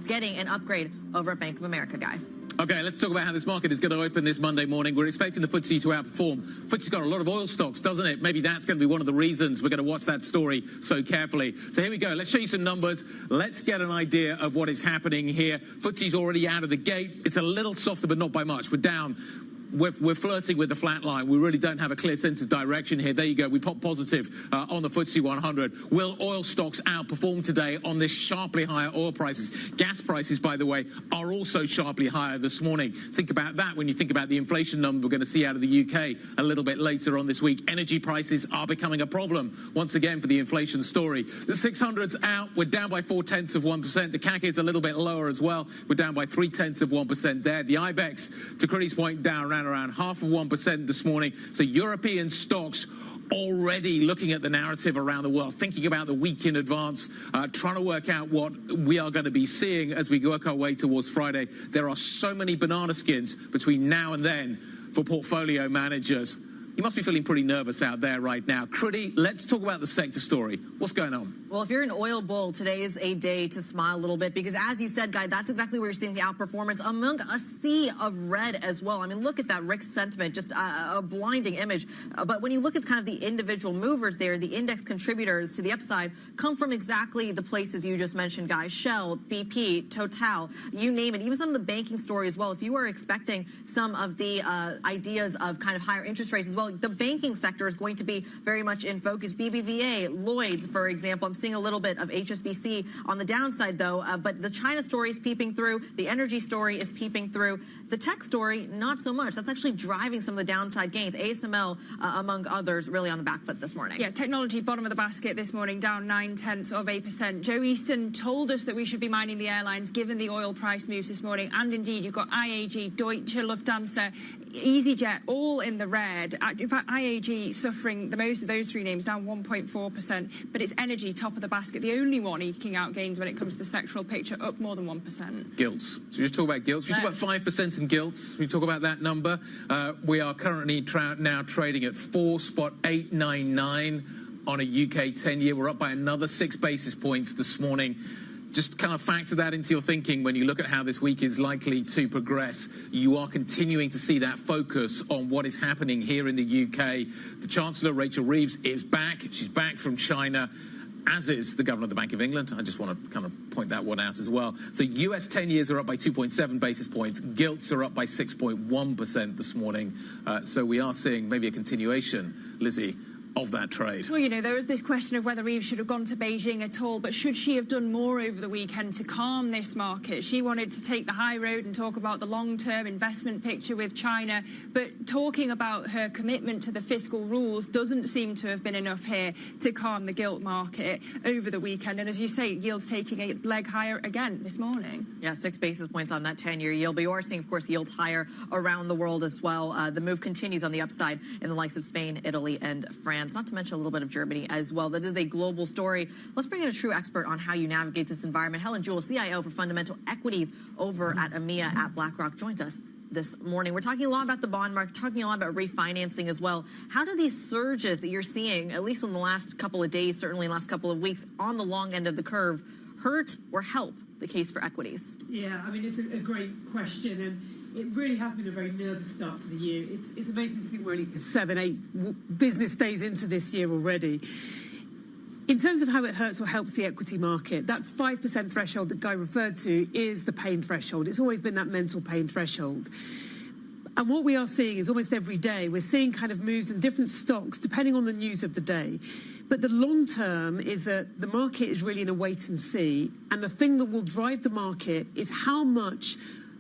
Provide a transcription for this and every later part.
Getting an upgrade over at Bank of America, Guy. Okay, let's talk about how this market is going to open this Monday morning. We're expecting the FTSE to outperform. FTSE's got a lot of oil stocks, doesn't it? Maybe that's going to be one of the reasons we're going to watch that story so carefully. So here we go. Let's show you some numbers. Let's get an idea of what is happening here. FTSE's already out of the gate. It's a little softer, but not by much. We're down. We're flirting with the flat line. We really don't have a clear sense of direction here. There you go. We pop positive on the FTSE 100. Will oil stocks outperform today on this sharply higher oil prices? Gas prices, by the way, are also sharply higher this morning. Think about that when you think about the inflation number we're going to see out of the UK a little bit later on this week. Energy prices are becoming a problem once again for the inflation story. The 600's out. We're down by 0.4%. The CAC is a little bit lower as well. We're down by 0.3% there. The IBEX, to Chris' point, down around 0.5% this morning. So European stocks already looking at the narrative around the world, thinking about the week in advance, trying to work out what we are going to be seeing as we work our way towards Friday. There are so many banana skins between now and then for portfolio managers. You must be feeling pretty nervous out there right now. Critty, let's talk about the sector story. What's going on? Well, if you're an oil bull, today is a day to smile a little bit because, as you said, Guy, that's exactly where you're seeing the outperformance among a sea of red as well. I mean, look at that Rick sentiment, just a blinding image. But when you look at kind of the individual movers there, the index contributors to the upside come from exactly the places you just mentioned, Guy. Shell, BP, Total, you name it. Even some of the banking story as well. If you were expecting some of the ideas of kind of higher interest rates as well, the banking sector is going to be very much in focus. BBVA, Lloyd's, for example. I'm seeing a little bit of HSBC on the downside, though. But the China story is peeping through. The energy story is peeping through. The tech story, not so much. That's actually driving some of the downside gains. ASML, among others, really on the back foot this morning. Yeah, technology, bottom of the basket this morning, down 0.9%. Joe Easton told us that we should be minding the airlines, given the oil price moves this morning. And indeed, you've got IAG, Deutsche, Lufthansa, EasyJet, all in the red. In fact, IAG suffering the most of those three names, down 1.4%. But it's energy, top of the basket, the only one eking out gains when it comes to the sectoral picture, up more than 1%. Gilts. So you just talk about gilts. We talk about 5% in gilts. We talk about that number. We are currently now trading at 4.899 on a UK 10-year. We're up by another 6 basis points this morning. Just kind of factor that into your thinking when you look at how this week is likely to progress. You are continuing to see that focus on what is happening here in the UK. The Chancellor, Rachel Reeves, is back. She's back from China, as is the Governor of the Bank of England. I just want to kind of point that one out as well. So US 10 years are up by 2.7 basis points. Gilts are up by 6.1% this morning. So we are seeing maybe a continuation, Lizzie, of that trade. Well, you know, there was this question of whether Reeves should have gone to Beijing at all, but should she have done more over the weekend to calm this market? She wanted to take the high road and talk about the long-term investment picture with China, but talking about her commitment to the fiscal rules doesn't seem to have been enough here to calm the gilt market over the weekend. And as you say, yields taking a leg higher again this morning. Yeah, 6 basis points on that 10-year yield. But you are seeing, of course, yields higher around the world as well. The move continues on the upside in the likes of Spain, Italy, and France. Not to mention a little bit of Germany as well. That is a global story. Let's bring in a true expert on how you navigate this environment. Helen Jewell, CIO for Fundamental Equities over at EMEA at BlackRock, joins us this morning. We're talking a lot about the bond market, talking a lot about refinancing as well. How do these surges that you're seeing, at least in the last couple of days, certainly in the last couple of weeks, on the long end of the curve, hurt or help the case for equities? Yeah, I mean, it's a great question, and it really has been a very nervous start to the year. It's amazing to think we're only 7-8 business days into this year already. In terms of how it hurts or helps the equity market, that 5% threshold that Guy referred to is the pain threshold. It's always been that mental pain threshold. And what we are seeing is almost every day, we're seeing kind of moves in different stocks, depending on the news of the day. But the long term is that the market is really in a wait and see. And the thing that will drive the market is how much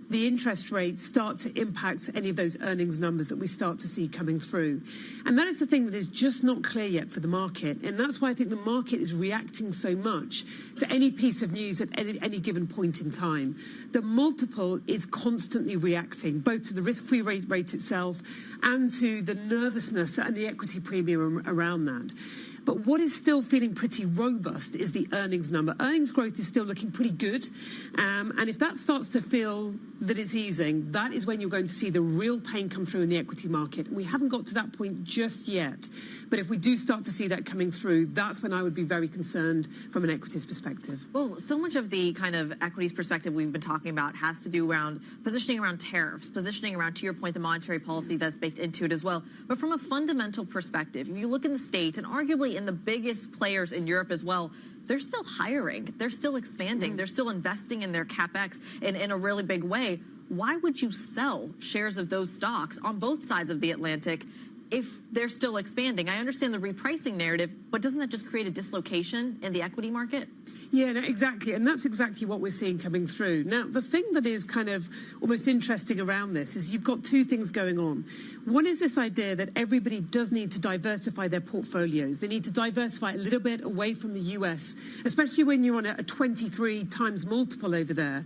the interest rates start to impact any of those earnings numbers that we start to see coming through. And that is the thing that is just not clear yet for the market. And that's why I think the market is reacting so much to any piece of news at any given point in time. The multiple is constantly reacting, both to the risk-free rate itself and to the nervousness and the equity premium around that. But what is still feeling pretty robust is the earnings number. Earnings growth is still looking pretty good. And if that starts to feel that it's easing, that is when you're going to see the real pain come through in the equity market. We haven't got to that point just yet. But if we do start to see that coming through, that's when I would be very concerned from an equities perspective. Well, so much of the kind of equities perspective we've been talking about has to do around positioning around tariffs, positioning around, to your point, the monetary policy that's baked into it as well. But from a fundamental perspective, if you look in the States and arguably in the biggest players in Europe as well, they're still hiring, they're still expanding, they're still investing in their capex in a really big way. Why would you sell shares of those stocks on both sides of the Atlantic if they're still expanding? I understand the repricing narrative, but doesn't that just create a dislocation in the equity market? Yeah, no, exactly. And that's exactly what we're seeing coming through. Now, the thing that is kind of almost interesting around this is you've got two things going on. One is this idea that everybody does need to diversify their portfolios. They need to diversify a little bit away from the US, especially when you're on a 23 times multiple over there.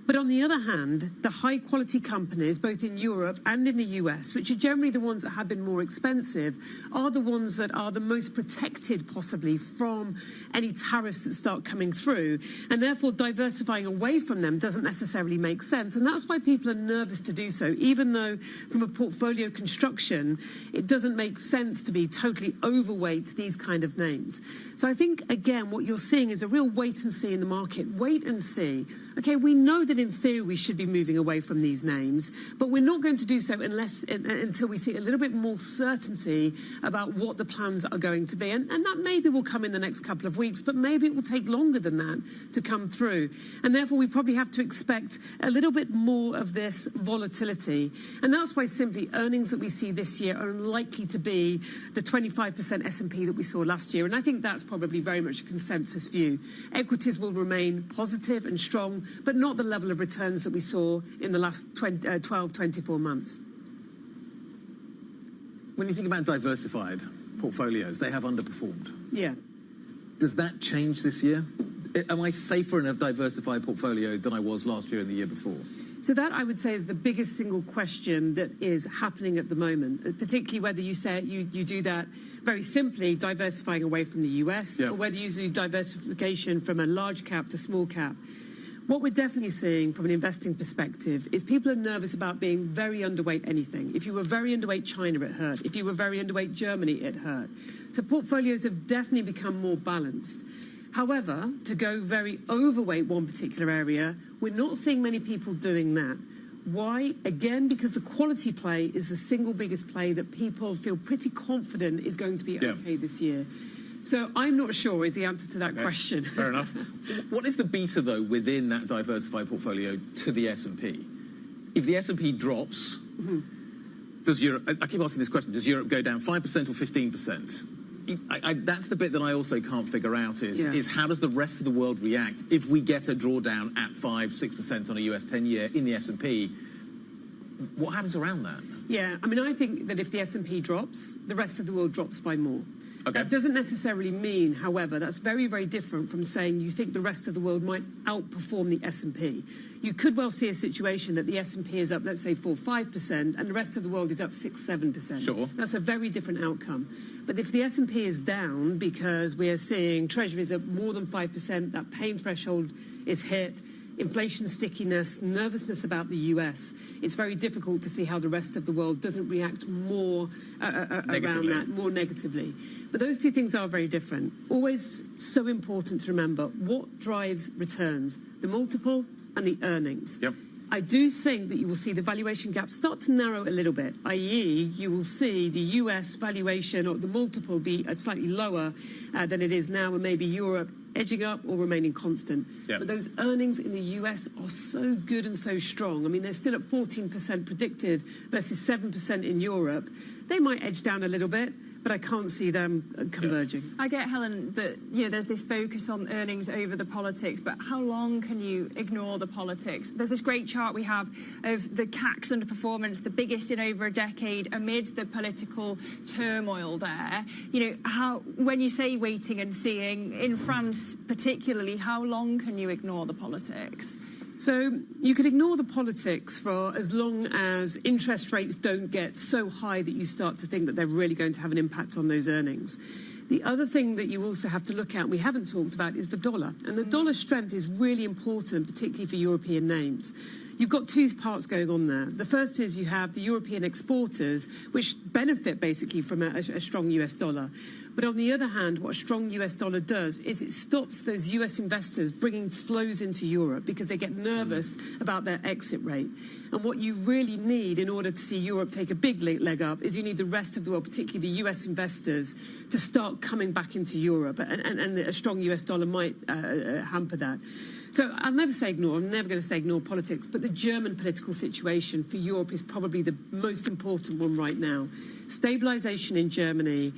But on the other hand, the high-quality companies, both in Europe and in the US, which are generally the ones that have been more expensive, are the ones that are the most protected, possibly, from any tariffs that start coming through. And therefore, diversifying away from them doesn't necessarily make sense. And that's why people are nervous to do so, even though from a portfolio construction, it doesn't make sense to be totally overweight these kind of names. So I think, again, what you're seeing is a real wait and see in the market. Wait and see. Okay, we know that in theory we should be moving away from these names, but we're not going to do so until we see a little bit more certainty about what the plans are going to be. And that maybe will come in the next couple of weeks, but maybe it will take longer than that to come through. And therefore we probably have to expect a little bit more of this volatility. And that's why simply earnings that we see this year are unlikely to be the 25% S&P that we saw last year. And I think that's probably very much a consensus view. Equities will remain positive and strong, but not the level of returns that we saw in the last 12, 24 months. When you think about diversified portfolios, they have underperformed. Yeah. Does that change this year? Am I safer in a diversified portfolio than I was last year and the year before? So that, I would say, is the biggest single question that is happening at the moment, particularly whether you say you do that very simply, diversifying away from the US, or whether you do diversification from a large cap to small cap. What we're definitely seeing from an investing perspective is people are nervous about being very underweight anything. If you were very underweight China, it hurt. If you were very underweight Germany, it hurt. So portfolios have definitely become more balanced. However, to go very overweight one particular area, we're not seeing many people doing that. Why? Again, because the quality play is the single biggest play that people feel pretty confident is going to be okay this year. So I'm not sure is the answer to that question. Fair enough. What is the beta, though, within that diversified portfolio to the S&P? If the S&P drops, does Europe... I keep asking this question. Does Europe go down 5% or 15%? That's the bit that I also can't figure out is how does the rest of the world react if we get a drawdown at 5-6% on a US 10-year in the S&P? What happens around that? Yeah, I mean, I think that if the S&P drops, the rest of the world drops by more. Okay. That doesn't necessarily mean, however, that's very, very different from saying you think the rest of the world might outperform the S&P. You could well see a situation that the S&P is up, let's say, 4-5%, and the rest of the world is up 6-7%. Sure. That's a very different outcome. But if the S&P is down because we are seeing treasuries up more than 5%, that pain threshold is hit, inflation stickiness, nervousness about the US, it's very difficult to see how the rest of the world doesn't react more around that, more negatively. But those two things are very different. Always so important to remember what drives returns, the multiple and the earnings. Yep. I do think that you will see the valuation gap start to narrow a little bit, i.e. you will see the US valuation or the multiple be slightly lower than it is now, and maybe Europe edging up or remaining constant. Yep. But those earnings in the US are so good and so strong. I mean, they're still at 14% predicted versus 7% in Europe. They might edge down a little bit, but I can't see them converging. I get, Helen, that there's this focus on earnings over the politics, but how long can you ignore the politics? There's this great chart we have of the CAC's underperformance, the biggest in over a decade, amid the political turmoil there. When you say waiting and seeing, in France particularly, how long can you ignore the politics? So you could ignore the politics for as long as interest rates don't get so high that you start to think that they're really going to have an impact on those earnings. The other thing that you also have to look at, we haven't talked about, is the dollar. And the dollar strength is really important, particularly for European names. You've got two parts going on there. The first is you have the European exporters, which benefit basically from a strong US dollar. But on the other hand, what a strong US dollar does is it stops those US investors bringing flows into Europe because they get nervous about their exit rate. And what you really need in order to see Europe take a big leg up is you need the rest of the world, particularly the US investors, to start coming back into Europe. And a strong US dollar might hamper that. So I'll never say ignore. I'm never going to say ignore politics. But the German political situation for Europe is probably the most important one right now. Stabilisation in Germany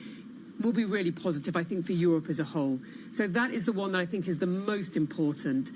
will be really positive, I think, for Europe as a whole. So that is the one that I think is the most important.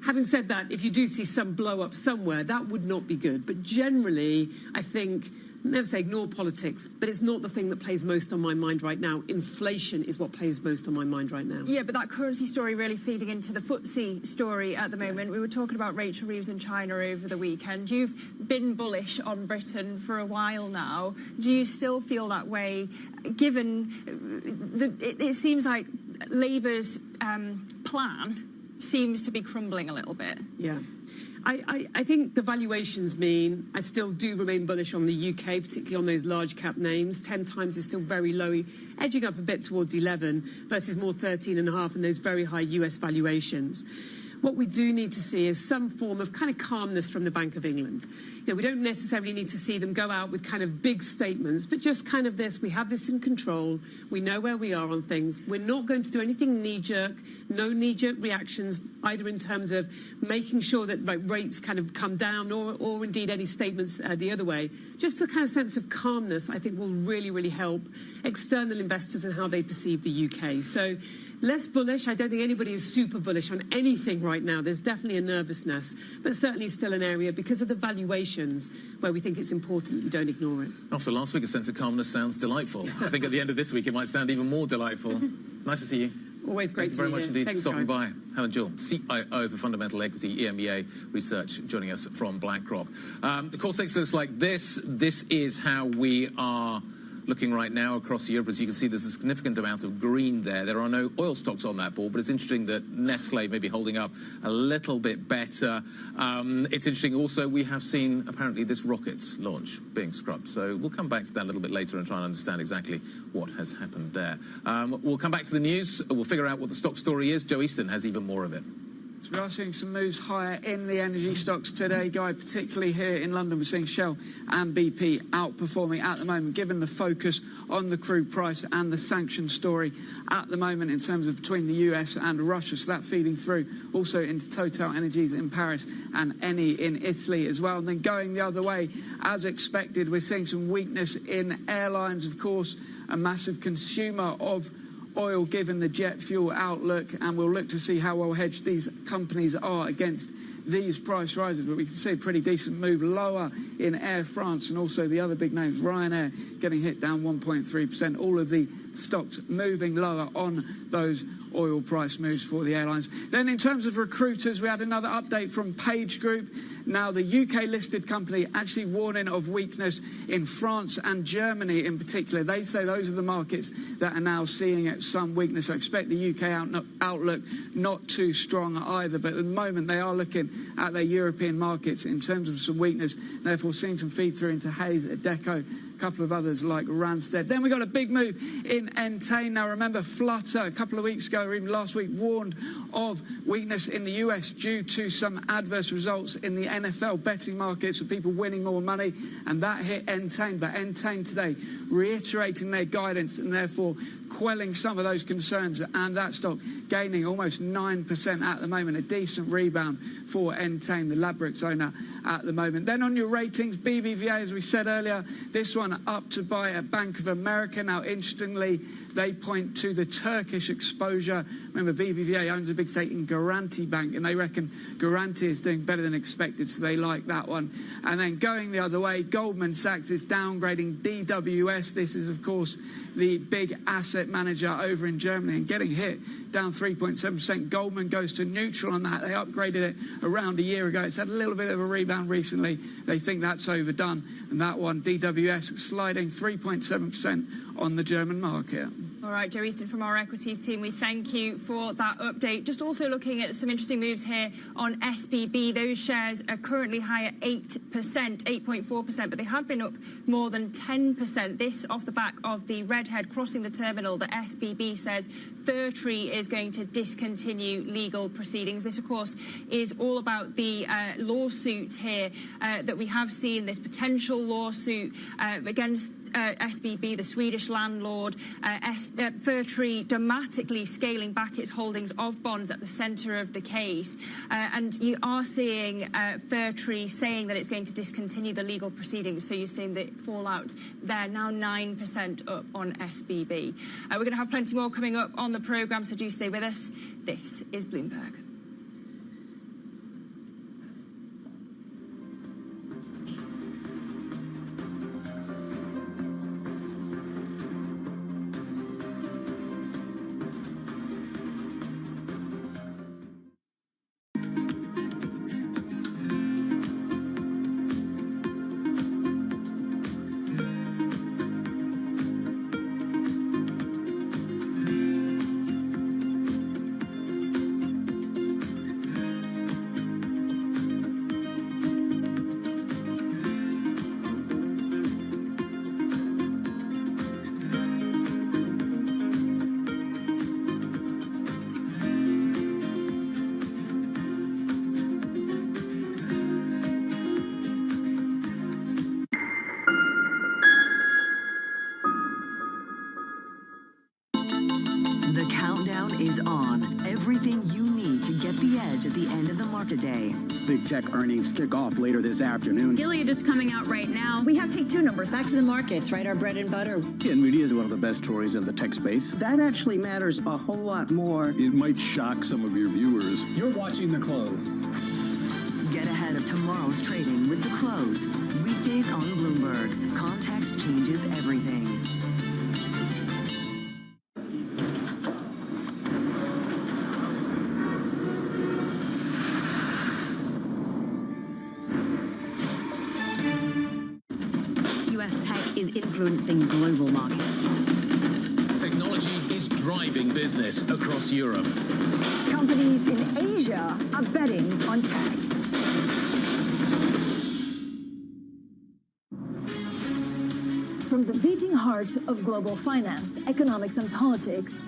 Having said that, if you do see some blow up somewhere, that would not be good. But generally, I think, never say ignore politics, but it's not the thing that plays most on my mind right now. Inflation is what plays most on my mind right now. Yeah, but that currency story really feeding into the FTSE story at the moment. We were talking about Rachel Reeves in China over the weekend. You've been bullish on Britain for a while now. Do you still feel that way, given it seems like Labour's plan seems to be crumbling a little bit? Yeah. I think the valuations mean I still do remain bullish on the UK, particularly on those large cap names. 10 times is still very low, edging up a bit towards 11 versus more 13.5 and those very high US valuations. What we do need to see is some form of kind of calmness from the Bank of England. We don't necessarily need to see them go out with kind of big statements, but just kind of this, we have this in control, we know where we are on things, we're not going to do anything knee-jerk, no knee-jerk reactions, either in terms of making sure that rates kind of come down or indeed any statements the other way. Just a kind of sense of calmness, I think, will really, really help external investors and how they perceive the UK. So less bullish. I don't think anybody is super bullish on anything right now. There's definitely a nervousness, but certainly still an area because of the valuations where we think it's important that you don't ignore it. After last week, a sense of calmness sounds delightful. I think at the end of this week, it might sound even more delightful. Nice to see you. Always great to be here. Thank you very much indeed. Thanks, Stopping by. Helen Jewell, CIO for Fundamental Equity EMEA Research, joining us from BlackRock. The core six looks like this. This is how we are looking right now across Europe. As you can see, there's a significant amount of green there. There are no oil stocks on that board, but it's interesting that Nestle may be holding up a little bit better. It's interesting also, we have seen apparently this rocket launch being scrubbed. So we'll come back to that a little bit later and try and understand exactly what has happened there. We'll come back to the news. We'll figure out what the stock story is. Joe Easton has even more of it. So we are seeing some moves higher in the energy stocks today, Guy, particularly here in London. We're seeing Shell and BP outperforming at the moment, given the focus on the crude price and the sanction story at the moment in terms of between the US and Russia. So that feeding through also into Total Energies in Paris and Eni in Italy as well. And then going the other way, as expected, we're seeing some weakness in airlines, of course, a massive consumer of oil given the jet fuel outlook, and we'll look to see how well hedged these companies are against these price rises. But we can see a pretty decent move lower in Air France and also the other big names. Ryanair getting hit down 1.3%. All of the stocks moving lower on those oil price moves for the airlines. Then in terms of recruiters, we had another update from Page Group. Now the UK listed company actually warning of weakness in France and Germany in particular. They say those are the markets that are now seeing some weakness. I expect the UK outlook not too strong either, but at the moment they are looking at their European markets in terms of some weakness, therefore seeing some feed through into Hayes, Adecco, couple of others like Randstad. Then we got a big move in Entain. Now remember, Flutter a couple of weeks ago, or even last week, warned of weakness in the US due to some adverse results in the NFL betting markets of people winning more money, and that hit Entain. But Entain today reiterating their guidance and therefore quelling some of those concerns, and that stock gaining almost 9% at the moment, a decent rebound for Entain, the Labrix owner at the moment. Then on your ratings, BBVA, as we said earlier, this one up to buy at Bank of America. Now, interestingly, they point to the Turkish exposure. Remember, BBVA owns a big stake in Garanti Bank, and they reckon Garanti is doing better than expected, so they like that one. And then going the other way, Goldman Sachs is downgrading DWS. This is, of course, the big asset manager over in Germany, and getting hit, down 3.7%. Goldman goes to neutral on that. They upgraded it around a year ago. It's had a little bit of a rebound recently. They think that's overdone. And that one, DWS, sliding 3.7% on the German market. All right, Joe Easton from our equities team, we thank you for that update. Just also looking at some interesting moves here on SBB. Those shares are currently higher 8%, 8.4%, but they had been up more than 10%. This off the back of the redhead crossing the terminal that SBB says Fairtree is going to discontinue legal proceedings. This, of course, is all about the lawsuit here that we have seen, this potential lawsuit against SBB, the Swedish landlord. Fairtree dramatically scaling back its holdings of bonds at the centre of the case. And you are seeing Fairtree saying that it's going to discontinue the legal proceedings. So you're seeing the fallout there, now 9% up on SBB. We're going to have plenty more coming up on the programme, so do stay with us. This is Bloomberg. Day. Big tech earnings kick off later this afternoon. Gilead is coming out right now. We have take two numbers. Back to the markets, right? Our bread and butter. NVIDIA is one of the best stories in the tech space. That actually matters a whole lot more. It might shock some of your viewers. You're watching The Close. Get ahead of tomorrow's trading with The Close. Weekdays on Bloomberg. Context changes everything. Influencing global markets. Technology is driving business across Europe. Companies in Asia are betting on tech. From the beating heart of global finance, economics and politics,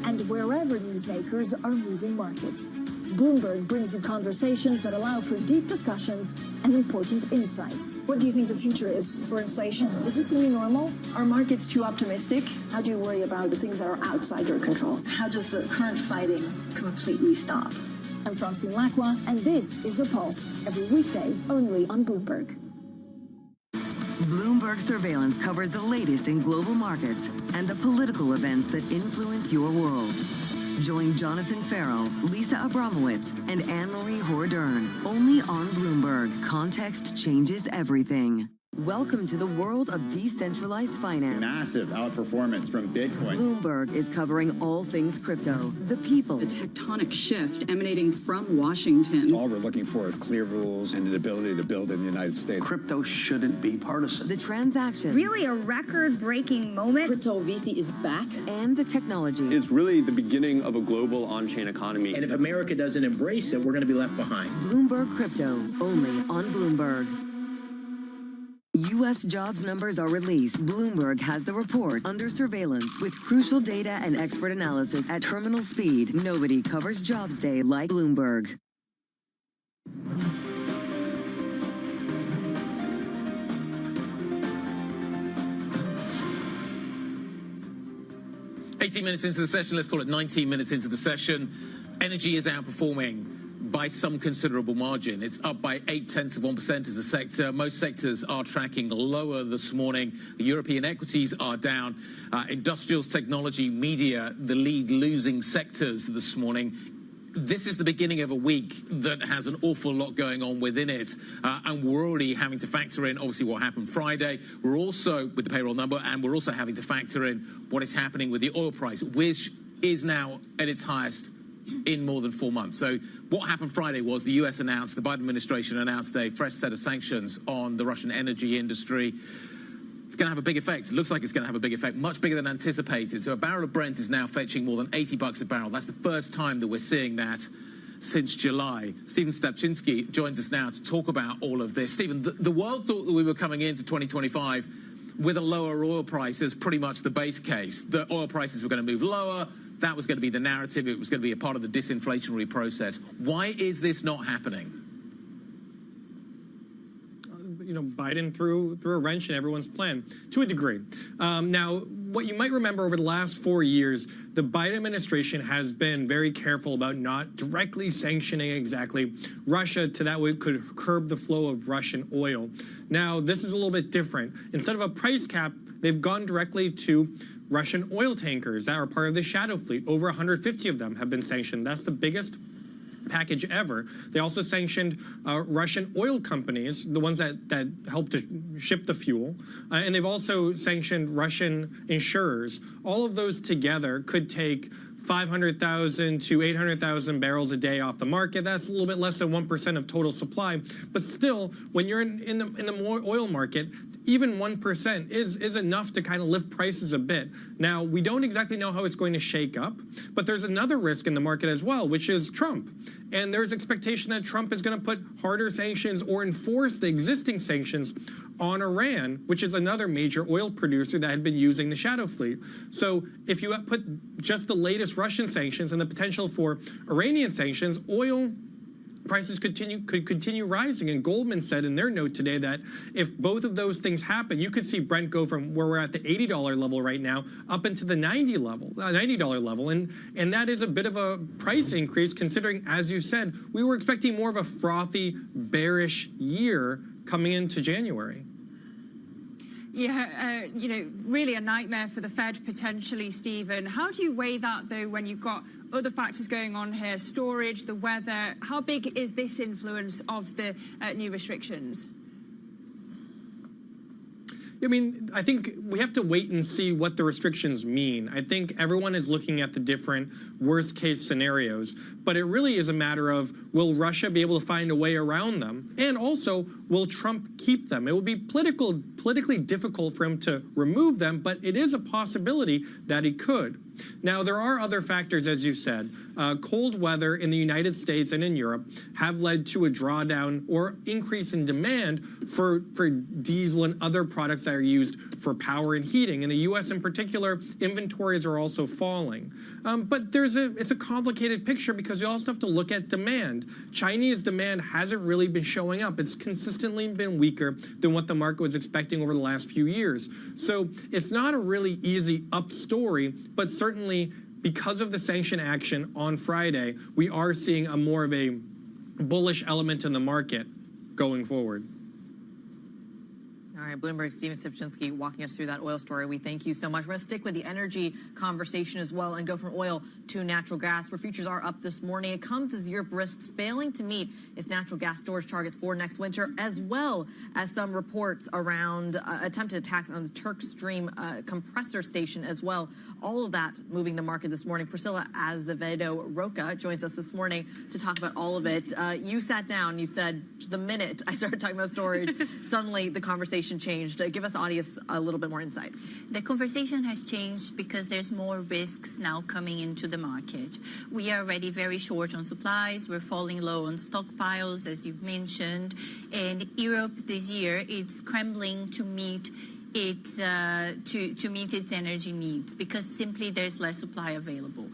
and wherever newsmakers are moving markets, Bloomberg brings you conversations that allow for deep discussions and important insights. What do you think the future is for inflation? Is this new normal? Are markets too optimistic? How do you worry about the things that are outside your control? How does the current fighting completely stop? I'm Francine Lacroix, and this is The Pulse, every weekday only on Bloomberg. Bloomberg Surveillance covers the latest in global markets and the political events that influence your world. Join Jonathan Farrow, Lisa Abramowitz, and Anne-Marie Hordern. Only on Bloomberg. Context changes everything. Welcome to the world of decentralized finance. Massive outperformance from Bitcoin. Bloomberg is covering all things crypto, the people. The tectonic shift emanating from Washington. All we're looking for is clear rules and an ability to build in the United States. Crypto shouldn't be partisan. The transactions. Really a record-breaking moment. Crypto VC is back. And the technology. It's really the beginning of a global on-chain economy. And if America doesn't embrace it, we're going to be left behind. Bloomberg Crypto, only on Bloomberg. U.S. jobs numbers are released. Bloomberg has the report under surveillance with crucial data and expert analysis at terminal speed. Nobody covers Jobs Day like Bloomberg. "18 minutes into the session, let's call it 19 minutes into the session. Energy is outperforming by some considerable margin. It's up by 0.8% as a sector. Most sectors are tracking lower this morning. The European equities are down. Industrials, technology, media, the lead losing sectors this morning. This is the beginning of a week that has an awful lot going on within it, and we're already having to factor in, obviously, what happened Friday. We're also, with the payroll number, and we're also having to factor in what is happening with the oil price, which is now at its highest in more than 4 months. So what happened Friday was the US announced, the Biden administration announced a fresh set of sanctions on the Russian energy industry. It's going to have a big effect. It looks like it's going to have a big effect, much bigger than anticipated. So a barrel of Brent is now fetching more than $80 a barrel. That's the first time that we're seeing that since July. Stephen Stapczynski joins us now to talk about all of this. Stephen, the world thought that we were coming into 2025 with a lower oil price as pretty much the base case. The oil prices were going to move lower. That was going to be the narrative. It was going to be a part of the disinflationary process. Why is this not happening? Biden threw a wrench in everyone's plan to a degree. Now, what you might remember over the last 4 years, the Biden administration has been very careful about not directly sanctioning exactly Russia to that way it could curb the flow of Russian oil. Now, this is a little bit different. Instead of a price cap, they've gone directly to Russian oil tankers that are part of the shadow fleet. Over 150 of them have been sanctioned. That's the biggest package ever. They also sanctioned Russian oil companies, the ones that help to ship the fuel, and they've also sanctioned Russian insurers. All of those together could take 500,000 to 800,000 barrels a day off the market. That's a little bit less than 1% of total supply. But still, when you're in the oil market, even 1% is enough to kind of lift prices a bit. Now, we don't exactly know how it's going to shake up, but there's another risk in the market as well, which is Trump. And there's expectation that Trump is going to put harder sanctions or enforce the existing sanctions on Iran, which is another major oil producer that had been using the shadow fleet. So if you put just the latest Russian sanctions and the potential for Iranian sanctions, oil prices could continue rising. And Goldman said in their note today that if both of those things happen, you could see Brent go from where we're at the $80 level right now up into the $90 level. And that is a bit of a price increase considering, as you said, we were expecting more of a frothy, bearish year coming into January. Yeah, really a nightmare for the Fed potentially, Stephen. How do you weigh that, though, when you've got other factors going on here, storage, the weather? How big is this influence of the new restrictions? I mean, I think we have to wait and see what the restrictions mean. I think everyone is looking at the different worst-case scenarios, but it really is a matter of, will Russia be able to find a way around them? And also, will Trump keep them? It will be politically difficult for him to remove them, but it is a possibility that he could. Now, there are other factors, as you said. Cold weather in the United States and in Europe have led to a drawdown or increase in demand for diesel and other products that are used for power and heating. In the U.S. in particular, inventories are also falling. But it's a complicated picture because you also have to look at demand. Chinese demand hasn't really been showing up. It's consistently been weaker than what the market was expecting over the last few years. So it's not a really easy up story, but certainly because of the sanction action on Friday, we are seeing a more of a bullish element in the market going forward. All right, Bloomberg, Stephen Stapczynski walking us through that oil story. We thank you so much. We're going to stick with the energy conversation as well and go from oil to natural gas, where futures are up this morning. It comes as Europe risks failing to meet its natural gas storage targets for next winter, as well as some reports around attempted attacks on the Turk Stream compressor station as well. All of that moving the market this morning. Priscilla Azevedo-Roca joins us this morning to talk about all of it. You sat down, you said the minute I started talking about storage, suddenly the conversation conversation changed? Give us, audience, a little bit more insight. The conversation has changed because there's more risks now coming into the market. We are already very short on supplies. We're falling low on stockpiles, as you've mentioned. And Europe this year, it's scrambling to meet its energy needs because simply there's less supply available.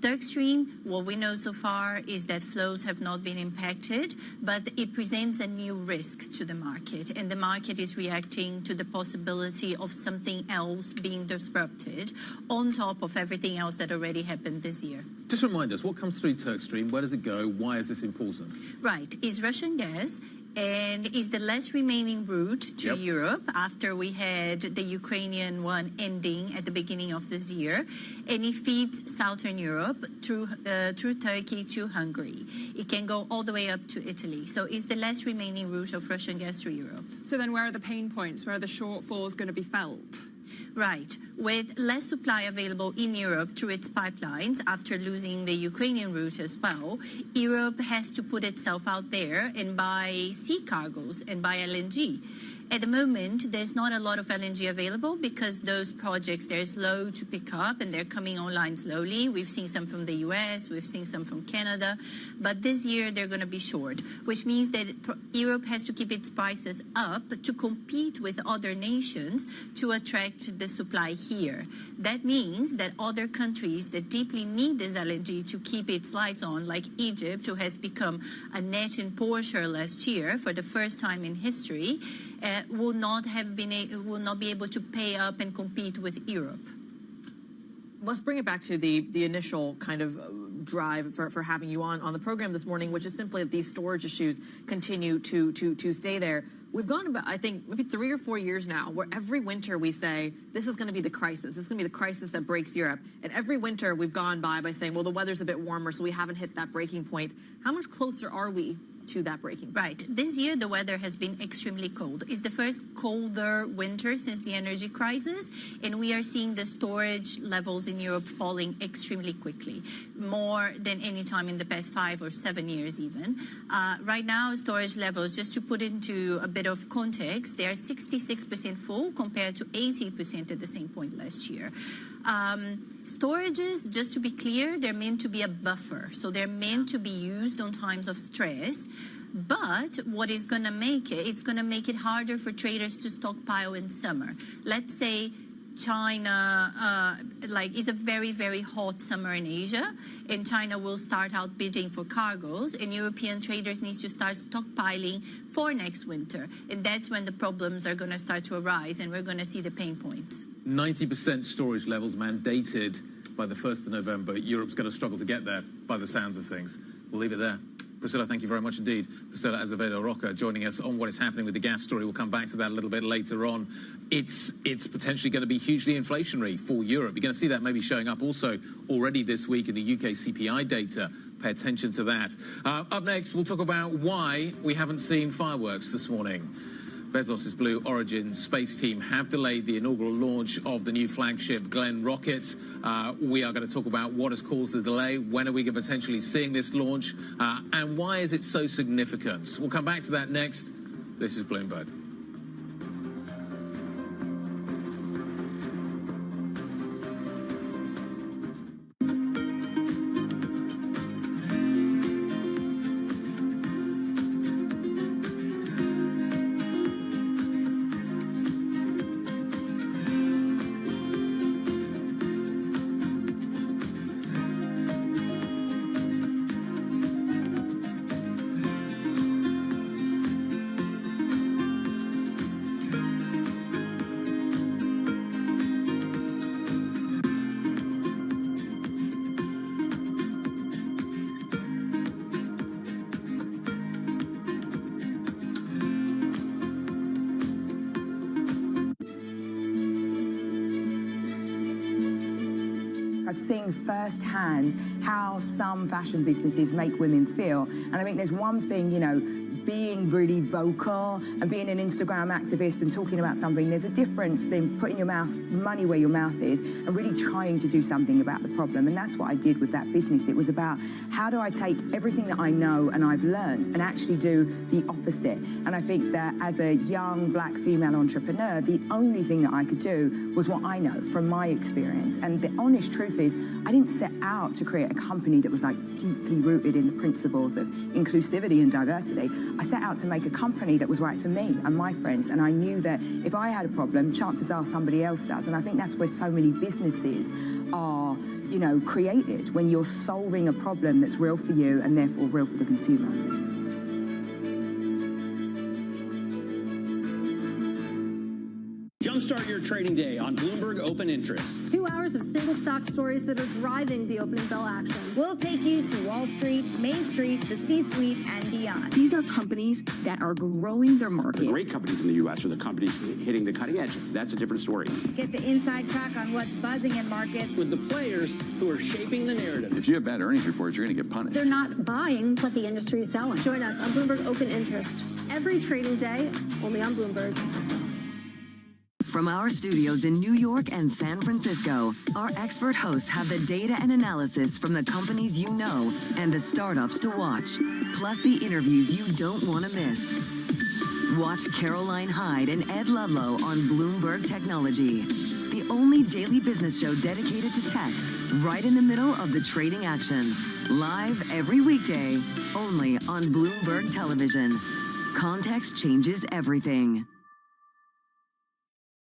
Turk Stream, what we know so far is that flows have not been impacted, but it presents a new risk to the market, and the market is reacting to the possibility of something else being disrupted on top of everything else that already happened this year. Just remind us, what comes through Turk Stream? Where does it go? Why is this important? Right. It's Russian gas. And is the last remaining route to Europe after we had the Ukrainian one ending at the beginning of this year. And it feeds Southern Europe through Turkey to Hungary. It can go all the way up to Italy. So it's the last remaining route of Russian gas to Europe. So then where are the pain points? Where are the shortfalls going to be felt? Right. With less supply available in Europe through its pipelines after losing the Ukrainian route as well, Europe has to put itself out there and buy sea cargoes and buy LNG. At the moment, there's not a lot of LNG available because those projects, they're slow to pick up and they're coming online slowly. We've seen some from the US, we've seen some from Canada, but this year they're going to be short, which means that Europe has to keep its prices up to compete with other nations to attract the supply here. That means that other countries that deeply need this LNG to keep its lights on, like Egypt, who has become a net importer last year for the first time in history, will not be able to pay up and compete with Europe. Let's bring it back to the initial kind of drive for having you on the program this morning, which is simply that these storage issues continue to stay there. We've gone about, I think, maybe 3 or 4 years now, where every winter we say, this is going to be the crisis. This is going to be the crisis that breaks Europe. And every winter we've gone by saying, well, the weather's a bit warmer, so we haven't hit that breaking point. How much closer are we to that breaking point? Right. This year, the weather has been extremely cold. It's the first colder winter since the energy crisis, and we are seeing the storage levels in Europe falling extremely quickly, more than any time in the past 5 or 7 years even. Right now, storage levels, just to put into a bit of context, they are 66% full compared to 80% at the same point last year. Storages, just to be clear, they're meant to be a buffer. So they're meant to be used on times of stress. But what is going to make it, it's going to make it harder for traders to stockpile in summer. Let's say China, it's a very, very hot summer in Asia, and China will start out bidding for cargoes, and European traders need to start stockpiling for next winter. And that's when the problems are going to start to arise, and we're going to see the pain points. 90% storage levels mandated by the 1st of November. Europe's going to struggle to get there by the sounds of things. We'll leave it there. Priscilla, thank you very much indeed. Priscilla Azevedo-Roca joining us on what is happening with the gas story. We'll come back to that a little bit later on. It's potentially going to be hugely inflationary for Europe. You're going to see that maybe showing up also already this week in the UK CPI data. Pay attention to that. Up next, we'll talk about why we haven't seen fireworks this morning. Bezos' Blue Origin space team have delayed the inaugural launch of the new flagship Glenn rocket. We are going to talk about what has caused the delay, when are we potentially seeing this launch, and why is it so significant? We'll come back to that next. This is Bloomberg. I've seen firsthand how some fashion businesses make women feel. And I think there's one thing, being really vocal and being an Instagram activist and talking about something, there's a difference than putting your money where your mouth is and really trying to do something about the problem. And that's what I did with that business. It was about how do I take everything that I know and I've learned and actually do the opposite. And I think that as a young black female entrepreneur, the only thing that I could do was what I know from my experience. And the honest truth is, I didn't set out to create a company that was like deeply rooted in the principles of inclusivity and diversity. I set out to make a company that was right for me and my friends, and I knew that if I had a problem, chances are somebody else does. And I think that's where so many businesses are, created, when you're solving a problem that's real for you and therefore real for the consumer. Jumpstart your trading day on Bloomberg Open Interest. 2 hours of single stock stories that are driving the opening bell action. We'll take you to Wall Street, Main Street, the C-suite, and beyond. These are companies that are growing their market. The great companies in the U.S. are the companies hitting the cutting edge. That's a different story. Get the inside track on what's buzzing in markets. With the players who are shaping the narrative. If you have bad earnings reports, you're going to get punished. They're not buying what the industry is selling. Join us on Bloomberg Open Interest every trading day, only on Bloomberg. From our studios in New York and San Francisco, our expert hosts have the data and analysis from the companies you know and the startups to watch, plus the interviews you don't want to miss. Watch Caroline Hyde and Ed Ludlow on Bloomberg Technology, the only daily business show dedicated to tech, right in the middle of the trading action. Live every weekday, only on Bloomberg Television. Context changes everything.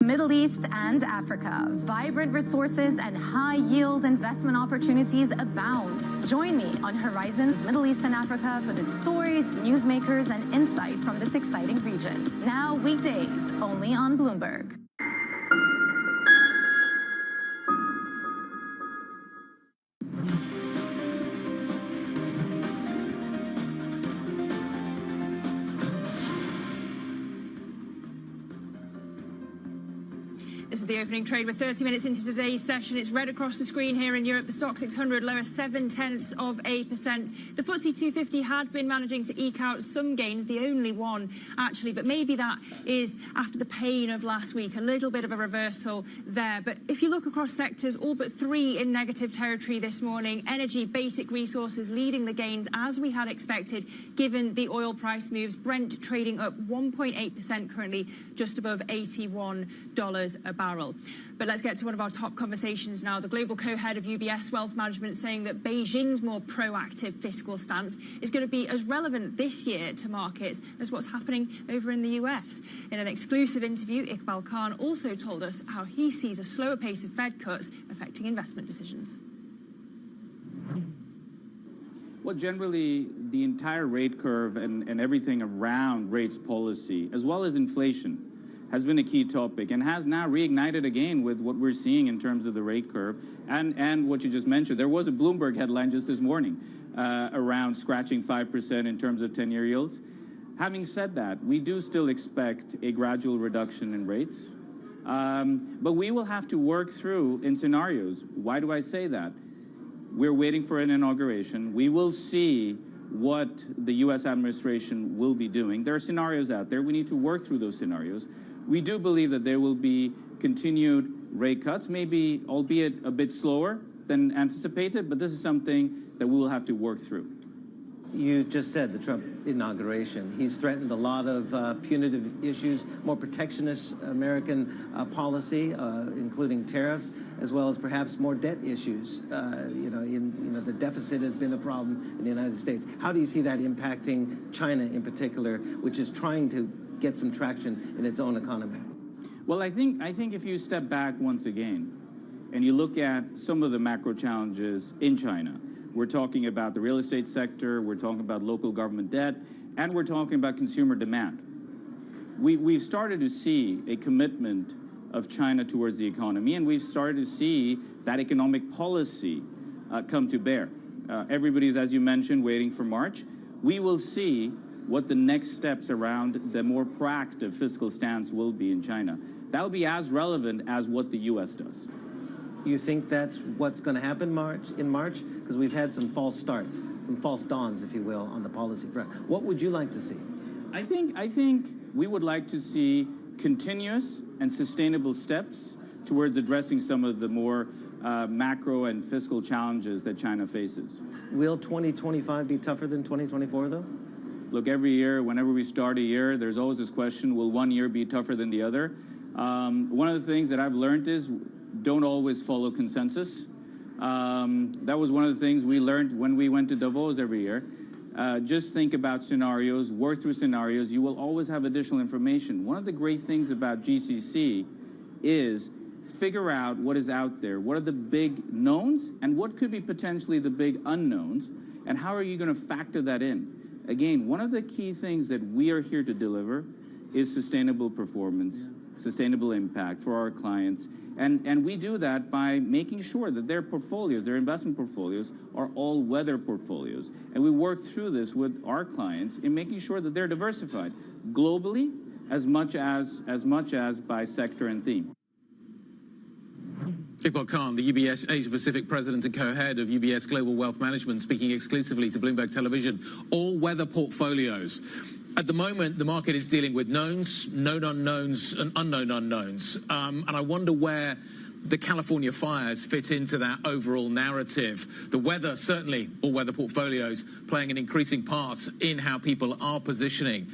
Middle East and Africa, vibrant resources and high-yield investment opportunities abound. Join me on Horizons Middle East and Africa for the stories, newsmakers, and insight from this exciting region. Now weekdays, only on Bloomberg. This is the opening trade. We're 30 minutes into today's session. It's red across the screen here in Europe. The Stock 600 lower 0.7%. The FTSE 250 had been managing to eke out some gains, the only one actually, but maybe that is after the pain of last week, a little bit of a reversal there. But if you look across sectors, all but three in negative territory this morning. Energy, basic resources leading the gains as we had expected, given the oil price moves. Brent trading up 1.8% currently, just above $81 a barrel. But let's get to one of our top conversations now. The global co-head of UBS Wealth Management saying that Beijing's more proactive fiscal stance is going to be as relevant this year to markets as what's happening over in the US. In an exclusive interview, Iqbal Khan also told us how he sees a slower pace of Fed cuts affecting investment decisions. Well, generally, the entire rate curve and everything around rates policy, as well as inflation, has been a key topic and has now reignited again with what we're seeing in terms of the rate curve and what you just mentioned. There was a Bloomberg headline just this morning around scratching 5% in terms of 10-year yields. Having said that, we do still expect a gradual reduction in rates, but we will have to work through in scenarios. Why do I say that? We're waiting for an inauguration. We will see what the U.S. administration will be doing. There are scenarios out there. We need to work through those scenarios. We do believe that there will be continued rate cuts, maybe albeit a bit slower than anticipated, but this is something that we will have to work through. You just said the Trump inauguration. He's threatened a lot of punitive issues, more protectionist American policy, including tariffs, as well as perhaps more debt issues. The deficit has been a problem in the United States. How do you see that impacting China in particular, which is trying to get some traction in its own economy? Well, I think if you step back once again and you look at some of the macro challenges in China, we're talking about the real estate sector, we're talking about local government debt, and we're talking about consumer demand. We've started to see a commitment of China towards the economy, and we've started to see that economic policy come to bear. Everybody's, as you mentioned, waiting for March. We will see what the next steps around the more proactive fiscal stance will be in China. That will be as relevant as what the U.S. does. You think that's what's going to happen in March? Because we've had some false starts, some false dawns, if you will, on the policy front. What would you like to see? I think we would like to see continuous and sustainable steps towards addressing some of the more macro and fiscal challenges that China faces. Will 2025 be tougher than 2024, though? Look, every year, whenever we start a year, there's always this question, will one year be tougher than the other? One of the things that I've learned is don't always follow consensus. That was one of the things we learned when we went to Davos every year. Just think about scenarios, work through scenarios. You will always have additional information. One of the great things about GCC is figure out what is out there. What are the big knowns and what could be potentially the big unknowns, and how are you going to factor that in? Again, one of the key things that we are here to deliver is sustainable performance, sustainable impact for our clients. And we do that by making sure that their portfolios, their investment portfolios, are all-weather portfolios. And we work through this with our clients in making sure that they're diversified globally as much as by sector and theme. Iqbal Khan, the UBS Asia-Pacific President and co-head of UBS Global Wealth Management, speaking exclusively to Bloomberg Television. All-weather portfolios. At the moment, the market is dealing with knowns, known unknowns, and unknown unknowns. And I wonder where the California fires fit into that overall narrative. The weather, certainly, all-weather portfolios playing an increasing part in how people are positioning.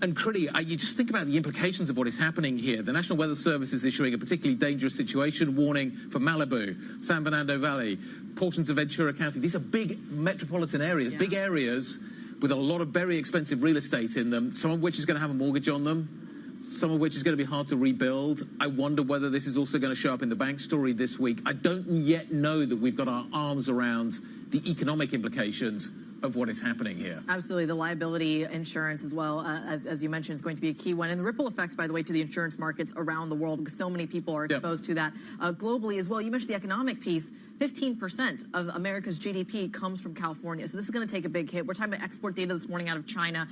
And Kriti, you just think about the implications of what is happening here. The National Weather Service is issuing a particularly dangerous situation warning for Malibu, San Fernando Valley, portions of Ventura County. These are big metropolitan areas, big areas with a lot of very expensive real estate in them, some of which is going to have a mortgage on them, some of which is going to be hard to rebuild. I wonder whether this is also going to show up in the bank story this week. I don't yet know that we've got our arms around the economic implications of what is happening here. Absolutely. The liability insurance as well, as you mentioned, is going to be a key one. And the ripple effects, by the way, to the insurance markets around the world, because so many people are exposed to that globally as well. You mentioned the economic piece. 15% of America's GDP comes from California. So this is going to take a big hit. We're talking about export data this morning out of China.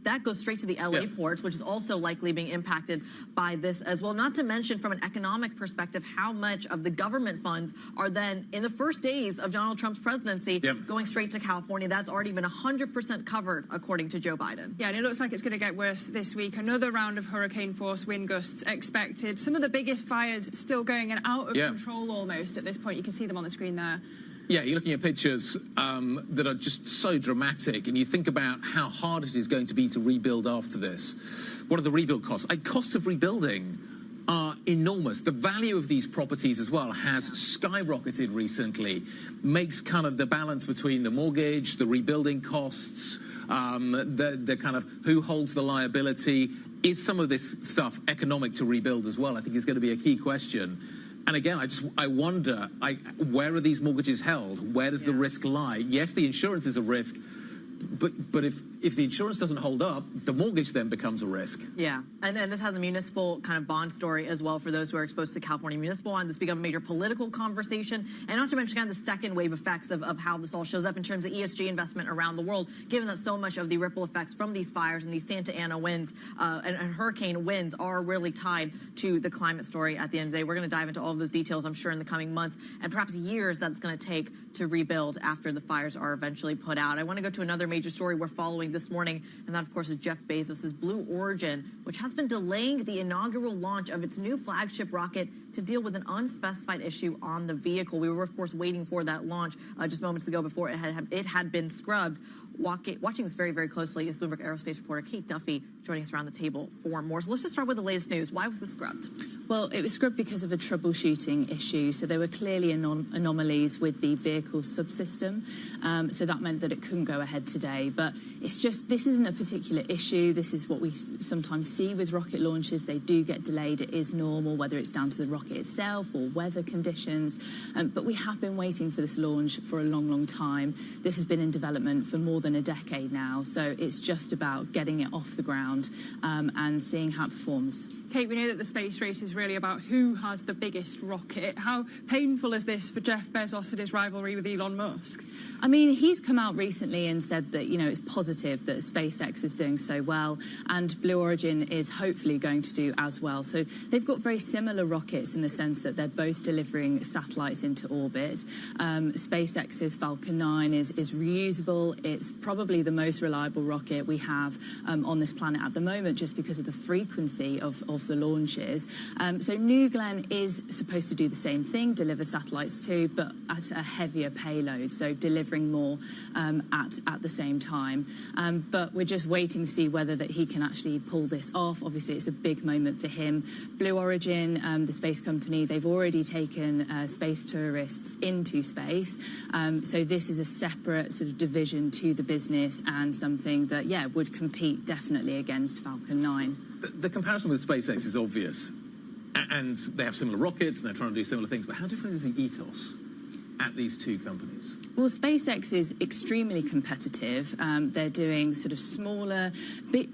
That goes straight to the LA ports, which is also likely being impacted by this as well. Not to mention, from an economic perspective, how much of the government funds are then, in the first days of Donald Trump's presidency, going straight to California. That's already been 100% covered, according to Joe Biden. Yeah, and it looks like it's going to get worse this week. Another round of hurricane-force wind gusts expected. Some of the biggest fires still going and out of control almost at this point. You can see them on the screen there. Yeah, you're looking at pictures that are just so dramatic, and you think about how hard it is going to be to rebuild after this. What are the rebuild costs? Costs of rebuilding are enormous. The value of these properties as well has skyrocketed recently, makes kind of the balance between the mortgage, the rebuilding costs, the kind of who holds the liability. Is some of this stuff economic to rebuild as well? I think is going to be a key question. And again, I wonder, where are these mortgages held? Where does the risk lie? Yes, the insurance is a risk, but if the insurance doesn't hold up, the mortgage then becomes a risk. Yeah, and this has a municipal kind of bond story as well for those who are exposed to the California municipal bond. This become a major political conversation, and not to mention kind of the second wave effects of how this all shows up in terms of ESG investment around the world, given that so much of the ripple effects from these fires and these Santa Ana winds and hurricane winds are really tied to the climate story at the end of the day. We're going to dive into all of those details, I'm sure, in the coming months and perhaps years that's going to take to rebuild after the fires are eventually put out. I want to go to another major story we're following this morning, and that, of course, is Jeff Bezos' Blue Origin, which has been delaying the inaugural launch of its new flagship rocket to deal with an unspecified issue on the vehicle. We were, of course, waiting for that launch just moments ago before it had been scrubbed. Watching this very, very closely is Bloomberg Aerospace reporter Kate Duffy, joining us around the table for more. So let's just start with the latest news. Why was this scrubbed? Well, it was scrubbed because of a troubleshooting issue. So there were clearly anomalies with the vehicle subsystem. So that meant that it couldn't go ahead today. But it's just, this isn't a particular issue. This is what we sometimes see with rocket launches. They do get delayed. It is normal, whether it's down to the rocket itself or weather conditions. But we have been waiting for this launch for a long, long time. This has been in development for more than a decade now. So it's just about getting it off the ground and seeing how it performs. Kate, we know that the space race is really about who has the biggest rocket. How painful is this for Jeff Bezos and his rivalry with Elon Musk? I mean, he's come out recently and said that, you know, it's positive that SpaceX is doing so well and Blue Origin is hopefully going to do as well. So they've got very similar rockets in the sense that they're both delivering satellites into orbit. SpaceX's Falcon 9 is reusable. It's probably the most reliable rocket we have on this planet at the moment just because of the frequency of the launches. So New Glenn is supposed to do the same thing, deliver satellites too, but at a heavier payload, so delivering more at the same time. But we're just waiting to see whether that he can actually pull this off. Obviously, it's a big moment for him. Blue Origin, the space company, they've already taken space tourists into space. So this is a separate sort of division to the business and something that, yeah, would compete definitely against Falcon 9. The comparison with SpaceX is obvious. And they have similar rockets and they're trying to do similar things. But how different is the ethos at these two companies? Well, SpaceX is extremely competitive. They're doing sort of smaller,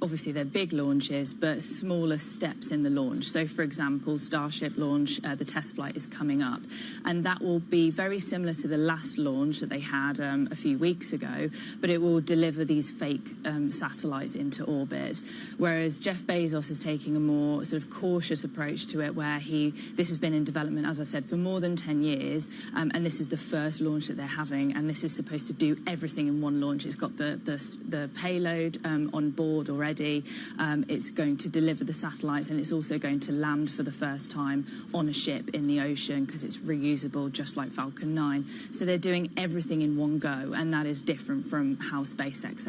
obviously they're big launches, but smaller steps in the launch. So, for example, Starship launch, the test flight is coming up, and that will be very similar to the last launch that they had a few weeks ago, but it will deliver these fake satellites into orbit. Whereas Jeff Bezos is taking a more sort of cautious approach to it, where this has been in development, as I said, for more than 10 years, and this is the first launch that they're having, and this is supposed to do everything in one launch. It's got the payload on board already. It's going to deliver the satellites, and it's also going to land for the first time on a ship in the ocean because it's reusable, just like Falcon 9. So they're doing everything in one go, and that is different from how SpaceX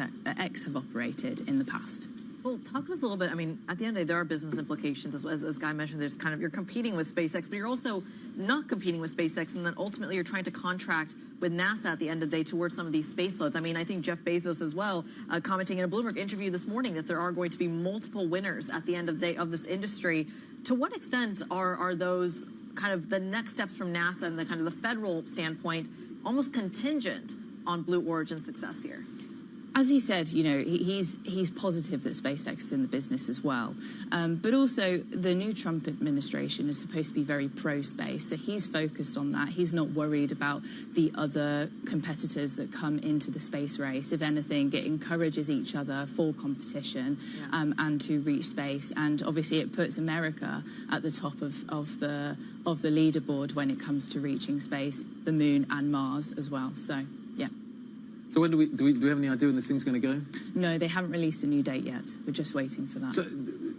have operated in the past. Well, talk to us a little bit. I mean, at the end of the day, there are business implications. As Guy mentioned, there's kind of, you're competing with SpaceX, but you're also not competing with SpaceX, and then ultimately you're trying to contract with NASA at the end of the day towards some of these space loads. I mean, I think Jeff Bezos as well, commenting in a Bloomberg interview this morning that there are going to be multiple winners at the end of the day of this industry. To what extent are those kind of the next steps from NASA and the kind of the federal standpoint almost contingent on Blue Origin's success here? As he said, you know, he's positive that SpaceX is in the business as well. But also, the new Trump administration is supposed to be very pro-space, so he's focused on that. He's not worried about the other competitors that come into the space race. If anything, it encourages each other for competition and to reach space. And obviously, it puts America at the top of the leaderboard when it comes to reaching space, the moon and Mars as well. So, yeah. So when do we have any idea when this thing's going to go? No, they haven't released a new date yet. We're just waiting for that. So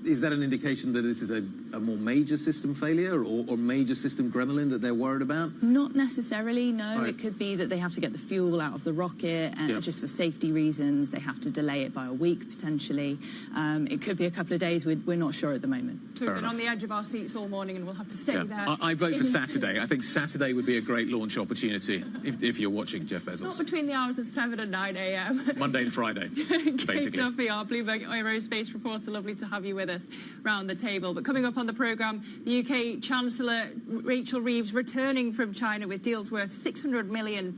is that an indication that this is a more major system failure or major system gremlin that they're worried about? Not necessarily, no. Right. It could be that they have to get the fuel out of the rocket and just for safety reasons. They have to delay it by a week, potentially. It could be a couple of days. We're not sure at the moment. So we've been on the edge of our seats all morning and we'll have to stay there. I vote for Saturday. I think Saturday would be a great launch opportunity if you're watching Jeff Bezos. Not between the hours of 7 and 9 a.m. Monday to Friday, basically. Kate Duffy, our Bloomberg Aerospace reporter. Lovely to have you with us round the table. But coming up on the programme, the UK Chancellor Rachel Reeves returning from China with deals worth £600 million.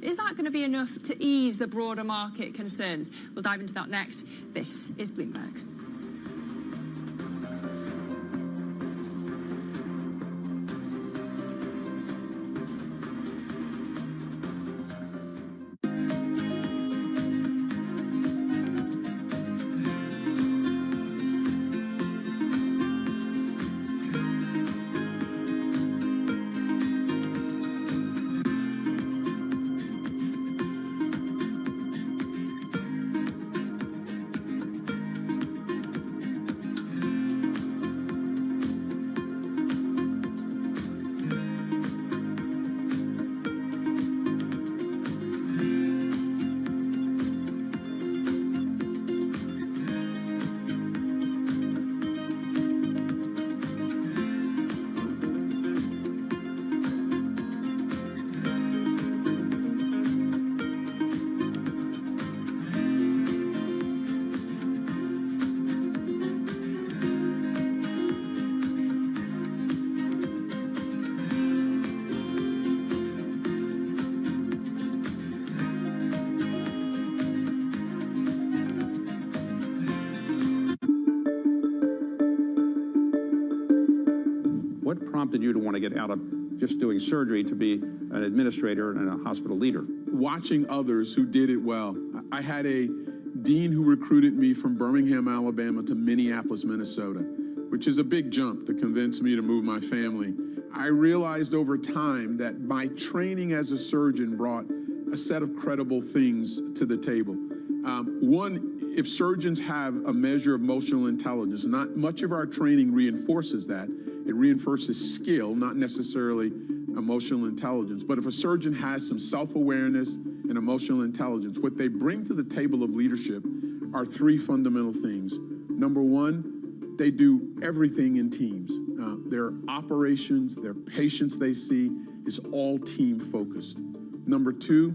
Is that going to be enough to ease the broader market concerns? We'll dive into that next. This is Bloomberg. prompted you to want to get out of just doing surgery to be an administrator and a hospital leader? Watching others who did it well. I had a dean who recruited me from Birmingham, Alabama to Minneapolis, Minnesota, which is a big jump to convince me to move my family. I realized over time that my training as a surgeon brought a set of credible things to the table. One, if surgeons have a measure of emotional intelligence, not much of our training reinforces that. It reinforces skill, not necessarily emotional intelligence. But if a surgeon has some self-awareness and emotional intelligence, what they bring to the table of leadership are three fundamental things. Number one, they do everything in teams. Their operations, their patients they see is all team focused. Number two,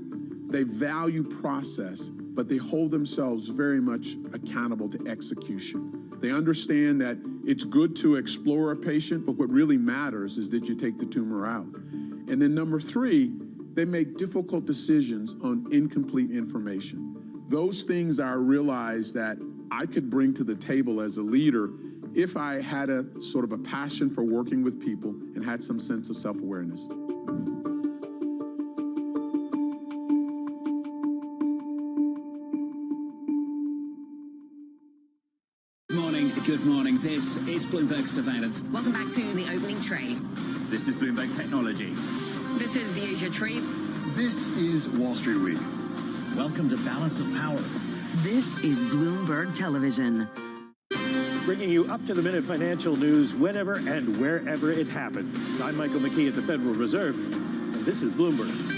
they value process, but they hold themselves very much accountable to execution. They understand that it's good to explore a patient, but what really matters is that you take the tumor out. And then number three, they make difficult decisions on incomplete information. Those things I realized that I could bring to the table as a leader if I had a sort of a passion for working with people and had some sense of self-awareness. Good morning. This is Bloomberg Surveillance. Welcome back to the opening trade. This is Bloomberg Technology. This is the Asia Trade. This is Wall Street Week. Welcome to Balance of Power. This is Bloomberg Television. Bringing you up-to-the-minute financial news whenever and wherever it happens. I'm Michael McKee at the Federal Reserve, and this is Bloomberg.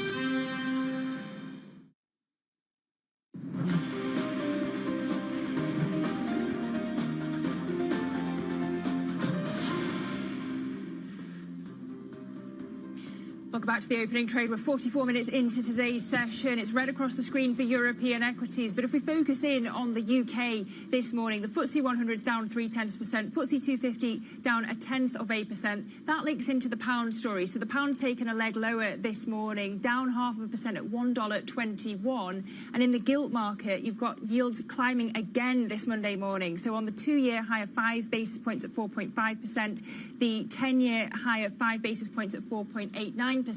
Welcome back to the opening trade. We're 44 minutes into today's session. It's red across the screen for European equities. But if we focus in on the UK this morning, the FTSE 100 is down 0.3%, FTSE 250 down 0.1%. That links into the pound story. So the pound's taken a leg lower this morning, down 0.5% at $1.21. And in the gilt market, you've got yields climbing again this Monday morning. So on the 2-year high of 5 basis points at 4.5%, the 10-year high of 5 basis points at 4.89%.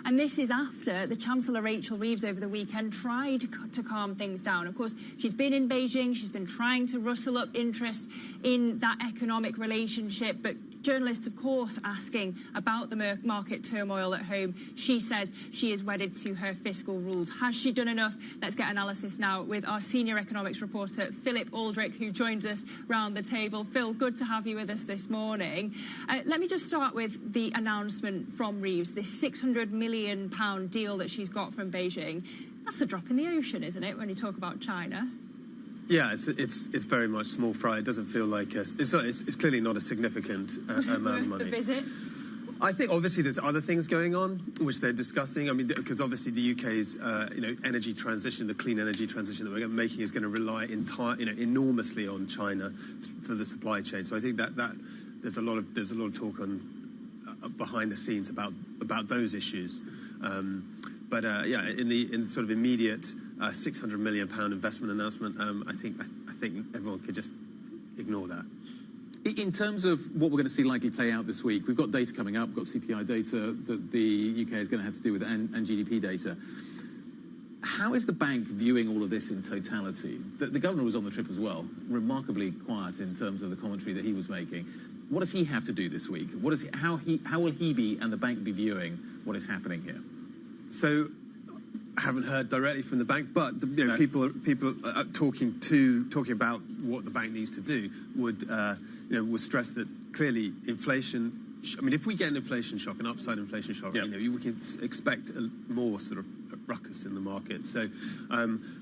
And this is after the Chancellor Rachel Reeves over the weekend tried to calm things down. Of course, she's been in Beijing. She's been trying to rustle up interest in that economic relationship. But journalists, of course, asking about the market turmoil at home. She says she is wedded to her fiscal rules. Has she done enough? Let's get analysis now with our senior economics reporter, Philip Aldrich, who joins us round the table. Phil, good to have you with us this morning. Let me just start with the announcement from Reeves, this £600 million deal that she's got from Beijing. That's a drop in the ocean, isn't it, when you talk about China? Yeah, it's very much small fry. It doesn't feel like it's clearly not a significant amount of money. The visit? I think obviously there's other things going on which they're discussing. I mean, because obviously the UK's energy transition, the clean energy transition that we're making, is going to rely enormously on China for the supply chain. So I think that there's a lot of talk on behind the scenes about those issues. But in sort of immediate £600 million investment announcement, I think everyone could just ignore that. In terms of what we're going to see likely play out this week, we've got data coming up. We've got CPI data that the UK is going to have to do with, and GDP data. How is the bank viewing all of this in totality? The governor was on the trip as well, remarkably quiet in terms of the commentary that he was making. What does he have to do this week? How will he be and the bank be viewing what is happening here? So, I haven't heard directly from the bank, but people talking about what the bank needs to do would stress that clearly inflation. I mean, if we get an inflation shock, an upside inflation shock, we can expect a more sort of ruckus in the market. So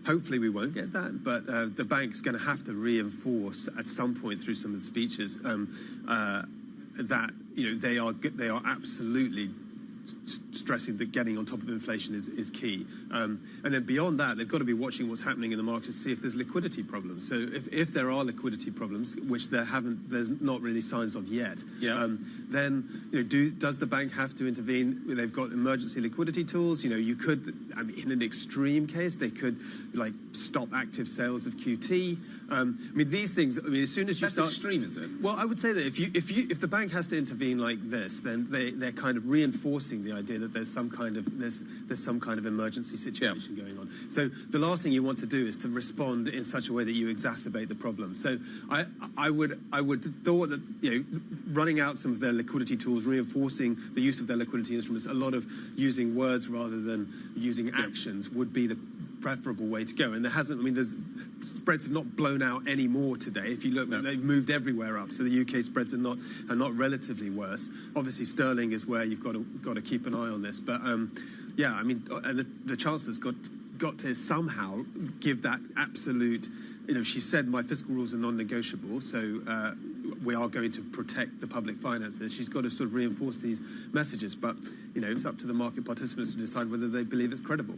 hopefully we won't get that, but the bank's going to have to reinforce at some point through some of the speeches that they are absolutely stressing that getting on top of inflation is key. And then beyond that, they've got to be watching what's happening in the market to see if there's liquidity problems. So if there are liquidity problems, which there's not really signs of yet, then does the bank have to intervene? They've got emergency liquidity tools. You could, in an extreme case, they could stop active sales of QT. These things. As soon as you start, extreme, is it? Well, I would say that if the bank has to intervene like this, then they're kind of reinforcing the idea that there's some kind of emergency situation going on. So the last thing you want to do is to respond in such a way that you exacerbate the problem. So I would have thought that running out some of their liquidity tools, reinforcing the use of their liquidity instruments, a lot of using words rather than using actions would be the preferable way to go. And there hasn't. Spreads have not blown out any more today. If you look, they've moved everywhere up. So the UK spreads are not relatively worse. Obviously, sterling is where you've got to keep an eye on this. But and the Chancellor's got to somehow give that absolute. She said my fiscal rules are non-negotiable, so we are going to protect the public finances. She's got to sort of reinforce these messages, but it's up to the market participants to decide whether they believe it's credible.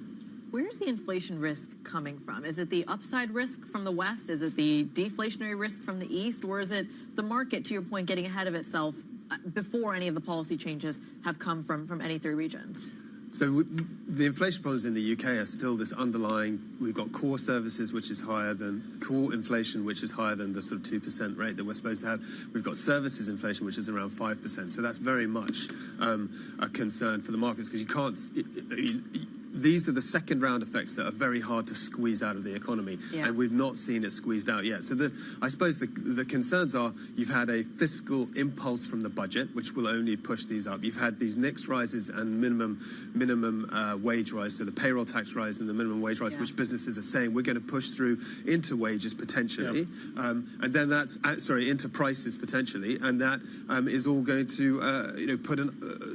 Where's the inflation risk coming from? Is it the upside risk from the West? Is it the deflationary risk from the East? Or is it the market, to your point, getting ahead of itself before any of the policy changes have come from any three regions? So the inflation problems in the UK are still this underlying. We've got core services, which is higher than core inflation, which is higher than the sort of 2% rate that we're supposed to have. We've got services inflation, which is around 5%. So that's very much a concern for the markets because you can't. These are the second round effects that are very hard to squeeze out of the economy, and we've not seen it squeezed out yet. So I suppose the concerns are you've had a fiscal impulse from the budget, which will only push these up. You've had these NICS rises and minimum wage rise, so the payroll tax rise and the minimum wage rise, which businesses are saying we're going to push through into wages potentially, and then that's into prices potentially, and that is all going to put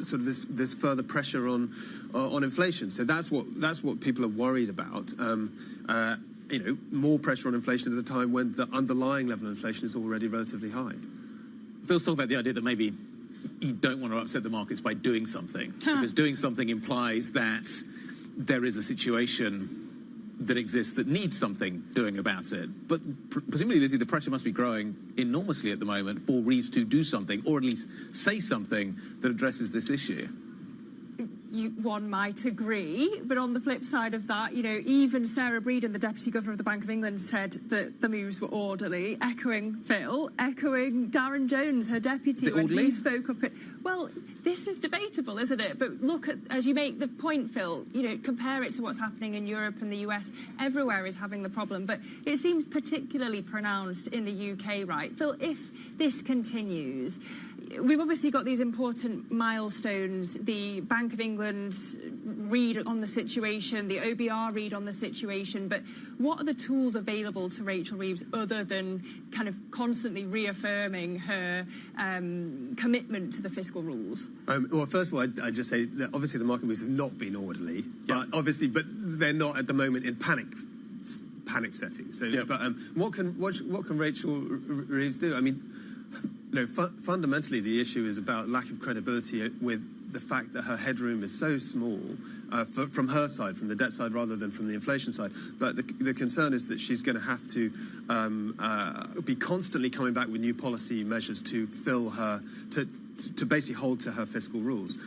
sort of this further pressure on inflation. So that's what people are worried about. More pressure on inflation at a time when the underlying level of inflation is already relatively high. Phil's talking about the idea that maybe you don't want to upset the markets by doing something, because doing something implies that there is a situation that exists that needs something doing about it. But presumably, Lizzie, the pressure must be growing enormously at the moment for Reeves to do something, or at least say something that addresses this issue. One might agree, but on the flip side of that, even Sarah Breeden, the Deputy Governor of the Bank of England, said that the moves were orderly, echoing Phil, echoing Darren Jones, her deputy, when he spoke up. Well, this is debatable, isn't it? But look at, as you make the point, Phil, compare it to what's happening in Europe and the US. Everywhere is having the problem, but it seems particularly pronounced in the UK, right? Phil, if this continues, we've obviously got these important milestones, the Bank of England read on the situation, the OBR read on the situation, but what are the tools available to Rachel Reeves other than kind of constantly reaffirming her commitment to the fiscal rules? Well, first of all, I'd just say that obviously the market moves have not been orderly, but they're not at the moment in panic setting. So, but what can Rachel Reeves do? Fundamentally, the issue is about lack of credibility with the fact that her headroom is so small from her side, from the debt side, rather than from the inflation side. But the concern is that she's going to have to be constantly coming back with new policy measures to fill her, to basically hold to her fiscal rules.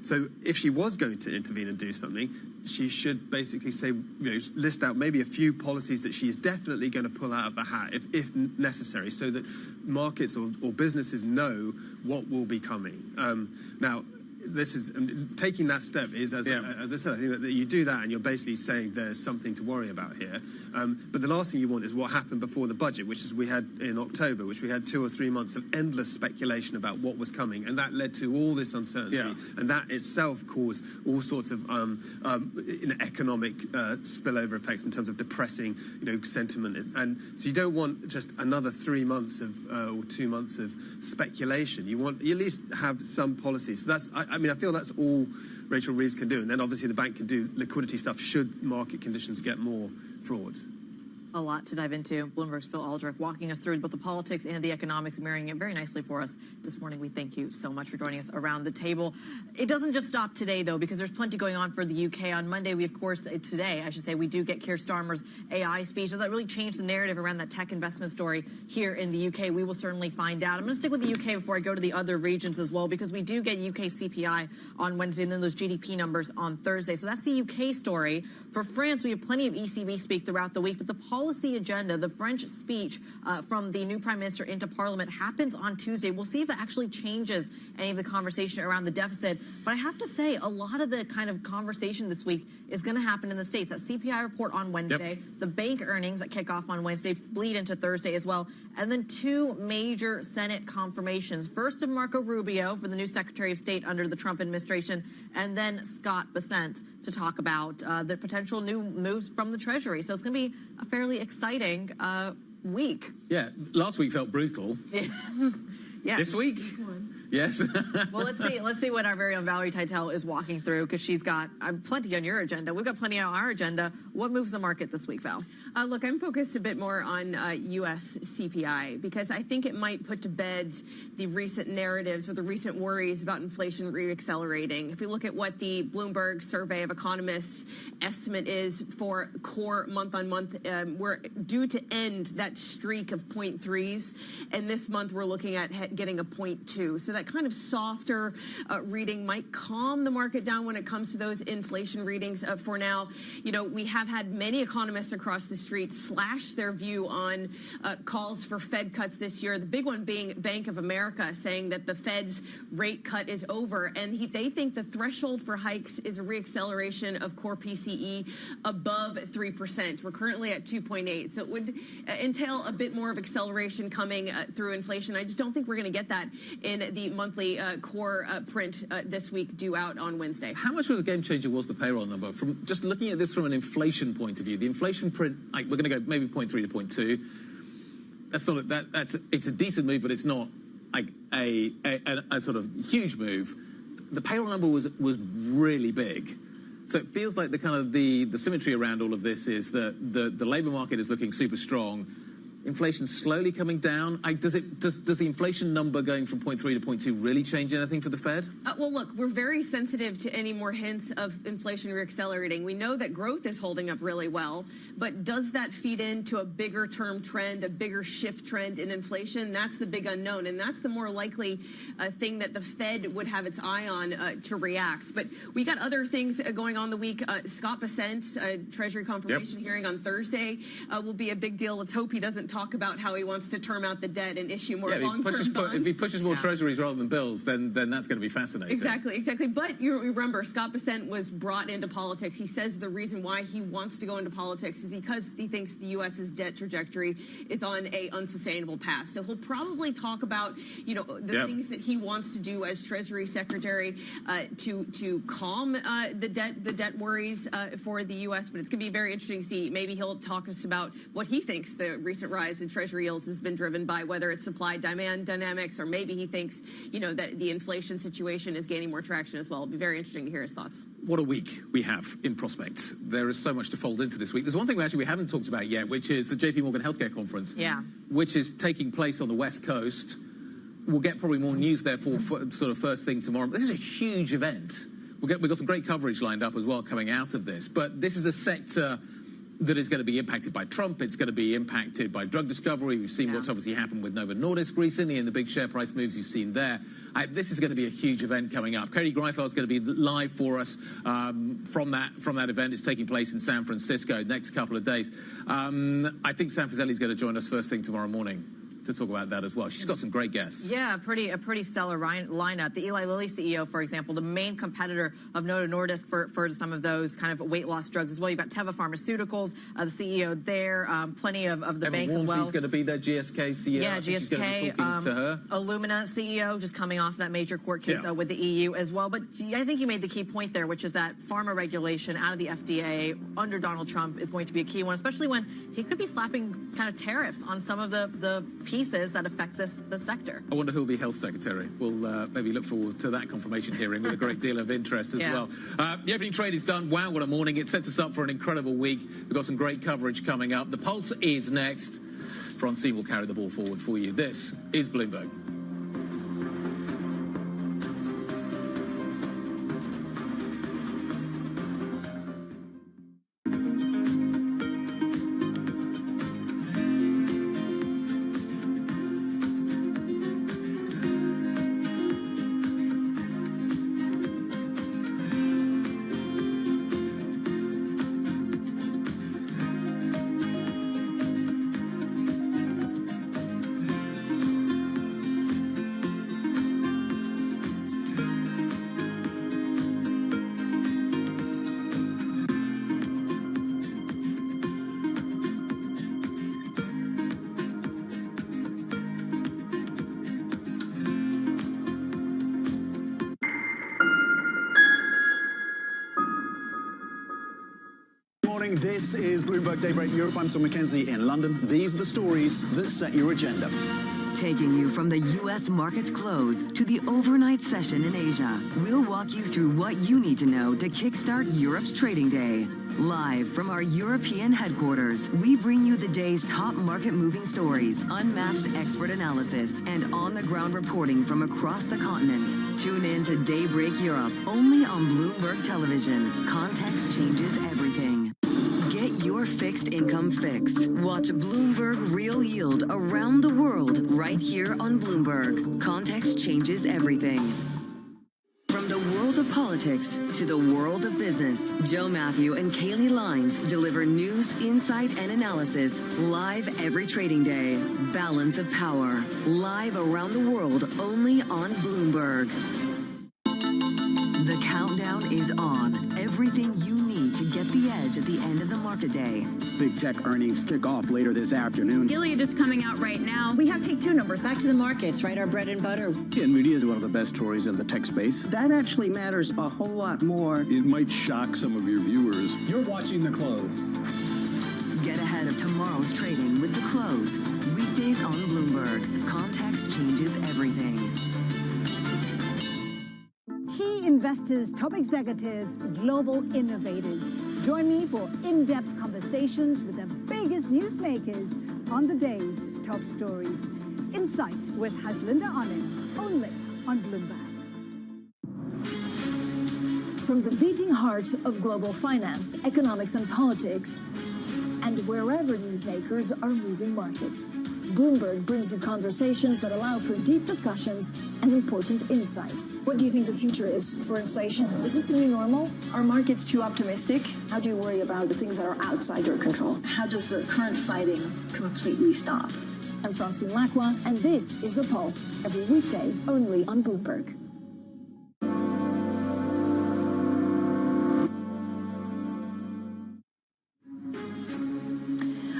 So if she was going to intervene and do something, she should basically say, list out maybe a few policies that she is definitely going to pull out of the hat if necessary, so that markets or businesses know what will be coming. Now, this is taking that step is, as I said, I think that you do that and you're basically saying there's something to worry about here. But the last thing you want is what happened before the budget, which is we had in October, which we had 2 or 3 months of endless speculation about what was coming, and that led to all this uncertainty, and that itself caused all sorts of economic spillover effects in terms of depressing, sentiment. And so you don't want just another 3 months or 2 months of speculation. You at least have some policies. So that's. I feel that's all Rachel Reeves can do. And then obviously the bank can do liquidity stuff should market conditions get more fraud. A lot to dive into. Bloomberg's Phil Aldrich walking us through both the politics and the economics, mirroring it very nicely for us this morning. We thank you so much for joining us around the table. It doesn't just stop today, though, because there's plenty going on for the UK. On Monday, we, of course, today, I should say, we do get Keir Starmer's AI speech. Does that really change the narrative around that tech investment story here in the UK? We will certainly find out. I'm going to stick with the UK before I go to the other regions as well, because we do get UK CPI on Wednesday and then those GDP numbers on Thursday. So that's the UK story. For France, we have plenty of ECB speak throughout the week, but the policy agenda, the French speech from the new prime minister into parliament happens on Tuesday. We'll see if that actually changes any of the conversation around the deficit. But I have to say, a lot of the kind of conversation this week is going to happen in the States. That CPI report on Wednesday, the bank earnings that kick off on Wednesday, bleed into Thursday as well, and then two major Senate confirmations. First of Marco Rubio for the new Secretary of State under the Trump administration, and then Scott Bessent to talk about the potential new moves from the Treasury. So it's going to be a fairly exciting week. Yeah, last week felt brutal. Yeah. This week? Yes. Well, let's see what our very own Valerie Teitel is walking through, because she's got plenty on your agenda. We've got plenty on our agenda. What moves the market this week, Val? Look, I'm focused a bit more on U.S. CPI, because I think it might put to bed the recent narratives or the recent worries about inflation reaccelerating. If we look at what the Bloomberg survey of economists estimate is for core month-on-month, we're due to end that streak of 0.3s, and this month we're looking at getting a 0.2. So that kind of softer reading might calm the market down when it comes to those inflation readings. For now, you know, we have had many economists across the street slash their view on calls for Fed cuts this year. The big one being Bank of America saying that the Fed's rate cut is over, and they think the threshold for hikes is a reacceleration of core PCE above 3%. We're currently at 2.8, so it would entail a bit more of acceleration coming through inflation. I just don't think we're going to get that in the monthly core print this week, due out on Wednesday. How much of a game changer was the payroll number? From just looking at this from an inflation point of view, the inflation print, like, we're going to go maybe 0.3 to 0.2. That's not it's a decent move, but it's not like a sort of huge move. The payroll number was really big. So it feels like the kind of the symmetry around all of this is that the labour market is looking super strong. Inflation slowly coming down. Does the inflation number going from 0.3 to 0.2 really change anything for the Fed? Well, look, we're very sensitive to any more hints of inflation reaccelerating. We know that growth is holding up really well, but does that feed into a bigger term trend, a bigger shift trend in inflation? That's the big unknown, and that's the more likely thing that the Fed would have its eye on to react. But we got other things going on the week. Scott Bessent's Treasury confirmation hearing on Thursday will be a big deal. Let's hope he doesn't talk about how he wants to term out the debt and issue more long-term bonds. If he pushes more treasuries rather than bills, then that's going to be fascinating. Exactly. But you remember, Scott Bessent was brought into politics. He says the reason why he wants to go into politics is because he thinks the U.S.'s debt trajectory is on a unsustainable path. So he'll probably talk about, you know, the things that he wants to do as Treasury Secretary to calm the debt worries for the U.S. But it's going to be very interesting to see. Maybe he'll talk to us about what he thinks the recent rise in Treasury yields has been driven by, whether it's supply-demand dynamics, or maybe he thinks, you know, that the inflation situation is gaining more traction as well. It'll be very interesting to hear his thoughts. What a week we have in prospect. There is so much to fold into this week. There's one thing we haven't talked about yet, which is the JP Morgan Healthcare Conference, which is taking place on the West Coast. We'll get probably more news, therefore, for sort of first thing tomorrow. This is a huge event. We've got some great coverage lined up as well coming out of this. But this is a sector that is going to be impacted by Trump. It's going to be impacted by drug discovery. We've seen what's obviously happened with Novo Nordisk recently and the big share price moves you've seen there. This is going to be a huge event coming up. Katie Greifeld's going to be live for us from that event. It's taking place in San Francisco next couple of days. I think Sam Fazeli's going to join us first thing tomorrow morning to talk about that as well. She's got some great guests. Yeah, a pretty stellar lineup. The Eli Lilly CEO, for example, the main competitor of Novo Nordisk for some of those kind of weight loss drugs as well. You've got Teva Pharmaceuticals, the CEO there, plenty of the banks as well. She's going to be there, GSK CEO. Yeah, GSK. To her. Illumina CEO, just coming off that major court case with the EU as well. But I think you made the key point there, which is that pharma regulation out of the FDA under Donald Trump is going to be a key one, especially when he could be slapping kind of tariffs on some of the pieces that affect this sector. I wonder who will be Health Secretary. We'll maybe look forward to that confirmation hearing with a great deal of interest as well. The opening trade is done. Wow, what a morning. It sets us up for an incredible week. We've got some great coverage coming up. The Pulse is next. Francine will carry the ball forward for you. This is Bloomberg. This is Bloomberg Daybreak Europe. I'm Tom McKenzie in London. These are the stories that set your agenda. Taking you from the U.S. market's close to the overnight session in Asia, we'll walk you through what you need to know to kickstart Europe's trading day. Live from our European headquarters, we bring you the day's top market-moving stories, unmatched expert analysis, and on-the-ground reporting from across the continent. Tune in to Daybreak Europe, only on Bloomberg Television. Context changes everything. Get your fixed income fix. Watch Bloomberg Real Yield around the world right here on Bloomberg. Context changes everything. From the world of politics to the world of business, Joe Matthew and Kaylee Lines deliver news, insight, and analysis live every trading day. Balance of Power, live around the world only on Bloomberg. The countdown is on. Everything you need to get the edge at the end of the market day. Big tech earnings kick off later this afternoon. Gilead is coming out right now. We have take two numbers. Back to the markets, right? Our bread and butter. NVIDIA is one of the best stories in the tech space. That actually matters a whole lot more. It might shock some of your viewers. You're watching The Close. Get ahead of tomorrow's trading with The Close. Weekdays on Bloomberg. Context changes everything. Key investors, top executives, global innovators. Join me for in-depth conversations with the biggest newsmakers on the day's top stories. Insight with Haslinda Onen, only on Bloomberg. From the beating heart of global finance, economics, and politics, and wherever newsmakers are moving markets, Bloomberg brings you conversations that allow for deep discussions and important insights. What do you think the future is for inflation? Is this a new normal? Are markets too optimistic? How do you worry about the things that are outside your control? How does the current fighting completely stop? I'm Francine Lacqua, and this is The Pulse, every weekday only on Bloomberg.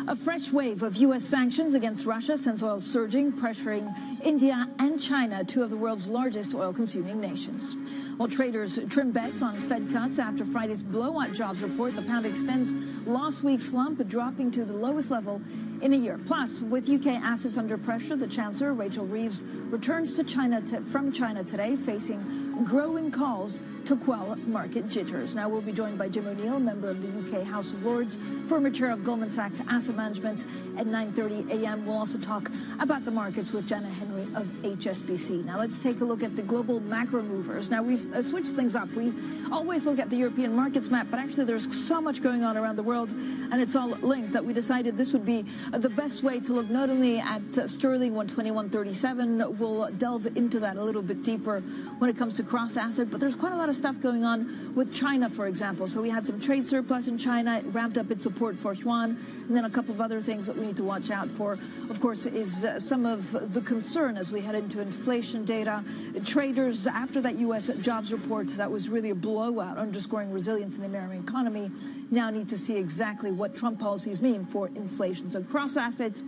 A fresh wave of U.S. sanctions against Russia sends oil surging, pressuring India and China, two of the world's largest oil-consuming nations. While traders trim bets on Fed cuts after Friday's blowout jobs report, the pound extends last week's slump, dropping to the lowest level in a year. Plus, with UK assets under pressure, the Chancellor, Rachel Reeves, returns to from China today, facing growing calls to quell market jitters. Now we'll be joined by Jim O'Neill, member of the UK House of Lords, former chair of Goldman Sachs Asset Management. At 9:30 a.m., we'll also talk about the markets with Janet Henry of HSBC. Now let's take a look at the global macro movers. Now we've switched things up. We always look at the European markets map, but actually there's so much going on around the world, and it's all linked, that we decided this would be the best way to look not only at sterling 121.37. We'll delve into that a little bit deeper when it comes to cross-asset, but there's quite a lot of stuff going on with China, for example. So we had some trade surplus in China. It ramped up its support for yuan, and then a couple of other things that we need to watch out for, of course, is some of the concern as we head into inflation data. Traders, after that U.S. jobs report, that was really a blowout, underscoring resilience in the American economy, now need to see exactly what Trump policies mean for inflation. So cross assets,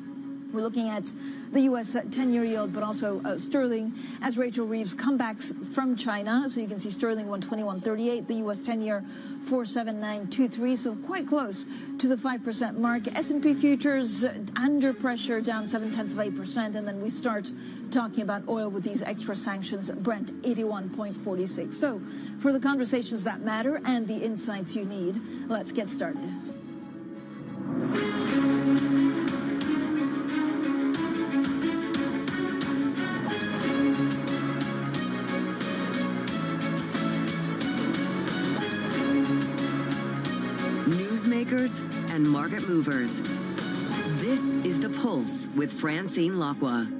We're looking at the U.S. 10-year yield, but also sterling as Rachel Reeves comebacks from China. So you can see sterling 121.38, the U.S. 10-year 479.23, so quite close to the 5% mark. S&P futures under pressure, down 0.7%, and then we start talking about oil with these extra sanctions. Brent 81.46. So for the conversations that matter and the insights you need, let's get started. Newsmakers and market movers. This is The Pulse with Francine Lacqua.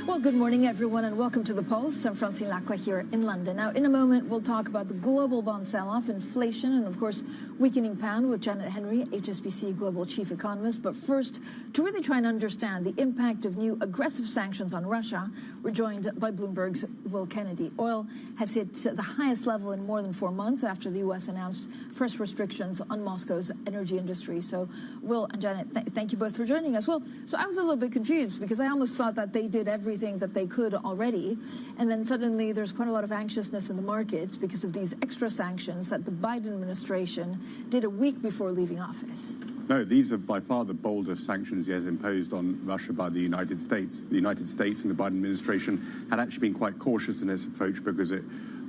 Well, good morning, everyone, and welcome to The Pulse. I'm Francine Lacqua here in London. Now, in a moment, we'll talk about the global bond sell-off, inflation, and, of course, weakening pound with Janet Henry, HSBC Global Chief Economist. But first, to really try and understand the impact of new aggressive sanctions on Russia, we're joined by Bloomberg's Will Kennedy. Oil has hit the highest level in more than 4 months after the U.S. announced fresh restrictions on Moscow's energy industry. So, Will and Janet, thank you both for joining us. Well, so I was a little bit confused because I almost thought that they did everything that they could already, and then suddenly there's quite a lot of anxiousness in the markets because of these extra sanctions that the Biden administration did a week before leaving office. No, these are by far the boldest sanctions yet imposed on Russia by the United States. The United States and the Biden administration had actually been quite cautious in its approach because it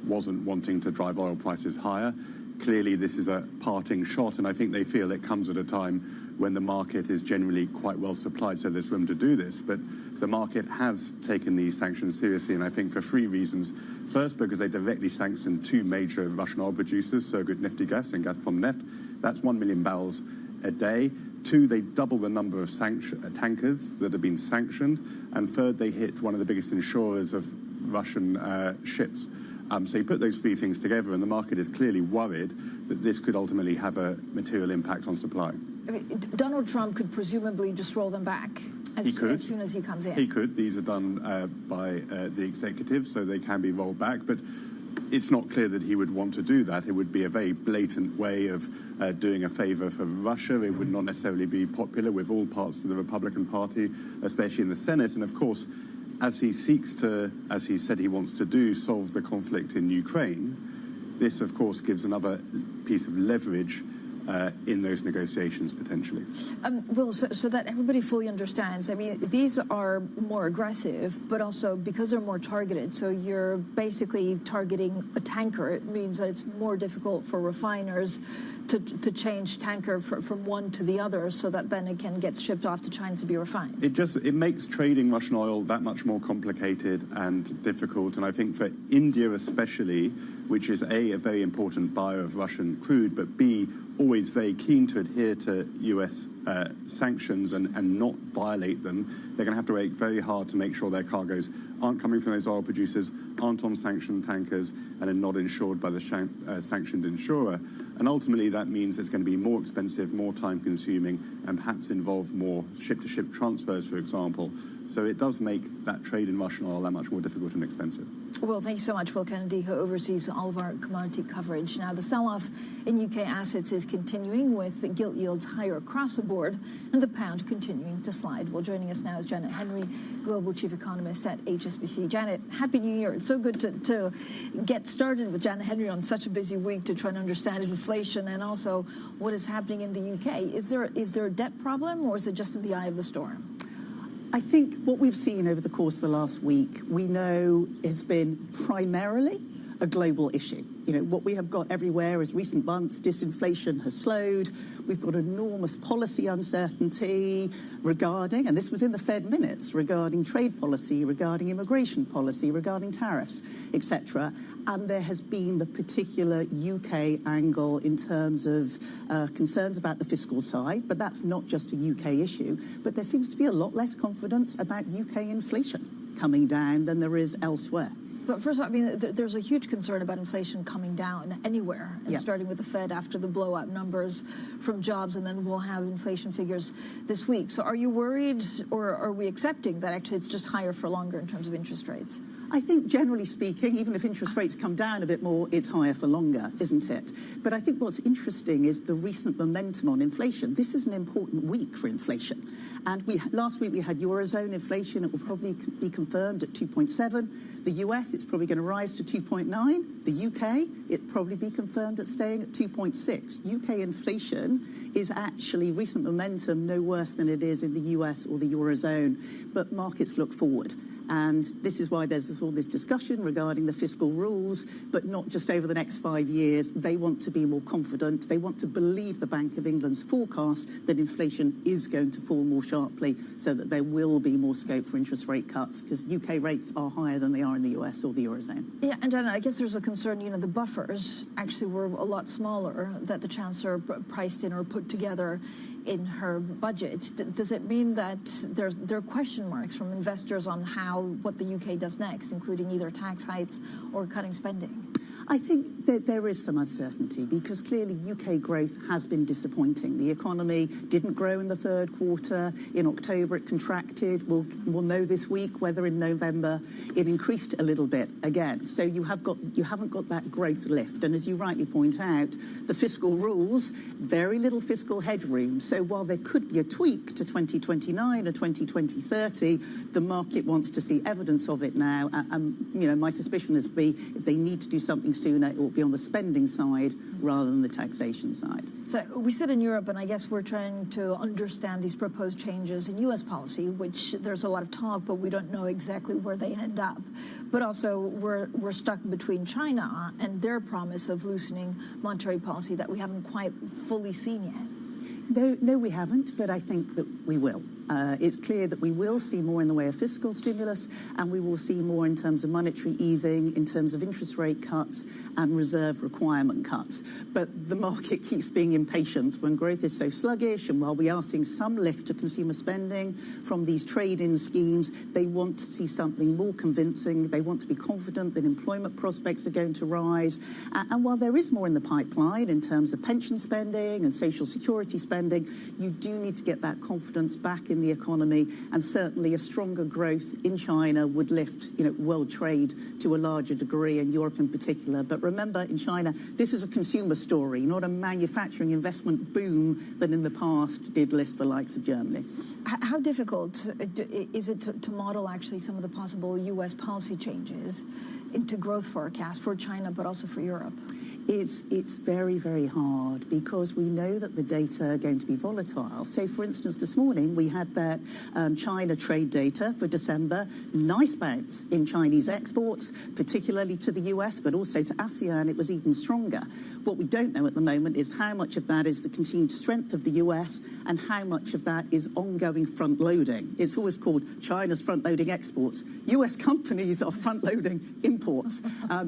wasn't wanting to drive oil prices higher. Clearly, this is a parting shot, and I think they feel it comes at a time when the market is generally quite well supplied, so there's room to do this. But the market has taken these sanctions seriously, and I think for 3 reasons. First, because they directly sanctioned 2 major Russian oil producers, Surgutneftegas and Gazprom-Neft. That's 1 million barrels a day. 2, they double the number of tankers that have been sanctioned. And third, they hit one of the biggest insurers of Russian ships. So you put those 3 things together, and the market is clearly worried that this could ultimately have a material impact on supply. I mean, Donald Trump could presumably just roll them back as soon as he comes in. He could. These are done by the executive, so they can be rolled back. But it's not clear that he would want to do that. It would be a very blatant way of doing a favor for Russia. It would not necessarily be popular with all parts of the Republican Party, especially in the Senate. And, of course, as he seeks to, as he said he wants to do, solve the conflict in Ukraine, this, of course, gives another piece of leverage in those negotiations, potentially. Will, so that everybody fully understands, I mean, these are more aggressive, but also because they're more targeted. So you're basically targeting a tanker. It means that it's more difficult for refiners to change tanker from one to the other so that then it can get shipped off to China to be refined. It makes trading Russian oil that much more complicated and difficult. And I think for India especially, which is A, a very important buyer of Russian crude, but B, always very keen to adhere to U.S. sanctions and not violate them, they're going to have to work very hard to make sure their cargoes aren't coming from those oil producers, aren't on sanctioned tankers, and are not insured by the sanctioned insurer. And ultimately, that means it's going to be more expensive, more time-consuming, and perhaps involve more ship-to-ship transfers, for example. So it does make that trade in Russian oil that much more difficult and expensive. Well, thank you so much, Will Kennedy, who oversees all of our commodity coverage. Now, the sell-off in UK assets is continuing, with gilt yields higher across the board and the pound continuing to slide. Well, joining us now is Janet Henry, Global Chief Economist at HSBC. Janet, Happy New Year. It's so good to get started with Janet Henry on such a busy week to try and understand inflation and also what is happening in the UK. Is there a debt problem, or is it just in the eye of the storm? I think what we've seen over the course of the last week, we know has been primarily a global issue. You know, what we have got everywhere is recent months, disinflation has slowed. We've got enormous policy uncertainty regarding, and this was in the Fed minutes, regarding trade policy, regarding immigration policy, regarding tariffs, etc. And there has been the particular UK angle in terms of concerns about the fiscal side, but that's not just a UK issue. But there seems to be a lot less confidence about UK inflation coming down than there is elsewhere. But first of all, I mean, there's a huge concern about inflation coming down anywhere, and starting with the Fed after the blowout numbers from jobs, and then we'll have inflation figures this week. So are you worried, or are we accepting that actually it's just higher for longer in terms of interest rates? I think generally speaking, even if interest rates come down a bit more, it's higher for longer, isn't it? But I think what's interesting is the recent momentum on inflation. This is an important week for inflation. And last week we had Eurozone inflation. It will probably be confirmed at 2.7. The US, it's probably going to rise to 2.9. The UK, it'll probably be confirmed at staying at 2.6. UK inflation is actually recent momentum no worse than it is in the US or the Eurozone. But markets look forward. And this is why there's all this discussion regarding the fiscal rules, but not just over the next 5 years. They want to be more confident. They want to believe the Bank of England's forecast that inflation is going to fall more sharply so that there will be more scope for interest rate cuts, because UK rates are higher than they are in the US or the Eurozone. Yeah, and Anna, I guess there's a concern, the buffers actually were a lot smaller that the Chancellor priced in or put together in her budget. Does it mean that there are question marks from investors on what the UK does next, including either tax hikes or cutting spending? I think that there is some uncertainty because clearly UK growth has been disappointing. The economy didn't grow in the third quarter. In October, it contracted. We'll know this week whether in November it increased a little bit again. So you haven't got that growth lift. And as you rightly point out, the fiscal rules, very little fiscal headroom. So while there could be a tweak to 2029 or 2030, the market wants to see evidence of it now. My suspicion is if they need to do something sooner, it will be on the spending side rather than the taxation side. So we sit in Europe, and I guess we're trying to understand these proposed changes in U.S. policy, which there's a lot of talk, but we don't know exactly where they end up. But also, we're stuck between China and their promise of loosening monetary policy that we haven't quite fully seen yet. No, we haven't, but I think that we will. It's clear that we will see more in the way of fiscal stimulus, and we will see more in terms of monetary easing, in terms of interest rate cuts and reserve requirement cuts. But the market keeps being impatient when growth is so sluggish, and while we are seeing some lift to consumer spending from these trade-in schemes, they want to see something more convincing. They want to be confident that employment prospects are going to rise. And while there is more in the pipeline in terms of pension spending and social security spending, you do need to get that confidence back in the economy, and certainly a stronger growth in China would lift world trade to a larger degree, and Europe in particular. But remember, in China, this is a consumer story, not a manufacturing investment boom that in the past did list the likes of Germany. How difficult is it to model actually some of the possible U.S. policy changes into growth forecasts for China, but also for Europe? It's very, very hard because we know that the data are going to be volatile. So, for instance, this morning we had that China trade data for December. Nice bounce in Chinese exports, particularly to the US, but also to ASEAN. It was even stronger. What we don't know at the moment is how much of that is the continued strength of the US and how much of that is ongoing front-loading. It's always called China's front-loading exports. US companies are front-loading imports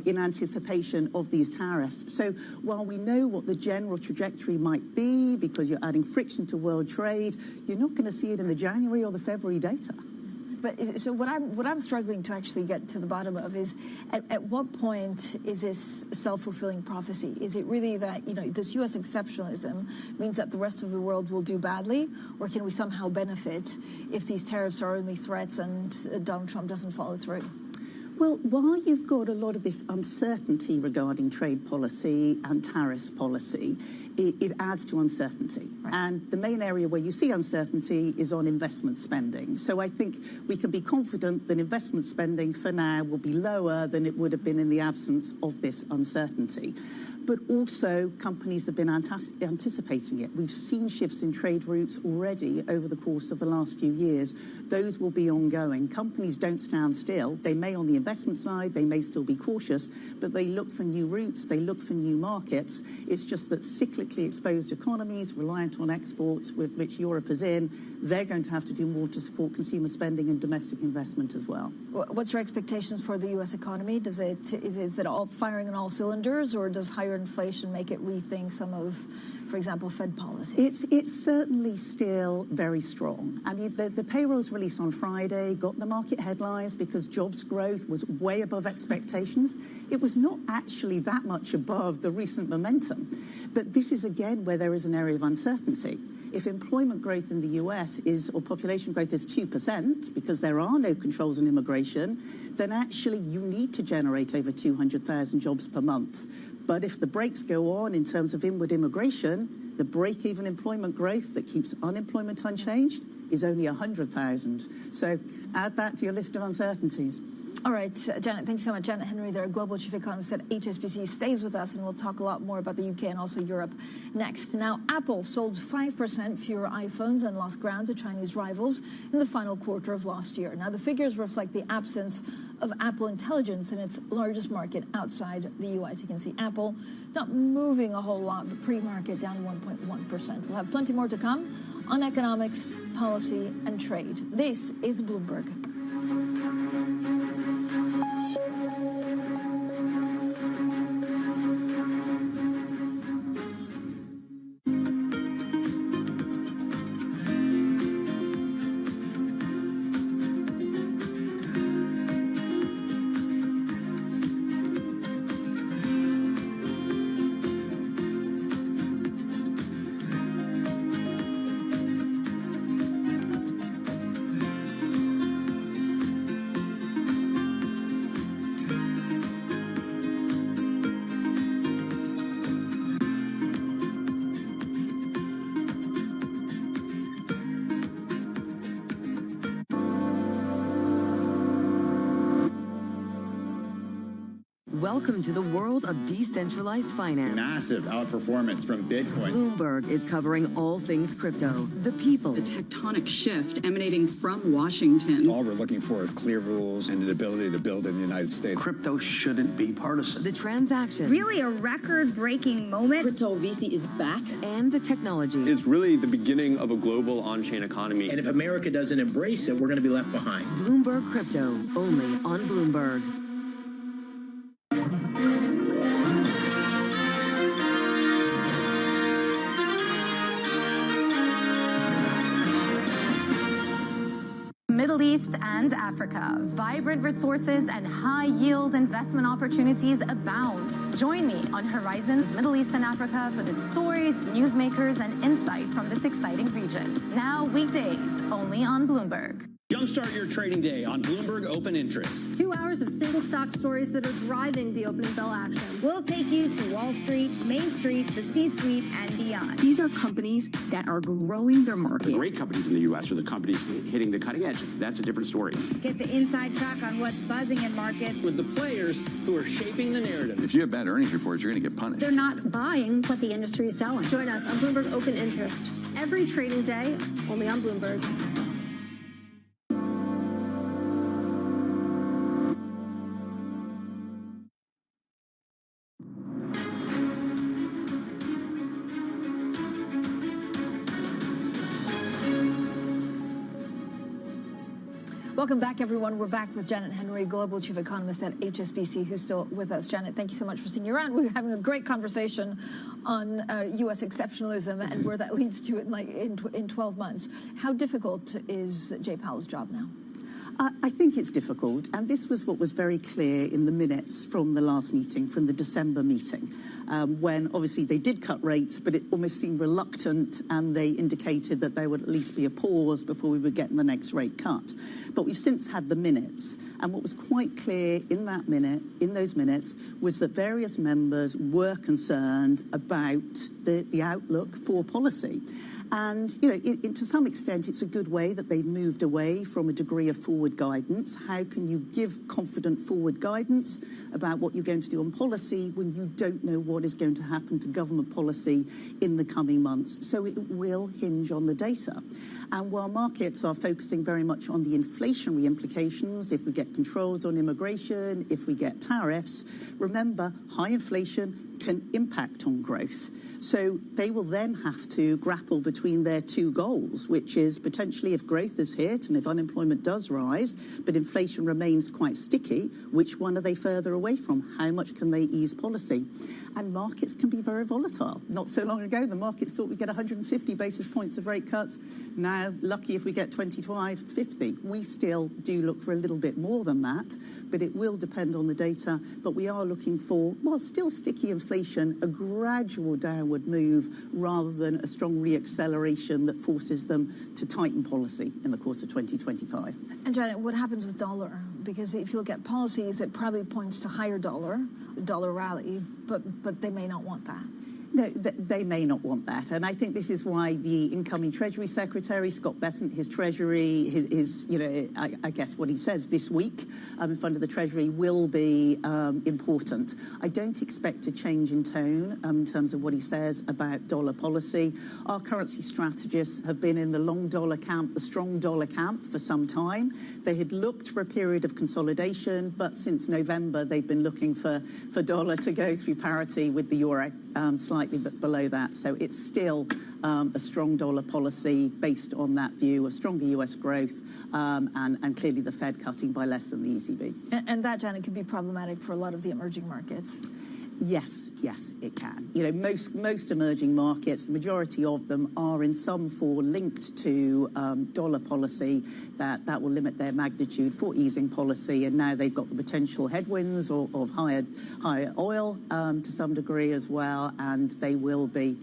in anticipation of these tariffs. So while we know what the general trajectory might be because you're adding friction to world trade, you're not going to see it in the January or the February data. But so what I'm struggling to actually get to the bottom of is at what point is this self-fulfilling prophecy? Is it really that this U.S. exceptionalism means that the rest of the world will do badly, or can we somehow benefit if these tariffs are only threats and Donald Trump doesn't follow through? Well, while you've got a lot of this uncertainty regarding trade policy and tariffs policy, it adds to uncertainty. Right. And the main area where you see uncertainty is on investment spending. So I think we can be confident that investment spending for now will be lower than it would have been in the absence of this uncertainty. But also, companies have been anticipating it. We've seen shifts in trade routes already over the course of the last few years. Those will be ongoing. Companies don't stand still. They may on the investment side, they may still be cautious, but they look for new routes, they look for new markets. It's just that cyclically exposed economies, reliant on exports, with which Europe is in, they're going to have to do more to support consumer spending and domestic investment as well. What's your expectations for the U.S. economy? Is it all firing on all cylinders, or does higher inflation make it rethink some of, for example, Fed policy? It's certainly still very strong. I mean, the payrolls release on Friday got the market headlines because jobs growth was way above expectations. It was not actually that much above the recent momentum. But this is, again, where there is an area of uncertainty. if employment growth in the US or population growth is 2%, because there are no controls on immigration, then actually you need to generate over 200,000 jobs per month. But if the brakes go on in terms of inward immigration, the break-even employment growth that keeps unemployment unchanged is only 100,000. So add that to your list of uncertainties. All right, Janet, thanks so much. Janet Henry, their global chief economist at HSBC, stays with us, and we'll talk a lot more about the UK and also Europe next. Now, Apple sold 5% fewer iPhones and lost ground to Chinese rivals in the final quarter of last year. Now, the figures reflect the absence of Apple Intelligence in its largest market outside the US. You can see Apple not moving a whole lot, but pre-market down 1.1%. We'll have plenty more to come on economics, policy, and trade. This is Bloomberg. Welcome to the world of decentralized finance. Massive outperformance from Bitcoin. Bloomberg is covering all things crypto, the people. The tectonic shift emanating from Washington. All we're looking for is clear rules and the ability to build in the United States. Crypto shouldn't be partisan. The transactions. Really a record-breaking moment. Crypto VC is back. And the technology. It's really the beginning of a global on-chain economy. And if America doesn't embrace it, we're going to be left behind. Bloomberg Crypto, only on Bloomberg. Middle East and Africa. Vibrant resources and high-yield investment opportunities abound. Join me on Horizons Middle East and Africa for the stories, newsmakers, and insight from this exciting region. Now weekdays, only on Bloomberg. Jumpstart your trading day on Bloomberg Open Interest. 2 hours of single stock stories that are driving the opening bell action. We'll take you to Wall Street, Main Street, the C-suite, and beyond. These are companies that are growing their market. The great companies in the U.S. are the companies hitting the cutting edge. That's a different story. Get the inside track on what's buzzing in markets. With the players who are shaping the narrative. If you have bad earnings reports, you're going to get punished. They're not buying what the industry is selling. Join us on Bloomberg Open Interest. Every trading day, only on Bloomberg. Welcome back, everyone. We're back with Janet Henry, Global Chief Economist at HSBC, who's still with us. Janet, thank you so much for sticking around. We were having a great conversation on U.S. exceptionalism and where that leads to in 12 months. How difficult is Jay Powell's job now? I think it's difficult, and this was what was very clear in the minutes from the last meeting, from the December meeting, when obviously they did cut rates, but it almost seemed reluctant, and they indicated that there would at least be a pause before we would get the next rate cut. But we've since had the minutes, and what was quite clear in those minutes, was that various members were concerned about the outlook for policy. And, you know, to some extent, it's a good way that they've moved away from a degree of forward guidance. How can you give confident forward guidance about what you're going to do on policy when you don't know what is going to happen to government policy in the coming months? So it will hinge on the data. And while markets are focusing very much on the inflationary implications, if we get controls on immigration, if we get tariffs, remember, high inflation can impact on growth. So they will then have to grapple between their two goals, which is potentially if growth is hit and if unemployment does rise, but inflation remains quite sticky, which one are they further away from? How much can they ease policy? And markets can be very volatile. Not so long ago, the markets thought we'd get 150 basis points of rate cuts. Now, lucky if we get 25, 50. We still do look for a little bit more than that, but it will depend on the data. But we are looking for, while still sticky inflation, a gradual downward move rather than a strong reacceleration that forces them to tighten policy in the course of 2025. And Janet, what happens with dollar? Because if you look at policies, it probably points to higher dollar rally, but they may not want that. No, they may not want that. And I think this is why the incoming Treasury Secretary, Scott Bessent, his Treasury, I guess what he says this week in front of the Treasury will be important. I don't expect a change in tone in terms of what he says about dollar policy. Our currency strategists have been in the long dollar camp, the strong dollar camp for some time. They had looked for a period of consolidation, but since November, they've been looking for dollar to go through parity with the euro, slightly below that. So it's still a strong dollar policy based on that view of stronger US growth and clearly the Fed cutting by less than the ECB. And that, Janet, could be problematic for a lot of the emerging markets. Yes, it can. Most emerging markets, the majority of them are in some form linked to dollar policy that will limit their magnitude for easing policy. And now they've got the potential headwinds of higher oil to some degree as well. And they will be,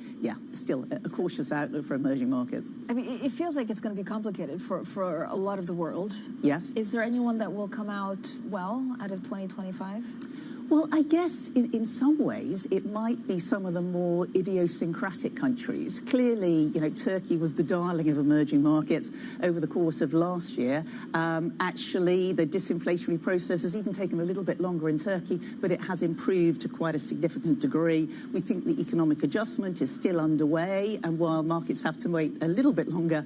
still a cautious outlook for emerging markets. I mean, it feels like it's going to be complicated for a lot of the world. Yes. Is there anyone that will come out well out of 2025? Well, I guess in some ways it might be some of the more idiosyncratic countries. Clearly, Turkey was the darling of emerging markets over the course of last year. Actually, the disinflationary process has even taken a little bit longer in Turkey, but it has improved to quite a significant degree. We think the economic adjustment is still underway, and while markets have to wait a little bit longer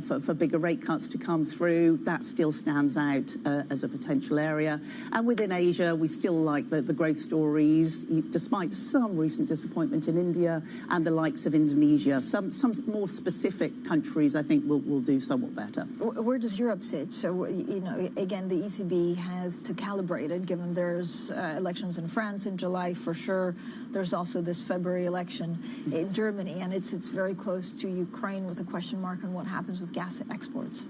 for bigger rate cuts to come through, that still stands out as a potential area. And within Asia, we still like the growth stories, despite some recent disappointment in India and the likes of Indonesia. Some more specific countries, I think, will do somewhat better. Where does Europe sit? So, again, the ECB has to calibrate it, given there's elections in France in July for sure. There's also this February election in Germany, and it's very close to Ukraine with a question mark on what happens with gas exports.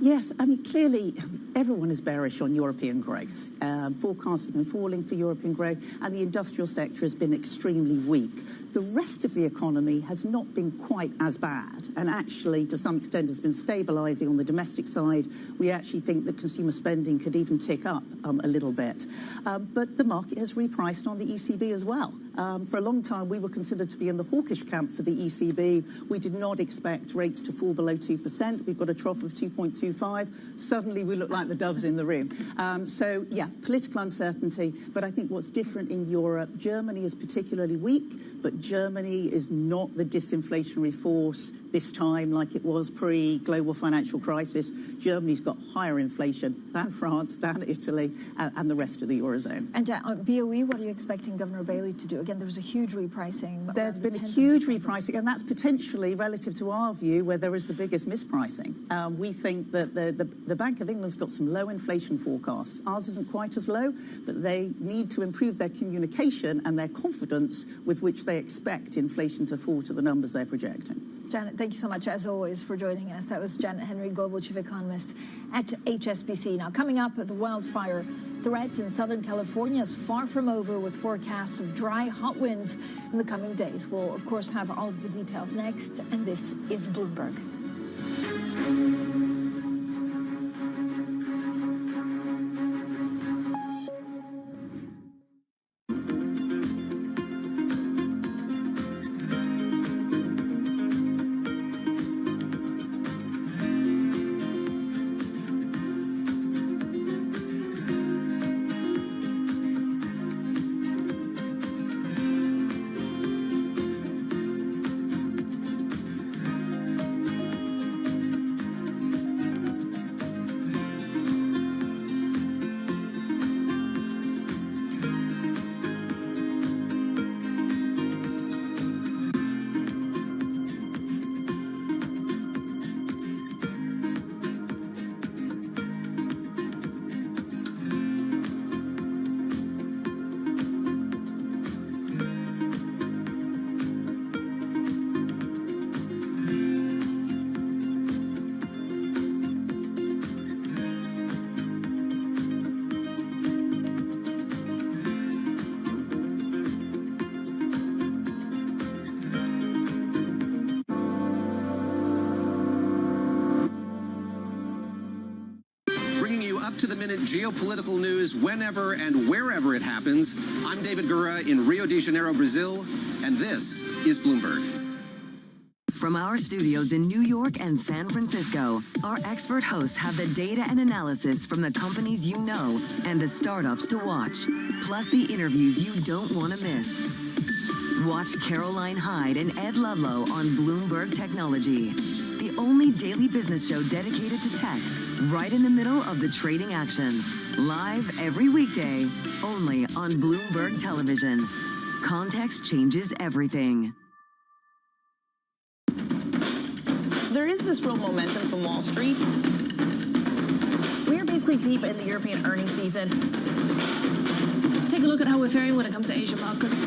Yes, I mean, clearly everyone is bearish on European growth. Forecasts have been falling for European growth, and the industrial sector has been extremely weak. The rest of the economy has not been quite as bad, and actually, to some extent, has been stabilising on the domestic side. We actually think that consumer spending could even tick up a little bit. But the market has repriced on the ECB as well. For a long time, we were considered to be in the hawkish camp for the ECB. We did not expect rates to fall below 2%. We've got a trough of 2.25. Suddenly, we look like the doves in the room. Political uncertainty. But I think what's different in Europe, Germany is particularly weak, but Germany is not the disinflationary force this time like it was pre-global financial crisis. Germany's got higher inflation than France, than Italy, and the rest of the Eurozone. And BOE, what are you expecting Governor Bailey to do? Again, there was a huge repricing. There's been a huge repricing, and that's potentially, relative to our view, where there is the biggest mispricing. We think that the Bank of England's got some low inflation forecasts. Ours isn't quite as low, but they need to improve their communication and their confidence with which they expect inflation to fall to the numbers they're projecting. Janet, thank you so much, as always, for joining us. That was Janet Henry, Global Chief Economist at HSBC. Now, coming up, the wildfire threat in Southern California is far from over, with forecasts of dry, hot winds in the coming days. We'll, of course, have all of the details next, and this is Bloomberg. up-to-the-minute geopolitical news whenever and wherever it happens. I'm David Gura in Rio de Janeiro, Brazil, and this is Bloomberg. From our studios in New York and San Francisco, our expert hosts have the data and analysis from the companies you know and the startups to watch, plus the interviews you don't want to miss. Watch Caroline Hyde and Ed Ludlow on Bloomberg Technology, the only daily business show dedicated to tech, right in the middle of the trading action. Live every weekday, only on Bloomberg Television. Context changes everything. There is this real momentum from Wall Street. We are basically deep in the European earnings season. Take a look at how we're faring when it comes to Asian markets.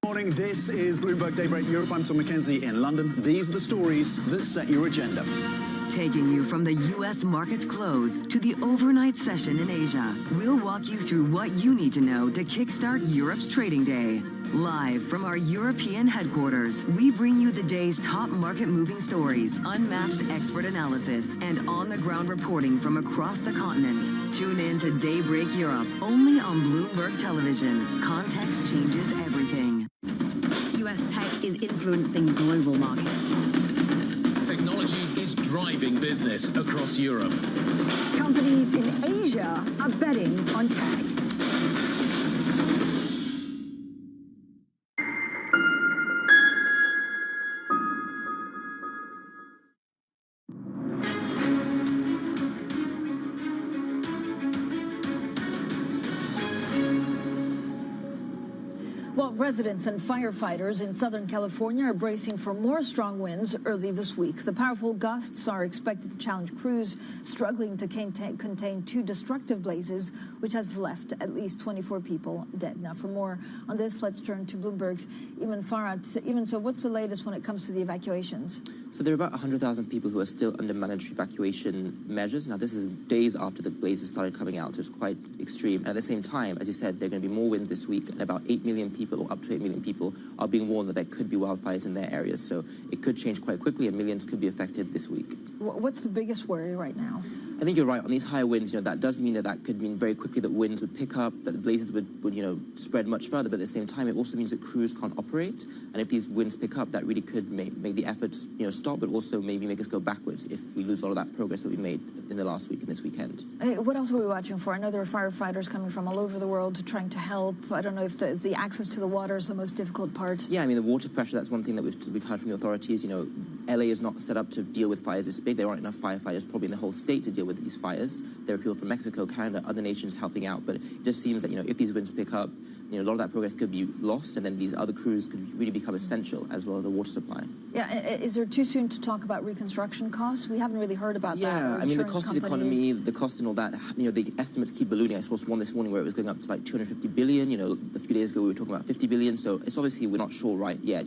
Morning, this is Bloomberg Daybreak Europe. I'm Tom McKenzie in London. These are the stories that set your agenda. Taking you from the U.S. market's close to the overnight session in Asia, we'll walk you through what you need to know to kickstart Europe's trading day. Live from our European headquarters, we bring you the day's top market-moving stories, unmatched expert analysis, and on-the-ground reporting from across the continent. Tune in to Daybreak Europe, only on Bloomberg Television. Context changes everything. U.S. tech is influencing global markets. Technology is driving business across Europe. Companies in Asia are betting on tech. Well, residents and firefighters in Southern California are bracing for more strong winds early this week. The powerful gusts are expected to challenge crews struggling to contain two destructive blazes, which have left at least 24 people dead. Now, for more on this, let's turn to Bloomberg's Iman Farhat. Iman, so what's the latest when it comes to the evacuations? So there are about 100,000 people who are still under mandatory evacuation measures. Now, this is days after the blazes started coming out, so it's quite extreme. And at the same time, as you said, there are going to be more winds this week, and about 8 million people, or up to 8 million people, are being warned that there could be wildfires in their areas. So it could change quite quickly, and millions could be affected this week. What's the biggest worry right now? I think you're right. On these higher winds, that does mean that could mean very quickly that winds would pick up, that the blazes would spread much further. But at the same time, it also means that crews can't operate. And if these winds pick up, that really could make the efforts, stop, but also maybe make us go backwards if we lose all of that progress that we made in the last week and this weekend. What else are we watching for? I know there are firefighters coming from all over the world trying to help. I don't know if the access to the water is the most difficult part. Yeah, I mean, the water pressure, that's one thing that we've heard from the authorities. LA is not set up to deal with fires this big. There aren't enough firefighters probably in the whole state to deal with these fires. There are people from Mexico, Canada, other nations helping out. But it just seems that, if these winds pick up, a lot of that progress could be lost, and then these other crews could really become essential, as well as the water supply. Yeah, is there too soon to talk about reconstruction costs? We haven't really heard about that. Yeah, I mean, the cost of the economy, the cost and all that, the estimates keep ballooning. I saw one this morning where it was going up to like 250 billion. A few days ago we were talking about 50 billion. So it's obviously we're not sure right yet.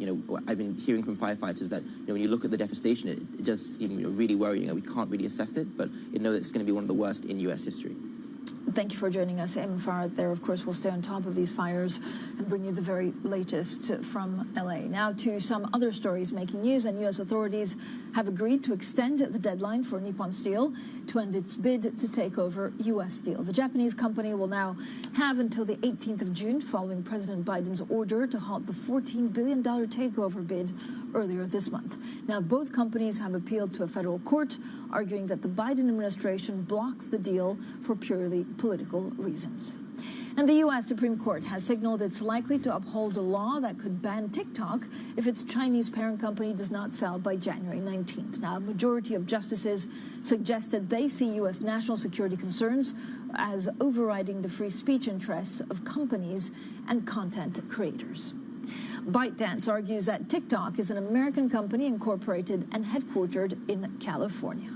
I've been hearing from firefighters that, when you look at the devastation, it does seem really worrying, and we can't really assess it, but you know that it's going to be one of the worst in U.S. history. Thank you for joining us, Iman Farhat. There, of course, we'll stay on top of these fires and bring you the very latest from LA. Now to some other stories making news, and U.S. authorities have agreed to extend the deadline for Nippon Steel to end its bid to take over U.S. Steel. The Japanese company will now have until the 18th of June, following President Biden's order to halt the $14 billion takeover bid earlier this month. Now, both companies have appealed to a federal court, arguing that the Biden administration blocked the deal for purely political reasons. And the U.S. Supreme Court has signaled it's likely to uphold a law that could ban TikTok if its Chinese parent company does not sell by January 19th. Now, a majority of justices suggested they see U.S. national security concerns as overriding the free speech interests of companies and content creators. ByteDance argues that TikTok is an American company incorporated and headquartered in California.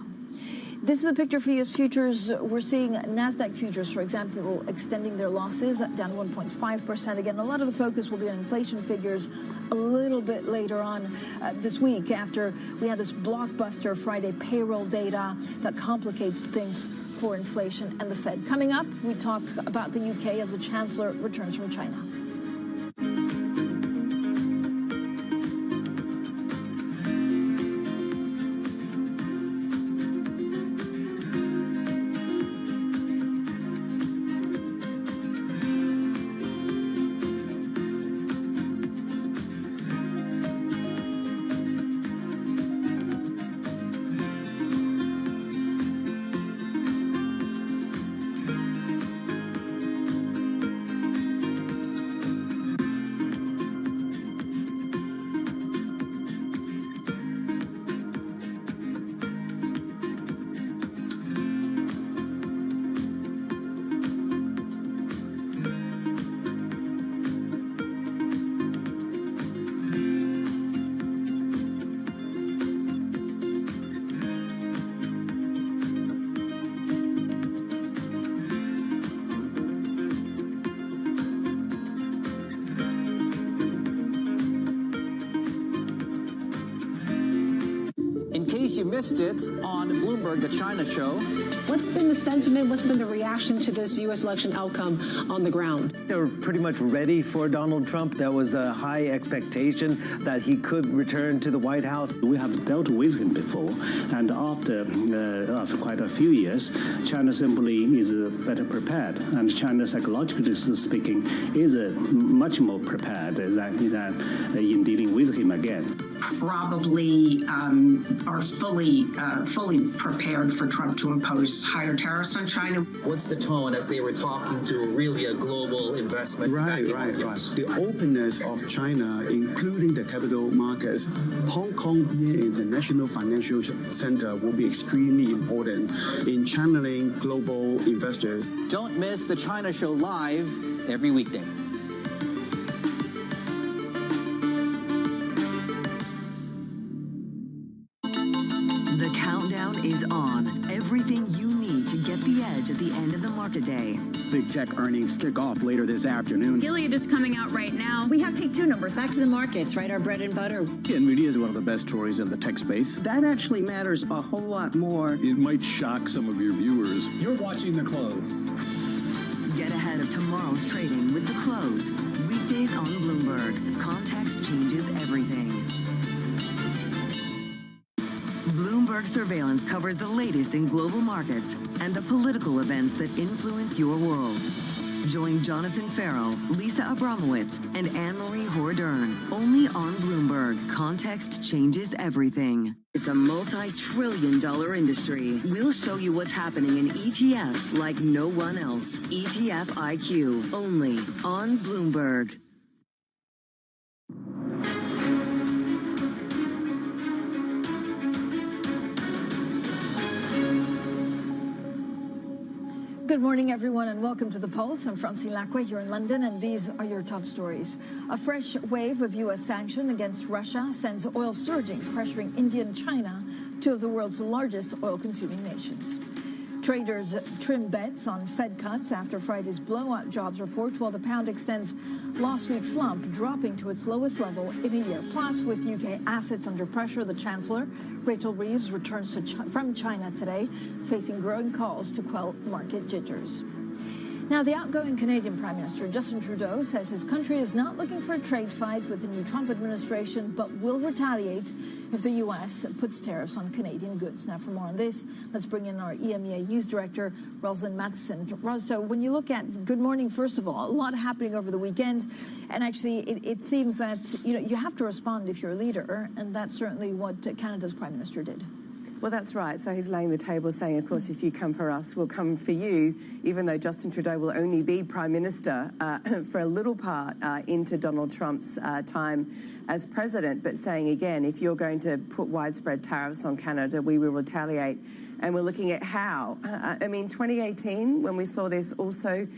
This is a picture for U.S. futures. We're seeing NASDAQ futures, for example, extending their losses down 1.5%. Again, a lot of the focus will be on inflation figures a little bit later on this week, after we had this blockbuster Friday payroll data that complicates things for inflation and the Fed. Coming up, we talk about the U.K. as the Chancellor returns from China. case you missed it, on Bloomberg, the China show. What's been the sentiment? What's been the reaction to this U.S. election outcome on the ground? They were pretty much ready for Donald Trump. There was a high expectation that he could return to the White House. We have dealt with him before, and after quite a few years, China simply is better prepared, and China, psychologically speaking, is much more prepared in dealing with him again. Probably are fully prepared for Trump to impose higher tariffs on China. What's the tone as they were talking to really a global investment? Right. The openness of China, including the capital markets, Hong Kong being an international financial center, will be extremely important in channeling global investors. Don't miss the China show live every weekday. The countdown is on. Everything you need to get the edge at the end of the market day. Big tech earnings kick off later this afternoon. Gilead is coming out right now. We have take two numbers. Back to the markets, right? Our bread and butter. NVIDIA is one of the best stories in the tech space. That actually matters a whole lot more. It might shock some of your viewers. You're watching The Close. Get ahead of tomorrow's trading with The Close. Weekdays on Bloomberg. Context changes everything. Bloomberg Surveillance covers the latest in global markets and the political events that influence your world. Join Jonathan Farrell, Lisa Abramowitz, and Anne-Marie Hordern. Only on Bloomberg. Context changes everything. It's a multi-trillion-dollar industry. We'll show you what's happening in ETFs like no one else. ETF IQ. Only on Bloomberg. Good morning, everyone, and welcome to The Pulse. I'm Francine Lacqua here in London, and these are your top stories. A fresh wave of U.S. sanction against Russia sends oil surging, pressuring India and China, two of the world's largest oil-consuming nations. Traders trim bets on Fed cuts after Friday's blowout jobs report, while the pound extends last week's slump, dropping to its lowest level in a year. Plus, with UK assets under pressure, the Chancellor, Rachel Reeves, returns from China today, facing growing calls to quell market jitters. Now, the outgoing Canadian Prime Minister, Justin Trudeau, says his country is not looking for a trade fight with the new Trump administration, but will retaliate if the U.S. puts tariffs on Canadian goods. Now, for more on this, let's bring in our EMEA News Director, Rosalind Matheson. Ros, so when you look at, good morning, first of all, a lot happening over the weekend, and actually it seems that you have to respond if you're a leader, and that's certainly what Canada's Prime Minister did. Well, that's right. So he's laying the table saying, of course, if you come for us, we'll come for you, even though Justin Trudeau will only be Prime Minister for a little part into Donald Trump's time as president, but saying again, if you're going to put widespread tariffs on Canada, we will retaliate. And we're looking at how. I mean, 2018, when we saw this also,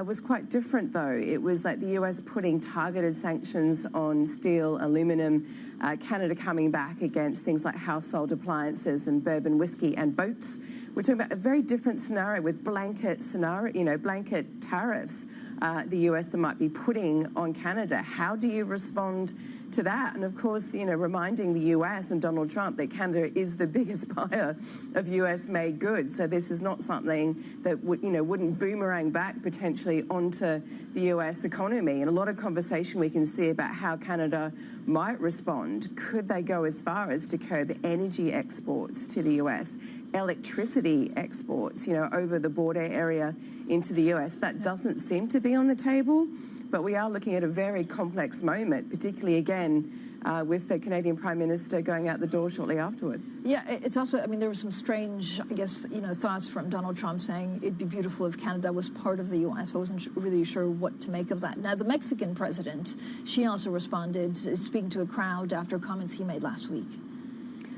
was quite different, though. It was like the US putting targeted sanctions on steel, aluminum, Canada coming back against things like household appliances and bourbon whiskey and boats. We're talking about a very different scenario with blanket tariffs the US might be putting on Canada. How do you respond to that? And of course, reminding the US and Donald Trump that Canada is the biggest buyer of US-made goods. So this is not something that wouldn't boomerang back potentially onto the US economy. And a lot of conversation we can see about how Canada might respond. Could they go as far as to curb energy exports to the US, electricity exports, over the border area into the US? That doesn't seem to be on the table, but we are looking at a very complex moment, particularly again with the Canadian Prime Minister going out the door shortly afterward. Yeah, it's also, there were some strange, thoughts from Donald Trump saying it'd be beautiful if Canada was part of the U.S. I wasn't really sure what to make of that. Now, the Mexican president, she also responded, speaking to a crowd after comments he made last week.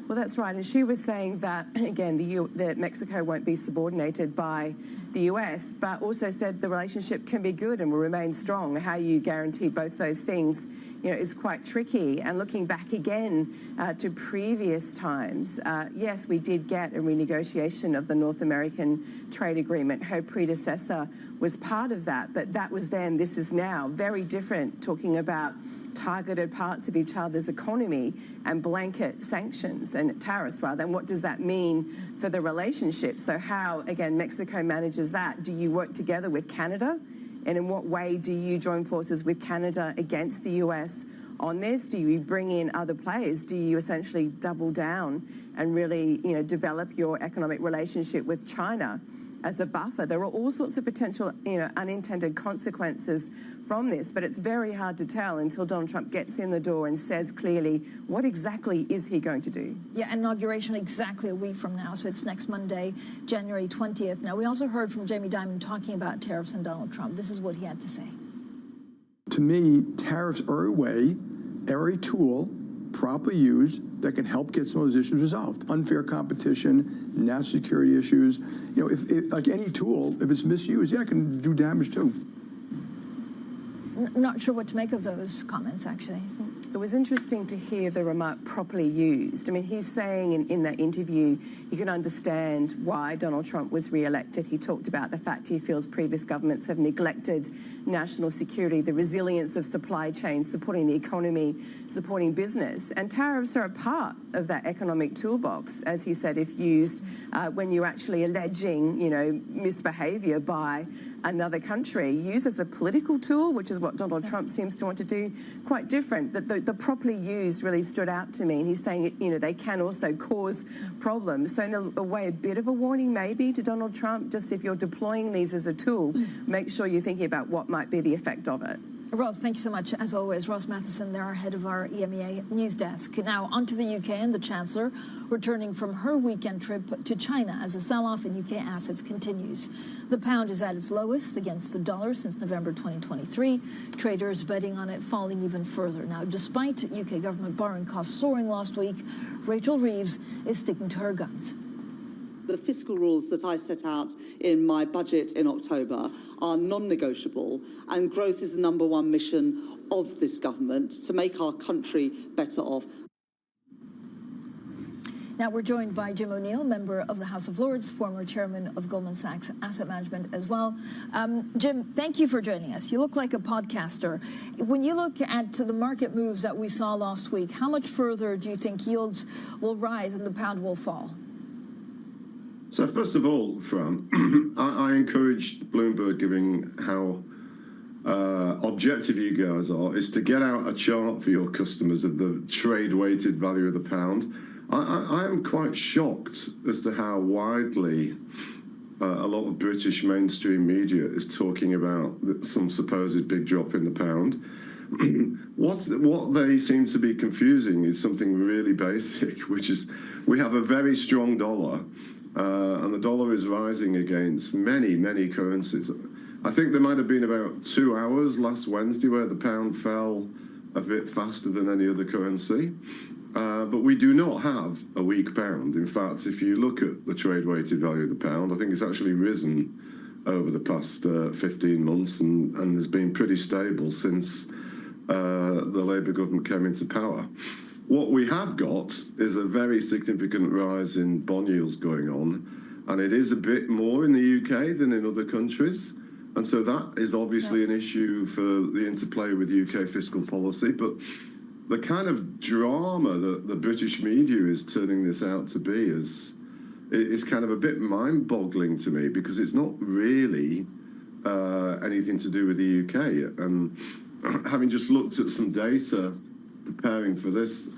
Well, that's right. And she was saying that, again, that Mexico won't be subordinated by the US, but also said the relationship can be good and will remain strong. How you guarantee both those things is quite tricky. And looking back again to previous times, yes, we did get a renegotiation of the North American trade agreement. Her predecessor was part of that, but that was then, this is now. Very different, talking about targeted parts of each other's economy and blanket sanctions and tariffs, rather. And what does that mean for the relationship? So how, again, Mexico manages that? Do you work together with Canada? And in what way do you join forces with Canada against the US on this? Do you bring in other players? Do you essentially double down and really, develop your economic relationship with China as a buffer? There are all sorts of potential, unintended consequences from this, but it's very hard to tell until Donald Trump gets in the door and says clearly what exactly is he going to do. Yeah, inauguration exactly a week from now, so it's next Monday, January 20th. Now, we also heard from Jamie Dimon talking about tariffs and Donald Trump. This is what he had to say. To me, tariffs are a way, are a tool, properly used, that can help get some of those issues resolved. Unfair competition, national security issues. If like any tool, if it's misused, it can do damage too. Not sure what to make of those comments, actually. It was interesting to hear the remark properly used. I mean, he's saying in that interview, you can understand why Donald Trump was re-elected. He talked about the fact he feels previous governments have neglected national security, the resilience of supply chains, supporting the economy, supporting business. And tariffs are a part of that economic toolbox, as he said, if used when you're actually alleging, misbehavior by another country. Used as a political tool, which is what Donald Trump seems to want to do, quite different. The properly used really stood out to me. And he's saying, they can also cause problems. So in a way, a bit of a warning maybe to Donald Trump, just if you're deploying these as a tool, make sure you're thinking about what might be the effect of it. Ross, thank you so much. As always, Ross Matheson, there, our head of our EMEA news desk. Now, on to the UK and the Chancellor returning from her weekend trip to China as the sell-off in UK assets continues. The pound is at its lowest against the dollar since November 2023. Traders betting on it falling even further. Now, despite UK government borrowing costs soaring last week, Rachel Reeves is sticking to her guns. The fiscal rules that I set out in my budget in October are non-negotiable, and growth is the #1 mission of this government, to make our country better off. Now we're joined by Jim O'Neill, member of the House of Lords, former chairman of Goldman Sachs Asset Management as well. Jim, thank you for joining us. You look like a podcaster. When you look at the market moves that we saw last week, how much further do you think yields will rise and the pound will fall? So first of all, Fran, I encourage Bloomberg, given how objective you guys are, is to get out a chart for your customers of the trade-weighted value of the pound. I am quite shocked as to how widely a lot of British mainstream media is talking about some supposed big drop in the pound. What they seem to be confusing is something really basic, which is we have a very strong dollar, and the dollar is rising against many, many currencies. I think there might have been about 2 hours last Wednesday where the pound fell a bit faster than any other currency. But we do not have a weak pound. In fact, if you look at the trade-weighted value of the pound, I think it's actually risen over the past 15 months and has been pretty stable since the Labour government came into power. What we have got is a very significant rise in bond yields going on, and it is a bit more in the UK than in other countries. And so that is obviously an issue for the interplay with UK fiscal policy. But the kind of drama that the British media is turning this out to be is kind of a bit mind-boggling to me, because it's not really anything to do with the UK. And having just looked at some data preparing for this,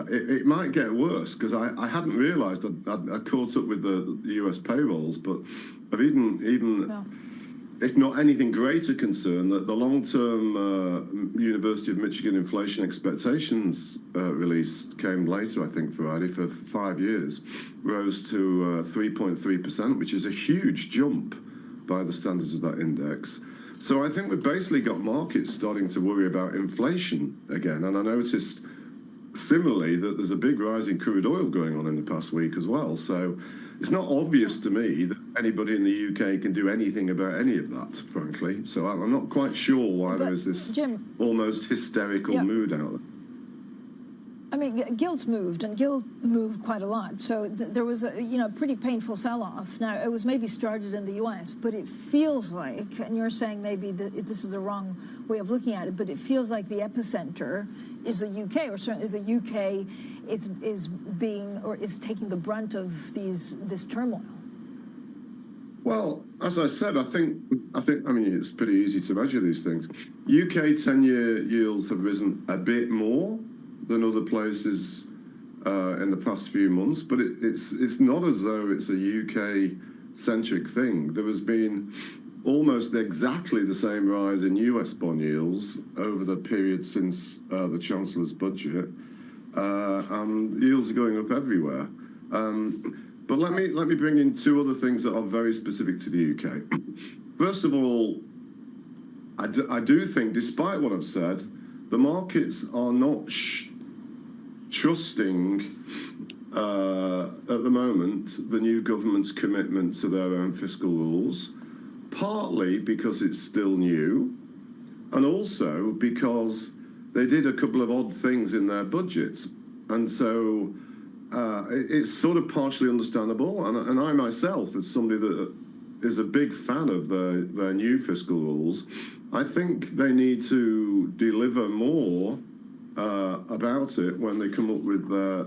it might get worse, because I hadn't realised I caught up with the US payrolls, but I've if not anything greater concern, that the long-term University of Michigan inflation expectations release came later, I think, Friday, for 5 years, rose to 3.3%, which is a huge jump by the standards of that index. So I think we've basically got markets starting to worry about inflation again. And I noticed similarly, that there's a big rise in crude oil going on in the past week as well. So it's not obvious to me that anybody in the UK can do anything about any of that, frankly. So I'm not quite sure why there is this almost hysterical mood out there. I mean, gilt's moved, and gilt moved quite a lot. So there was a pretty painful sell-off. Now, it was maybe started in the U.S., but it feels like, and you're saying maybe this is the wrong way of looking at it, but it feels like the epicenter is the U.K., or certainly the U.K. is taking the brunt of this turmoil. Well, as I said, I mean, it's pretty easy to measure these things. UK 10-year yields have risen a bit more than other places in the past few months, but it's not as though it's a UK-centric thing. There has been almost exactly the same rise in US bond yields over the period since the Chancellor's budget, and yields are going up everywhere. But let me bring in two other things that are very specific to the UK. First of all, I do think, despite what I've said, the markets are not trusting at the moment the new government's commitment to their own fiscal rules, partly because it's still new, and also because they did a couple of odd things in their budgets. And so it's sort of partially understandable. And I myself, as somebody that is a big fan of their new fiscal rules, I think they need to deliver more about it when they come up with their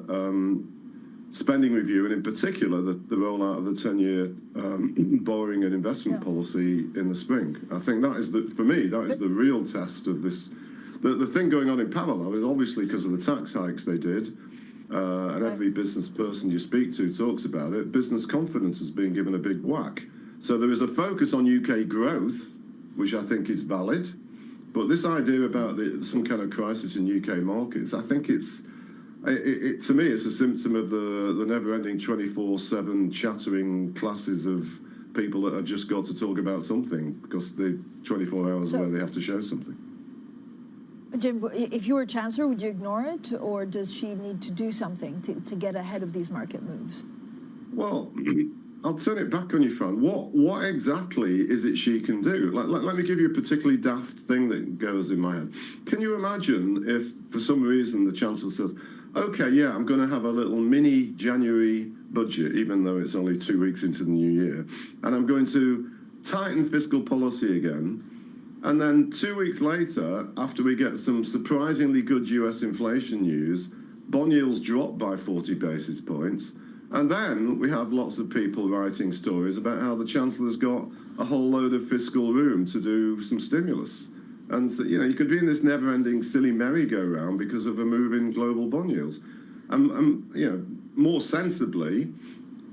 spending review, and in particular the rollout of the 10-year borrowing and investment policy in the spring. I think that is, for me, that is the real test of this. The thing going on in parallel is obviously because of the tax hikes they did, and every business person you speak to talks about it. Business confidence is being given a big whack. So there is a focus on UK growth, which I think is valid. But this idea about some kind of crisis in UK markets, I think to me, it's a symptom of the never-ending 24/7 chattering classes of people that have just got to talk about something because the 24 hours where they have to show something. Jim, if you were Chancellor, would you ignore it, or does she need to do something to get ahead of these market moves? Well, I'll turn it back on you, Fran. What exactly is it she can do? Let me give you a particularly daft thing that goes in my head. Can you imagine if, for some reason, the Chancellor says, OK, yeah, I'm going to have a little mini January budget, even though it's only 2 weeks into the new year, and I'm going to tighten fiscal policy again. And then 2 weeks later, after we get some surprisingly good US inflation news, bond yields drop by 40 basis points. And then we have lots of people writing stories about how the Chancellor's got a whole load of fiscal room to do some stimulus. And so, you could be in this never-ending silly merry-go-round because of a move in global bond yields. More sensibly,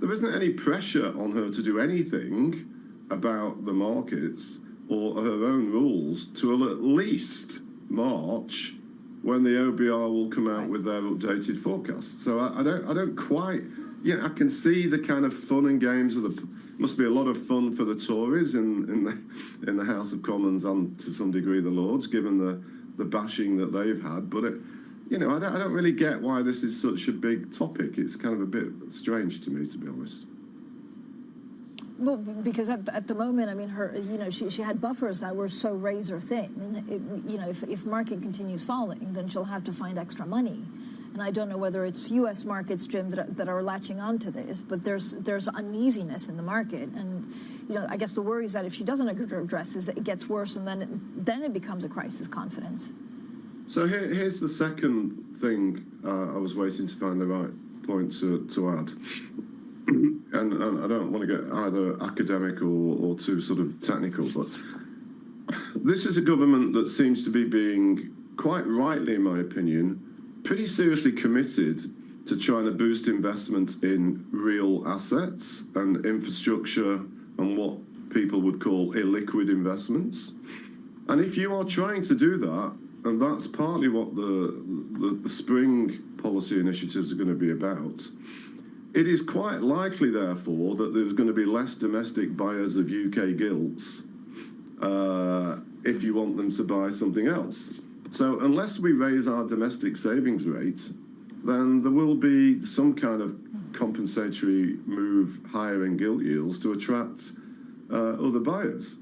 there isn't any pressure on her to do anything about the markets or her own rules till at least March, when the OBR will come out with their updated forecast. So I don't quite. Yeah, I can see the kind of fun and games of must be a lot of fun for the Tories in the House of Commons and to some degree the Lords, given the bashing that they've had. But I don't really get why this is such a big topic. It's kind of a bit strange to me, to be honest. Well, because at the moment, I mean, she had buffers that were so razor thin. If market continues falling, then she'll have to find extra money. And I don't know whether it's U.S. markets, Jim, that are latching onto this, but there's uneasiness in the market. And, I guess the worry is that if she doesn't address it, it gets worse, and then it becomes a crisis confidence. So here's the second thing I was waiting to find the right point to add. And I don't want to get either academic or too sort of technical, but this is a government that seems to be being, quite rightly in my opinion, pretty seriously committed to trying to boost investment in real assets and infrastructure and what people would call illiquid investments. And if you are trying to do that, and that's partly what the spring policy initiatives are going to be about, it is quite likely, therefore, that there's going to be less domestic buyers of UK gilts if you want them to buy something else. So unless we raise our domestic savings rate then there will be some kind of compensatory move higher in gilt yields to attract other buyers.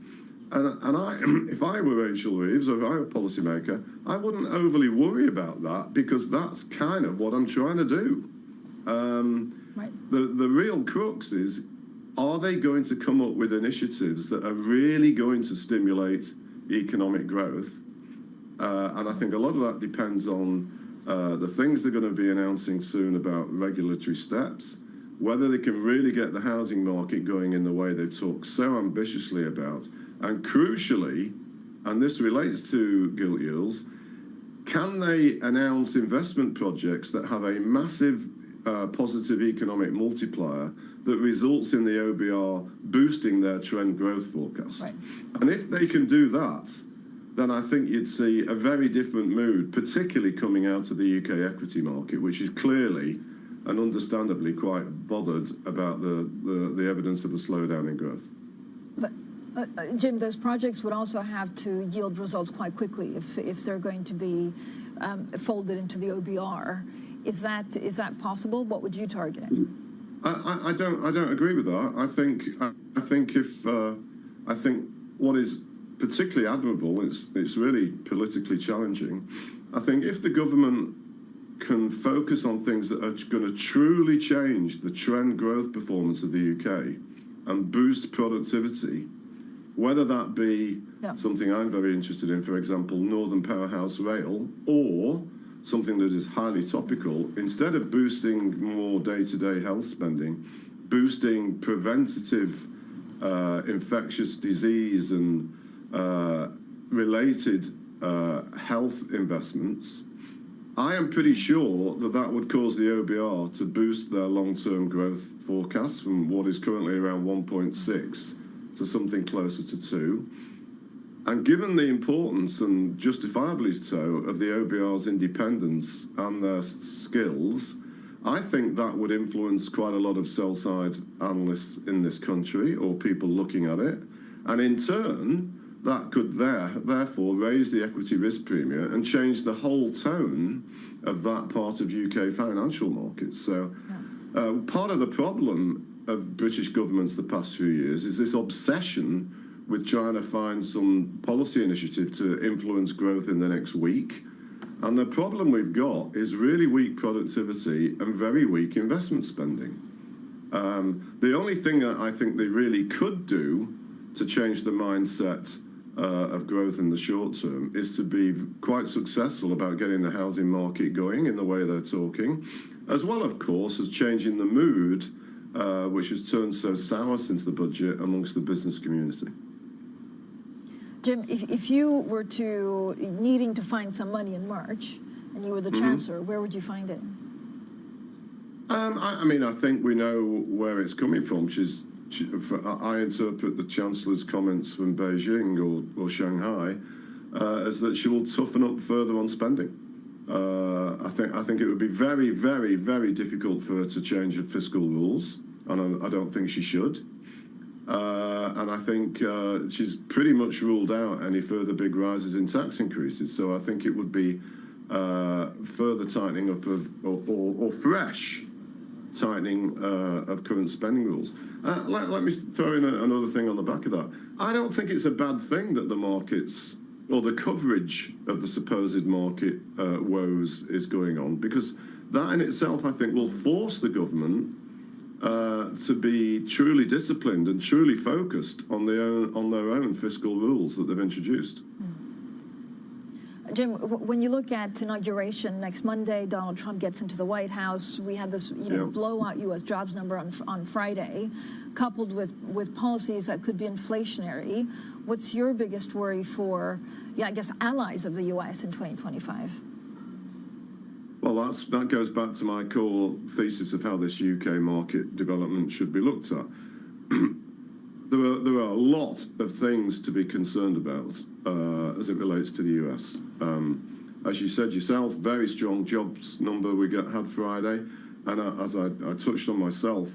And if I were Rachel Reeves or if I were a policymaker, I wouldn't overly worry about that because that's kind of what I'm trying to do. The real crux is, are they going to come up with initiatives that are really going to stimulate economic growth? And I think a lot of that depends on the things they're going to be announcing soon about regulatory steps, whether they can really get the housing market going in the way they've talked so ambitiously about, and crucially, and this relates to gilt yields, can they announce investment projects that have a massive positive economic multiplier that results in the OBR boosting their trend growth forecast? Right. And if they can do that, then I think you'd see a very different mood, particularly coming out of the UK equity market, which is clearly and understandably quite bothered about the evidence of a slowdown in growth. But Jim, those projects would also have to yield results quite quickly if they're going to be folded into the OBR. Is that possible? What would you target? I don't agree with that. I think what is particularly admirable, it's really politically challenging. I think if the government can focus on things that are going to truly change the trend growth performance of the UK and boost productivity, whether that be something I'm very interested in, for example, Northern Powerhouse Rail, or something that is highly topical, instead of boosting more day-to-day health spending, boosting preventative infectious disease and related health investments, I am pretty sure that that would cause the OBR to boost their long-term growth forecast from what is currently around 1.6 to something closer to 2. And given the importance, and justifiably so, of the OBR's independence and their skills, I think that would influence quite a lot of sell-side analysts in this country, or people looking at it. And in turn, that could therefore raise the equity risk premium and change the whole tone of that part of UK financial markets. So part of the problem of British governments the past few years is this obsession with trying to find some policy initiative to influence growth in the next week. And the problem we've got is really weak productivity and very weak investment spending. The only thing that I think they really could do to change the mindset of growth in the short term is to be quite successful about getting the housing market going in the way they're talking, as well, of course, as changing the mood, which has turned so sour since the budget amongst the business community. Jim, if you were needing to find some money in March, and you were the Chancellor, where would you find it? I mean, I think we know where it's coming from. I interpret the Chancellor's comments from Beijing or Shanghai as that she will toughen up further on spending. I think it would be very, very, very difficult for her to change her fiscal rules, and I don't think she should. And I think she's pretty much ruled out any further big rises in tax increases. So I think it would be further tightening up of, or fresh tightening of current spending rules. Let me throw in another thing on the back of that. I don't think it's a bad thing that the markets, or the coverage of the supposed market woes is going on, because that in itself, I think, will force the government to be truly disciplined and truly focused on their own fiscal rules that they've introduced. Jim, when you look at inauguration next Monday, Donald Trump gets into the White House. We had this blowout U.S. jobs number on Friday, coupled with policies that could be inflationary. What's your biggest worry for, I guess, allies of the U.S. in 2025? Well, that goes back to my core thesis of how this UK market development should be looked at. There are a lot of things to be concerned about as it relates to the US. As you said yourself, very strong jobs number we had Friday, and as I touched on myself,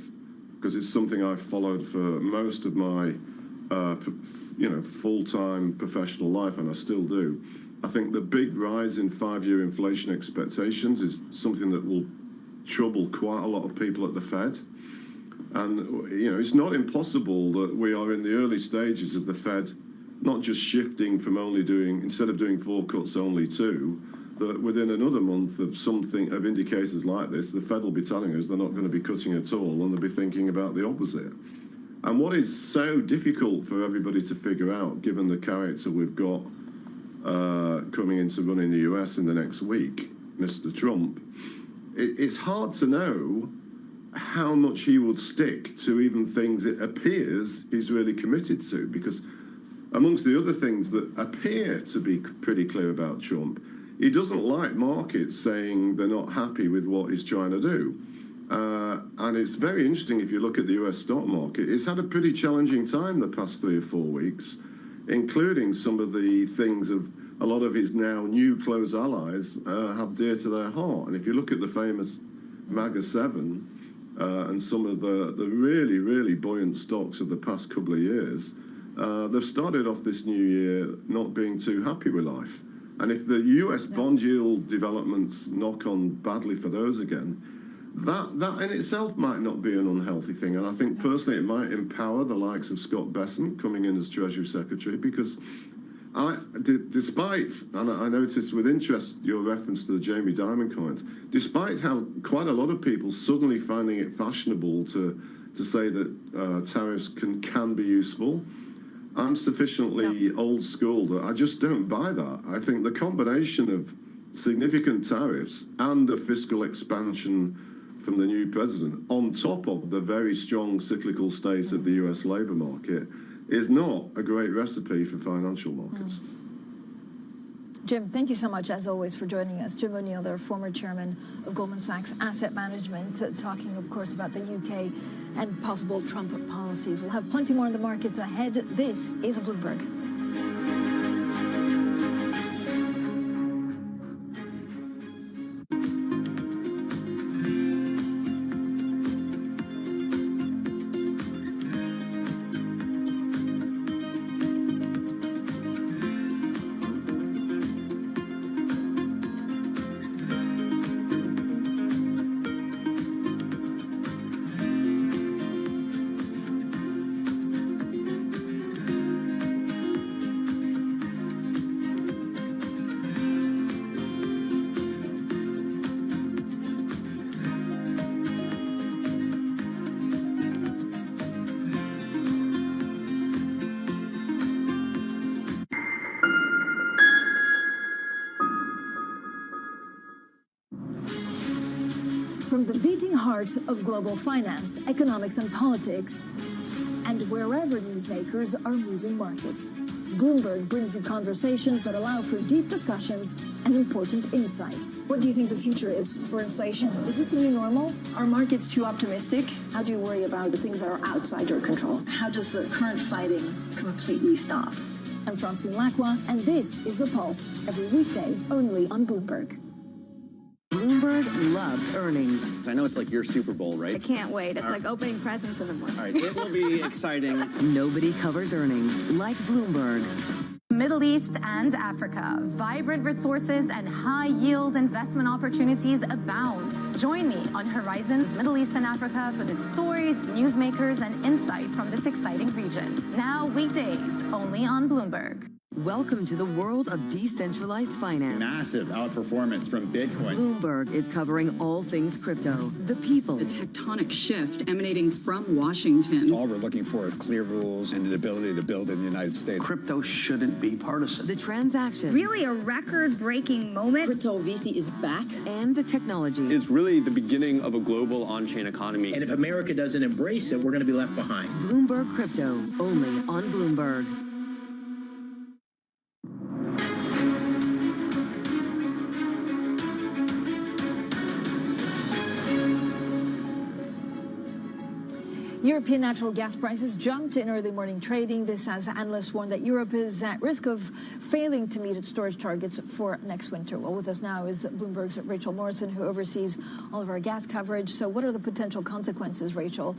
because it's something I've followed for most of my full-time professional life, and I still do. I think the big rise in 5-year inflation expectations is something that will trouble quite a lot of people at the Fed. And, you know, it's not impossible that we are in the early stages of the Fed not just shifting from only doing, instead of doing 4 cuts, only 2, that within another month of something, of indicators like this, the Fed will be telling us they're not going to be cutting at all, and they'll be thinking about the opposite. And what is so difficult for everybody to figure out, given the character we've got coming into running the US in the next week, Mr. Trump, it's hard to know how much he would stick to even things it appears he's really committed to, because amongst the other things that appear to be pretty clear about Trump, he doesn't like markets saying they're not happy with what he's trying to do. And it's very interesting if you look at the US stock market. It's had a pretty challenging time the past 3 or 4 weeks, including some of the things of a lot of his now new close allies have dear to their heart. And if you look at the famous MAGA 7 and some of the really, really buoyant stocks of the past couple of years, they've started off this new year not being too happy with life. And if the US bond yield developments knock on badly for those again, that in itself might not be an unhealthy thing. And I think personally it might empower the likes of Scott Bessent coming in as Treasury Secretary, because despite, and I noticed with interest your reference to the Jamie Dimon comment, despite how quite a lot of people suddenly finding it fashionable to say that tariffs can be useful, I'm sufficiently old school that I just don't buy that. I think the combination of significant tariffs and a fiscal expansion from the new president, on top of the very strong cyclical state of the US labor market, is not a great recipe for financial markets. Jim, thank you so much, as always, for joining us. Jim O'Neill, the former chairman of Goldman Sachs Asset Management, talking, of course, about the UK and possible Trump policies. We'll have plenty more in the markets ahead. This is Bloomberg. From the beating heart of global finance, economics and politics, and wherever newsmakers are moving markets, Bloomberg brings you conversations that allow for deep discussions and important insights. What do you think the future is for inflation? Is this a new normal? Are markets too optimistic? How do you worry about the things that are outside your control? How does the current fighting completely stop? I'm Francine Lacroix, and this is The Pulse, every weekday only on Bloomberg. Bloomberg loves earnings. I know it's like your Super Bowl, right? I can't wait. It's like opening presents in the morning. All right, it will be exciting. Nobody covers earnings like Bloomberg. Middle East and Africa. Vibrant resources and high-yield investment opportunities abound. Join me on Horizons Middle East and Africa for the stories, newsmakers, and insight from this exciting region. Now weekdays, only on Bloomberg. Welcome to the world of decentralized finance. Massive outperformance from Bitcoin. Bloomberg is covering all things crypto, the people. The tectonic shift emanating from Washington. All we're looking for is clear rules and the ability to build in the United States. Crypto shouldn't be partisan. The transactions. Really a record-breaking moment. Crypto VC is back. And the technology. It's really the beginning of a global on-chain economy. And if America doesn't embrace it, we're going to be left behind. Bloomberg Crypto, only on Bloomberg. European natural gas prices jumped in early morning trading. This as analysts warn that Europe is at risk of failing to meet its storage targets for next winter. Well, with us now is Bloomberg's Rachel Morrison, who oversees all of our gas coverage. So what are the potential consequences, Rachel,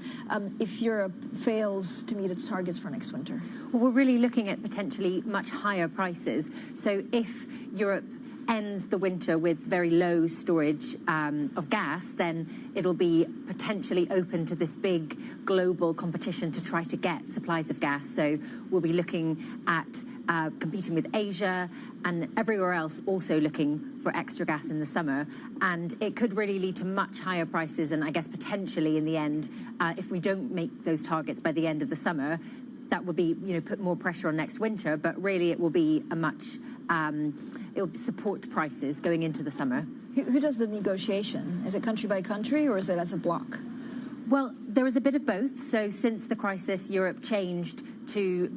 if Europe fails to meet its targets for next winter? Well, we're really looking at potentially much higher prices. So if Europe ends the winter with very low storage of gas, then it'll be potentially open to this big global competition to try to get supplies of gas. So we'll be looking at competing with Asia and everywhere else also looking for extra gas in the summer. And it could really lead to much higher prices. And I guess potentially in the end, if we don't make those targets by the end of the summer, that would be, put more pressure on next winter, but really it will be a much, it will support prices going into the summer. Who does the negotiation? Is it country by country or is it as a bloc? Well, there is a bit of both. So since the crisis, Europe changed to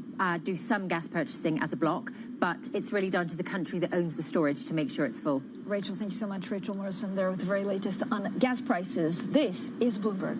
do some gas purchasing as a bloc, but it's really down to the country that owns the storage to make sure it's full. Rachel, thank you so much. Rachel Morrison there with the very latest on gas prices. This is Bloomberg.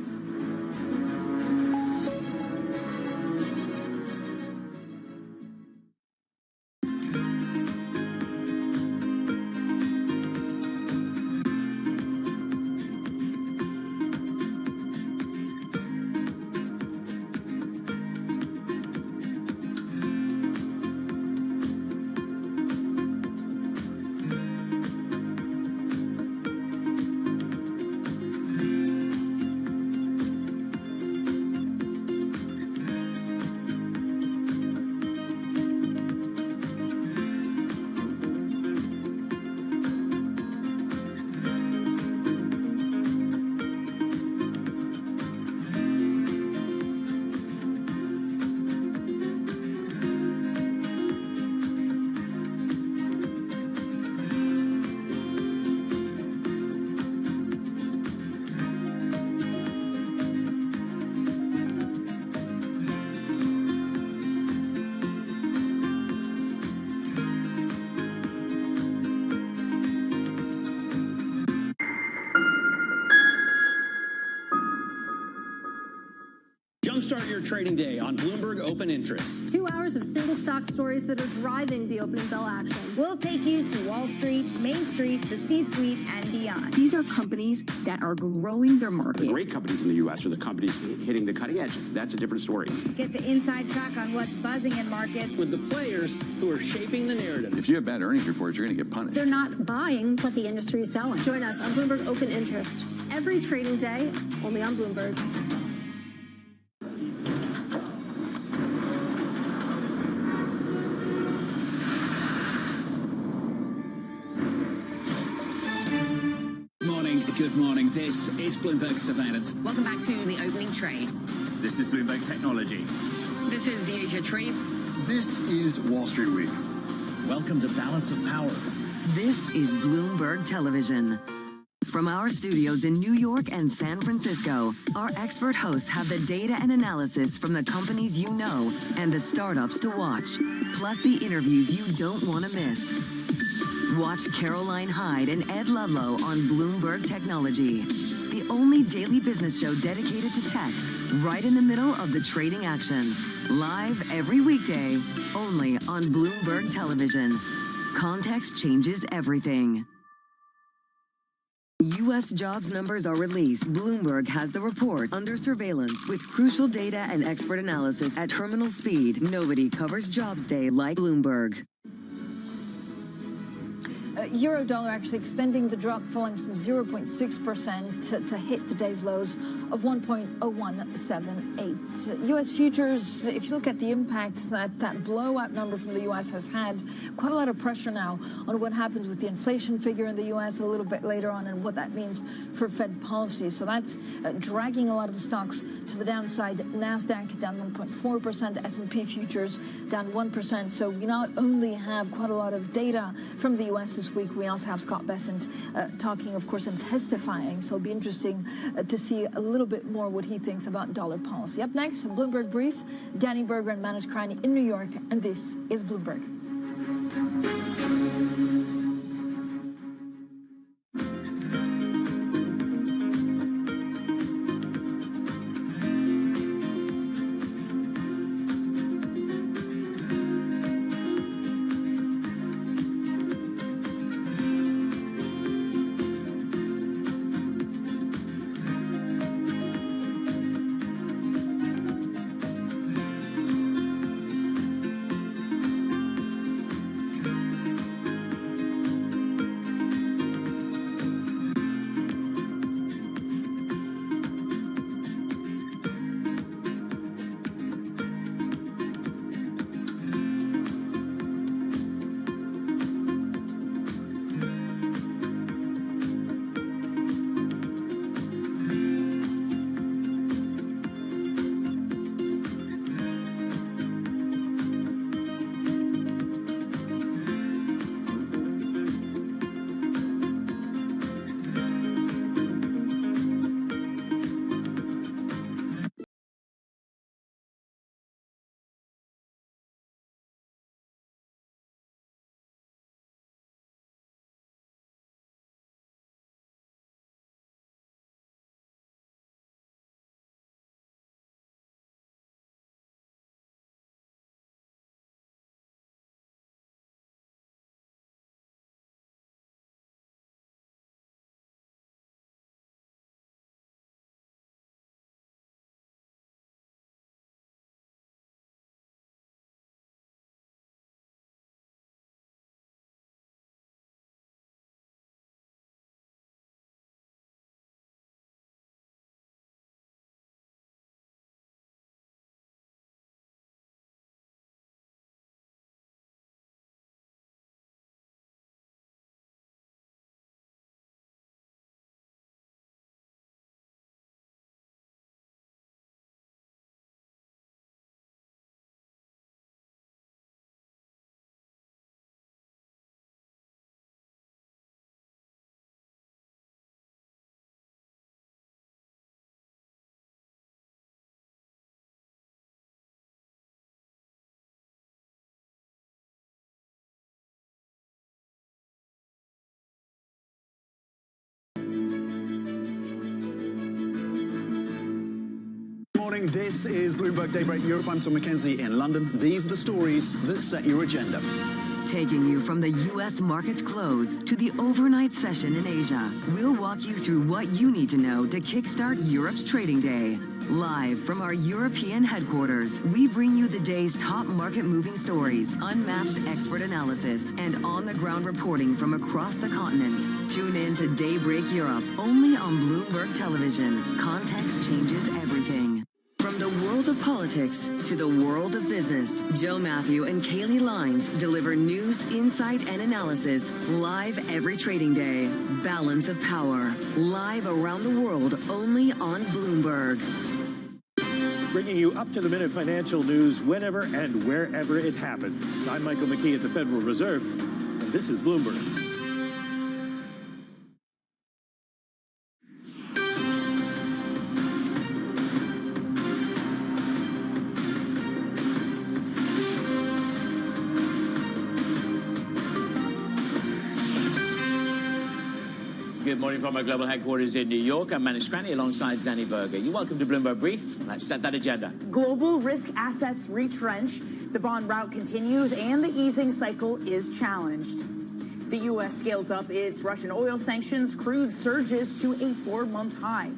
Jumpstart your trading day on Bloomberg Open Interest. 2 hours of single stock stories that are driving the opening bell action. We'll take you to Wall Street, Main Street, the C-suite, and beyond. These are companies that are growing their market. The great companies in the U.S. are the companies hitting the cutting edge. That's a different story. Get the inside track on what's buzzing in markets. With the players who are shaping the narrative. If you have bad earnings reports, you're going to get punished. They're not buying what the industry is selling. Join us on Bloomberg Open Interest every trading day, only on Bloomberg. Good morning. This is Bloomberg Surveillance. Welcome back to the opening trade. This is Bloomberg Technology. This is the Asia Trade. This is Wall Street Week. Welcome to Balance of Power. This is Bloomberg Television. From our studios in New York and San Francisco, our expert hosts have the data and analysis from the companies you know and the startups to watch, plus the interviews you don't want to miss. Watch Caroline Hyde and Ed Ludlow on Bloomberg Technology, the only daily business show dedicated to tech, right in the middle of the trading action. Live every weekday, only on Bloomberg Television. Context changes everything. U.S. jobs numbers are released. Bloomberg has the report under surveillance with crucial data and expert analysis at terminal speed. Nobody covers Jobs Day like Bloomberg. Euro-dollar actually extending the drop, falling some 0.6% to hit today's lows of 1.0178. U.S. futures, if you look at the impact that blowout number from the U.S. has had, quite a lot of pressure now on what happens with the inflation figure in the U.S. a little bit later on and what that means for Fed policy. So that's dragging a lot of the stocks to the downside. NASDAQ down 1.4%, S&P futures down 1%. So we not only have quite a lot of data from the U.S. this week, we also have Scott Bessent talking, of course, and testifying. So it'll be interesting to see a little bit more what he thinks about dollar policy. Up next, Bloomberg Brief, Danny Berger and Manus Krajny in New York, and this is Bloomberg. morning. This is Bloomberg Daybreak Europe. I'm Tom McKenzie in London. These are the stories that set your agenda. Taking you from the U.S. market's close to the overnight session in Asia, we'll walk you through what you need to know to kickstart Europe's trading day. Live from our European headquarters, we bring you the day's top market-moving stories, unmatched expert analysis, and on-the-ground reporting from across the continent. Tune in to Daybreak Europe, only on Bloomberg Television. Context changes everything. From the world of politics to the world of business, Joe Matthew and Kaylee Lines deliver news, insight, and analysis live every trading day. Balance of Power, live around the world, only on Bloomberg. Bringing you up-to-the-minute financial news whenever and wherever it happens. I'm Michael McKee at the Federal Reserve, and this is Bloomberg. Good morning from our global headquarters in New York. I'm Manish Krani alongside Danny Berger. You're welcome to Bloomberg Brief. Let's set that agenda. Global risk assets retrench, the bond rout continues, and the easing cycle is challenged. The U.S. scales up its Russian oil sanctions, crude surges to a 4-month high.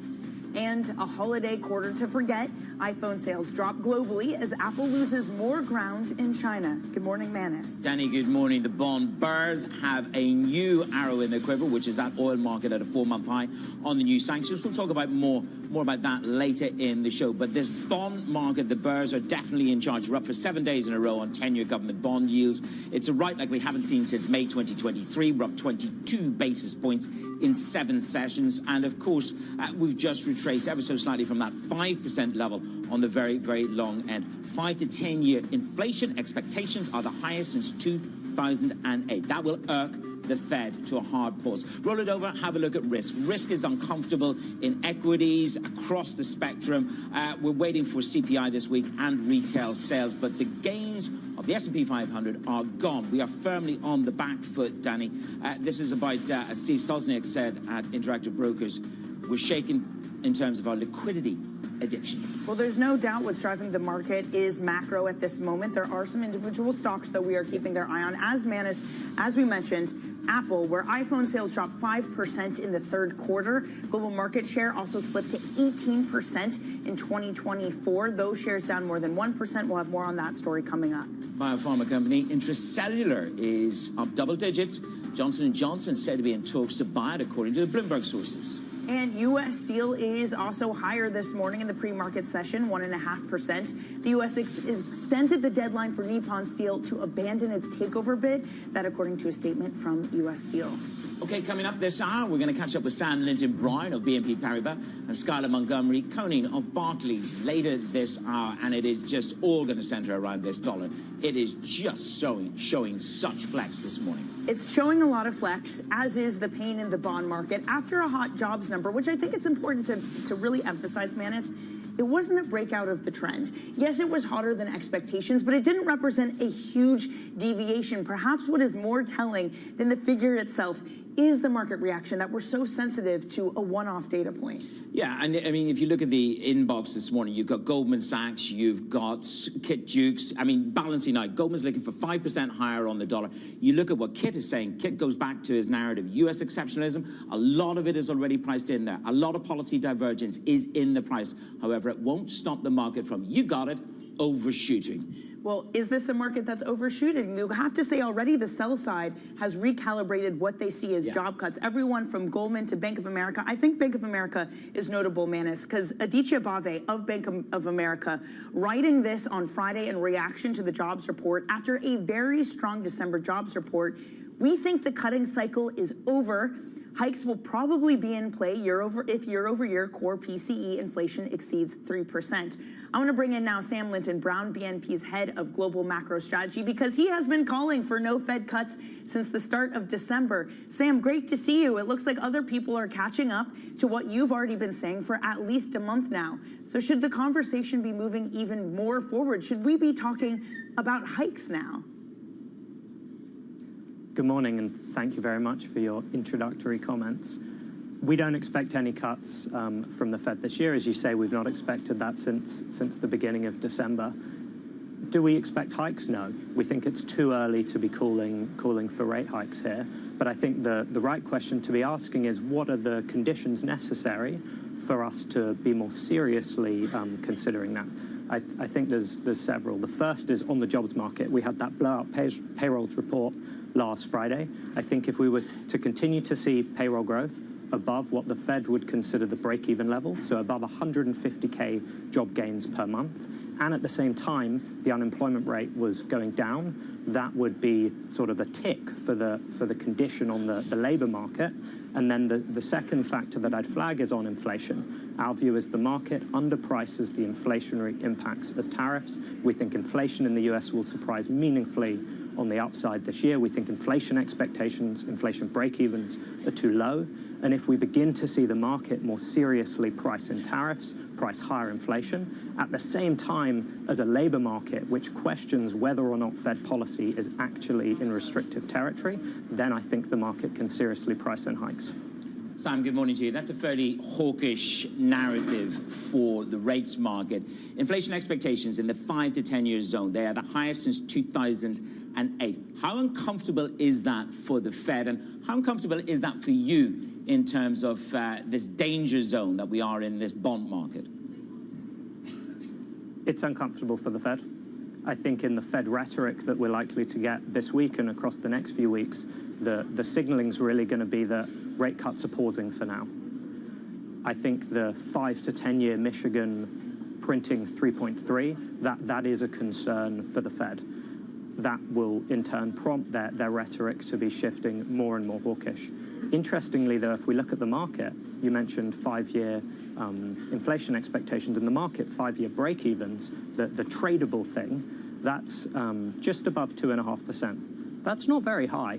And a holiday quarter to forget, iPhone sales drop globally as Apple loses more ground in China. Good morning, Manis. Danny, good morning. The bond bears have a new arrow in their quiver, which is that oil market at a 4-month high on the new sanctions. We'll talk about more about that later in the show. But this bond market, the bears are definitely in charge. We're up for 7 days in a row on 10-year government bond yields. It's a right like we haven't seen since May 2023. We're up 22 basis points in 7 sessions. And, of course, we've just retraced ever so slightly from that 5% level on the very, very long end. 5 to 10-year inflation expectations are the highest since 2008. That will irk the Fed to a hard pause. Roll it over, have a look at risk. Risk is uncomfortable in equities across the spectrum. We're waiting for CPI this week and retail sales, but the gains of the S&P 500 are gone. We are firmly on the back foot, Danny. This is about, as Steve Solzniak said at Interactive Brokers, we're shaken in terms of our liquidity addiction. Well, there's no doubt what's driving the market is macro at this moment. There are some individual stocks that we are keeping their eye on. As we mentioned, Apple, where iPhone sales dropped 5% in the third quarter. Global market share also slipped to 18% in 2024. Those shares down more than 1%. We'll have more on that story coming up. Biopharma company Intracellular is up double digits. Johnson & Johnson said to be in talks to buy it, according to the Bloomberg sources. And U.S. steel is also higher this morning in the pre-market session, 1.5%. The U.S. extended the deadline for Nippon Steel to abandon its takeover bid. That, according to a statement from U.S. Steel. Okay, coming up this hour, we're going to catch up with Sam Linton-Bryan of BNP Paribas and Skylar Montgomery Coning of Barclays later this hour, and it is just all going to center around this dollar. It is just showing such flex this morning. It's showing a lot of flex, as is the pain in the bond market. After a hot jobs number, which I think it's important to really emphasize, Manis, it wasn't a breakout of the trend. Yes, it was hotter than expectations, but it didn't represent a huge deviation. Perhaps what is more telling than the figure itself is the market reaction that we're so sensitive to a one-off data point. Yeah, and I mean, if you look at the inbox this morning, you've got Goldman Sachs, you've got Kit Dukes. I mean, balancing out. Goldman's looking for 5% higher on the dollar. You look at what Kit is saying. Kit goes back to his narrative. U.S. exceptionalism, a lot of it is already priced in there. A lot of policy divergence is in the price. However, it won't stop the market from, you got it, overshooting. Well, is this a market that's overshooting? You have to say already the sell side has recalibrated what they see as job cuts. Everyone from Goldman to Bank of America. I think Bank of America is notable, Manis, because Aditya Bave of Bank of America writing this on Friday in reaction to the jobs report after a very strong December jobs report. We think the cutting cycle is over. Hikes will probably be in play if year-over-year core PCE inflation exceeds 3%. I want to bring in now Sam Linton-Bryan, BNP's head of global macro strategy, because he has been calling for no Fed cuts since the start of December. Sam, great to see you. It looks like other people are catching up to what you've already been saying for at least a month now. So should the conversation be moving even more forward? Should we be talking about hikes now? Good morning, and thank you very much for your introductory comments. We don't expect any cuts from the Fed this year. As you say, we've not expected that since the beginning of December. Do we expect hikes? No. We think it's too early to be calling for rate hikes here. But I think the right question to be asking is, what are the conditions necessary for us to be more seriously considering that? I think there's several. The first is on the jobs market. We had that blowout payrolls report last Friday. I think if we were to continue to see payroll growth above what the Fed would consider the break-even level, so above 150K job gains per month, and at the same time the unemployment rate was going down, that would be sort of a tick for the condition on the labor market. And then the second factor that I'd flag is on inflation. Our view is the market underprices the inflationary impacts of tariffs. We think inflation in the US will surprise meaningfully on the upside this year. We think inflation expectations, inflation break-evens are too low. And if we begin to see the market more seriously price in tariffs, price higher inflation, at the same time as a labor market which questions whether or not Fed policy is actually in restrictive territory, then I think the market can seriously price in hikes. Sam, good morning to you. That's a fairly hawkish narrative for the rates market. Inflation expectations in the 5 to 10 year zone, they are the highest since 2008. How uncomfortable is that for the Fed, and how uncomfortable is that for you in terms of this danger zone that we are in this bond market? It's uncomfortable for the Fed. I think in the Fed rhetoric that we're likely to get this week and across the next few weeks, the signaling's really going to be that rate cuts are pausing for now. I think the 5 to 10 year Michigan printing 3.3, that is a concern for the Fed. That will in turn prompt their rhetoric to be shifting more and more hawkish. Interestingly, though, if we look at the market, you mentioned 5-year inflation expectations in the market, 5-year break-evens, the tradable thing, that's just above 2.5%. That's not very high.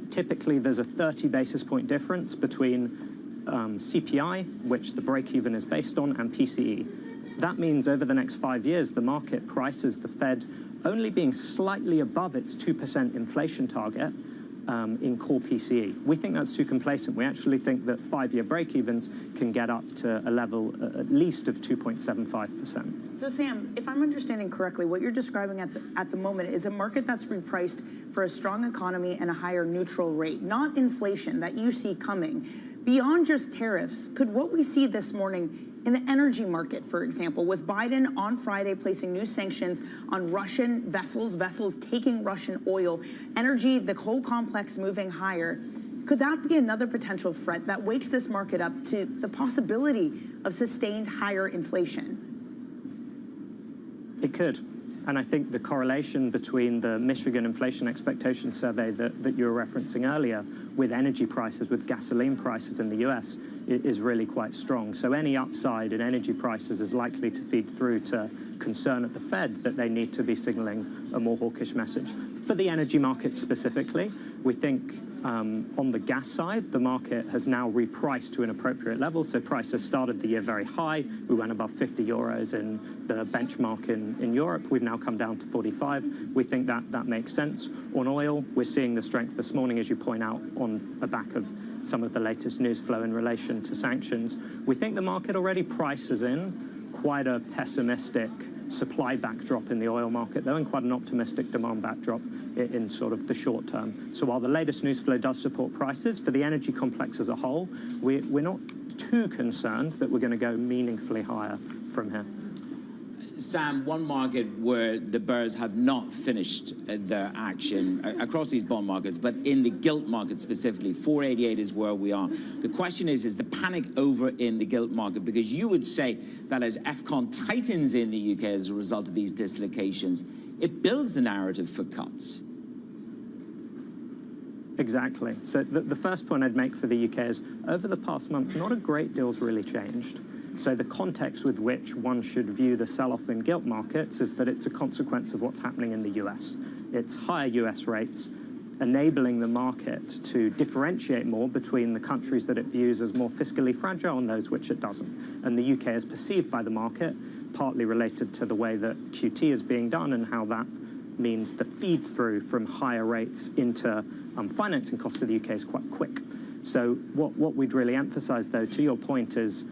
Typically, there's a 30 basis point difference between CPI, which the break-even is based on, and PCE. That means over the next 5 years, the market prices the Fed only being slightly above its 2% inflation target in core PCE. We think that's too complacent. We actually think that 5-year break-evens can get up to a level at least of 2.75%. So Sam, if I'm understanding correctly, what you're describing at the moment is a market that's repriced for a strong economy and a higher neutral rate, not inflation that you see coming. Beyond just tariffs, could what we see this morning in the energy market, for example, with Biden on Friday placing new sanctions on Russian vessels taking Russian oil, energy, the whole complex moving higher, could that be another potential threat that wakes this market up to the possibility of sustained higher inflation? It could. And I think the correlation between the Michigan Inflation Expectation Survey that you were referencing earlier with energy prices, with gasoline prices in the US, is really quite strong. So any upside in energy prices is likely to feed through to concern at the Fed that they need to be signaling a more hawkish message. For the energy market specifically, we think on the gas side, the market has now repriced to an appropriate level. So prices started the year very high. We went above 50 euros in the benchmark in Europe. We've now come down to 45. We think that makes sense. On oil, we're seeing the strength this morning, as you point out, on the back of some of the latest news flow in relation to sanctions. We think the market already prices in quite a pessimistic supply backdrop in the oil market, though, and quite an optimistic demand backdrop in sort of the short term. So while the latest news flow does support prices, for the energy complex as a whole, we're not too concerned that we're going to go meaningfully higher from here. Sam, one market where the bears have not finished their action across these bond markets, but in the gilt market specifically, 488 is where we are. The question is the panic over in the gilt market? Because you would say that as FCON tightens in the UK as a result of these dislocations, it builds the narrative for cuts. Exactly. So the first point I'd make for the UK is, over the past month, not a great deal's really changed. So the context with which one should view the sell-off in gilt markets is that it's a consequence of what's happening in the US. It's higher US rates, enabling the market to differentiate more between the countries that it views as more fiscally fragile and those which it doesn't. And the UK is perceived by the market, partly related to the way that QT is being done and how that means the feed-through from higher rates into financing costs for the UK is quite quick. So what we'd really emphasize, though, to your point, is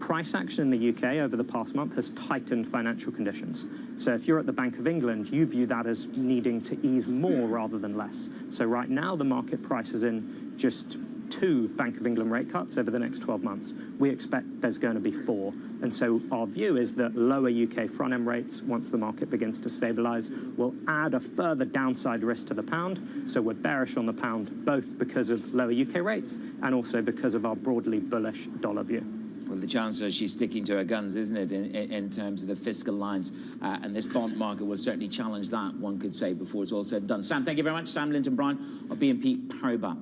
price action in the UK over the past month has tightened financial conditions. So if you're at the Bank of England, you view that as needing to ease more rather than less. So right now, the market prices in just 2 Bank of England rate cuts over the next 12 months. We expect there's going to be 4. And so our view is that lower UK front-end rates, once the market begins to stabilize, will add a further downside risk to the pound. So we're bearish on the pound, both because of lower UK rates and also because of our broadly bullish dollar view. Well, the Chancellor, she's sticking to her guns, isn't it, in terms of the fiscal lines? And this bond market will certainly challenge that, one could say, before it's all said and done. Sam, thank you very much. Sam Linton-Brown of BNP Paribas.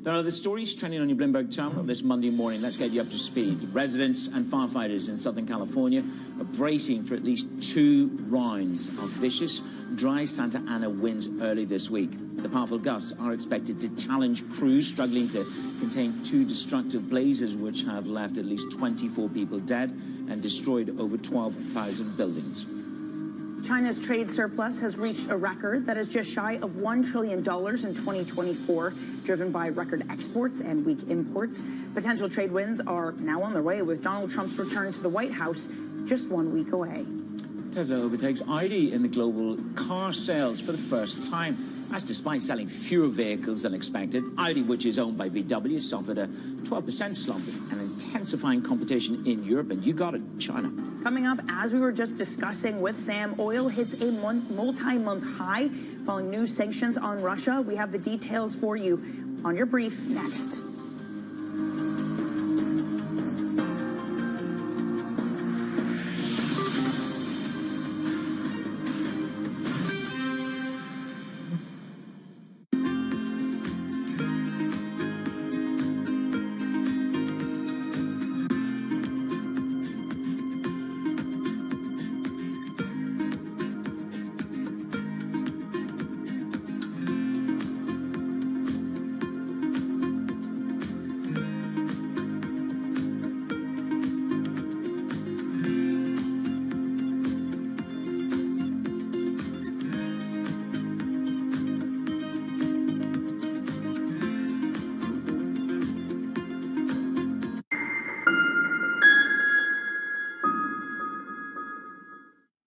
There are the stories trending on your Bloomberg terminal this Monday morning. Let's get you up to speed. Residents and firefighters in Southern California are bracing for at least 2 rounds of vicious, dry Santa Ana winds early this week. The powerful gusts are expected to challenge crews struggling to contain 2 destructive blazes, which have left at least 24 people dead and destroyed over 12,000 buildings. China's trade surplus has reached a record that is just shy of $1 trillion in 2024, driven by record exports and weak imports. Potential trade wins are now on their way, with Donald Trump's return to the White House just 1 week away. Tesla overtakes Audi in the global car sales for the first time. That's despite selling fewer vehicles than expected. Audi, which is owned by VW, suffered a 12% slump and intensifying competition in Europe, and you got it, China. Coming up, as we were just discussing with Sam, oil hits a multi-month high following new sanctions on Russia. We have the details for you on your brief next.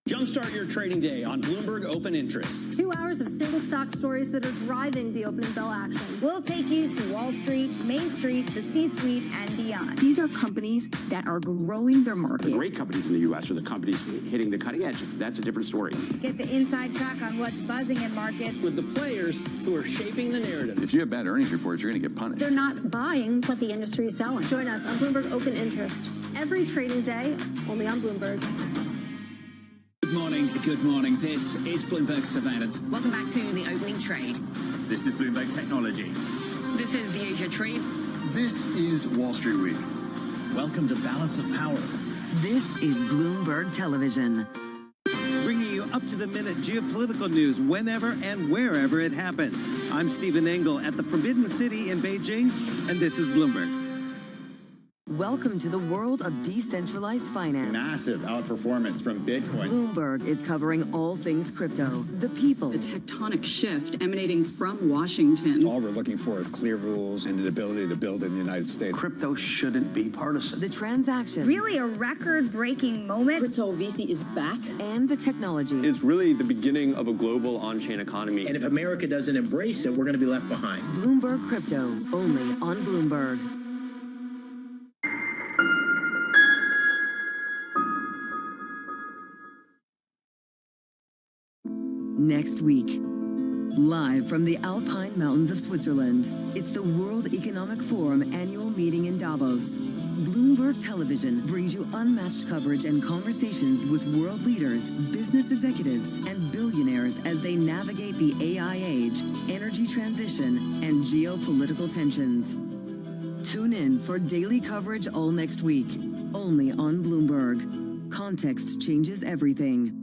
Jumpstart your trading day on Bloomberg Open Interest. 2 hours of single stock stories that are driving the opening bell action. We'll take you to Wall Street, Main Street, the C-suite, and beyond. These are companies that are growing their market. The great companies in the U.S. are the companies hitting the cutting edge. That's a different story. Get the inside track on what's buzzing in markets. With the players who are shaping the narrative. If you have bad earnings reports, you're going to get punished. They're not buying what the industry is selling. Join us on Bloomberg Open Interest. Every trading day, only on Bloomberg. Good morning. This is Bloomberg Surveillance. Welcome back to the opening trade. This is Bloomberg Technology. This is the Asia Trade. This is Wall Street Week. Welcome to Balance of Power. This is Bloomberg Television. Bringing you up-to-the-minute geopolitical news whenever and wherever it happens. I'm Stephen Engel at the Forbidden City in Beijing, and this is Bloomberg. Welcome to the world of decentralized finance. Massive outperformance from Bitcoin. Bloomberg is covering all things crypto, the people. The tectonic shift emanating from Washington. All we're looking for is clear rules and the ability to build in the United States. Crypto shouldn't be partisan. The transactions. Really a record-breaking moment. Crypto VC is back. And the technology. It's really the beginning of a global on-chain economy. And if America doesn't embrace it, we're going to be left behind. Bloomberg Crypto, only on Bloomberg. Next week, live from the Alpine Mountains of Switzerland, it's the World Economic Forum annual meeting in Davos. Bloomberg Television brings you unmatched coverage and conversations with world leaders, business executives, and billionaires as they navigate the AI age, energy transition, and geopolitical tensions. Tune in for daily coverage all next week, only on Bloomberg. Context changes everything.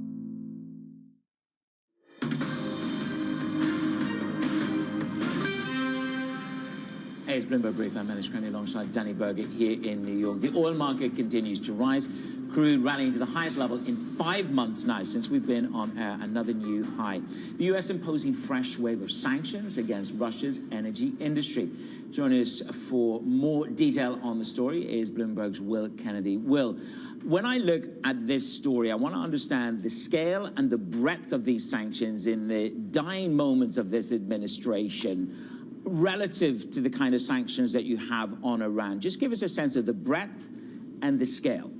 It's Bloomberg Brief. I'm Menace Cremy alongside Danny Berger here in New York. The oil market continues to rise. Crude rallying to the highest level in 5 months now since we've been on another new high. The U.S. imposing fresh wave of sanctions against Russia's energy industry. Joining us for more detail on the story is Bloomberg's Will Kennedy. Will, when I look at this story, I want to understand the scale and the breadth of these sanctions in the dying moments of this administration relative to the kind of sanctions that you have on Iran. Just give us a sense of the breadth and the scale.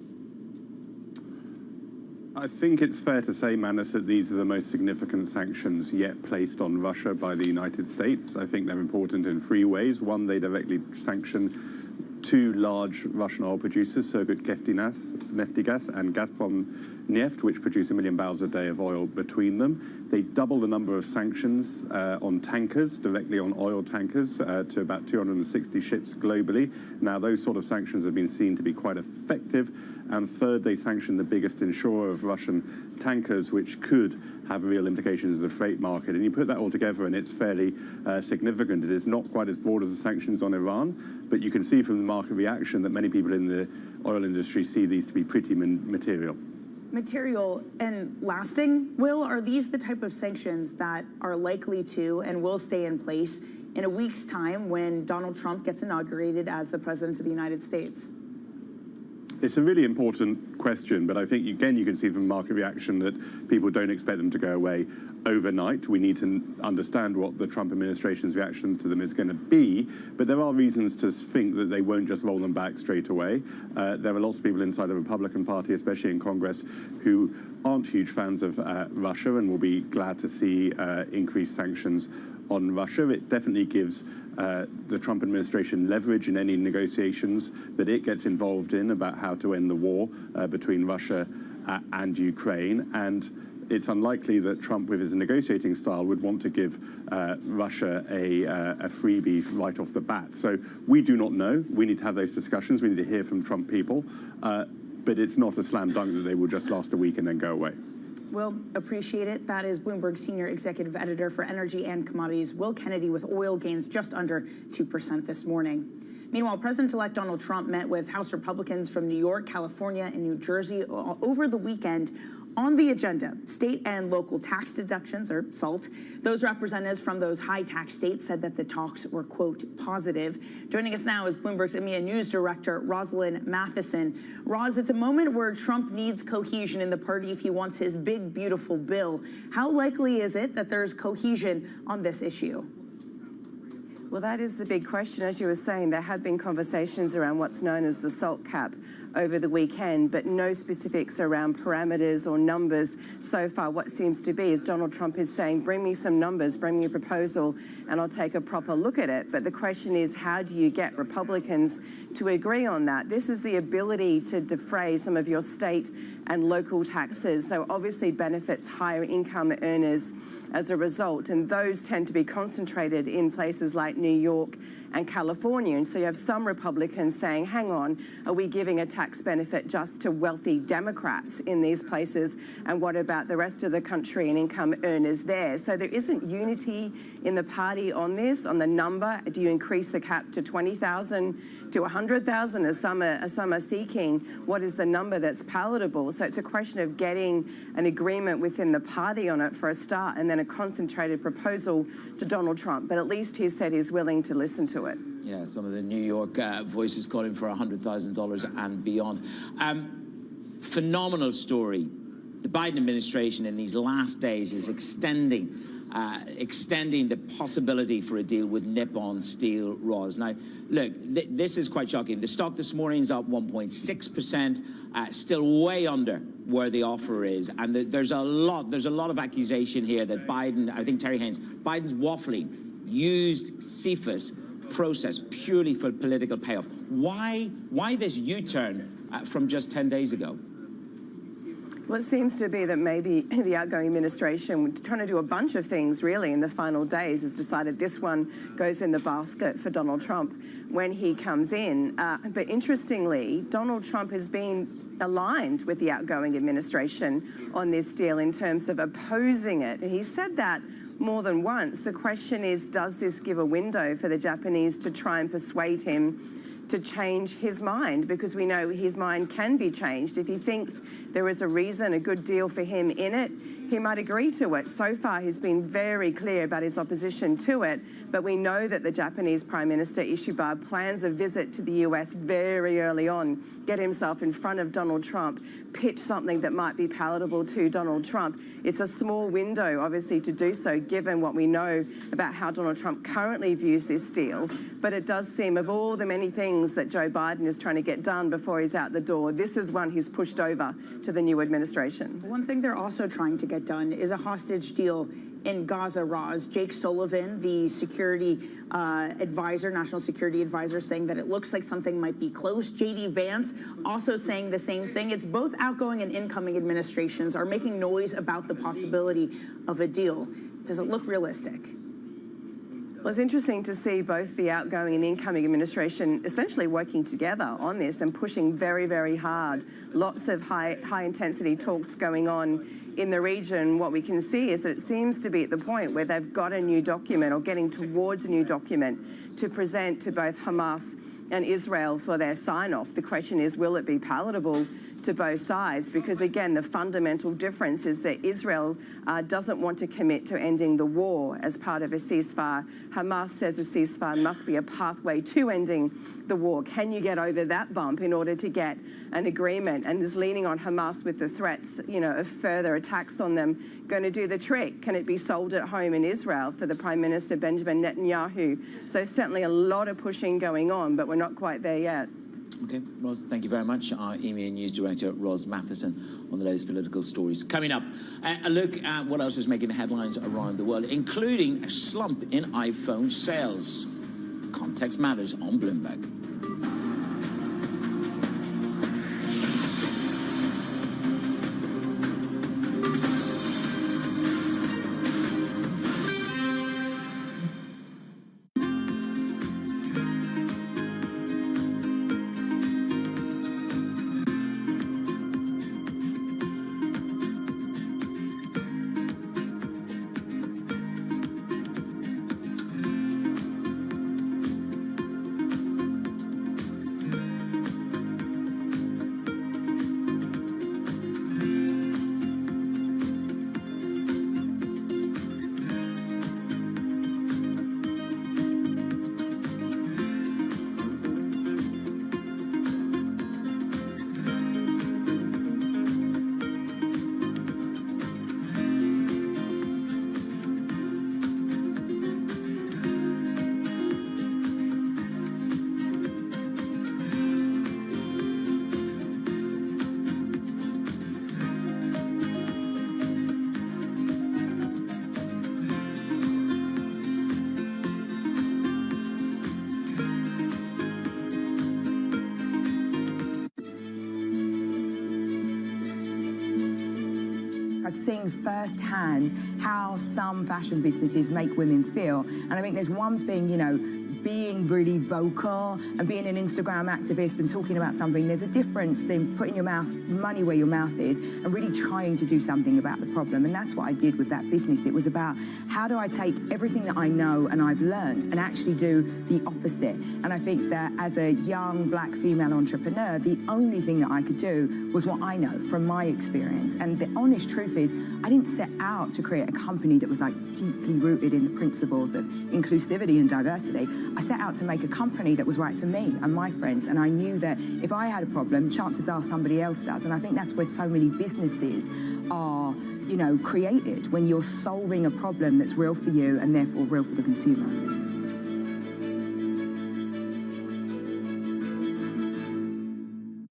I think it's fair to say, Manus, that these are the most significant sanctions yet placed on Russia by the United States. I think they're important in three ways. One, they directly sanction two large Russian oil producers, Surgut Neftegas and Gazprom Neft, which produce 1 million barrels a day of oil between them. They double the number of sanctions on tankers, directly on oil tankers, to about 260 ships globally. Now, those sort of sanctions have been seen to be quite effective. And third, they sanctioned the biggest insurer of Russian tankers, which could have real implications in the freight market. And you put that all together, and it's fairly significant. It is not quite as broad as the sanctions on Iran, but you can see from the market reaction that many people in the oil industry see these to be pretty material. Material and lasting. Will, are these the type of sanctions that are likely to and will stay in place in a week's time when Donald Trump gets inaugurated as the President of the United States? It's a really important question, but I think, again, you can see from market reaction that people don't expect them to go away overnight. We need to understand what the Trump administration's reaction to them is going to be, but there are reasons to think that they won't just roll them back straight away. There are lots of people inside the Republican Party, especially in Congress, who aren't huge fans of Russia and will be glad to see increased sanctions on Russia. It definitely gives the Trump administration leverage in any negotiations that it gets involved in about how to end the war between Russia and Ukraine. And it's unlikely that Trump, with his negotiating style, would want to give Russia a freebie right off the bat. So we do not know. We need to have those discussions. We need to hear from Trump people. But it's not a slam dunk that they will just last a week and then go away. Will, appreciate it. That is Bloomberg Senior Executive Editor for Energy and Commodities, Will Kennedy, with oil gains just under 2% this morning. Meanwhile, President-elect Donald Trump met with House Republicans from New York, California, and New Jersey over the weekend. On the agenda, state and local tax deductions, or SALT. Those representatives from those high-tax states said that the talks were, quote, positive. Joining us now is Bloomberg's EMEA News Director, Rosalind Matheson. Roz, it's a moment where Trump needs cohesion in the party if he wants his big, beautiful bill. How likely is it that there's cohesion on this issue? Well, that is the big question. As you were saying, there have been conversations around what's known as the SALT cap over the weekend, but no specifics around parameters or numbers so far. What seems to be is Donald Trump is saying, bring me some numbers, bring me a proposal, and I'll take a proper look at it. But the question is, how do you get Republicans to agree on that? This is the ability to defray some of your state and local taxes, so obviously benefits higher income earners as a result, and those tend to be concentrated in places like New York and California. And so you have some Republicans saying, hang on, are we giving a tax benefit just to wealthy Democrats in these places? And what about the rest of the country and income earners there? So there isn't unity in the party on this, on the number. Do you increase the cap to 20,000 to 100,000, as some are seeking? What is the number that's palatable? So it's a question of getting an agreement within the party on it for a start, and then a concentrated proposal to Donald Trump. But at least he said he's willing to listen to it. Yeah, some of the New York voices calling for $100,000 and beyond. Phenomenal story. The Biden administration in these last days is extending the possibility for a deal with Nippon Steel Roz. Now, look, this is quite shocking. The stock this morning is up 1.6%, still way under where the offer is. And there's a lot of accusation here that Biden, I think Terry Haynes, Biden's waffling, used CFIUS process purely for political payoff. Why this U-turn from just 10 days ago? Well, it seems to be that maybe the outgoing administration, trying to do a bunch of things really in the final days, has decided this one goes in the basket for Donald Trump when he comes in. But interestingly, Donald Trump has been aligned with the outgoing administration on this deal in terms of opposing it. And he said that more than once. The question is, does this give a window for the Japanese to try and persuade him to change his mind? Because we know his mind can be changed. If he thinks there is a reason, a good deal for him in it, he might agree to it. So far, he's been very clear about his opposition to it, but we know that the Japanese Prime Minister Ishiba plans a visit to the US very early on, get himself in front of Donald Trump, pitch something that might be palatable to Donald Trump. It's a small window, obviously, to do so, given what we know about how Donald Trump currently views this deal. But it does seem, of all the many things that Joe Biden is trying to get done before he's out the door, this is one he's pushed over to the new administration. One thing they're also trying to get done is a hostage deal in Gaza, Roz. Jake Sullivan, the security advisor, national security advisor, saying that it looks like something might be close. J.D. Vance also saying the same thing. It's both outgoing and incoming administrations are making noise about the possibility of a deal. Does it look realistic? Well, it's interesting to see both the outgoing and the incoming administration essentially working together on this and pushing very, very hard. Lots of high-intensity talks going on in the region. What we can see is that it seems to be at the point where they've got a new document or getting towards a new document to present to both Hamas and Israel for their sign-off. The question is, will it be palatable to both sides? Because again, the fundamental difference is that Israel doesn't want to commit to ending the war as part of a ceasefire. Hamas says a ceasefire must be a pathway to ending the war. Can you get over that bump in order to get an agreement? And is leaning on Hamas with the threats, of further attacks on them going to do the trick? Can it be sold at home in Israel for the Prime Minister Benjamin Netanyahu? So certainly a lot of pushing going on, but we're not quite there yet. Okay, Ros, thank you very much. Our EMEA News Director, Ros Matheson, on the latest political stories. Coming up, a look at what else is making headlines around the world, including a slump in iPhone sales. Context matters on Bloomberg. I've seen firsthand how some fashion businesses make women feel. And I think there's one thing, being really vocal and being an Instagram activist and talking about something, there's a difference than putting your money where your mouth is and really trying to do something about the problem. And that's what I did with that business. It was about how do I take everything that I know and I've learned and actually do the opposite. And I think that as a young black female entrepreneur, the only thing that I could do was what I know from my experience. And the honest truth is, I didn't set out to create a company that was deeply rooted in the principles of inclusivity and diversity. I set out to make a company that was right for me and my friends, and I knew that if I had a problem, chances are somebody else does. And I think that's where so many businesses are, created, when you're solving a problem that's real for you and therefore real for the consumer.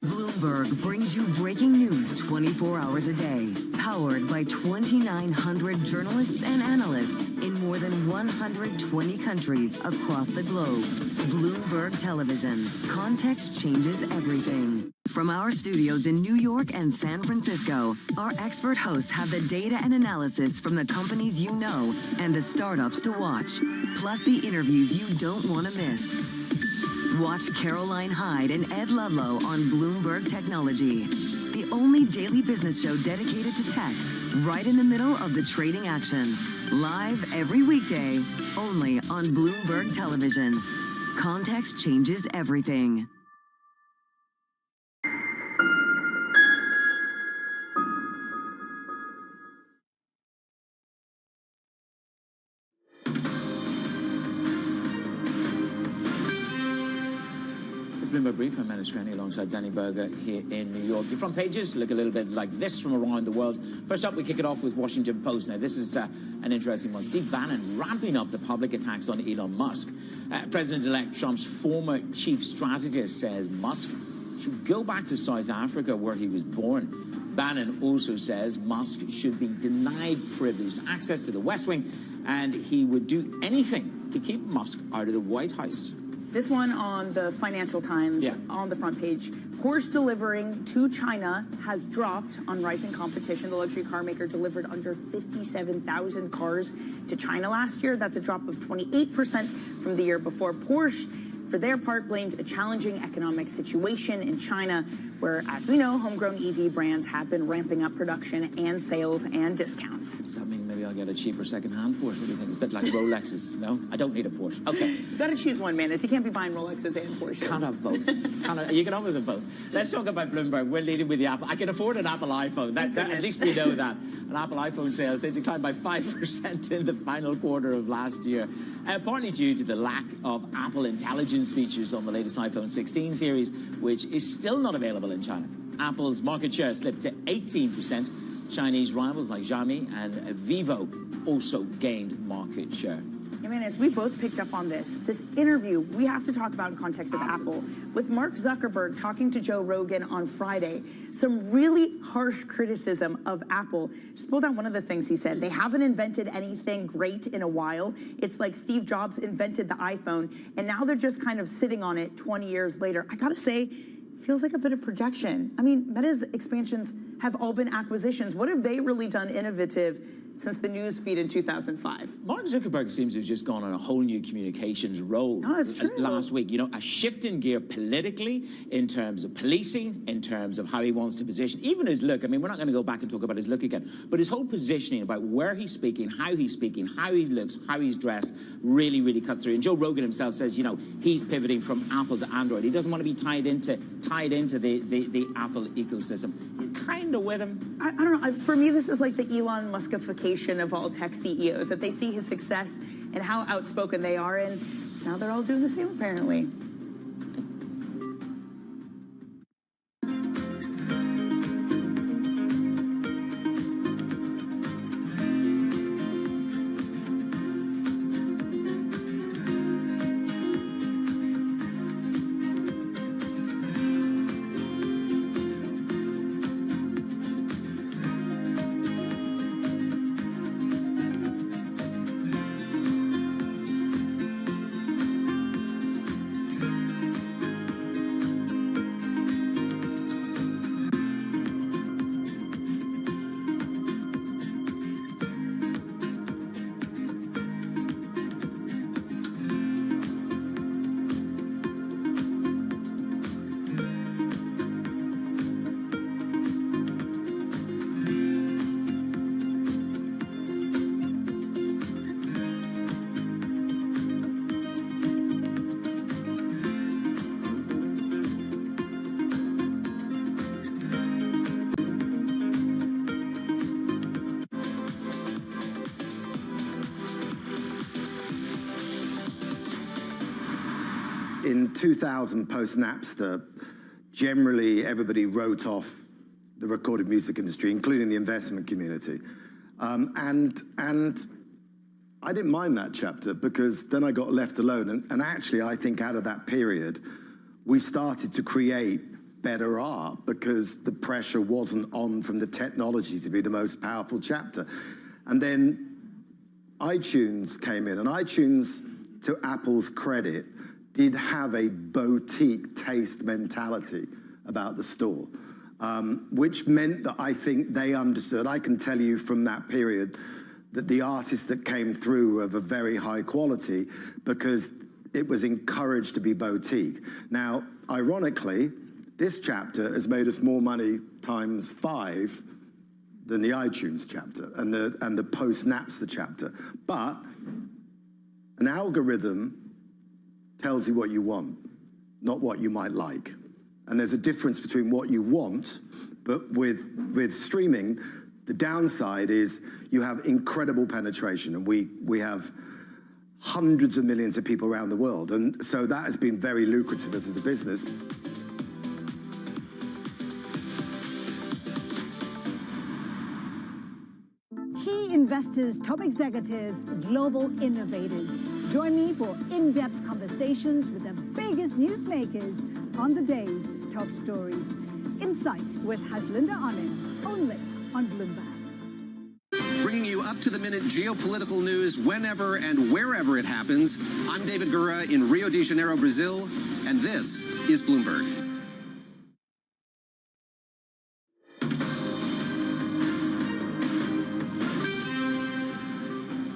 Bloomberg brings you breaking news 24 hours a day, powered by 2,900 journalists and analysts in more than 120 countries across the globe. Bloomberg Television. Context changes everything. From our studios in New York and San Francisco, our expert hosts have the data and analysis from the companies you know and the startups to watch, plus the interviews you don't want to miss. Watch Caroline Hyde and Ed Ludlow on Bloomberg Technology, the only daily business show dedicated to tech, right in the middle of the trading action. Live every weekday, only on Bloomberg Television. Context changes everything. Bloomberg Brief. I'm Menace Granny alongside Danny Berger here in New York. The front pages look a little bit like this from around the world. First up, we kick it off with Washington Post. Now, this is an interesting one. Steve Bannon ramping up the public attacks on Elon Musk. President-elect Trump's former chief strategist says Musk should go back to South Africa where he was born. Bannon also says Musk should be denied privileged access to the West Wing, and he would do anything to keep Musk out of the White House. This one on the Financial Times, on the front page. Porsche delivering to China has dropped on rising competition. The luxury car maker delivered under 57,000 cars to China last year. That's a drop of 28% from the year before. Porsche, for their part, blamed a challenging economic situation in China, where, as we know, homegrown EV brands have been ramping up production and sales and discounts. Does that mean maybe I'll get a cheaper second-hand Porsche? What do you think? It's a bit like Rolexes, no? I don't need a Porsche. Okay. You've got to choose one, man. You can't be buying Rolexes and Porsches. Can't have both. You can always have both. Let's talk about Bloomberg. We're leading with the Apple. I can afford an Apple iPhone. At least we know that. An Apple iPhone sales, they declined by 5% in the final quarter of last year, partly due to the lack of Apple Intelligence features on the latest iPhone 16 series, which is still not available in China. Apple's market share slipped to 18%. Chinese rivals like Xiaomi and Vivo also gained market share. I mean, as we both picked up on this interview, we have to talk about in context of Apple. With Mark Zuckerberg talking to Joe Rogan on Friday, some really harsh criticism of Apple. Just pulled out one of the things he said. They haven't invented anything great in a while. It's like Steve Jobs invented the iPhone, and now they're just kind of sitting on it 20 years later. I gotta say, feels like a bit of projection. I mean, Meta's expansions have all been acquisitions. What have they really done innovative since the news feed in 2005? Mark Zuckerberg seems to have just gone on a whole new communications role last week. You know, a shift in gear politically in terms of policing, in terms of how he wants to position, even his look. I mean, we're not going to go back and talk about his look again, but his whole positioning about where he's speaking, how he looks, how he's dressed, really, really cuts through. And Joe Rogan himself says, you know, he's pivoting from Apple to Android. He doesn't want to be tied into the Apple ecosystem. You're kind of with him. I don't know. For me, this is like the Elon Muskification of all tech CEOs, that they see his success and how outspoken they are, and now they're all doing the same, apparently. In 2000, post-Napster, generally everybody wrote off the recorded music industry, including the investment community. And I didn't mind that chapter because then I got left alone. And actually, I think out of that period, we started to create better art because the pressure wasn't on from the technology to be the most powerful chapter. And then iTunes came in, and iTunes, to Apple's credit, did have a boutique taste mentality about the store, which meant that I think they understood. I can tell you from that period that the artists that came through were of a very high quality because it was encouraged to be boutique. Now, ironically, This chapter has made us more money times 5 than the iTunes chapter and the post-Napster chapter. But an algorithm tells you what you want, not what you might like. And there's a difference between what you want, but with streaming, the downside is you have incredible penetration, and we have hundreds of millions of people around the world. And so that has been very lucrative as a business. Key investors, top executives, global innovators. Join me for in-depth conversations with the biggest newsmakers on the day's top stories. Insight with Haslinda Onen, only on Bloomberg. Bringing you up-to-the-minute geopolitical news whenever and wherever it happens. I'm David Gura in Rio de Janeiro, Brazil, and this is Bloomberg.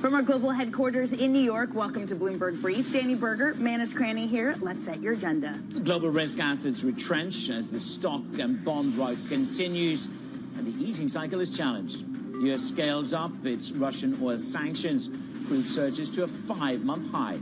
From our global headquarters in New York, welcome to Bloomberg Brief. Danny Berger, Manus Cranny here. Let's set your agenda. Global risk assets retrench as the stock and bond rout continues, and the easing cycle is challenged. The U.S. scales up its Russian oil sanctions. Crude surges to a 5-month high.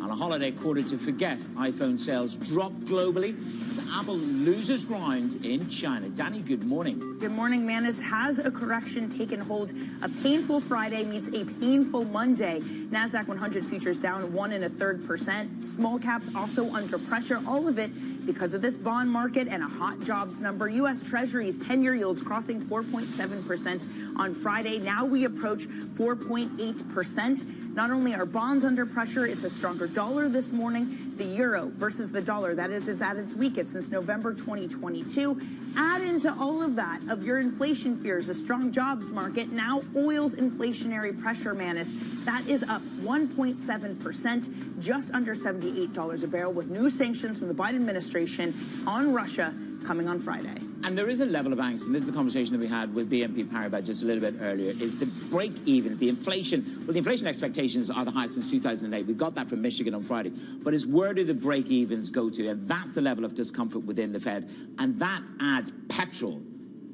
On a holiday quarter to forget, iPhone sales drop globally as Apple loses ground in China. Danny, good morning. Good morning, Manus. Has a correction taken hold? A painful Friday meets a painful Monday. NASDAQ 100 futures down 1 1/3%. Small caps also under pressure. All of it because of this bond market and a hot jobs number. U.S. Treasuries 10-year yields crossing 4.7% on Friday. Now we approach 4.8%. Not only are bonds under pressure, it's a stronger dollar this morning. The euro versus the dollar, that is at its weakest since November 2022. Add into all of that of your inflation fears, a strong jobs market. Now oil's inflationary pressure, Manus, that is up 1.7%, just under $78 a barrel, with new sanctions from the Biden administration on Russia coming on Friday. And there is a level of angst, and this is the conversation that we had with BNP Paribas just a little bit earlier, is the break even, the inflation. Well, the inflation expectations are the highest since 2008. We got that from Michigan on Friday. But it's where do the break evens go to? And that's the level of discomfort within the Fed. And that adds petrol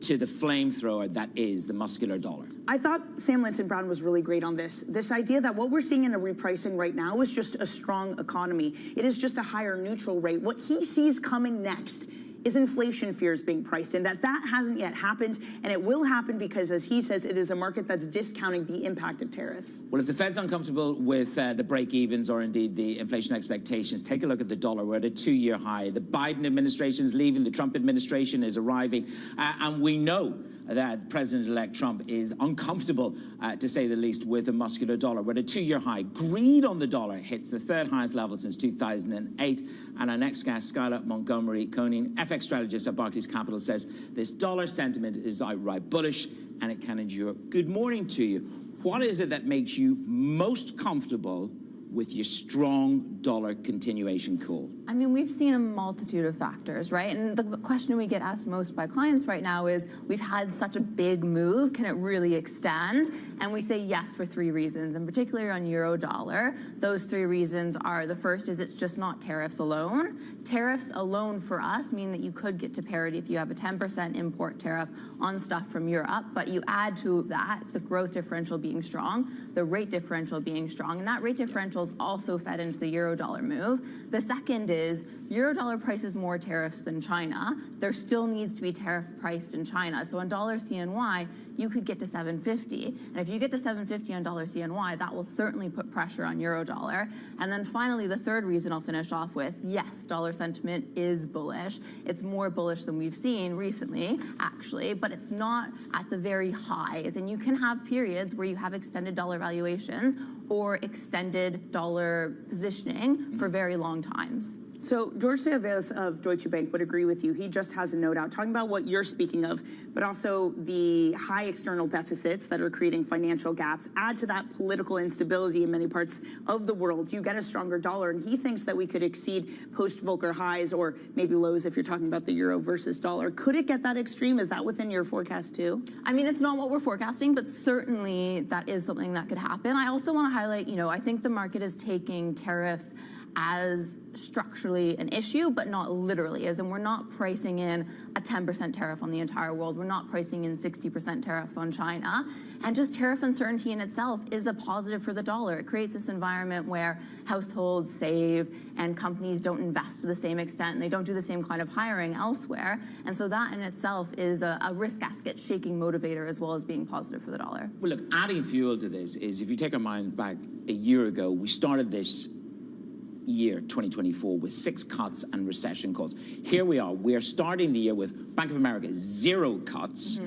to the flamethrower that is the muscular dollar. I thought Sam Linton-Brown was really great on this. This idea that what we're seeing in a repricing right now is just a strong economy. It is just a higher neutral rate. What he sees coming next is inflation fears being priced in, that hasn't yet happened, and it will happen because, as he says, it is a market that's discounting the impact of tariffs. Well, if the Fed's uncomfortable with the break-evens or indeed the inflation expectations, take a look at the dollar. We're at a 2-year high. The Biden administration's leaving, the Trump administration is arriving, and we know that President-elect Trump is uncomfortable, to say the least, with a muscular dollar. We're at a 2-year high. Greed on the dollar hits the 3rd highest level since 2008. And our next guest, Skylar Montgomery Koenig, FX strategist at Barclays Capital, says this dollar sentiment is outright bullish and it can endure. Good morning to you. What is it that makes you most comfortable with your strong dollar continuation call? I mean, we've seen a multitude of factors, right? And the question we get asked most by clients right now is, we've had such a big move, can it really extend? And we say yes for 3 reasons, and particularly on euro dollar. Those 3 reasons are, the first is it's just not tariffs alone. Tariffs alone for us mean that you could get to parity if you have a 10% import tariff on stuff from Europe, but you add to that the growth differential being strong, the rate differential being strong, and that rate differential is also fed into the euro dollar move. The second is euro dollar prices more tariffs than China. There still needs to be tariff priced in China. So on dollar CNY, you could get to 750. And if you get to 750 on dollar CNY, that will certainly put pressure on euro dollar. And then finally, the third reason I'll finish off with, yes, dollar sentiment is bullish. It's more bullish than we've seen recently, actually, but it's not at the very highs. And you can have periods where you have extended dollar valuations or extended dollar positioning for very long times. So George Seavelis of Deutsche Bank would agree with you. He just has a note out talking about what you're speaking of, but also the high external deficits that are creating financial gaps. Add to that political instability in many parts of the world. You get a stronger dollar, and he thinks that we could exceed post-Volcker highs or maybe lows if you're talking about the euro versus dollar. Could it get that extreme? Is that within your forecast too? I mean, it's not what we're forecasting, but certainly that is something that could happen. I also want to highlight, I think the market is taking tariffs as structurally an issue, but not literally, as in we're not pricing in a 10% tariff on the entire world. We're not pricing in 60% tariffs on China. And just tariff uncertainty in itself is a positive for the dollar. It creates this environment where households save and companies don't invest to the same extent, and they don't do the same kind of hiring elsewhere. And so that in itself is a risk asset shaking motivator as well as being positive for the dollar. Well, look, adding fuel to this is, if you take our mind back a year ago, we started this year 2024 with 6 cuts and recession calls. Here we are. We are starting the year with Bank of America 0 cuts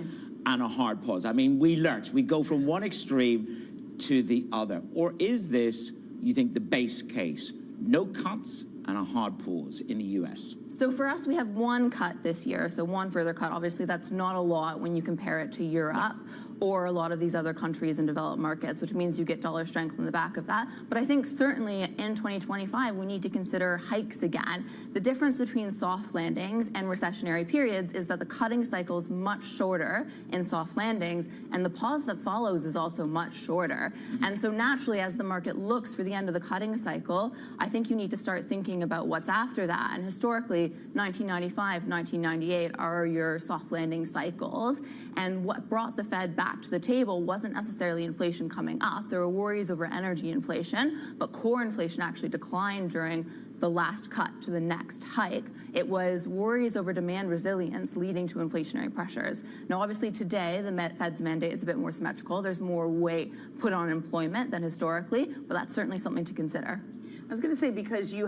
and a hard pause. I mean, we lurch. We go from one extreme to the other. Or is this, you think, the base case? No cuts and a hard pause in the U.S. So for us, we have 1 cut this year, so 1 further cut. Obviously, that's not a lot when you compare it to Europe or a lot of these other countries in developed markets, which means you get dollar strength on the back of that. But I think certainly in 2025, we need to consider hikes again. The difference between soft landings and recessionary periods is that the cutting cycle is much shorter in soft landings, and the pause that follows is also much shorter. And so naturally, as the market looks for the end of the cutting cycle, I think you need to start thinking about what's after that. And historically, 1995, 1998 are your soft landing cycles. And what brought the Fed back to the table wasn't necessarily inflation coming up. There were worries over energy inflation, but core inflation actually declined during the last cut to the next hike. It was worries over demand resilience leading to inflationary pressures. Now, obviously today, the Fed's mandate is a bit more symmetrical. There's more weight put on employment than historically, but that's certainly something to consider. I was going to say, because you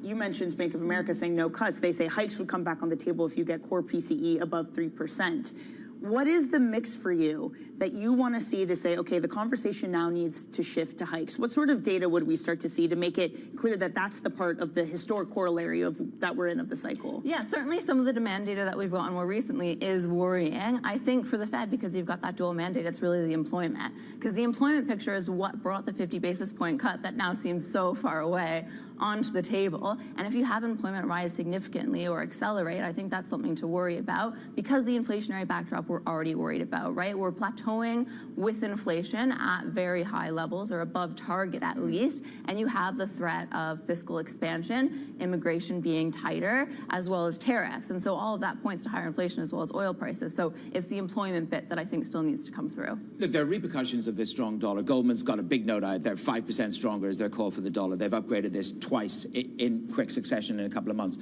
mentioned Bank of America saying no cuts. They say hikes would come back on the table if you get core PCE above 3%. What is the mix for you that you want to see to say, okay, the conversation now needs to shift to hikes? What sort of data would we start to see to make it clear that that's the part of the historic corollary of that we're in of the cycle? Yeah, certainly some of the demand data that we've gotten more recently is worrying. I think for the Fed, because you've got that dual mandate, it's really the employment. Because the employment picture is what brought the 50 basis point cut that now seems so far away onto the table. And if you have employment rise significantly or accelerate, I think that's something to worry about, because the inflationary backdrop we're already worried about, right? We're plateauing with inflation at very high levels or above target at least, and you have the threat of fiscal expansion, immigration being tighter, as well as tariffs. And so all of that points to higher inflation as well as oil prices. So it's the employment bit that I think still needs to come through. Look, there are repercussions of this strong dollar. Goldman's got a big note out there, 5% stronger is their call for the dollar. They've upgraded this twice in quick succession in a couple of months.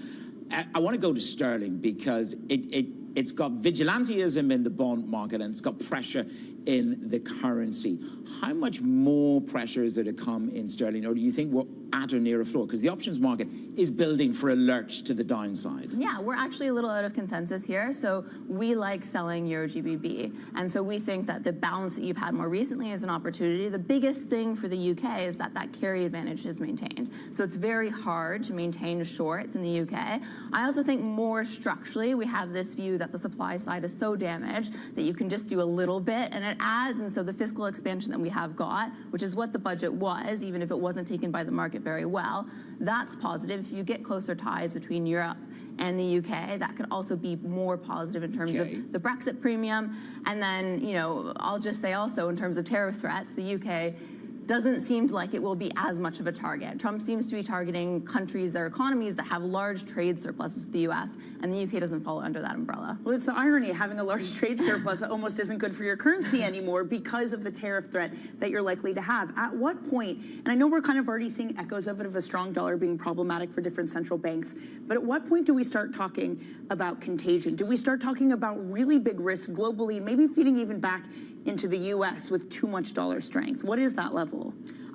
I want to go to sterling because it's got vigilantism in the bond market and it's got pressure in the currency. How much more pressure is there to come in sterling, or do you think we're at or near a floor? Because the options market is building for a lurch to the downside. Yeah, we're actually a little out of consensus here. So we like selling Euro GBP. And so we think that the balance that you've had more recently is an opportunity. The biggest thing for the UK is that that carry advantage is maintained. So it's very hard to maintain shorts in the UK. I also think more structurally, we have this view that the supply side is so damaged that you can just do a little bit and it adds. And so the fiscal expansion that we have got, which is what the budget was, even if it wasn't taken by the market very well, that's positive. If you get closer ties between Europe and the UK, that could also be more positive in terms of the Brexit premium. And then, you know, I'll just say also in terms of tariff threats, the UK doesn't seem like it will be as much of a target. Trump seems to be targeting countries or economies that have large trade surpluses with the US, and the UK doesn't fall under that umbrella. Well, it's the irony. Having a large trade surplus almost isn't good for your currency anymore because of the tariff threat that you're likely to have. At what point, and I know we're kind of already seeing echoes of it, of a strong dollar being problematic for different central banks, but at what point do we start talking about contagion? Do we start talking about really big risks globally, maybe feeding even back into the US with too much dollar strength? What is that level?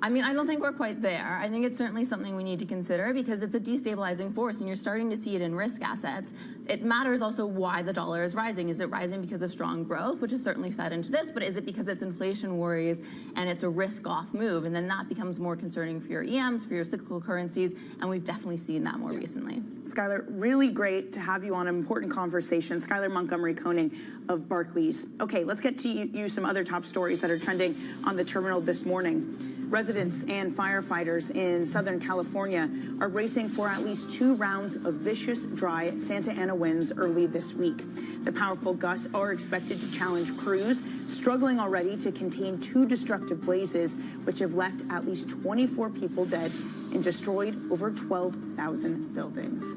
I mean, I don't think we're quite there. I think it's certainly something we need to consider because it's a destabilizing force and you're starting to see it in risk assets. It matters also why the dollar is rising. Is it rising because of strong growth, which is certainly fed into this, but is it because it's inflation worries and it's a risk-off move? And then that becomes more concerning for your EMs, for your cyclical currencies, and we've definitely seen that more recently. Skylar, really great to have you on an important conversation. Skylar Montgomery-Koning of Barclays. Okay, let's get to you some other top stories that are trending on the terminal this morning. Residents and firefighters in Southern California are racing for at least 2 rounds of vicious, dry Santa Ana winds early this week. The powerful gusts are expected to challenge crews, struggling already to contain 2 destructive blazes, which have left at least 24 people dead and destroyed over 12,000 buildings.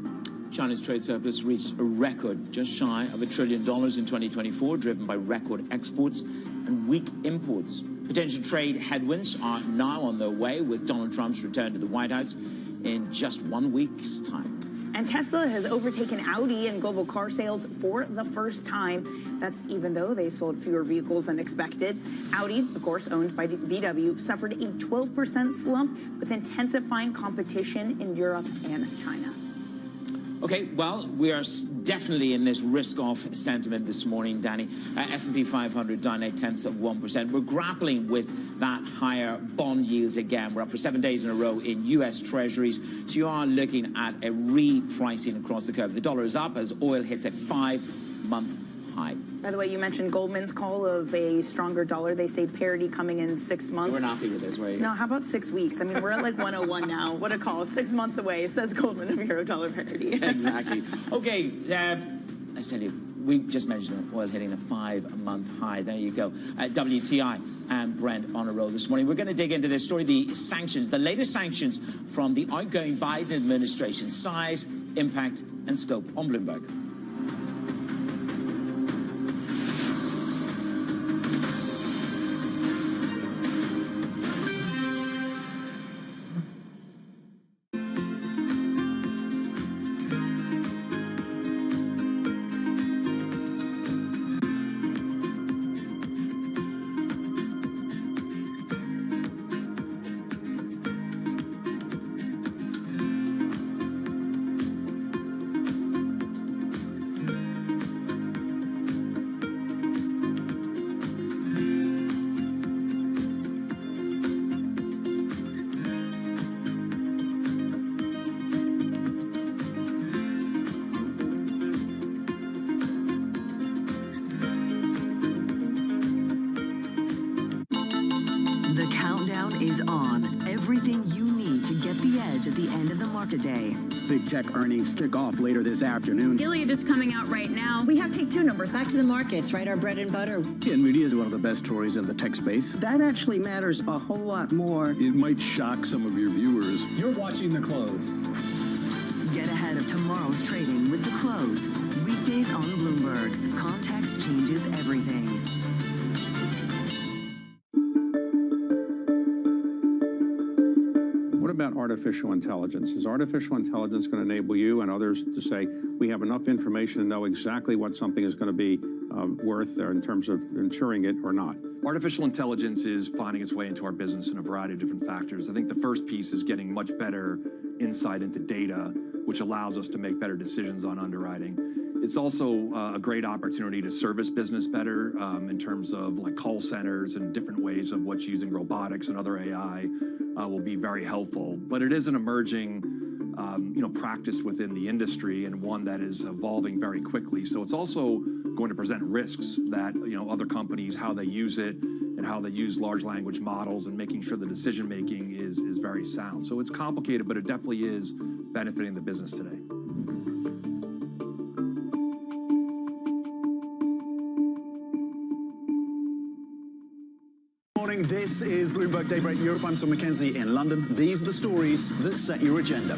China's trade surplus reached a record just shy of $1 trillion in 2024, driven by record exports and weak imports. Potential trade headwinds are now on their way, with Donald Trump's return to the White House in just 1 week's time. And Tesla has overtaken Audi in global car sales for the first time. That's even though they sold fewer vehicles than expected. Audi, of course, owned by VW, suffered a 12% slump with intensifying competition in Europe and China. Okay, well, we are definitely in this risk-off sentiment this morning, Danny. S&P 500 down 0.8%. We're grappling with that higher bond yields again. We're up for 7 days in a row in U.S. Treasuries. So you are looking at a repricing across the curve. The dollar is up as oil hits a 5-month high. By the way, you mentioned Goldman's call of a stronger dollar. They say parity coming in 6 months. We're not happy with this, right? No, how about 6 weeks? I mean, we're at like 101 now. What a call. 6 months away, says Goldman, of euro-dollar parity. Exactly. Okay, let's tell you, we just mentioned oil hitting a 5-month high. There you go. WTI and Brent on a roll this morning. We're going to dig into this story, the sanctions, the latest sanctions from the outgoing Biden administration, size, impact, and scope on Bloomberg. Day. Big tech earnings kick off later this afternoon. Gilead is coming out right now. We have take two numbers. Back to the markets, right? Our bread and butter. NVIDIA is one of the best stories in the tech space. That actually matters a whole lot more. It might shock some of your viewers. You're watching The Close. Get ahead of tomorrow's trading with The Close. Weekdays on Bloomberg. Context changes everything. What about artificial intelligence? Is artificial intelligence going to enable you and others to say, we have enough information to know exactly what something is going to be worth in terms of insuring it or not? Artificial intelligence is finding its way into our business in a variety of different factors. I think the first piece is getting much better insight into data, which allows us to make better decisions on underwriting. It's also a great opportunity to service business better in terms of like call centers and different ways of what's using robotics and other AI will be very helpful. But it is an emerging practice within the industry and one that is evolving very quickly. So it's also going to present risks that other companies, how they use it and how they use large language models and making sure the decision making is very sound. So it's complicated, but it definitely is benefiting the business today. This is Bloomberg Daybreak Europe. I'm Tom McKenzie in London. These are the stories that set your agenda.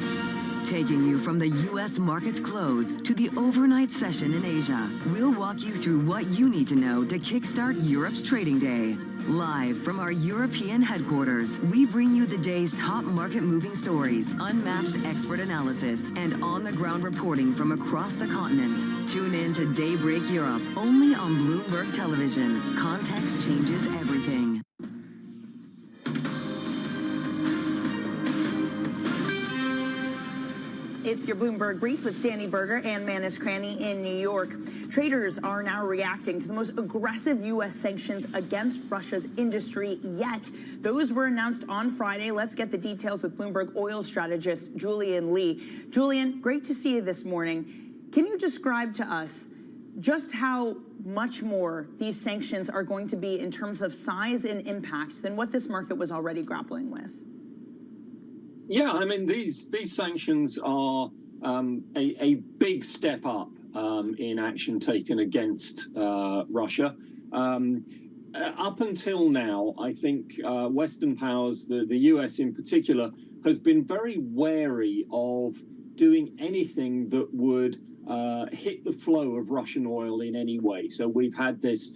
Taking you from the U.S. market's close to the overnight session in Asia, we'll walk you through what you need to know to kickstart Europe's trading day. Live from our European headquarters, we bring you the day's top market-moving stories, unmatched expert analysis, and on-the-ground reporting from across the continent. Tune in to Daybreak Europe, only on Bloomberg Television. Context changes everything. It's your Bloomberg Brief with Danny Berger and Manus Cranny in New York. Traders are now reacting to the most aggressive U.S. sanctions against Russia's industry yet. Those were announced on Friday. Let's get the details with Bloomberg oil strategist Julian Lee. Julian, great to see you this morning. Can you describe to us just how much more these sanctions are going to be in terms of size and impact than what this market was already grappling with? Yeah, I mean, these sanctions are a big step up in action taken against Russia. Up until now, I think Western powers, the US in particular, has been very wary of doing anything that would hit the flow of Russian oil in any way. So we've had this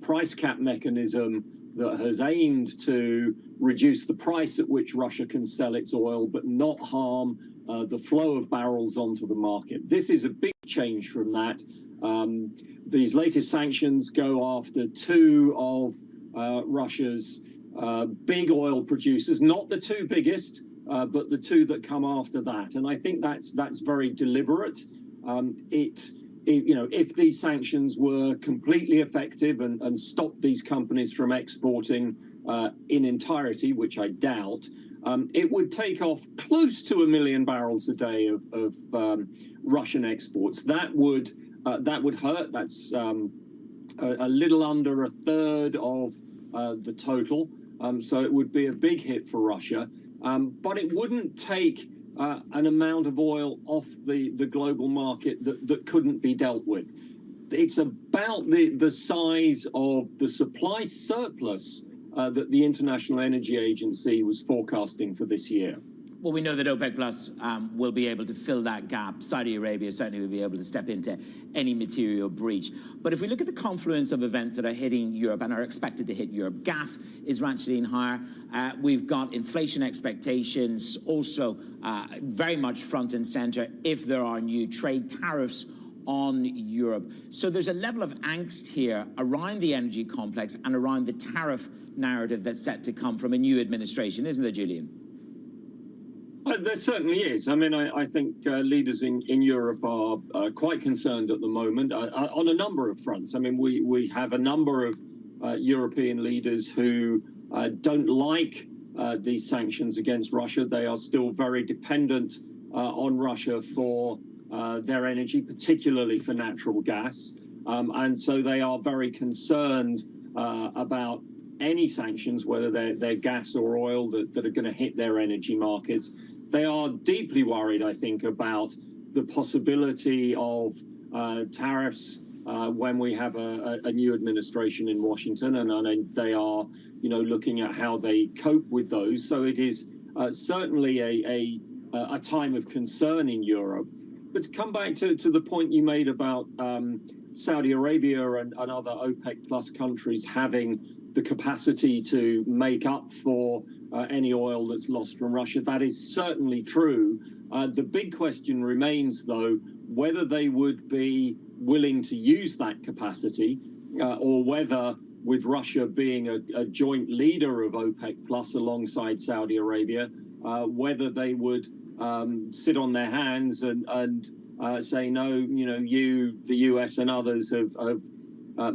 price cap mechanism that has aimed to reduce the price at which Russia can sell its oil, but not harm the flow of barrels onto the market. This is a big change from that. These latest sanctions go after two of Russia's big oil producers, not the two biggest, but the two that come after that. And I think that's very deliberate. If these sanctions were completely effective and stopped these companies from exporting in entirety, which I doubt, it would take off close to 1 million barrels a day of Russian exports. That would hurt. That's a little under a third of the total. So it would be a big hit for Russia. But it wouldn't take an amount of oil off the global market that couldn't be dealt with. It's about the size of the supply surplus that the International Energy Agency was forecasting for this year. Well, we know that OPEC Plus will be able to fill that gap. Saudi Arabia certainly will be able to step into any material breach. But if we look at the confluence of events that are hitting Europe and are expected to hit Europe, gas is ratcheting higher. We've got inflation expectations also very much front and center if there are new trade tariffs on Europe. So there's a level of angst here around the energy complex and around the tariff narrative that's set to come from a new administration, isn't there, Julian? There certainly is. I mean, I think leaders in Europe are quite concerned at the moment on a number of fronts. I mean, we have a number of European leaders who don't like these sanctions against Russia. They are still very dependent on Russia for their energy, particularly for natural gas. And so they are very concerned about any sanctions, whether they're gas or oil, that are going to hit their energy markets. They are deeply worried, I think, about the possibility of tariffs when we have a new administration in Washington, and they are, looking at how they cope with those. So it is certainly a time of concern in Europe. But to come back to the point you made about Saudi Arabia and other OPEC Plus countries having the capacity to make up for any oil that's lost from Russia, that is certainly true. The big question remains, though, whether they would be willing to use that capacity or whether, with Russia being a joint leader of OPEC Plus alongside Saudi Arabia, whether they would sit on their hands and say, no, you, the US and others have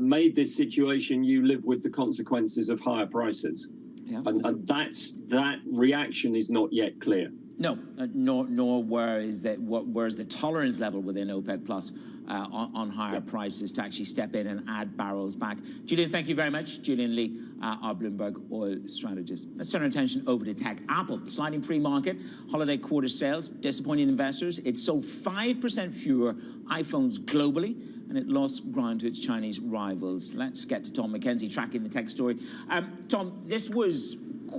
made this situation, you live with the consequences of higher prices. Yeah. And that reaction is not yet clear. No, nor where's the tolerance level within OPEC Plus on higher prices to actually step in and add barrels back. Julian, thank you very much. Julian Lee, our Bloomberg oil strategist. Let's turn our attention over to tech. Apple, sliding pre-market, holiday quarter sales, disappointing investors. It sold 5% fewer iPhones globally, and it lost ground to its Chinese rivals. Let's get to Tom McKenzie tracking the tech story. Tom, this was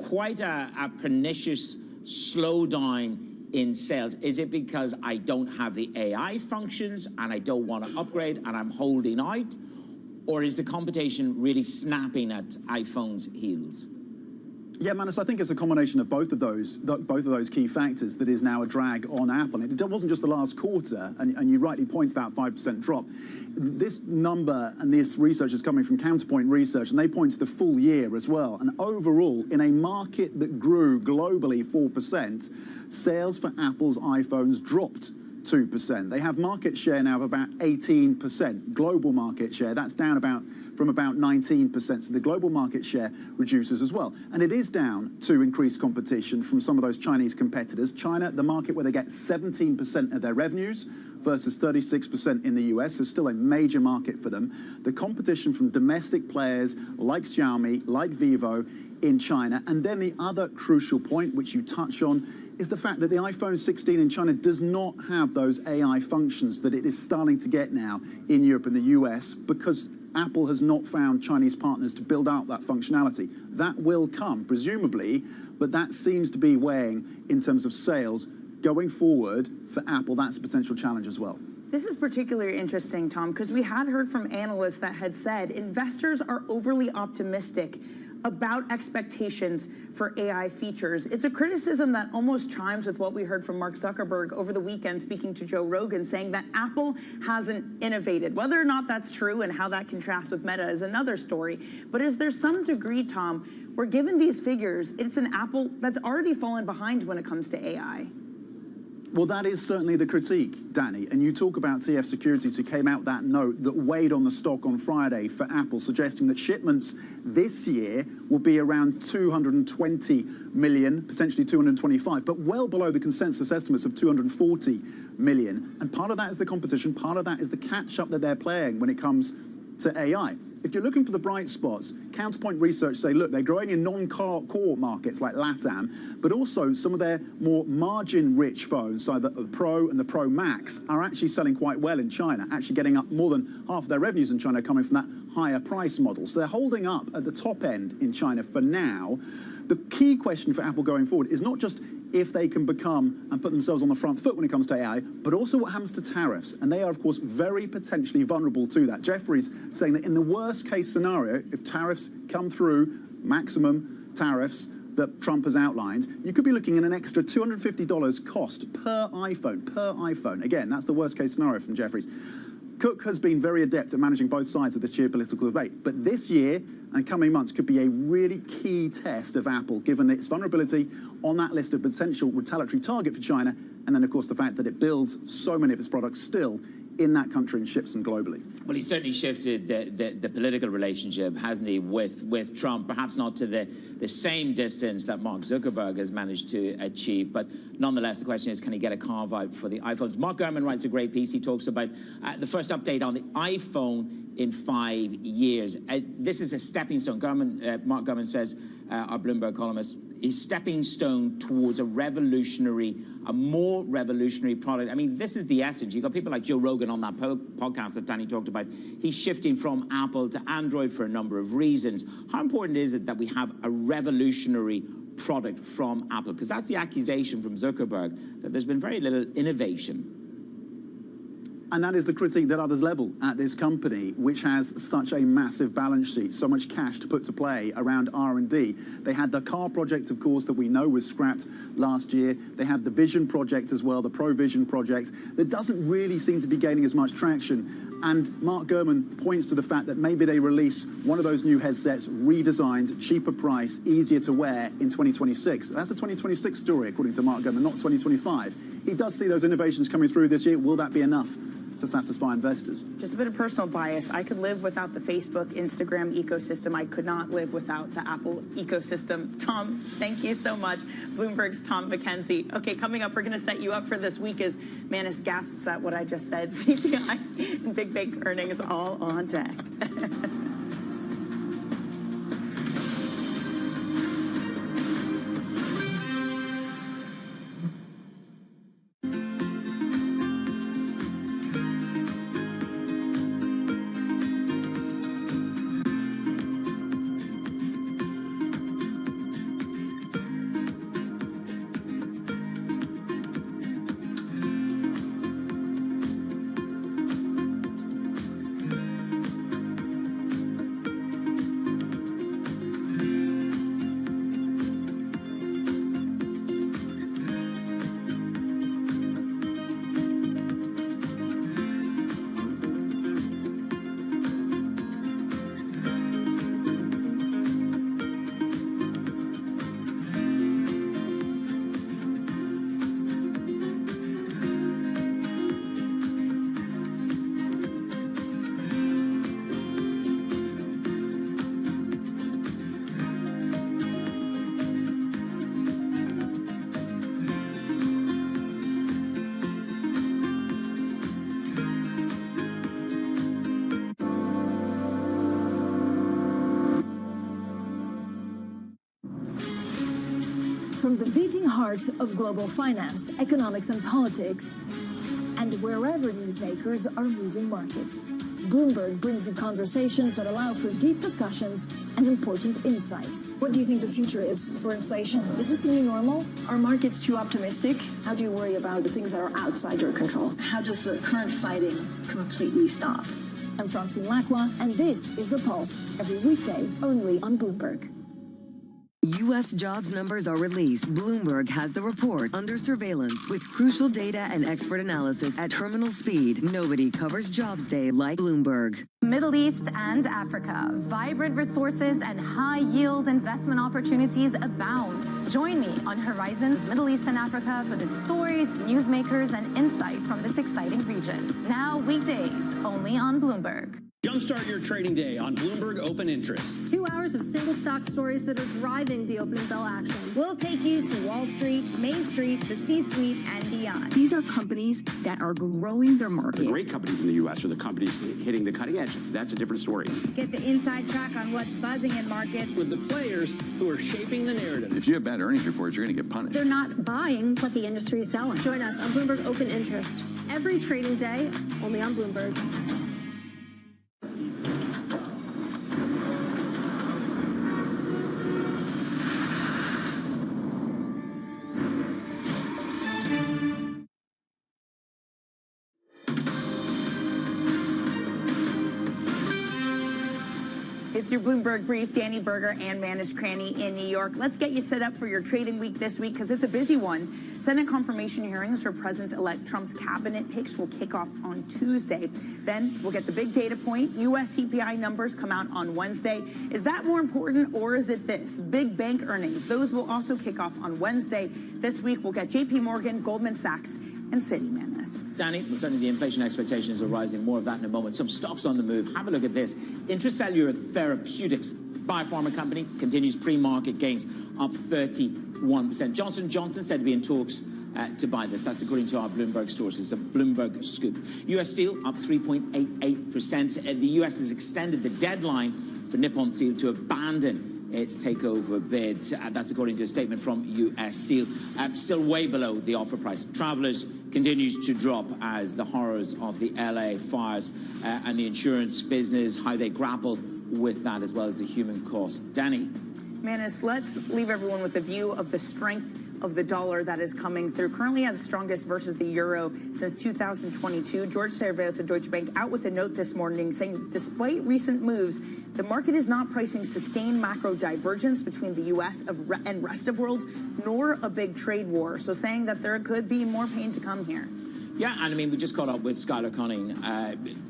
quite a pernicious slowdown in sales. Is it because I don't have the AI functions and I don't want to upgrade and I'm holding out? Or is the competition really snapping at iPhone's heels? Yeah, Manus, I think it's a combination of both of those key factors that is now a drag on Apple. It wasn't just the last quarter, and you rightly point to that 5% drop. This number and this research is coming from Counterpoint Research, and they point to the full year as well. And overall, in a market that grew globally 4%, sales for Apple's iPhones dropped 2%. They have market share now of about 18%, global market share. That's down from about 19%. So the global market share reduces as well. And it is down to increased competition from some of those Chinese competitors. China, the market where they get 17% of their revenues versus 36% in the US, is still a major market for them. The competition from domestic players like Xiaomi, like Vivo in China. And then the other crucial point, which you touch on, is the fact that the iPhone 16 in China does not have those AI functions that it is starting to get now in Europe and the US, because Apple has not found Chinese partners to build out that functionality. That will come, presumably, but that seems to be weighing in terms of sales going forward for Apple. That's a potential challenge as well. This is particularly interesting, Tom, because we had heard from analysts that had said investors are overly optimistic about expectations for AI features. It's a criticism that almost chimes with what we heard from Mark Zuckerberg over the weekend speaking to Joe Rogan, saying that Apple hasn't innovated. Whether or not that's true and how that contrasts with Meta is another story. But is there some degree, Tom, where given these figures, it's an Apple that's already fallen behind when it comes to AI? Well, that is certainly the critique, Danny. And you talk about TF Securities, who came out with that note that weighed on the stock on Friday for Apple, suggesting that shipments this year will be around 220 million, potentially 225, but well below the consensus estimates of 240 million. And part of that is the competition, part of that is the catch-up that they're playing when it comes to AI. If you're looking for the bright spots, Counterpoint Research say, look, they're growing in non-core markets like LATAM, but also some of their more margin-rich phones, so the Pro and the Pro Max, are actually selling quite well in China, actually getting up more than half of their revenues in China coming from that higher price model. So they're holding up at the top end in China for now. The key question for Apple going forward is not just if they can become and put themselves on the front foot when it comes to AI, but also what happens to tariffs. And they are, of course, very potentially vulnerable to that. Jeffrey's saying that in the worst case scenario, if tariffs come through, maximum tariffs that Trump has outlined, you could be looking at an extra $250 cost per iPhone. Again, that's the worst case scenario from Jeffrey's. Cook has been very adept at managing both sides of this geopolitical debate. But this year and coming months could be a really key test of Apple, given its vulnerability on that list of potential retaliatory target for China, and then, of course, the fact that it builds so many of its products still in that country and ships them globally. Well, he certainly shifted the political relationship, hasn't he, with Trump, perhaps not to the same distance that Mark Zuckerberg has managed to achieve. But nonetheless, the question is, can he get a carve-out for the iPhones? Mark Gurman writes a great piece. He talks about the first update on the iPhone in 5 years. This is a stepping stone. Mark Gurman says, our Bloomberg columnist, is stepping stone towards a more revolutionary product. I mean, this is the essence. You've got people like Joe Rogan on that podcast that Danny talked about. He's shifting from Apple to Android for a number of reasons. How important is it that we have a revolutionary product from Apple? Because that's the accusation from Zuckerberg, that there's been very little innovation. And that is the critique that others level at this company, which has such a massive balance sheet, so much cash to put to play around R&D. They had the car project, of course, that we know was scrapped last year. They have the Vision project as well, the Pro Vision project, that doesn't really seem to be gaining as much traction. And Mark Gurman points to the fact that maybe they release one of those new headsets, redesigned, cheaper price, easier to wear in 2026. That's a 2026 story, according to Mark Gurman, not 2025. He does see those innovations coming through this year. Will that be enough to satisfy investors? Just a bit of personal bias. I could live without the Facebook, Instagram ecosystem. I could not live without the Apple ecosystem. Tom, thank you so much. Bloomberg's Tom McKenzie. Okay, coming up, we're going to set you up for this week as Manus gasps at what I just said. CPI and big bank earnings all on deck. From the beating heart of global finance, economics, and politics, and wherever newsmakers are moving markets. Bloomberg brings you conversations that allow for deep discussions and important insights. What do you think the future is for inflation? Is this new normal? Are markets too optimistic? How do you worry about the things that are outside your control? How does the current fighting completely stop? I'm Francine Lacroix, and this is The Pulse, every weekday only on Bloomberg. U.S. jobs numbers are released. Bloomberg has the report under surveillance with crucial data and expert analysis at terminal speed. Nobody covers Jobs Day like Bloomberg. Middle East and Africa. Vibrant resources and high-yield investment opportunities abound. Join me on Horizons Middle East and Africa for the stories, newsmakers, and insight from this exciting region. Now weekdays, only on Bloomberg. Jumpstart your trading day on Bloomberg Open Interest. 2 hours of single stock stories that are driving the opening bell action. We'll take you to Wall Street, Main Street, the C-suite, and beyond. These are companies that are growing their market. The great companies in the U.S. are the companies hitting the cutting edge. That's a different story. Get the inside track on what's buzzing in markets. With the players who are shaping the narrative. If you have bad earnings reports, you're going to get punished. They're not buying what the industry is selling. Join us on Bloomberg Open Interest. Every trading day, only on Bloomberg. It's your Bloomberg Brief. Danny Berger and Manish Cranny in New York. Let's get you set up for your trading week this week because it's a busy one. Senate confirmation hearings for President-elect Trump's cabinet picks will kick off on Tuesday. Then we'll get the big data point. U.S. CPI numbers come out on Wednesday. Is that more important or is it this? Big bank earnings. Those will also kick off on Wednesday. This week we'll get J.P. Morgan, Goldman Sachs, and Citi, Madness. Danny, certainly the inflation expectations are rising. More of that in a moment. Some stocks on the move. Have a look at this. Intracellular Therapeutics, biopharma company, continues pre-market gains, up 31%. Johnson & Johnson said to be in talks to buy this. That's according to our Bloomberg sources, a Bloomberg scoop. U.S. Steel up 3.88%. The U.S. has extended the deadline for Nippon Steel to abandon its takeover bid. That's according to a statement from U.S. Steel. Still way below the offer price. Travelers continues to drop as the horrors of the LA fires and the insurance business, how they grapple with that, as well as the human cost. Danny. Manis, let's leave everyone with a view of the strength of the dollar that is coming through. Currently at the strongest versus the euro since 2022. George Servelis at Deutsche Bank out with a note this morning saying despite recent moves, the market is not pricing sustained macro divergence between the U.S. and rest of world, nor a big trade war. So saying that there could be more pain to come here. Yeah, and I mean, we just caught up with Skylar Cunning.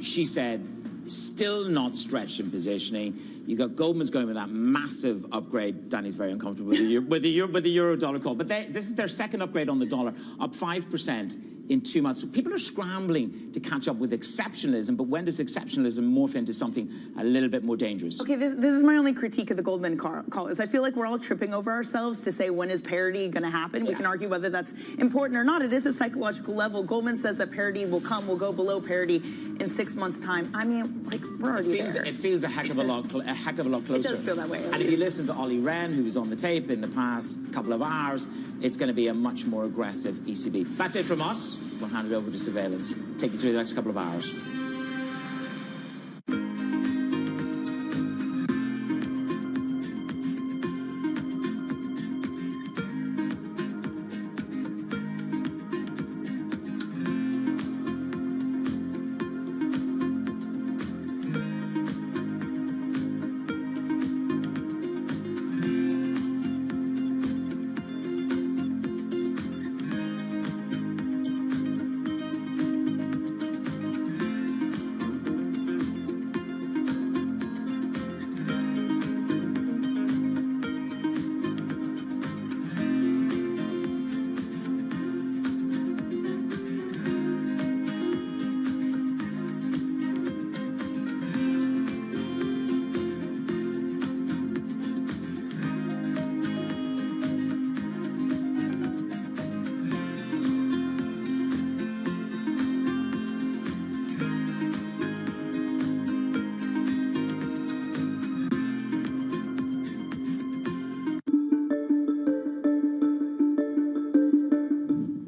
She said, still not stretched in positioning. You got Goldman's going with that massive upgrade. Danny's very uncomfortable with the euro dollar call, but this is their second upgrade on the dollar, up 5% in 2 months. So people are scrambling to catch up with exceptionalism, but when does exceptionalism morph into something a little bit more dangerous? Okay, this is my only critique of the Goldman call is I feel like we're all tripping over ourselves to say when is parity going to happen. Yeah. We can argue whether that's important or not. It is a psychological level. Goldman says that parity will go below parity in 6 months' time. I mean, like, we're already there. It feels a heck of a lot closer. It does feel that way. And if you listen to Ollie Wren, who was on the tape in the past couple of hours, it's going to be a much more aggressive ECB. That's it from us. We'll hand it over to Surveillance. Take you through the next couple of hours.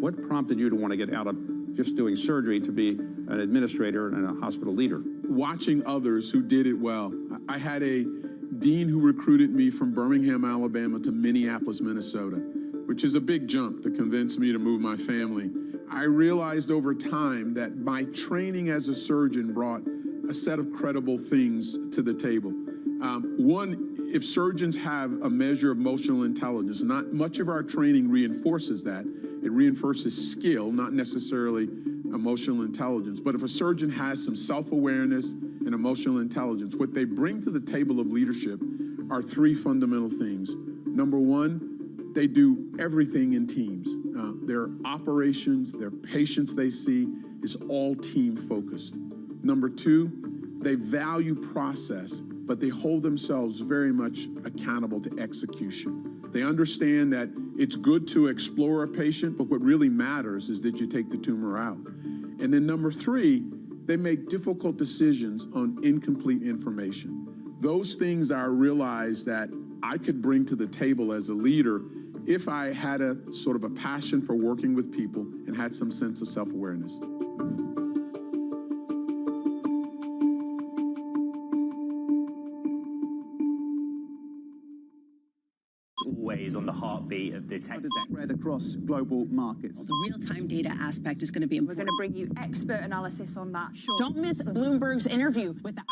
What prompted you to want to get out of just doing surgery to be an administrator and a hospital leader? watching others who did it well. I had a dean who recruited me from Birmingham, Alabama to Minneapolis, Minnesota, which is a big jump to convince me to move my family. I realized over time that my training as a surgeon brought a set of credible things to the table. One, if surgeons have a measure of emotional intelligence, not much of our training reinforces that. It reinforces skill, not necessarily emotional intelligence. But if a surgeon has some self-awareness and emotional intelligence, what they bring to the table of leadership are three fundamental things. Number one, they do everything in teams. Their operations, their patients they see is all team focused. Number two, they value process, but they hold themselves very much accountable to execution. They understand that it's good to explore a patient, but what really matters is that you take the tumor out. And then number three, they make difficult decisions on incomplete information. Those things I realized that I could bring to the table as a leader if I had a sort of a passion for working with people and had some sense of self-awareness. Always on the heartbeat of the tech sector. Spread across global markets. The real-time data aspect is going to be important. We're going to bring you expert analysis on that. Sure. Don't miss Bloomberg's interview with the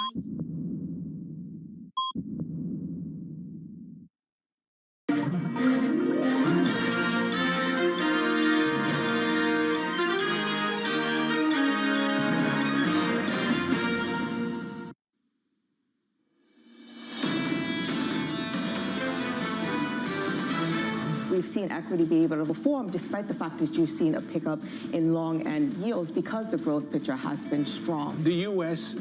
We've seen equity be able to perform despite the fact that you've seen a pickup in long end yields because the growth picture has been strong. The U.S.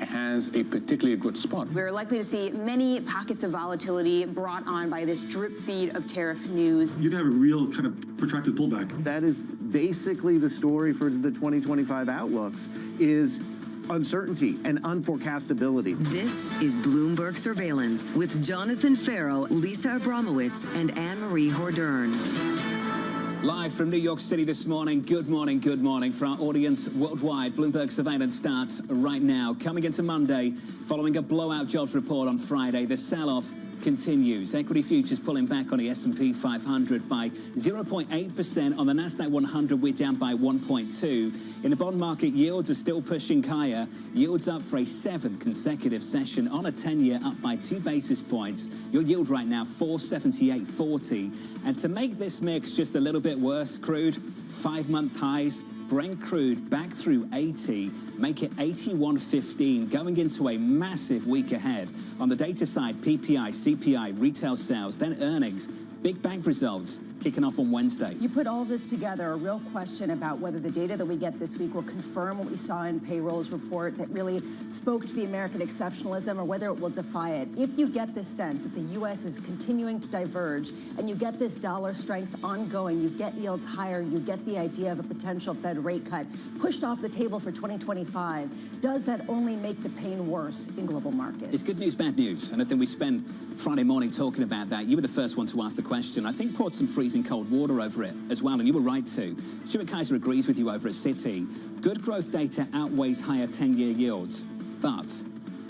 has a particularly good spot. We're likely to see many pockets of volatility brought on by this drip feed of tariff news. You can have a real kind of protracted pullback. That is basically the story for the 2025 outlooks is uncertainty and unforecastability. This is Bloomberg Surveillance with Jonathan Farrow, Lisa Abramowitz, and Anne-Marie Hordern. Live from New York City this morning. Good morning, good morning. For our audience worldwide, Bloomberg Surveillance starts right now. Coming into Monday, following a blowout jobs report on Friday, the sell-off continues. Equity futures pulling back on the S&P 500 by 0.8%. On the Nasdaq 100, we're down by 1.2. In the bond market, yields are still pushing higher. Yields up for a 7th consecutive session on a 10-year, up by 2 basis points. Your yield right now, 478.40. And to make this mix just a little bit worse, crude, 5-month highs. Brent crude back through 80, make it 81.15, going into a massive week ahead. On the data side, PPI, CPI, retail sales, then earnings, big bank results kicking off on Wednesday. You put all this together, a real question about whether the data that we get this week will confirm what we saw in payrolls report that really spoke to the American exceptionalism, or whether it will defy it. If you get this sense that the U.S. is continuing to diverge and you get this dollar strength ongoing, you get yields higher, you get the idea of a potential Fed rate cut pushed off the table for 2025, does that only make the pain worse in global markets? It's good news, bad news. And I think we spent Friday morning talking about that. You were the first one to ask the question. I think poured some freezing cold water over it as well, and you were right too. Stuart Kaiser agrees with you over at Citi. Good growth data outweighs higher 10-year yields, but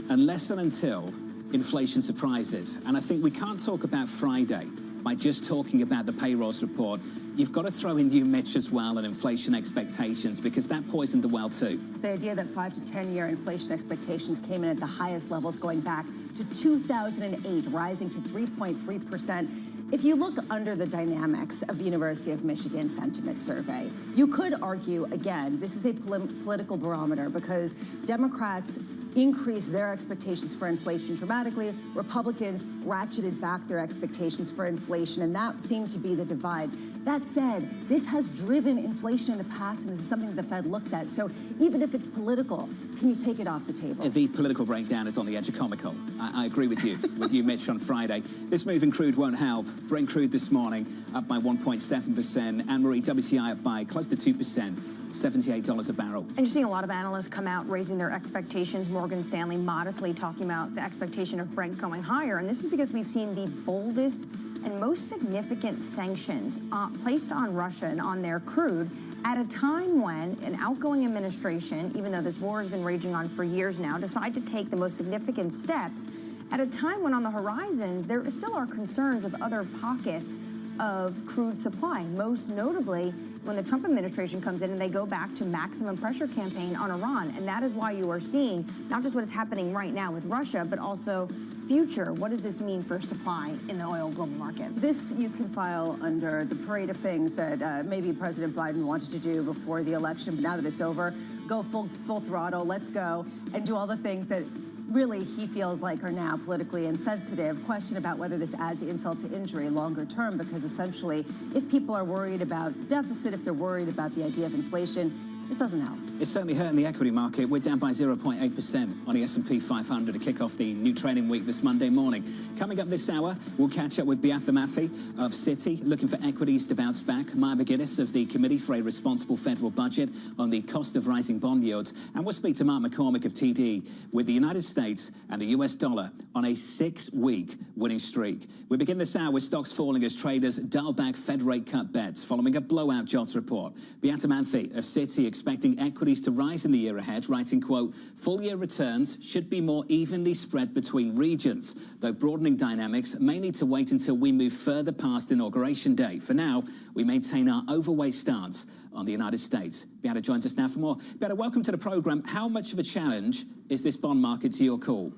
unless and until inflation surprises, and I think we can't talk about Friday by just talking about the payrolls report. You've got to throw in New Mitch as well and inflation expectations, because that poisoned the well too. The idea that 5 to 10-year inflation expectations came in at the highest levels going back to 2008, rising to 3.3%. If you look under the dynamics of the University of Michigan sentiment survey, you could argue, again, this is a political barometer because Democrats increased their expectations for inflation dramatically. Republicans ratcheted back their expectations for inflation, and that seemed to be the divide. That said, this has driven inflation in the past, and this is something the Fed looks at. So even if it's political, can you take it off the table? The political breakdown is on the edge of comical. I agree with you, Mitch, on Friday. This move in crude won't help. Brent crude this morning up by 1.7%. Anne-Marie, WTI up by close to 2%, $78 a barrel. And you're seeing a lot of analysts come out raising their expectations. Morgan Stanley modestly talking about the expectation of Brent going higher. And this is because we've seen the boldest and most significant sanctions placed on Russia and on their crude at a time when an outgoing administration, even though this war has been raging on for years now, decide to take the most significant steps at a time when on the horizons there still are concerns of other pockets of crude supply, most notably when the Trump administration comes in and they go back to maximum pressure campaign on Iran. And that is why you are seeing not just what is happening right now with Russia, but also future. What does this mean for supply in the oil global market? This you can file under the parade of things that maybe President Biden wanted to do before the election, but now that it's over, go full throttle, let's go, and do all the things that really he feels like are now politically insensitive. Question about whether this adds insult to injury longer term, because essentially if people are worried about the deficit, if they're worried about the idea of inflation, this doesn't help. It's certainly hurting the equity market. We're down by 0.8% on the S&P 500 to kick off the new trading week this Monday morning. Coming up this hour, we'll catch up with Beata Maffei of Citi, looking for equities to bounce back. Maya McGuinness of the Committee for a Responsible Federal Budget on the cost of rising bond yields. And we'll speak to Mark McCormick of TD with the United States and the US dollar on a 6-week winning streak. We begin this hour with stocks falling as traders dial back Fed rate cut bets following a blowout jobs report. Beata Maffei of Citi expecting equities to rise in the year ahead, writing, quote, full-year returns should be more evenly spread between regions, though broadening dynamics may need to wait until we move further past Inauguration Day. For now, we maintain our overweight stance on the United States. Beata joins us now for more. Beata, welcome to the program. How much of a challenge is this bond market to your call?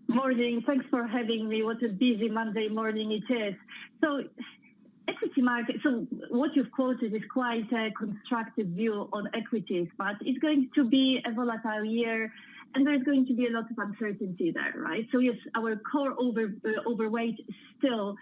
Morning. Thanks for having me. What a busy Monday morning it is. So, equity market, so what you've quoted is quite a constructive view on equities, but it's going to be a volatile year and there's going to be a lot of uncertainty there, right? So yes, our core overweight still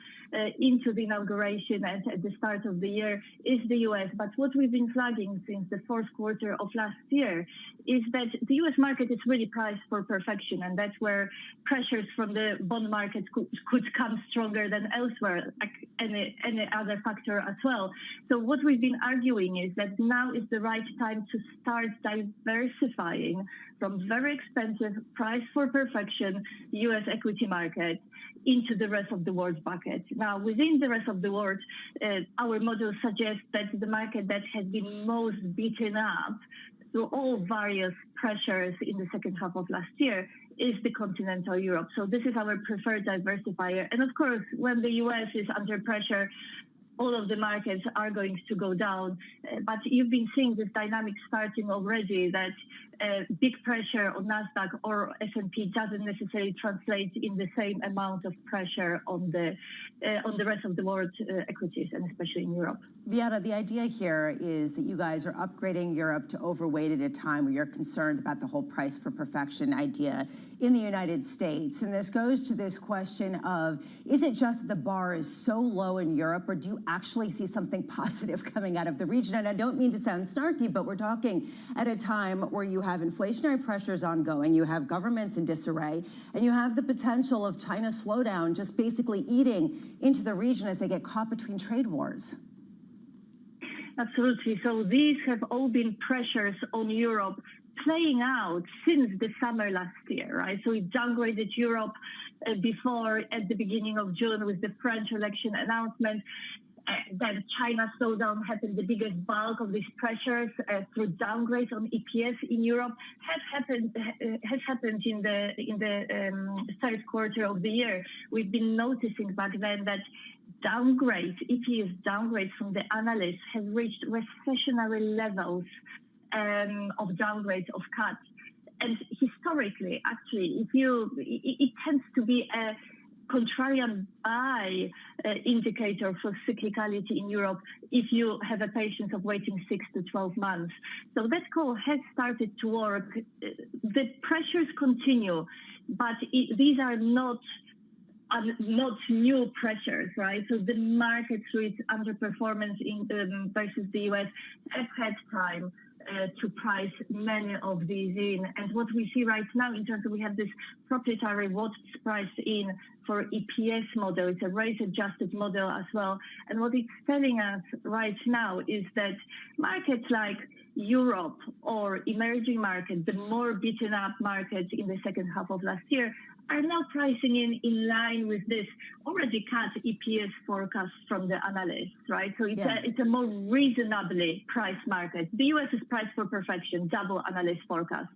into the inauguration and at the start of the year is the US. But what we've been flagging since the fourth quarter of last year is that the US market is really priced for perfection, and that's where pressures from the bond market could come stronger than elsewhere, like any other factor as well. So what we've been arguing is that now is the right time to start diversifying from very expensive price for perfection US equity market into the rest of the world bucket. Now, within the rest of the world, our model suggests that the market that has been most beaten up through all various pressures in the second half of last year is the continental Europe. So this is our preferred diversifier. And of course, when the US is under pressure, all of the markets are going to go down. But you've been seeing this dynamic starting already, that big pressure on NASDAQ or S&P doesn't necessarily translate in the same amount of pressure on the rest of the world equities, and especially in Europe. Beata, the idea here is that you guys are upgrading Europe to overweight at a time where you're concerned about the whole price for perfection idea in the United States. And this goes to this question of, is it just that the bar is so low in Europe, or do you actually see something positive coming out of the region? And I don't mean to sound snarky, but we're talking at a time where you have inflationary pressures ongoing, you have governments in disarray, and you have the potential of China's slowdown just basically eating into the region as they get caught between trade wars. Absolutely. So these have all been pressures on Europe playing out since the summer last year, right? So it downgraded Europe before at the beginning of June with the French election announcement. Then China slowdown happened. The biggest bulk of these pressures through downgrades on EPS in Europe has happened in the third quarter of the year. We've been noticing back then that downgrades, EPS downgrades from the analysts have reached recessionary levels of downgrades, of cuts. And historically, actually, it tends to be a contrarian buy indicator for cyclicality in Europe if you have a patience of waiting 6 to 12 months. So that call has started to work. The pressures continue, but these are not new pressures, right? So the market, through its underperformance versus the US, has had time to price many of these in. And what we see right now in terms of, we have this proprietary what's priced in for EPS model. It's a rate adjusted model as well. And what it's telling us right now is that markets like Europe or emerging markets, the more beaten up markets in the second half of last year, are now pricing in line with this already cut EPS forecast from the analysts, right? So it's a more reasonably priced market. The US is priced for perfection, double analyst forecast.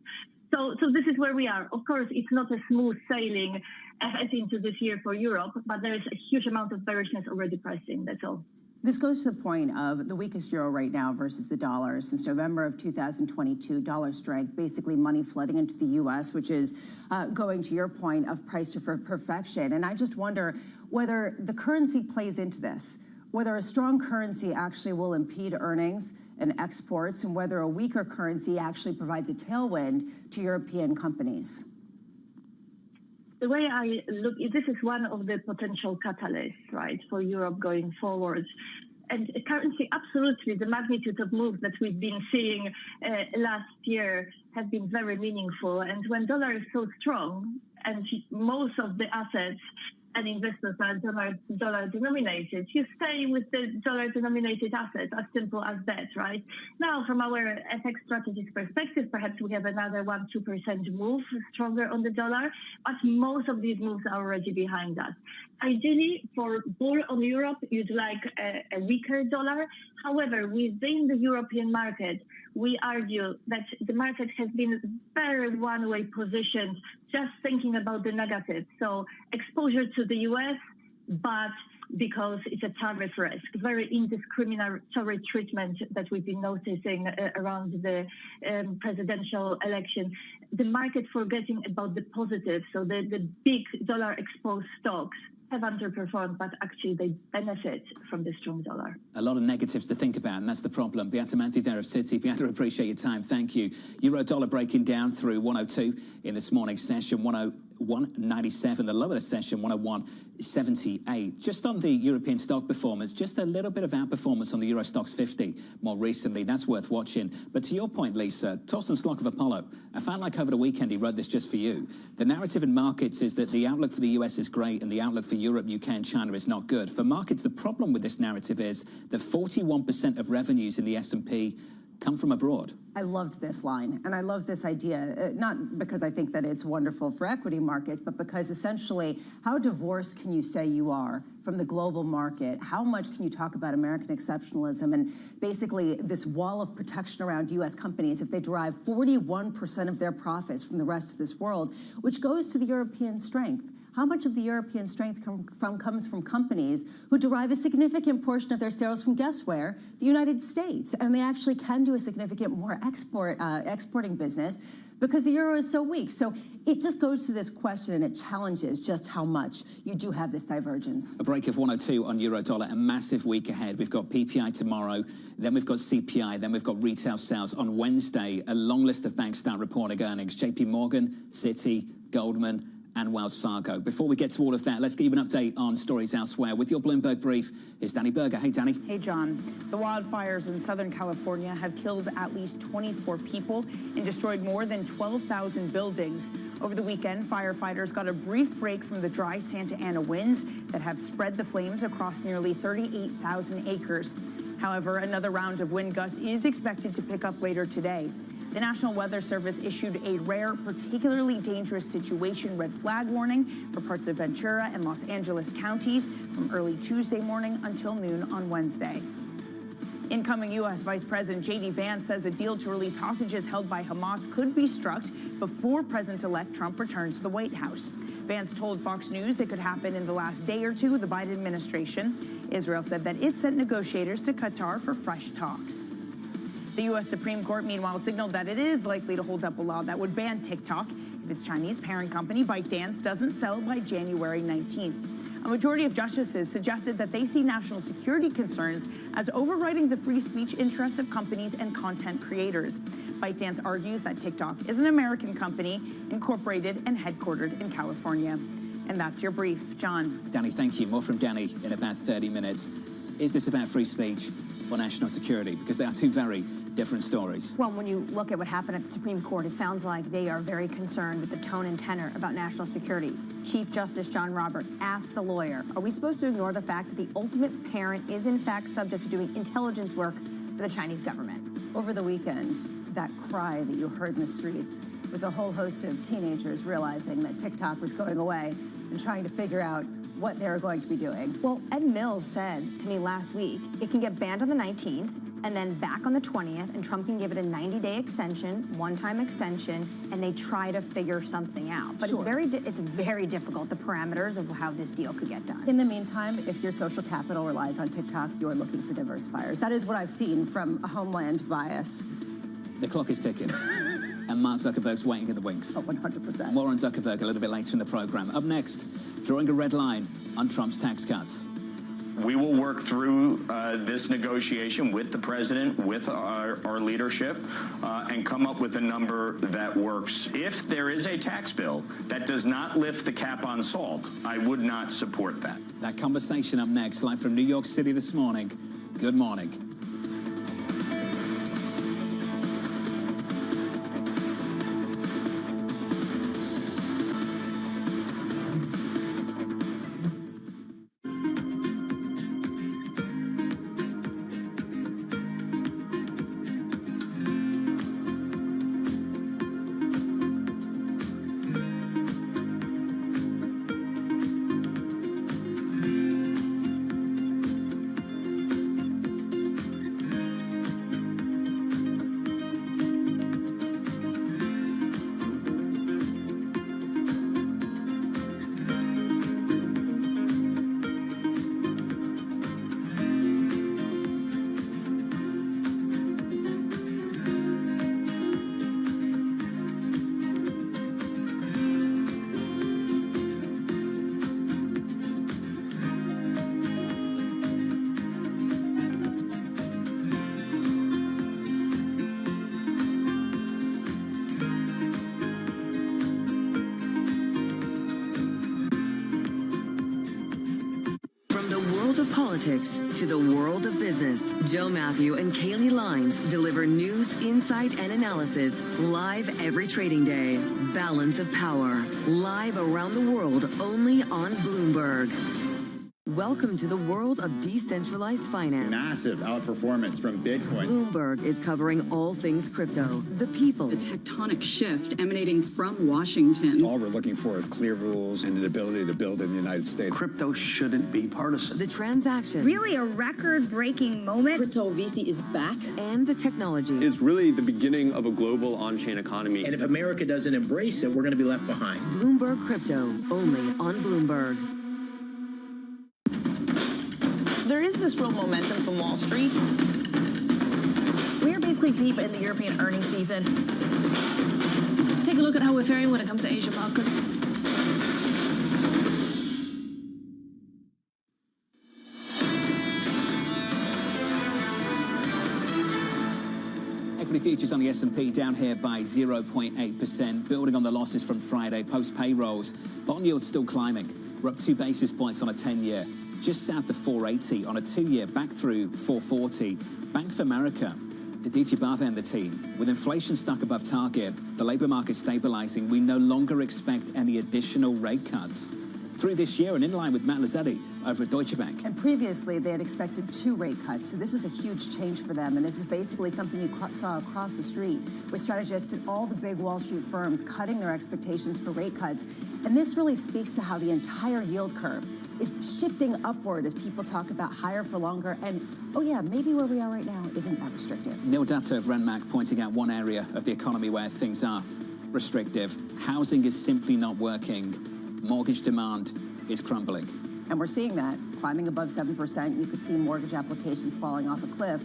So this is where we are. Of course, it's not a smooth sailing as into this year for Europe, but there is a huge amount of bearishness already priced in, that's all. This goes to the point of the weakest euro right now versus the dollar since November of 2022, dollar strength, basically money flooding into the U.S., which is going to your point of price for perfection. And I just wonder whether the currency plays into this, whether a strong currency actually will impede earnings and exports, and whether a weaker currency actually provides a tailwind to European companies. The way I look, this is one of the potential catalysts, right, for Europe going forward. And currency, absolutely, the magnitude of move that we've been seeing last year has been very meaningful. And when dollar is so strong, and most of the assets and investors are dollar denominated, you stay with the dollar denominated assets, as simple as that, right? Now, from our FX strategies perspective, perhaps we have another 1-2% move stronger on the dollar, but most of these moves are already behind us. Ideally, for bull on Europe, you'd like a weaker dollar. However, within the European market, we argue that the market has been very one-way positioned, just thinking about the negative. So exposure to the US, but because it's a tariff risk, very indiscriminatory treatment that we've been noticing around the presidential election. The market forgetting about the positive, so the big dollar exposed stocks have underperformed, but actually they benefit from the strong dollar. A lot of negatives to think about, and that's the problem. Beata Manthi there of Citi. Beata, appreciate your time. Thank you. Euro dollar breaking down through 102 in this morning's session, 101.97. The lower of the session, 101.78. Just on the European stock performance, just a little bit of outperformance on the Euro Stoxx 50 more recently. That's worth watching. But to your point, Lisa, Torsten Slok of Apollo, I found like over the weekend he wrote this just for you. The narrative in markets is that the outlook for the US is great and the outlook for Europe, UK and China is not good. For markets, the problem with this narrative is that 41% of revenues in the S&P come from abroad. I loved this line, and I love this idea, not because I think that it's wonderful for equity markets, but because essentially, how divorced can you say you are from the global market? How much can you talk about American exceptionalism and basically this wall of protection around U.S. companies if they derive 41% of their profits from the rest of this world, which goes to the European strength? How much of the European strength comes from companies who derive a significant portion of their sales from, guess where? The United States. And they actually can do a significant more exporting business because the euro is so weak. So it just goes to this question and it challenges just how much you do have this divergence. A break of 102 on euro dollar, a massive week ahead. We've got PPI tomorrow, then we've got CPI, then we've got retail sales. On Wednesday, a long list of banks start reporting earnings. JP Morgan, Citi, Goldman, and Wells Fargo. Before we get to all of that, let's give you an update on stories elsewhere. With your Bloomberg Brief is Danny Berger. Hey, Danny. Hey, John. The wildfires in Southern California have killed at least 24 people and destroyed more than 12,000 buildings. Over the weekend, firefighters got a brief break from the dry Santa Ana winds that have spread the flames across nearly 38,000 acres. However, another round of wind gusts is expected to pick up later today. The National Weather Service issued a rare, particularly dangerous situation red flag warning for parts of Ventura and Los Angeles counties from early Tuesday morning until noon on Wednesday. Incoming U.S. Vice President J.D. Vance says a deal to release hostages held by Hamas could be struck before President-elect Trump returns to the White House. Vance told Fox News it could happen in the last day or two of the Biden administration. Israel said that it sent negotiators to Qatar for fresh talks. The U.S. Supreme Court, meanwhile, signaled that it is likely to hold up a law that would ban TikTok if its Chinese parent company, ByteDance, doesn't sell by January 19th. A majority of justices suggested that they see national security concerns as overriding the free speech interests of companies and content creators. ByteDance argues that TikTok is an American company, incorporated and headquartered in California. And that's your brief. John. Danny, thank you. More from Danny in about 30 minutes. Is this about free speech or national security? Because they are two very different stories. Well, when you look at what happened at the Supreme Court, it sounds like they are very concerned with the tone and tenor about national security. Chief Justice John Roberts asked the lawyer, are we supposed to ignore the fact that the ultimate parent is in fact subject to doing intelligence work for the Chinese government? Over the weekend, that cry that you heard in the streets, was a whole host of teenagers realizing that TikTok was going away and trying to figure out what they were going to be doing. Well, Ed Mills said to me last week, it can get banned on the 19th and then back on the 20th, and Trump can give it a 90-day extension, one-time extension, and they try to figure something out. But Sure. it's very difficult, the parameters of how this deal could get done. In the meantime, if your social capital relies on TikTok, you are looking for diversifiers. That is what I've seen from a homeland bias. The clock is ticking. And Mark Zuckerberg's waiting in the wings. Oh, 100%. More on Zuckerberg a little bit later in the program. Up next, drawing a red line on Trump's tax cuts. We will work through this negotiation with the president, with our leadership, and come up with a number that works. If there is a tax bill that does not lift the cap on salt, I would not support that. That conversation up next, live from New York City this morning. Good morning. Politics to the world of business. Joe Matthew and Kaylee Lines deliver news, insight, and analysis live every trading day. Balance of Power, live around the world only on Bloomberg. Welcome to the world of decentralized finance. Massive outperformance from Bitcoin. Bloomberg is covering all things crypto, the people. The tectonic shift emanating from Washington. All we're looking for is clear rules and the ability to build in the United States. Crypto shouldn't be partisan. The transactions. Really a record-breaking moment. Crypto VC is back. And the technology. It's really the beginning of a global on-chain economy. And if America doesn't embrace it, we're going to be left behind. Bloomberg Crypto, only on Bloomberg. There is this real momentum from Wall Street. We are basically deep in the European earnings season. Take a look at how we're faring when it comes to Asian markets. Equity futures on the S&P down here by 0.8%, building on the losses from Friday post-payrolls. Bond yields still climbing. We're up 2 basis points on a 10-year. Just south of 480 on a 2-year, back through 440. Bank of America, Aditya Bharve and the team. With inflation stuck above target, the labor market stabilizing, we no longer expect any additional rate cuts through this year, and in line with Matt Lazzetti over at Deutsche Bank. And previously, they had expected 2 rate cuts, so this was a huge change for them. And this is basically something you saw across the street with strategists at all the big Wall Street firms cutting their expectations for rate cuts. And this really speaks to how the entire yield curve is shifting upward as people talk about higher for longer. And, oh yeah, maybe where we are right now isn't that restrictive. Neil Dutta of Renmac pointing out one area of the economy where things are restrictive. Housing is simply not working. Mortgage demand is crumbling. And we're seeing that climbing above 7%. You could see mortgage applications falling off a cliff.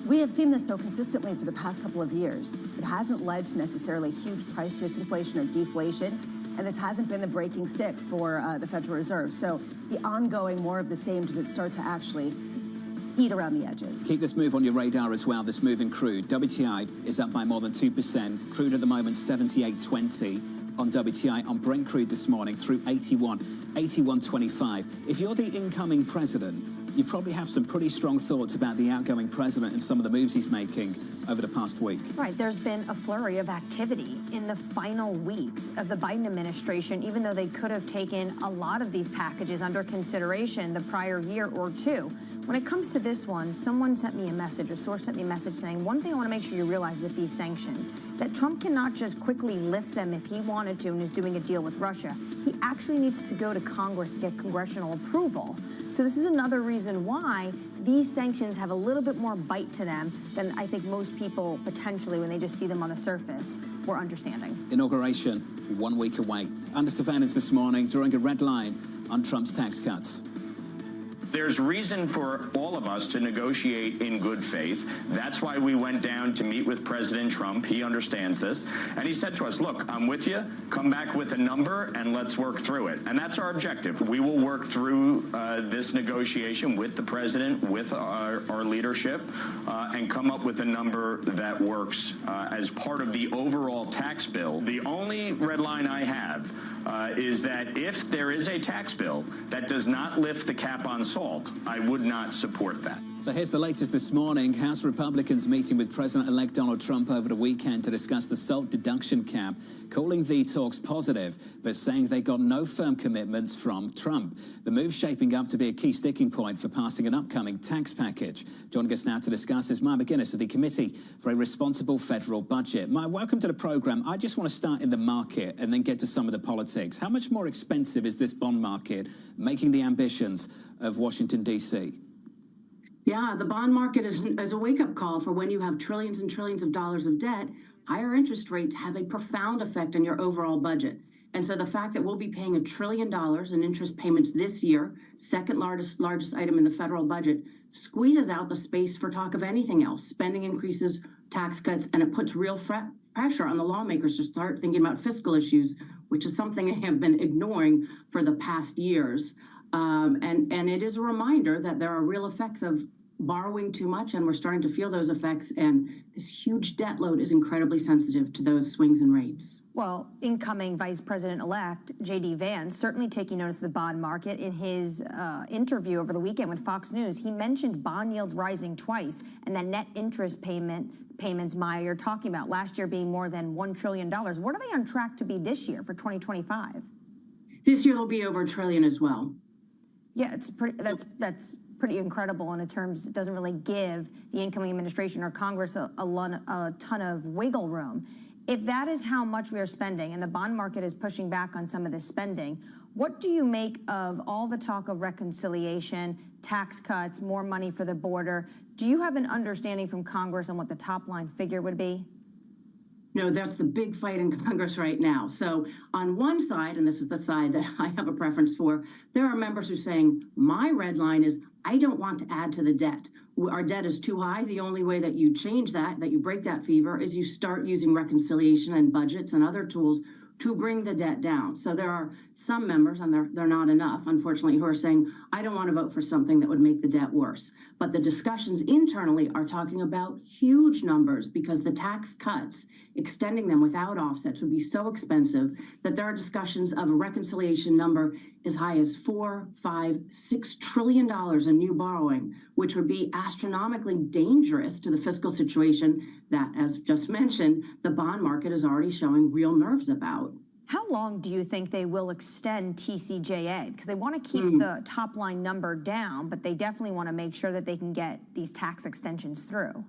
We have seen this, though, consistently for the past couple of years. It hasn't led to necessarily huge price disinflation or deflation, and this hasn't been the breaking stick for the Federal Reserve. So the ongoing more of the same, does it start to actually eat around the edges? Keep this move on your radar as well, this move in crude. WTI is up by more than 2%. Crude at the moment, 78.20 on WTI. On Brent crude this morning through 81.25. If you're the incoming president, you probably have some pretty strong thoughts about the outgoing president and some of the moves he's making over the past week. Right, there's been a flurry of activity in the final weeks of the Biden administration, even though they could have taken a lot of these packages under consideration the prior year or two. When it comes to this one, someone sent me a message, a source sent me a message saying, one thing I want to make sure you realize with these sanctions, that Trump cannot just quickly lift them if he wanted to and is doing a deal with Russia. He actually needs to go to Congress to get congressional approval. So this is another reason why these sanctions have a little bit more bite to them than I think most people potentially, when they just see them on the surface, were understanding. Inauguration 1 week away. Under surveillance this morning during a red line on Trump's tax cuts. There's reason for all of us to negotiate in good faith. That's why we went down to meet with President Trump. He understands this. And he said to us, look, I'm with you. Come back with a number and let's work through it. And that's our objective. We will work through this negotiation with the president, with our leadership, and come up with a number that works as part of the overall tax bill. The only red line I have is that if there is a tax bill that does not lift the cap on salt, I would not support that. So here's the latest this morning. House Republicans meeting with President-elect Donald Trump over the weekend to discuss the SALT deduction cap, calling the talks positive, but saying they got no firm commitments from Trump. The move shaping up to be a key sticking point for passing an upcoming tax package. Joining us now to discuss is Maya McGuinness of the Committee for a Responsible Federal Budget. Maya, welcome to the program. I just want to start in the market and then get to some of the politics. How much more expensive is this bond market making the ambitions of Washington, D.C.? Yeah, the bond market is a wake-up call for when you have trillions and trillions of dollars of debt. Higher interest rates have a profound effect on your overall budget. And so the fact that we'll be paying $1 trillion in interest payments this year, second largest item in the federal budget, squeezes out the space for talk of anything else, spending increases, tax cuts, and it puts real pressure on the lawmakers to start thinking about fiscal issues, which is something they have been ignoring for the past years. And it is a reminder that there are real effects of borrowing too much, and we're starting to feel those effects, and this huge debt load is incredibly sensitive to those swings in rates. Well, incoming Vice President-elect J.D. Vance certainly taking notice of the bond market. In his interview over the weekend with Fox News, he mentioned bond yields rising twice, and that net interest payments, Maya, you're talking about last year being more than $1 trillion. What are they on track to be this year for 2025? This year will be over $1 trillion as well. Yeah, it's pretty. That's pretty incredible in terms. It doesn't really give the incoming administration or Congress a ton of wiggle room. If that is how much we are spending, and the bond market is pushing back on some of this spending, what do you make of all the talk of reconciliation, tax cuts, more money for the border? Do you have an understanding from Congress on what the top line figure would be? No, that's the big fight in Congress right now. So on one side, and this is the side that I have a preference for, there are members who are saying, my red line is, I don't want to add to the debt. Our debt is too high. The only way that you change that you break that fever, is you start using reconciliation and budgets and other tools to bring the debt down. So there are some members, and they're not enough, unfortunately, who are saying, I don't want to vote for something that would make the debt worse. But the discussions internally are talking about huge numbers, because the tax cuts, extending them without offsets, would be so expensive that there are discussions of a reconciliation number as high as $4, $5, $6 trillion in new borrowing, which would be astronomically dangerous to the fiscal situation that, as just mentioned, the bond market is already showing real nerves about. How long do you think they will extend TCJA? Because they want to keep the top line number down, but they definitely want to make sure that they can get these tax extensions through.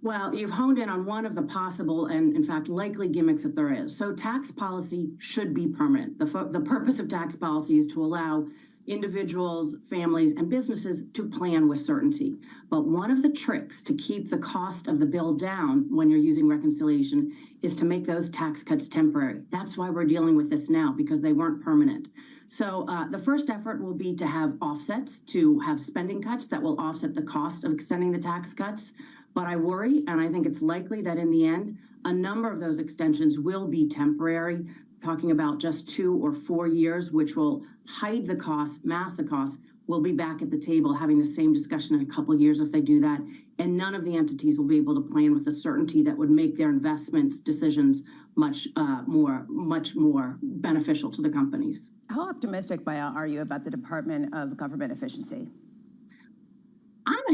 Well, you've honed in on one of the possible and, in fact, likely gimmicks that there is. So tax policy should be permanent. The purpose of tax policy is to allow individuals, families, and businesses to plan with certainty. But one of the tricks to keep the cost of the bill down when you're using reconciliation is to make those tax cuts temporary. That's why we're dealing with this now, because they weren't permanent. So the first effort will be to have offsets, to have spending cuts that will offset the cost of extending the tax cuts. But I worry, and I think it's likely that in the end, a number of those extensions will be temporary, talking about just 2 or 4 years, which will hide the cost, mask the cost. We'll be back at the table having the same discussion in a couple of years if they do that. And none of the entities will be able to plan with a certainty that would make their investment decisions much more beneficial to the companies. How optimistic, Maya, are you about the Department of Government Efficiency?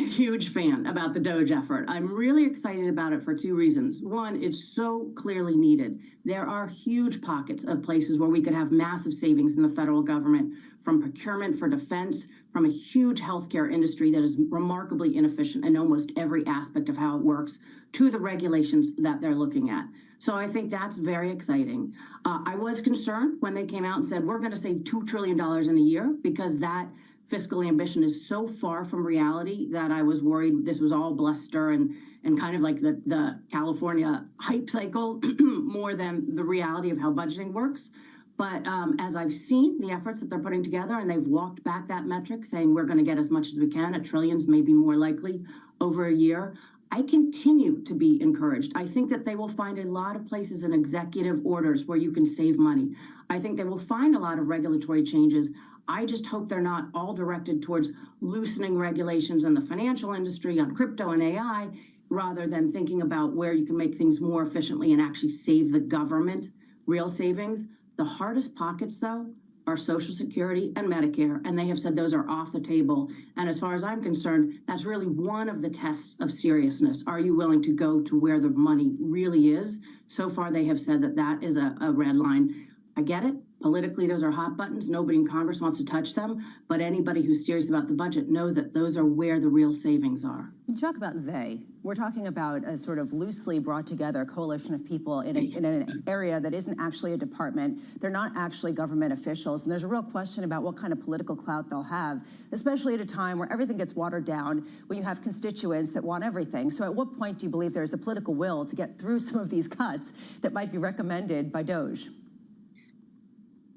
huge fan about the DOGE effort. I'm really excited about it for two reasons. One, it's so clearly needed. There are huge pockets of places where we could have massive savings in the federal government, from procurement for defense, from a huge healthcare industry that is remarkably inefficient in almost every aspect of how it works, to the regulations that they're looking at. So I think that's very exciting. I was concerned when they came out and said, we're going to save $2 trillion in a year, because that fiscal ambition is so far from reality that I was worried this was all bluster and kind of like the California hype cycle more than the reality of how budgeting works. But as I've seen the efforts that they're putting together, and they've walked back that metric, saying we're going to get as much as we can at trillions, maybe more likely over a year, I continue to be encouraged. I think that they will find a lot of places in executive orders where you can save money. I think they will find a lot of regulatory changes. I just hope they're not all directed towards loosening regulations in the financial industry on crypto and AI, rather than thinking about where you can make things more efficiently and actually save the government real savings. The hardest pockets, though, are Social Security and Medicare, and they have said those are off the table. And as far as I'm concerned, that's really one of the tests of seriousness. Are you willing to go to where the money really is? So far, they have said that that is a red line. I get it. Politically, those are hot buttons. Nobody in Congress wants to touch them, but anybody who's serious about the budget knows that those are where the real savings are. You talk about they. We're talking about a sort of loosely brought together coalition of people in an area that isn't actually a department. They're not actually government officials, and there's a real question about what kind of political clout they'll have, especially at a time where everything gets watered down, when you have constituents that want everything. So at what point do you believe there's a political will to get through some of these cuts that might be recommended by DOGE?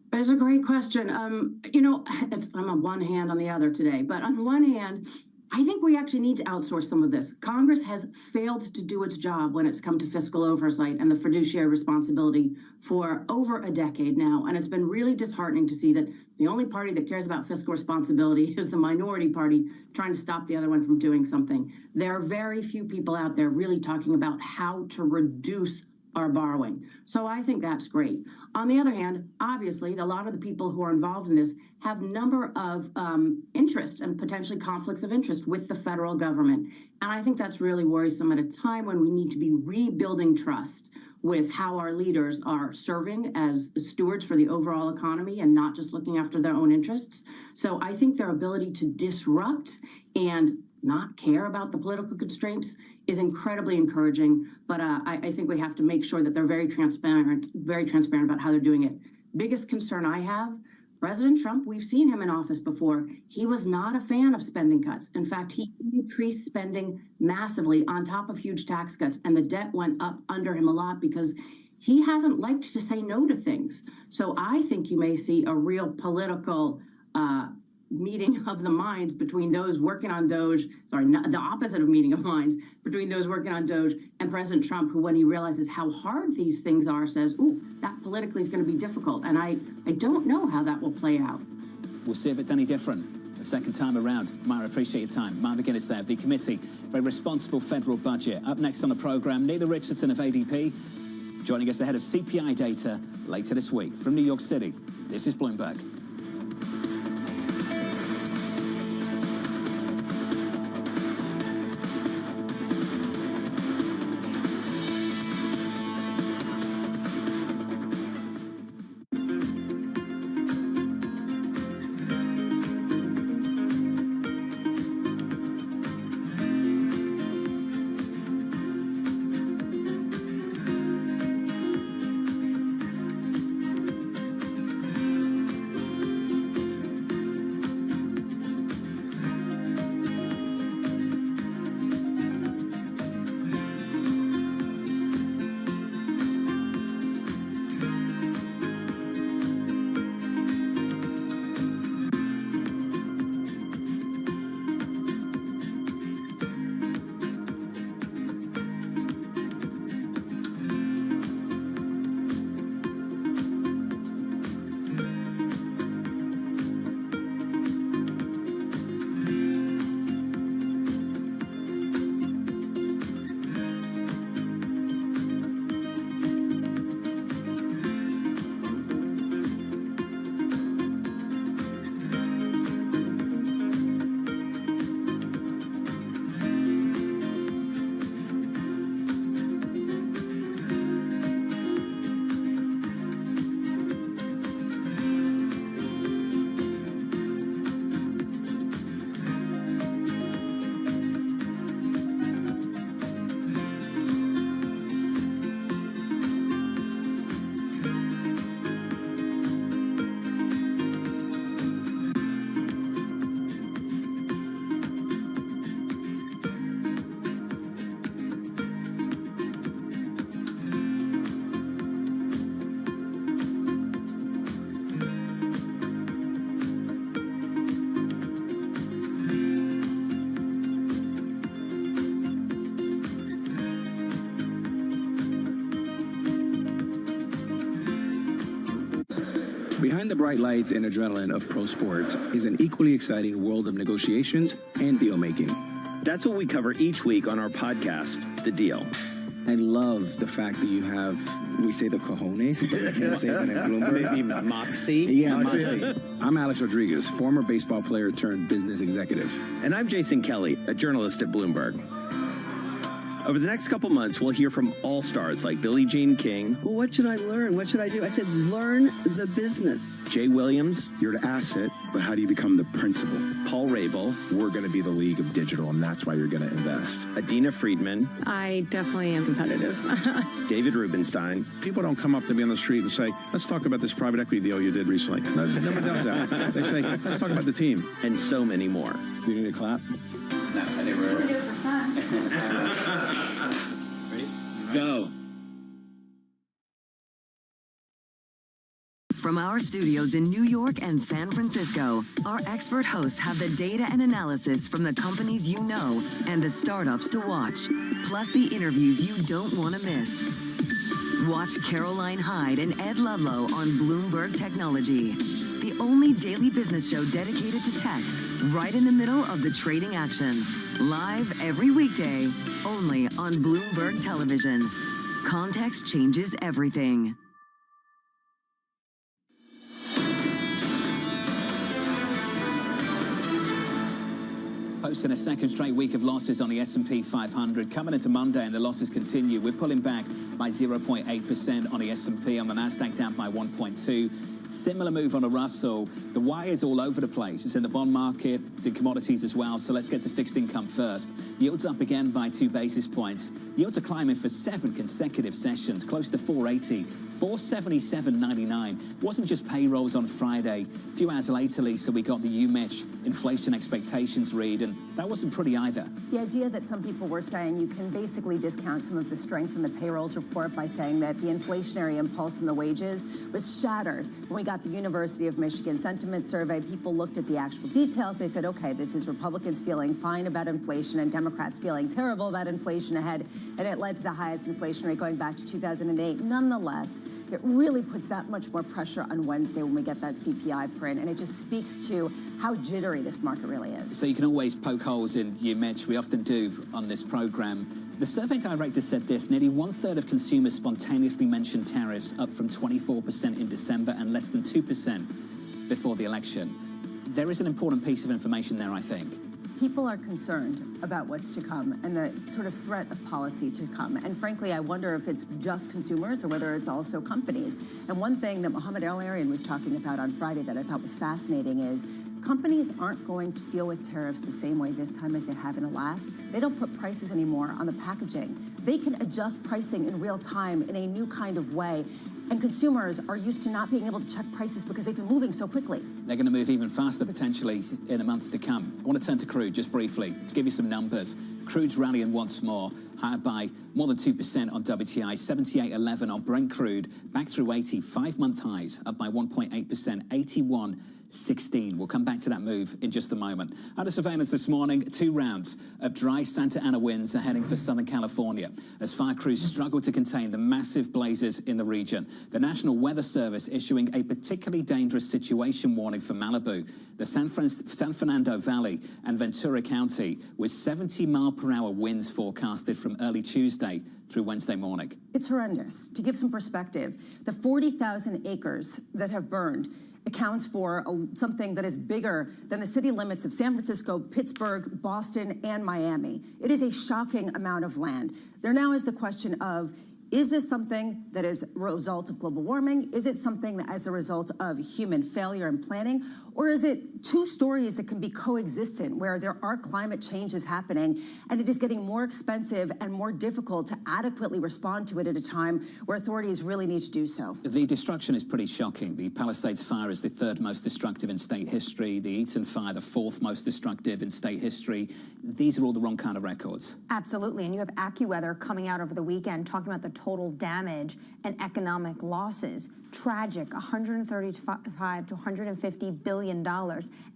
That's a great question. You know, I'm on one hand on the other today, but on one hand, I think we actually need to outsource some of this. Congress has failed to do its job when it's come to fiscal oversight and the fiduciary responsibility for over a decade now. And it's been really disheartening to see that the only party that cares about fiscal responsibility is the minority party trying to stop the other one from doing something. There are very few people out there really talking about how to reduce our borrowing. So I think that's great. On the other hand, obviously, a lot of the people who are involved in this have a number of interests and potentially conflicts of interest with the federal government. And I think that's really worrisome at a time when we need to be rebuilding trust with how our leaders are serving as stewards for the overall economy and not just looking after their own interests. So I think their ability to disrupt and not care about the political constraints is incredibly encouraging, but I think we have to make sure that they're very transparent about how they're doing it. Biggest concern I have, President Trump, we've seen him in office before. He was not a fan of spending cuts. In fact, he increased spending massively on top of huge tax cuts, and the debt went up under him a lot because he hasn't liked to say no to things. So I think you may see a real political meeting of the minds between those working on DOGE, the opposite of meeting of minds, between those working on DOGE and President Trump, who, when he realizes how hard these things are, says, ooh, that politically is going to be difficult. And I don't know how that will play out. We'll see if it's any different the second time around. Myra, appreciate your time. Myra McGuinness there, the Committee for a Responsible Federal Budget. Up next on the programme, Neela Richardson of ADP, joining us ahead of CPI data later this week. From New York City, this is Bloomberg. Behind the bright lights and adrenaline of pro sport is an equally exciting world of negotiations and deal making. That's what we cover each week on our podcast, The Deal. I love the fact that you have, we say the cojones, but we can't say that at Bloomberg. Maybe moxie. Yeah, moxie. I'm Alex Rodriguez, former baseball player turned business executive. And I'm Jason Kelly, a journalist at Bloomberg. Over the next couple months, we'll hear from all-stars like Billie Jean King. Well, what should I learn? What should I do? I said, learn the business. Jay Williams. You're the asset, but how do you become the principal? Paul Rabel. We're going to be the league of digital, and that's why you're going to invest. Adina Friedman. I definitely am competitive. David Rubenstein. People don't come up to me on the street and say, let's talk about this private equity deal you did recently. No one does that. They say, let's talk about the team. And so many more. Do you need a clap? No, I think we're ready? Go. From our studios in New York and San Francisco, our expert hosts have the data and analysis from the companies you know and the startups to watch, plus the interviews you don't want to miss. Watch Caroline Hyde and Ed Ludlow on Bloomberg Technology, the only daily business show dedicated to tech, right in the middle of the trading action. Live every weekday, only on Bloomberg Television. Context changes everything. Posting a second straight week of losses on the S&P 500. Coming into Monday and the losses continue. We're pulling back by 0.8% on the S&P, on the Nasdaq down by 1.2%. Similar move on a Russell. The wire is all over the place. It's in the bond market, it's in commodities as well. So let's get to fixed income first. Yields up again by 2 basis points. Yields are climbing for 7 consecutive sessions, close to 480, 477.99. Wasn't just payrolls on Friday. A few hours later, Lisa, we got the UMich inflation expectations read, and that wasn't pretty either. The idea that some people were saying you can basically discount some of the strength in the payrolls report by saying that the inflationary impulse in the wages was shattered. When we got the University of Michigan sentiment survey, people looked at the actual details. They said, okay, this is Republicans feeling fine about inflation and Democrats feeling terrible about inflation ahead, and it led to the highest inflation rate going back to 2008. Nonetheless, it really puts that much more pressure on Wednesday when we get that CPI print, and it just speaks to how jittery this market really is. So you can always poke holes in UMich. We often do on this program. The survey director said this: nearly 1/3 of consumers spontaneously mentioned tariffs, up from 24% in December and less than 2% before the election. There is an important piece of information there, I think. People are concerned about what's to come and the sort of threat of policy to come. And frankly, I wonder if it's just consumers or whether it's also companies. And one thing that Mohamed El-Arian was talking about on Friday that I thought was fascinating is companies aren't going to deal with tariffs the same way this time as they have in the last. They don't put prices anymore on the packaging. They can adjust pricing in real time in a new kind of way. And consumers are used to not being able to check prices because they've been moving so quickly. They're going to move even faster, potentially, in the months to come. I want to turn to crude just briefly to give you some numbers. Crude's rallying once more, higher by more than 2% on WTI, 78.11 on Brent crude, back through 80, 5-month highs, up by 1.8%, 81.16. We'll come back to that move in just a moment. Under surveillance this morning, 2 rounds of dry Santa Ana winds are heading for Southern California as fire crews struggle to contain the massive blazes in the region. The National Weather Service issuing a particularly dangerous situation warning for Malibu, the San Fernando Valley and Ventura County, with 70-mile-per-hour winds forecasted from early Tuesday through Wednesday morning. It's horrendous. To give some perspective, the 40,000 acres that have burned accounts for something that is bigger than the city limits of San Francisco, Pittsburgh, Boston, and Miami. It is a shocking amount of land. There now is the question of, is this something that is a result of global warming? Is it something that as a result of human failure and planning? Or is it 2 stories that can be coexistent, where there are climate changes happening and it is getting more expensive and more difficult to adequately respond to it at a time where authorities really need to do so? The destruction is pretty shocking. The Palisades fire is the 3rd most destructive in state history. The Eaton fire, the 4th most destructive in state history. These are all the wrong kind of records. Absolutely. And you have AccuWeather coming out over the weekend talking about the total damage and economic losses. tragic, $135 to $150 billion.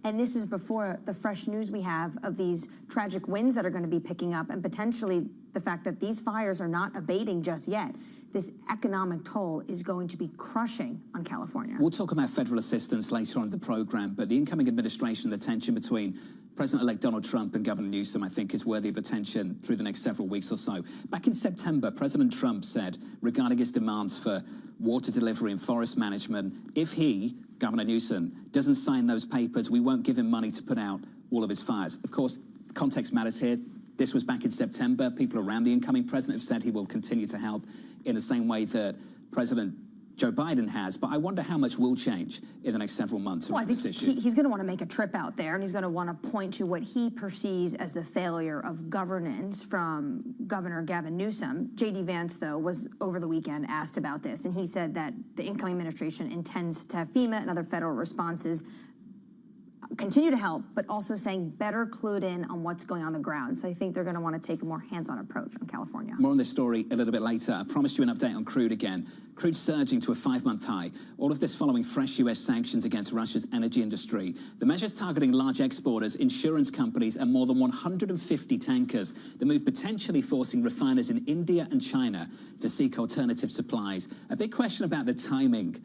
And this is before the fresh news we have of these tragic winds that are going to be picking up, and potentially the fact that these fires are not abating just yet. This economic toll is going to be crushing on California. We'll talk about federal assistance later on in the program, but the incoming administration, the tension between President-elect Donald Trump and Governor Newsom, I think, is worthy of attention through the next several weeks or so. Back in September, President Trump said, regarding his demands for water delivery and forest management, if he, Governor Newsom, doesn't sign those papers, we won't give him money to put out all of his fires. Of course, context matters here. This was back in September. People around the incoming president have said he will continue to help in the same way that President Joe Biden has, but I wonder how much will change in the next several months around this issue. He's going to want to make a trip out there, and he's going to want to point to what he perceives as the failure of governance from Governor Gavin Newsom. J.D. Vance, though, was over the weekend asked about this, and he said that the incoming administration intends to have FEMA and other federal responses continue to help, but also saying better clued in on what's going on the ground. So I think they're going to want to take a more hands-on approach on California. More on this story a little bit later. I promised you an update on crude again. Crude surging to a 5-month high. All of this following fresh U.S. sanctions against Russia's energy industry. The measures targeting large exporters, insurance companies, and more than 150 tankers. The move potentially forcing refiners in India and China to seek alternative supplies. A big question about the timing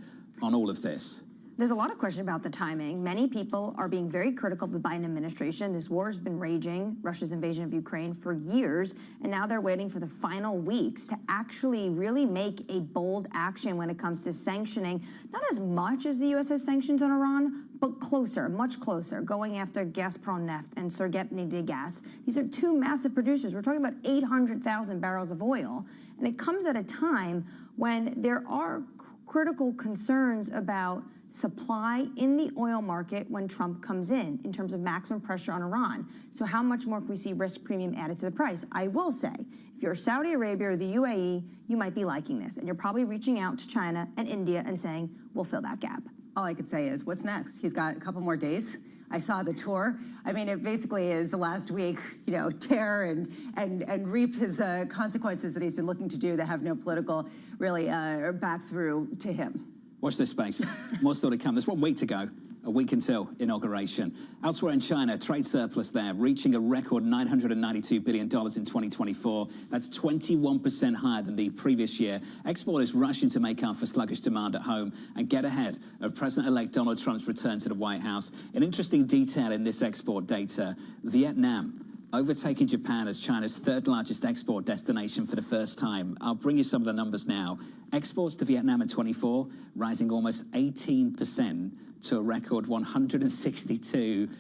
on all of this. There's a lot of question about the timing. Many people are being very critical of the Biden administration. This war has been raging, Russia's invasion of Ukraine, for years, and now they're waiting for the final weeks to actually really make a bold action when it comes to sanctioning, not as much as the U.S. has sanctions on Iran, but closer, much closer, going after Gazprom Neft and Surgutny Gas. These are two massive producers. We're talking about 800,000 barrels of oil, and it comes at a time when there are critical concerns about supply in the oil market when Trump comes in terms of maximum pressure on Iran. So how much more can we see risk premium added to the price? I will say, if you're Saudi Arabia or the UAE, you might be liking this, and you're probably reaching out to China and India and saying, we'll fill that gap. All I could say is, what's next? He's got a couple more days. I saw the tour. I mean, it basically is the last week, you know, tear and reap his consequences that he's been looking to do that have no political, really, back through to him. Watch this space. More still to come. There's 1 week to go. A week until inauguration. Elsewhere in China, trade surplus there, reaching a record $992 billion in 2024. That's 21% higher than the previous year. Exporters rushing to make up for sluggish demand at home and get ahead of President-elect Donald Trump's return to the White House. An interesting detail in this export data, Vietnam overtaking Japan as China's third largest export destination for the first time. I'll bring you some of the numbers now. Exports to Vietnam in 24, rising almost 18% to a record $162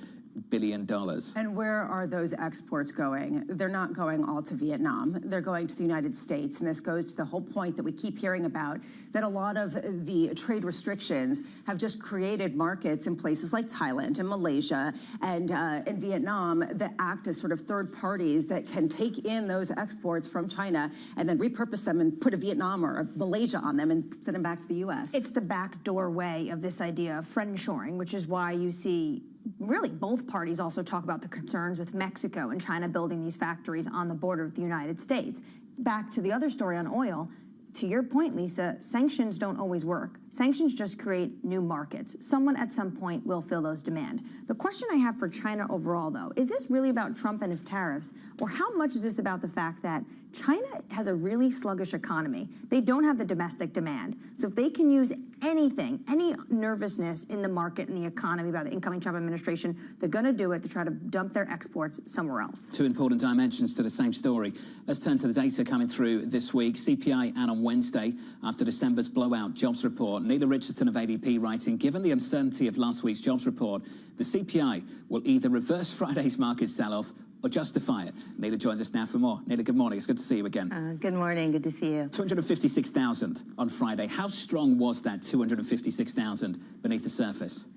billion. And where are those exports going? They're not going all to Vietnam. They're going to the United States. And this goes to the whole point that we keep hearing about, that a lot of the trade restrictions have just created markets in places like Thailand and Malaysia and in Vietnam that act as sort of third parties that can take in those exports from China and then repurpose them and put a Vietnam or a Malaysia on them and send them back to the U.S. It's the backdoor way of this idea of friendshoring, which is why you see really both parties also talk about the concerns with Mexico and China building these factories on the border of the United States. Back to the other story on oil, to your point, Lisa, sanctions don't always work. Sanctions just create new markets. Someone at some point will fill those demand. The question I have for China overall, though, is this really about Trump and his tariffs, or how much is this about the fact that China has a really sluggish economy? They don't have the domestic demand. So if they can use anything, any nervousness in the market and the economy about the incoming Trump administration, they're going to do it to try to dump their exports somewhere else. Two important dimensions to the same story. Let's turn to the data coming through this week. CPI and on Wednesday, after December's blowout jobs report. Neela Richardson of ADP writing, given the uncertainty of last week's jobs report, the CPI will either reverse Friday's market sell-off or justify it. Neela joins us now for more. Neela, good morning. It's good to see you again. Good morning. Good to see you. 256,000 on Friday. How strong was that 256,000 beneath the surface?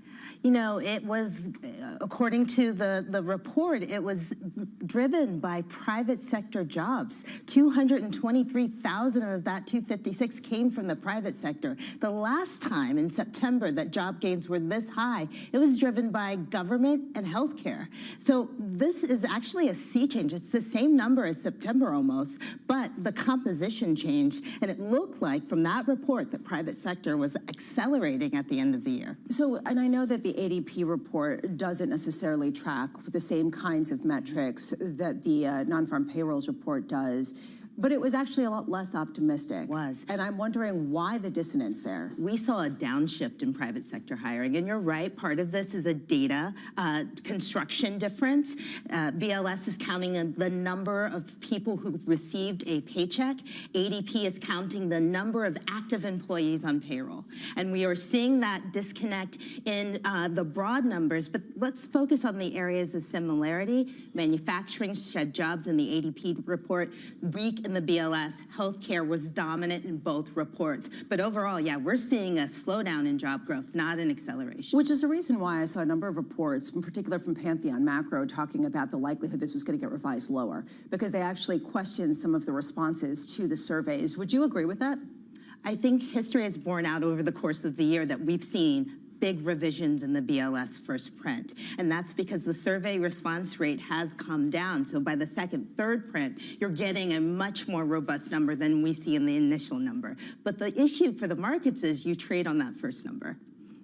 You know, it was, according to the report, it was driven by private sector jobs. 223,000 of that 256 came from the private sector. The last time in September that job gains were this high, it was driven by government and healthcare. So this is actually a sea change. It's the same number as September almost, but the composition changed. And it looked like from that report that private sector was accelerating at the end of the year. So, and I know that the ADP report doesn't necessarily track the same kinds of metrics that the non-farm payrolls report does, but it was actually a lot less optimistic. It was. And I'm wondering why the dissonance there. We saw a downshift in private sector hiring, and you're right, part of this is a data construction difference. BLS is counting the number of people who received a paycheck. ADP is counting the number of active employees on payroll. And we are seeing that disconnect in the broad numbers, but let's focus on the areas of similarity. Manufacturing shed jobs in the ADP report, weak in the BLS. Healthcare was dominant in both reports. But overall, yeah, we're seeing a slowdown in job growth, not an acceleration. Which is the reason why I saw a number of reports, in particular from Pantheon Macro, talking about the likelihood this was going to get revised lower, because they actually questioned some of the responses to the surveys. Would you agree with that? I think history has borne out over the course of the year that we've seen big revisions in the BLS first print. And that's because the survey response rate has come down. So by the second, third print, you're getting a much more robust number than we see in the initial number. But the issue for the markets is you trade on that first number,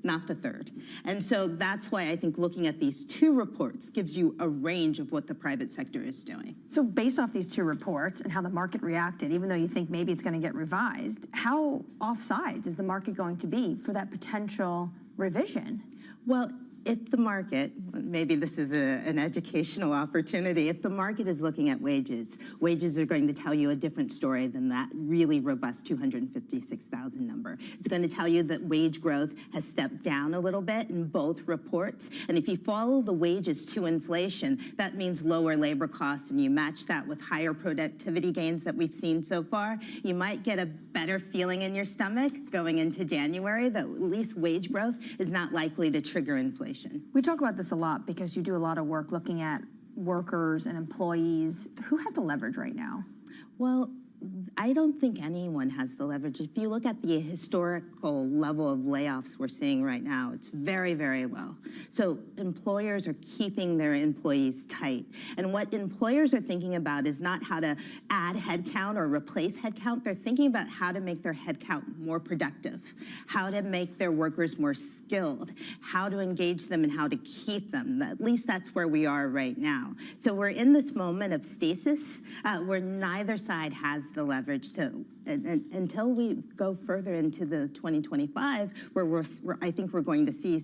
not the third. And so that's why I think looking at these two reports gives you a range of what the private sector is doing. So based off these two reports and how the market reacted, even though you think maybe it's going to get revised, how offsides is the market going to be for that potential revision? Well, if the market, maybe this is an educational opportunity, if the market is looking at wages, wages are going to tell you a different story than that really robust 256,000 number. It's going to tell you that wage growth has stepped down a little bit in both reports. And if you follow the wages to inflation, that means lower labor costs, and you match that with higher productivity gains that we've seen so far, you might get a better feeling in your stomach going into January that at least wage growth is not likely to trigger inflation. We talk about this a lot because you do a lot of work looking at workers and employees. Who has the leverage right now? Well, I don't think anyone has the leverage. If you look at the historical level of layoffs we're seeing right now, it's very, very low. So employers are keeping their employees tight. And what employers are thinking about is not how to add headcount or replace headcount. They're thinking about how to make their headcount more productive, how to make their workers more skilled, how to engage them and how to keep them. At least that's where we are right now. So we're in this moment of stasis where neither side has the leverage to, until we go further into the 2025, where I think we're going to see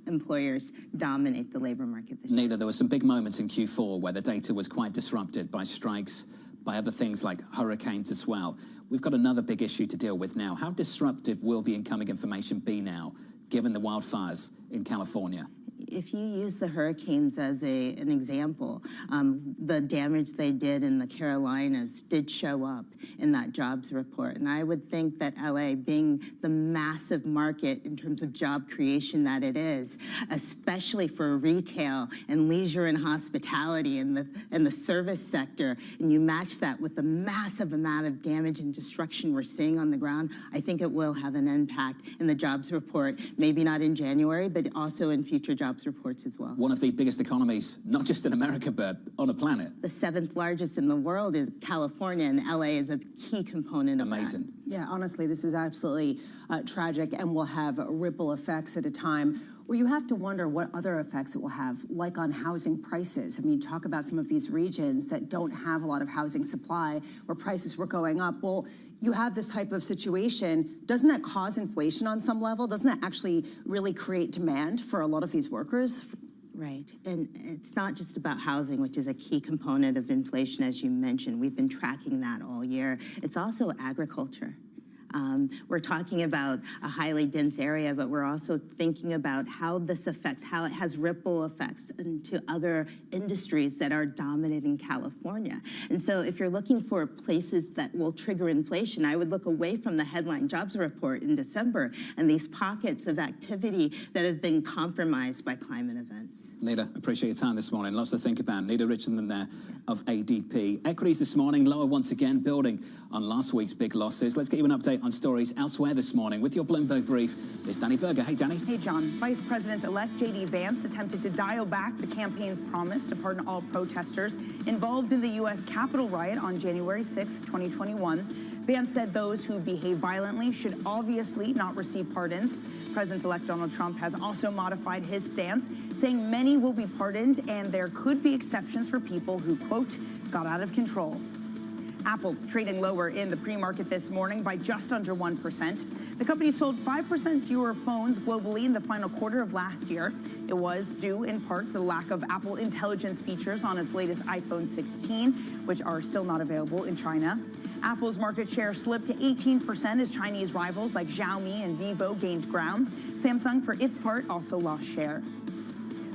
employers dominate the labor market this year. Nina, there were some big moments in Q4 where the data was quite disrupted by strikes, by other things like hurricanes as well. We've got another big issue to deal with now. How disruptive will the incoming information be now, given the wildfires in California? If you use the hurricanes as an example, the damage they did in the Carolinas did show up in that jobs report. And I would think that LA, being the massive market in terms of job creation that it is, especially for retail and leisure and hospitality and the service sector, and you match that with the massive amount of damage and destruction we're seeing on the ground, I think it will have an impact in the jobs report, maybe not in January, but also in future jobs reports as well. One of the biggest economies, not just in America, but on the planet. The 7th largest in the world is California, and LA is a key component of that. Yeah, honestly, this is absolutely tragic and will have ripple effects at a time where you have to wonder what other effects it will have, like on housing prices. I mean, talk about some of these regions that don't have a lot of housing supply, where prices were going up. Well, you have this type of situation. Doesn't that cause inflation on some level? Doesn't that actually really create demand for a lot of these workers? Right, and it's not just about housing, which is a key component of inflation, as you mentioned. We've been tracking that all year. It's also agriculture. We're talking about a highly dense area, but we're also thinking about how this affects, how it has ripple effects into other industries that are dominant in California. And so if you're looking for places that will trigger inflation, I would look away from the headline jobs report in December and these pockets of activity that have been compromised by climate events. Nita, appreciate your time this morning. Lots to think about. Nita Richardson there of ADP. Equities this morning lower once again, building on last week's big losses. Let's get you an update on stories elsewhere this morning with your Bloomberg Brief. It's Danny Berger. Hey, Danny. Hey, John. Vice President-elect J.D. Vance attempted to dial back the campaign's promise to pardon all protesters involved in the U.S. Capitol riot on January 6, 2021. Vance said those who behave violently should obviously not receive pardons. President-elect Donald Trump has also modified his stance, saying many will be pardoned and there could be exceptions for people who, quote, got out of control. Apple trading lower in the pre-market this morning by just under 1%. The company sold 5% fewer phones globally in the final quarter of last year. It was due in part to the lack of Apple Intelligence features on its latest iPhone 16, which are still not available in China. Apple's market share slipped to 18% as Chinese rivals like Xiaomi and Vivo gained ground. Samsung, for its part, also lost share.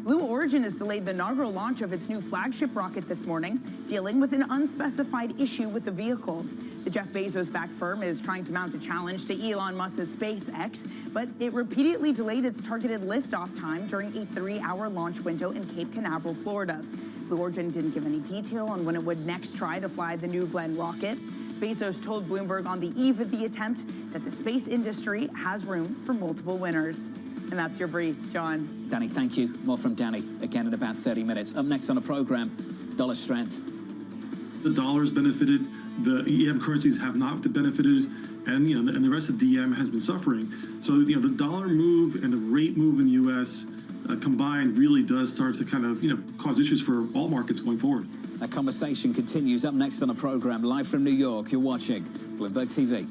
Blue Origin has delayed the inaugural launch of its new flagship rocket this morning, dealing with an unspecified issue with the vehicle. The Jeff Bezos-backed firm is trying to mount a challenge to Elon Musk's SpaceX, but it repeatedly delayed its targeted liftoff time during a 3-hour launch window in Cape Canaveral, Florida. Blue Origin didn't give any detail on when it would next try to fly the New Glenn rocket. Bezos told Bloomberg on the eve of the attempt that the space industry has room for multiple winners. And that's your brief, John. Danny, thank you. More from Danny again in about 30 minutes. Up next on the program, dollar strength. The dollar's benefited, the EM currencies have not benefited, and and the rest of DM has been suffering. So the dollar move and the rate move in the U.S. Combined really does start to kind of cause issues for all markets going forward. That conversation continues up next on the program, live from New York. You're watching Bloomberg TV.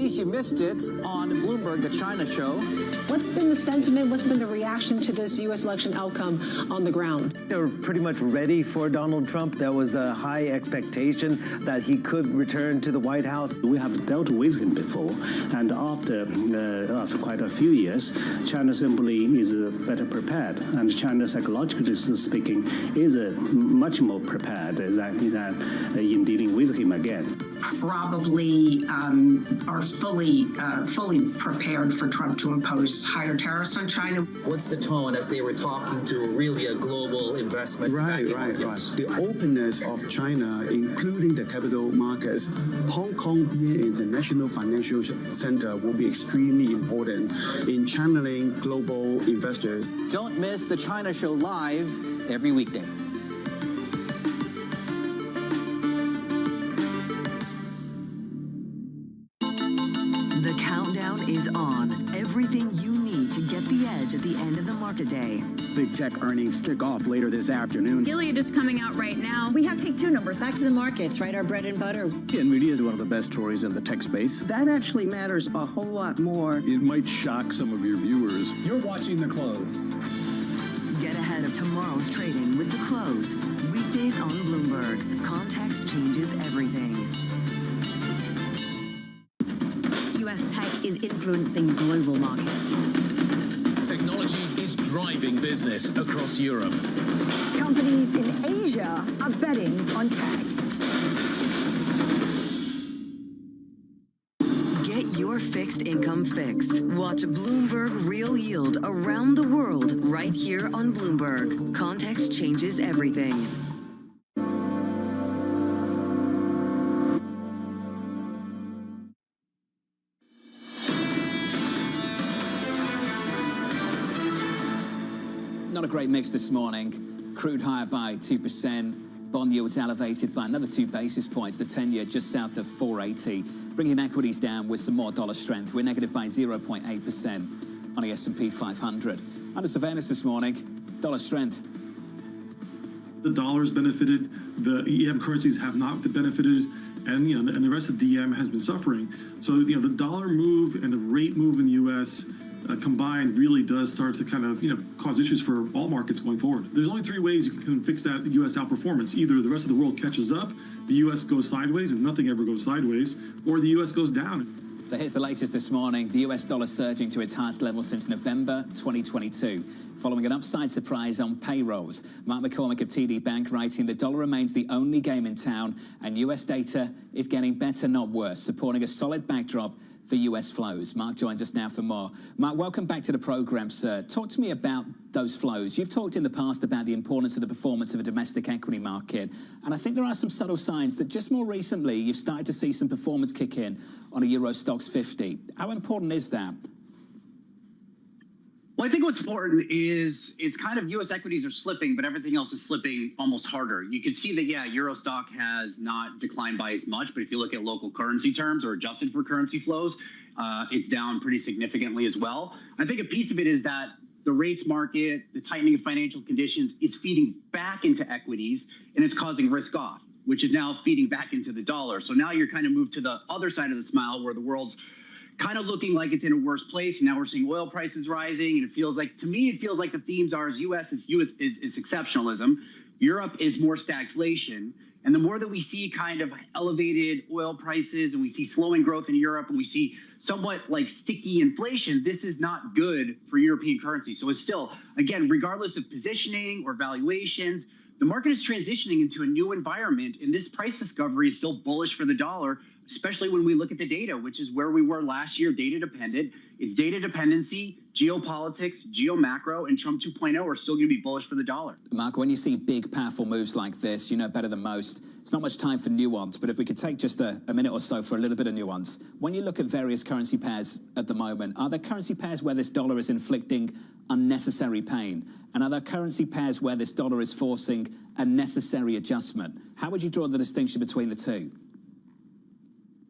You missed it on Bloomberg, the China show. What's been the sentiment? What's been the reaction to this U.S. election outcome on the ground? They were pretty much ready for Donald Trump. There was a high expectation that he could return to the White House. We have dealt with him before, and after quite a few years, China simply is better prepared, and China, psychologically speaking, is much more prepared than in dealing with him again. Probably are fully prepared for Trump to impose higher tariffs on China. What's the tone as they were talking to really a global investment? Right. The openness of China, including the capital markets, Hong Kong being an international financial center will be extremely important in channeling global investors. Don't miss the China show live every weekday. Is on. Everything you need to get the edge at the end of the market day. Big tech earnings kick off later this afternoon. Gilead is coming out right now. We have take two numbers. Back to the markets, right? Our bread and butter. NVIDIA is one of the best stories in the tech space. That actually matters a whole lot more. It might shock some of your viewers. You're watching The Close. Get ahead of tomorrow's trading with The Close. Weekdays on Bloomberg. Context changes everything. U.S. tech is influencing global markets. technology is driving business across Europe. Companies in Asia are betting on tech. Get your fixed income fix. Watch Bloomberg Real Yield around the world right here on Bloomberg. Context changes everything. Not a great mix this morning. Crude higher by 2%. Bond yields elevated by another 2 basis points. The 10-year just south of 480. Bringing equities down with some more dollar strength. We're negative by 0.8% on the S&P 500. Under surveillance this morning, dollar strength. The dollar's benefited. The EM currencies have not benefited. And, and the rest of DM has been suffering. So, the dollar move and the rate move in the U.S. Combined really does start to kind of, cause issues for all markets going forward. There's only 3 ways you can fix that U.S. outperformance. Either the rest of the world catches up, the U.S. goes sideways, and nothing ever goes sideways, or the U.S. goes down. So here's the latest this morning. The US dollar surging to its highest level since November 2022, following an upside surprise on payrolls. Mark McCormick of TD Bank writing, the dollar remains the only game in town, and US data is getting better, not worse, supporting a solid backdrop for US flows. Mark joins us now for more. Mark, welcome back to the program, sir. Talk to me about those flows. You've talked in the past about the importance of the performance of a domestic equity market, and I think there are some subtle signs that just more recently you've started to see some performance kick in on a Euro Stoxx 50. How important is that? Well, I think what's important is it's kind of U.S. equities are slipping, but everything else is slipping almost harder. You can see that, yeah, Euro stock has not declined by as much, but if you look at local currency terms or adjusted for currency flows, it's down pretty significantly as well. I think a piece of it is that the rates market, the tightening of financial conditions is feeding back into equities, and it's causing risk off, which is now feeding back into the dollar. So now you're kind of moved to the other side of the smile where the world's kind of looking like it's in a worse place. And now we're seeing oil prices rising. And it feels like, to me, it feels like the themes are US is exceptionalism. Europe is more stagflation. And the more that we see kind of elevated oil prices and we see slowing growth in Europe and we see somewhat like sticky inflation, this is not good for European currency. So it's still, again, regardless of positioning or valuations, the market is transitioning into a new environment. And this price discovery is still bullish for the dollar, especially when we look at the data, which is where we were last year, data dependent. It's data dependency, geopolitics, geomacro, and Trump 2.0 are still going to be bullish for the dollar. Mark, when you see big, powerful moves like this, you know better than most, it's not much time for nuance, but if we could take just a minute or so for a little bit of nuance. When you look at various currency pairs at the moment, are there currency pairs where this dollar is inflicting unnecessary pain? And are there currency pairs where this dollar is forcing a necessary adjustment? How would you draw the distinction between the two?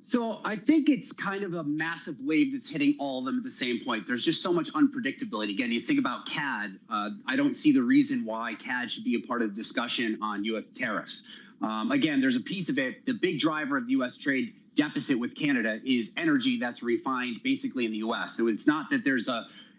So I think it's kind of a massive wave that's hitting all of them at the same point. There's just so much unpredictability. Again, you think about CAD. I don't see the reason why CAD should be a part of the discussion on U.S. tariffs. Again, there's a piece of it. The big driver of the U.S. trade deficit with Canada is energy that's refined basically in the U.S. So it's not that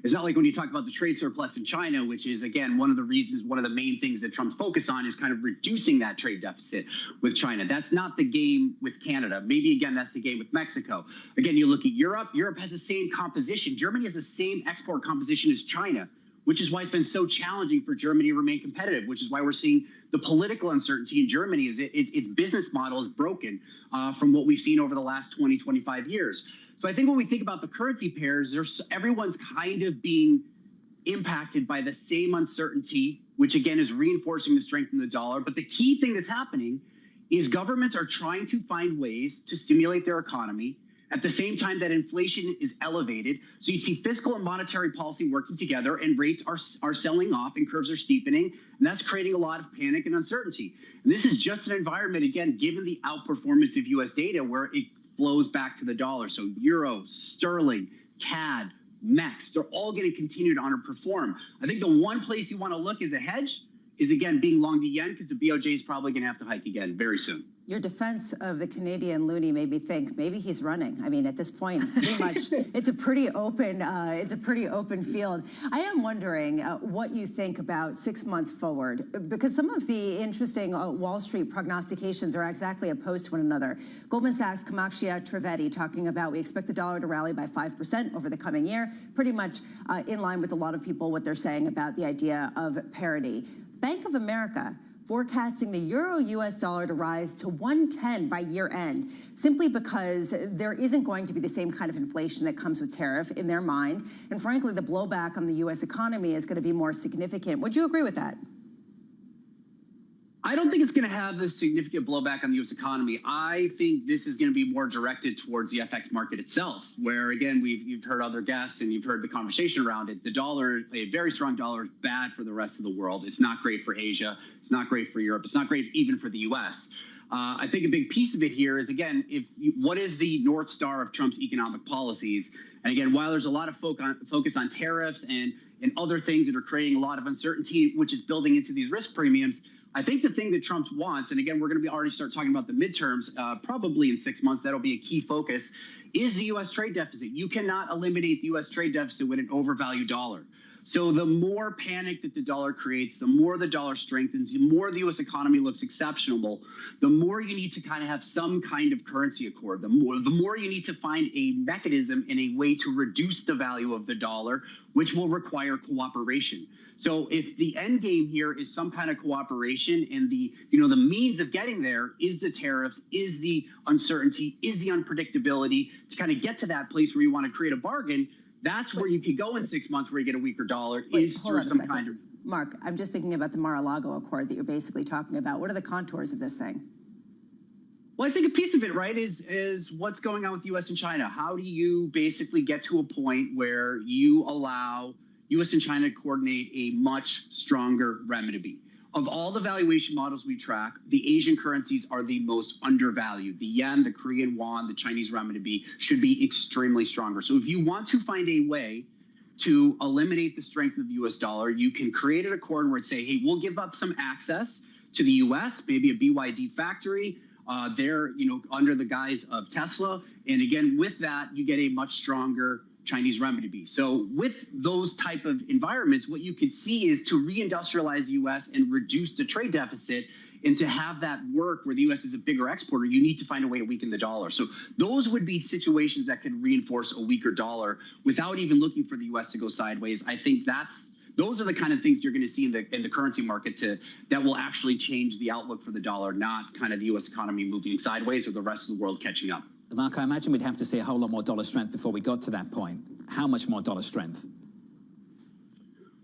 it's not like when you talk about the trade surplus in China, which is, again, one of the reasons, one of the main things that Trump's focused on is kind of reducing that trade deficit with China. That's not the game with Canada. Maybe, again, that's the game with Mexico. Again, you look at Europe. Europe has the same composition. Germany has the same export composition as China, which is why it's been so challenging for Germany to remain competitive, which is why we're seeing the political uncertainty in Germany is its business model is broken from what we've seen over the last 20, 25 years. So I think when we think about the currency pairs, everyone's kind of being impacted by the same uncertainty, which again is reinforcing the strength in the dollar. But the key thing that's happening is governments are trying to find ways to stimulate their economy at the same time that inflation is elevated. So you see fiscal and monetary policy working together and rates are selling off and curves are steepening. And that's creating a lot of panic and uncertainty. And this is just an environment, again, given the outperformance of U.S. data where it flows back to the dollar. So euro, sterling, CAD, MEX, they're all going to continue to underperform. I think the one place you want to look as a hedge is again being long the yen because the BOJ is probably going to have to hike again very soon. Your defense of the Canadian loonie made me think maybe he's running. I mean, at this point, pretty much, it's a pretty open field. I am wondering what you think about 6 months forward, because some of the interesting Wall Street prognostications are exactly opposed to one another. Goldman Sachs, Kamakshia Trivedi talking about we expect the dollar to rally by 5% over the coming year, pretty much in line with a lot of people what they're saying about the idea of parity. Bank of America forecasting the euro-US dollar to rise to 110 by year end, simply because there isn't going to be the same kind of inflation that comes with tariff in their mind. And frankly, the blowback on the US economy is going to be more significant. Would you agree with that? I don't think it's going to have a significant blowback on the U.S. economy. I think this is going to be more directed towards the FX market itself, where, again, you've heard other guests and you've heard the conversation around it. The dollar, a very strong dollar, is bad for the rest of the world. It's not great for Asia. It's not great for Europe. It's not great even for the U.S. I think a big piece of it here is, again, what is the North Star of Trump's economic policies? And again, while there's a lot of focus on tariffs and other things that are creating a lot of uncertainty, which is building into these risk premiums, I think the thing that Trump wants, and again, we're going to already start talking about the midterms, probably in 6 months, that'll be a key focus, is the U.S. trade deficit. You cannot eliminate the U.S. trade deficit with an overvalued dollar. So the more panic that the dollar creates, the more the dollar strengthens, the more the U.S. economy looks exceptional, the more you need to kind of have some kind of currency accord, the more you need to find a mechanism and a way to reduce the value of the dollar, which will require cooperation. So if the end game here is some kind of cooperation, and the means of getting there is the tariffs, is the uncertainty, is the unpredictability to kind of get to that place where you want to create a bargain, that's where you could go in 6 months where you get a weaker dollar. Mark, I'm just thinking about the Mar-a-Lago Accord that you're basically talking about. What are the contours of this thing? Well, I think a piece of it, right, is what's going on with U.S. and China. How do you basically get to a point where you allow U.S. and China to coordinate a much stronger renminbi? Of all the valuation models we track, the Asian currencies are the most undervalued. The yen, the Korean won, the Chinese renminbi should be extremely stronger. So if you want to find a way to eliminate the strength of the U.S. dollar, you can create an accord where it's say, hey, we'll give up some access to the U.S., maybe a BYD factory. They're under the guise of Tesla. And again, with that, you get a much stronger Chinese renminbi. So with those type of environments, what you could see is to reindustrialize the U.S. and reduce the trade deficit, and to have that work where the U.S. is a bigger exporter, you need to find a way to weaken the dollar. So those would be situations that could reinforce a weaker dollar without even looking for the U.S. to go sideways. I think those are the kind of things you're going to see in the currency market that will actually change the outlook for the dollar, not kind of the U.S. economy moving sideways or the rest of the world catching up. Mark, I imagine we'd have to see a whole lot more dollar strength before we got to that point. How much more dollar strength?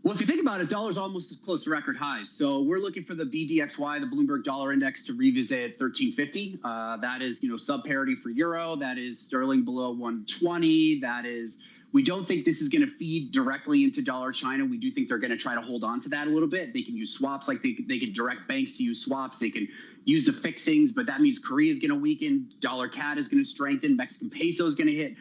Well, if you think about it, dollar's almost close to record highs. So we're looking for the BDXY, the Bloomberg Dollar Index, to revisit 1350. That is, sub parity for euro. That is sterling below 120. We don't think this is going to feed directly into dollar China. We do think they're going to try to hold on to that a little bit. They can use swaps, like they can direct banks to use swaps. They can use the fixings, but that means Korea is going to weaken. Dollar CAD is going to strengthen. Mexican peso is going to hit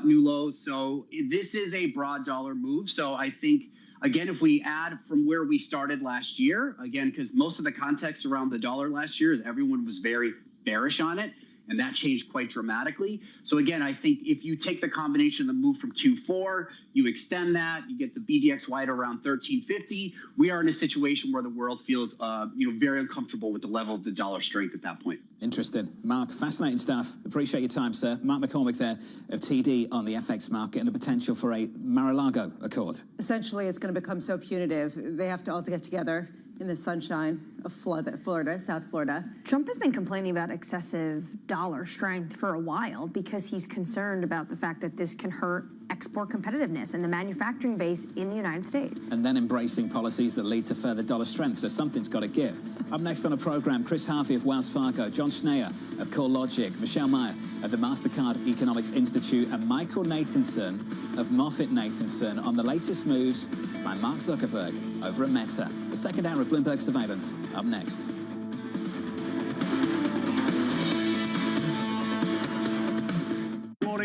new lows. So this is a broad dollar move. So I think, again, if we add from where we started last year, again, because most of the context around the dollar last year is everyone was very bearish on it, and that changed quite dramatically. So again, I think if you take the combination of the move from Q4, you extend that, you get the BDXY at around 1350, we are in a situation where the world feels very uncomfortable with the level of the dollar strength at that point. Interesting. Mark, fascinating stuff. Appreciate your time, sir. Mark McCormick there of TD on the FX market and the potential for a Mar-a-Lago Accord. Essentially, it's going to become so punitive. They have to all get together in the sunshine of Florida, South Florida. Trump has been complaining about excessive dollar strength for a while because he's concerned about the fact that this can hurt export competitiveness and the manufacturing base in the United States. And then embracing policies that lead to further dollar strength, so something's got to give. Up next on the program, Chris Harvey of Wells Fargo, John Schneier of CoreLogic, Michelle Meyer of the MasterCard Economics Institute, and Michael Nathanson of MoffettNathanson on the latest moves by Mark Zuckerberg over at Meta. The second hour of Bloomberg Surveillance, up next.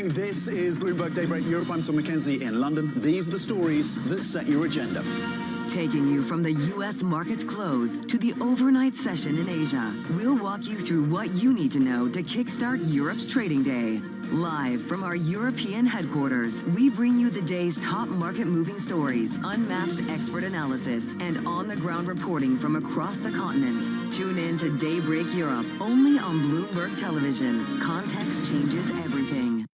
This is Bloomberg Daybreak Europe. I'm Tom McKenzie in London. These are the stories that set your agenda. Taking you from the U.S. market's close to the overnight session in Asia, we'll walk you through what you need to know to kickstart Europe's trading day. Live from our European headquarters, we bring you the day's top market-moving stories, unmatched expert analysis, and on-the-ground reporting from across the continent. Tune in to Daybreak Europe, only on Bloomberg Television. Context changes everything.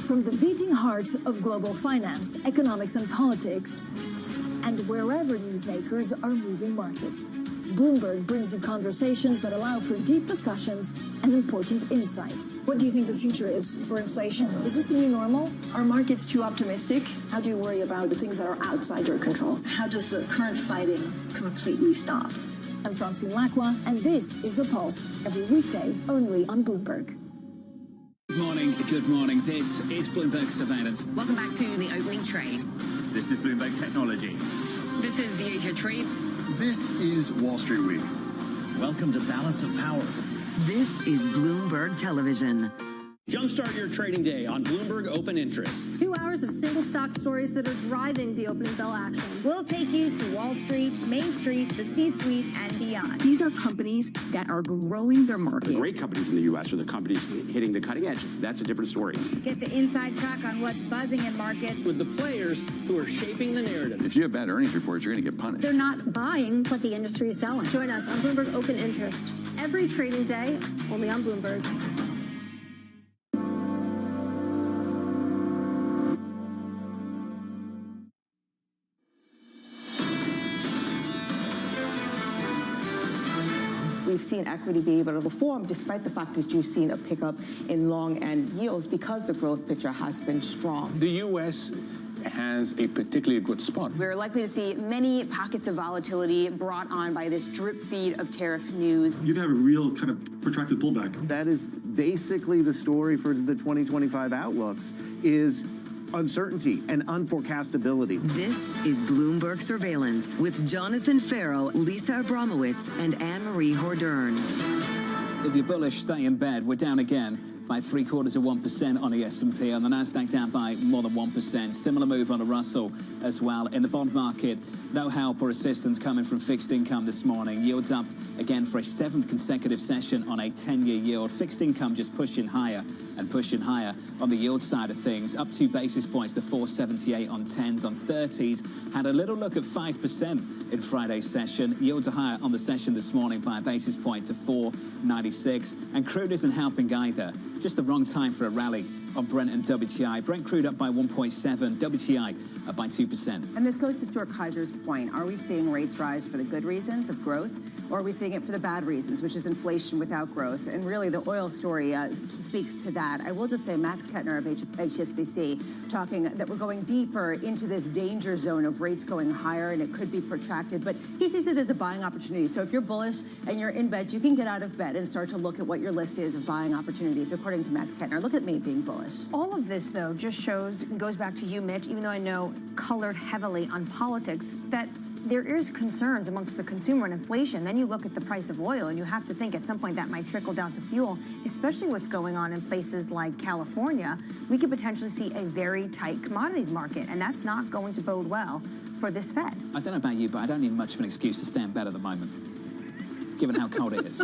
From the beating heart of global finance, economics, and politics, and wherever newsmakers are moving markets, Bloomberg brings you conversations that allow for deep discussions and important insights. What do you think the future is for inflation? Is this a new normal? Are markets too optimistic? How do you worry about the things that are outside your control? How does the current fighting completely stop? I'm Francine Lacqua, and this is The Pulse, every weekday only on Bloomberg. Good morning. This is Bloomberg Surveillance. Welcome back to the opening trade. This is Bloomberg Technology. This is the Asia Trade. This is Wall Street Week. Welcome to Balance of Power. This is Bloomberg Television. Jumpstart your trading day on Bloomberg Open Interest. 2 hours of single stock stories that are driving the opening bell action. We'll take you to Wall Street, Main Street, the C-suite, and beyond. These are companies that are growing their market. The great companies in the U.S. are the companies hitting the cutting edge. That's a different story. Get the inside track on what's buzzing in markets. With the players who are shaping the narrative. If you have bad earnings reports, you're going to get punished. They're not buying what the industry is selling. Join us on Bloomberg Open Interest. Every trading day, only on Bloomberg. We've seen equity be able to perform despite the fact that you've seen a pickup in long end yields because the growth picture has been strong. The U.S. has a particularly good spot. We're likely to see many pockets of volatility brought on by this drip feed of tariff news. You can have a real kind of protracted pullback. That is basically the story for the 2025 outlooks is uncertainty and unforecastability. This is Bloomberg Surveillance with Jonathan Farrow, Lisa Abramowitz, and Anne-Marie Hordern. If you're bullish, stay in bed. We're down again by 0.75% on the S&P, on the Nasdaq down by more than 1%. Similar move on the Russell as well. In the bond market, no help or assistance coming from fixed income this morning. Yields up again for a 7th consecutive session on a 10-year yield. Fixed income just pushing higher and pushing higher on the yield side of things. Up 2 basis points to 4.78 on 10s. On 30s, had a little look at 5% in Friday's session. Yields are higher on the session this morning by a basis point to 4.96. And crude isn't helping either. Just the wrong time for a rally on Brent and WTI. Brent crude up by 1.7, WTI up by 2%. And this goes to Stuart Kaiser's point. Are we seeing rates rise for the good reasons of growth, or are we seeing it for the bad reasons, which is inflation without growth? And really, the oil story speaks to that. I will just say Max Kettner of HSBC talking that we're going deeper into this danger zone of rates going higher, and it could be protracted. But he sees it as a buying opportunity. So if you're bullish and you're in bed, you can get out of bed and start to look at what your list is of buying opportunities, according to Max Kettner. Look at me being bullish. stimulus. All of this, though, just shows, and goes back to you, Mitch, even though I know colored heavily on politics, that there is concerns amongst the consumer and inflation. Then you look at the price of oil, and you have to think at some point that might trickle down to fuel, especially what's going on in places like California. We could potentially see a very tight commodities market, and that's not going to bode well for this Fed. I don't know about you, but I don't need much of an excuse to stay in bed at the moment, given how cold it is.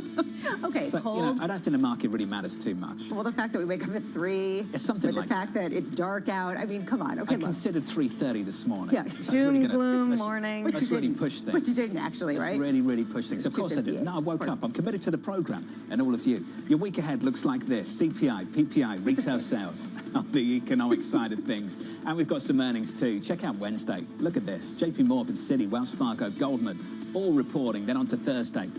Okay, so, cold. You know, I don't think the market really matters too much. Well, the fact that we wake up at 3, it's something or like the fact that it's dark out, I mean, come on. Okay, I considered 3:30 this morning. Yeah, so doom, gloom, morning. Let's really push things. But you didn't actually, right? Let's really push things. Of course I did. No, I woke up. I'm committed to the program and all of you. Your week ahead looks like this. CPI, PPI, retail sales on the economic side of things. And we've got some earnings too. Check out Wednesday. Look at this. JP Morgan, Citi, Wells Fargo, Goldman, all reporting. Then on to Thursday.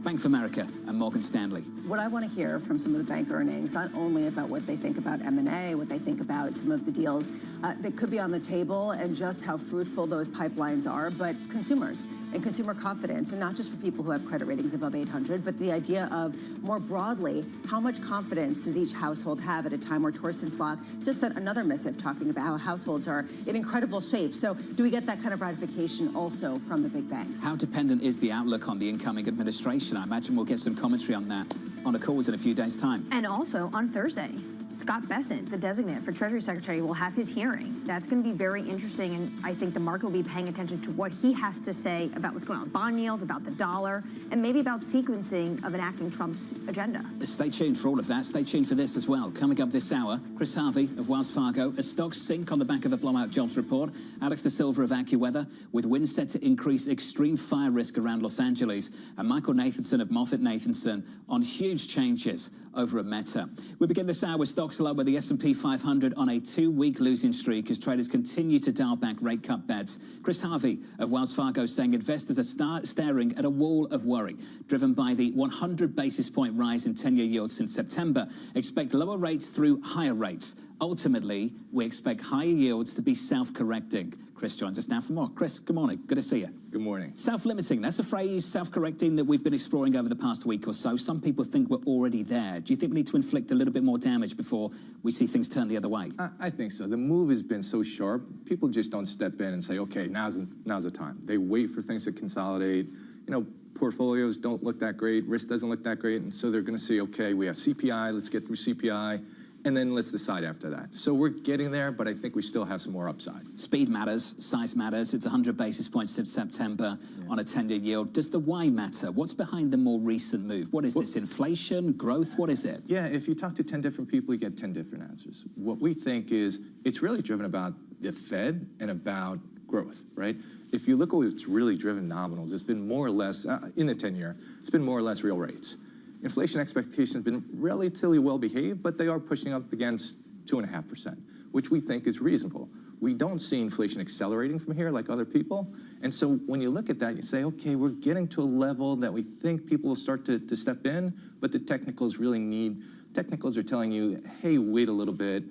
Bank of America and Morgan Stanley. What I want to hear from some of the bank earnings, not only about what they think about M&A, what they think about some of the deals that could be on the table and just how fruitful those pipelines are, but consumers and consumer confidence, and not just for people who have credit ratings above 800, but the idea of, more broadly, how much confidence does each household have at a time where Torsten Slok just sent another missive talking about how households are in incredible shape. So do we get that kind of ratification also from the big banks? How dependent is the outlook on the incoming administration? I imagine we'll get some commentary on that on a call in a few days' time. And also on Thursday, Scott Bessent, the designate for Treasury Secretary, will have his hearing. That's going to be very interesting, and I think the market will be paying attention to what he has to say about what's going on with bond yields, about the dollar, and maybe about sequencing of enacting Trump's agenda. Stay tuned for all of that. Stay tuned for this as well. Coming up this hour, Chris Harvey of Wells Fargo, as stocks sink on the back of a blowout jobs report. Alex De Silva of AccuWeather, with winds set to increase extreme fire risk around Los Angeles, and Michael Nathanson of MoffettNathanson on huge changes over at Meta. We begin this hour with stocks lower, the S&P 500 on a 2-week losing streak as traders continue to dial back rate cut bets. Chris Harvey of Wells Fargo saying investors are staring at a wall of worry, driven by the 100 basis point rise in 10-year yields since September. Expect lower rates through higher rates. Ultimately, we expect higher yields to be self-correcting. Chris joins us now for more. Chris, good morning. Good to see you. Good morning. Self-limiting, that's a phrase, self-correcting, that we've been exploring over the past week or so. Some people think we're already there. Do you think we need to inflict a little bit more damage before we see things turn the other way? I think so. The move has been so sharp, people just don't step in and say, okay, now's the time. They wait for things to consolidate. You know, portfolios don't look that great, risk doesn't look that great, and so they're going to say, okay, we have CPI, let's get through CPI, and then let's decide after that. So we're getting there, but I think we still have some more upside. Speed matters, size matters. It's 100 basis points since September on a 10-year yield. Does the why matter? What's behind the more recent move? What is this, inflation, growth? What is it? Yeah, if you talk to 10 different people, you get 10 different answers. What we think is it's really driven about the Fed and about growth, right? If you look at what's really driven nominals, it's been more or less, in the 10-year, it's been more or less real rates. Inflation expectations have been relatively well behaved, but they are pushing up against 2.5%, which we think is reasonable. We don't see inflation accelerating from here like other people. And so when you look at that, you say, okay, we're getting to a level that we think people will start to step in, but the technicals are telling you, hey, wait a little bit,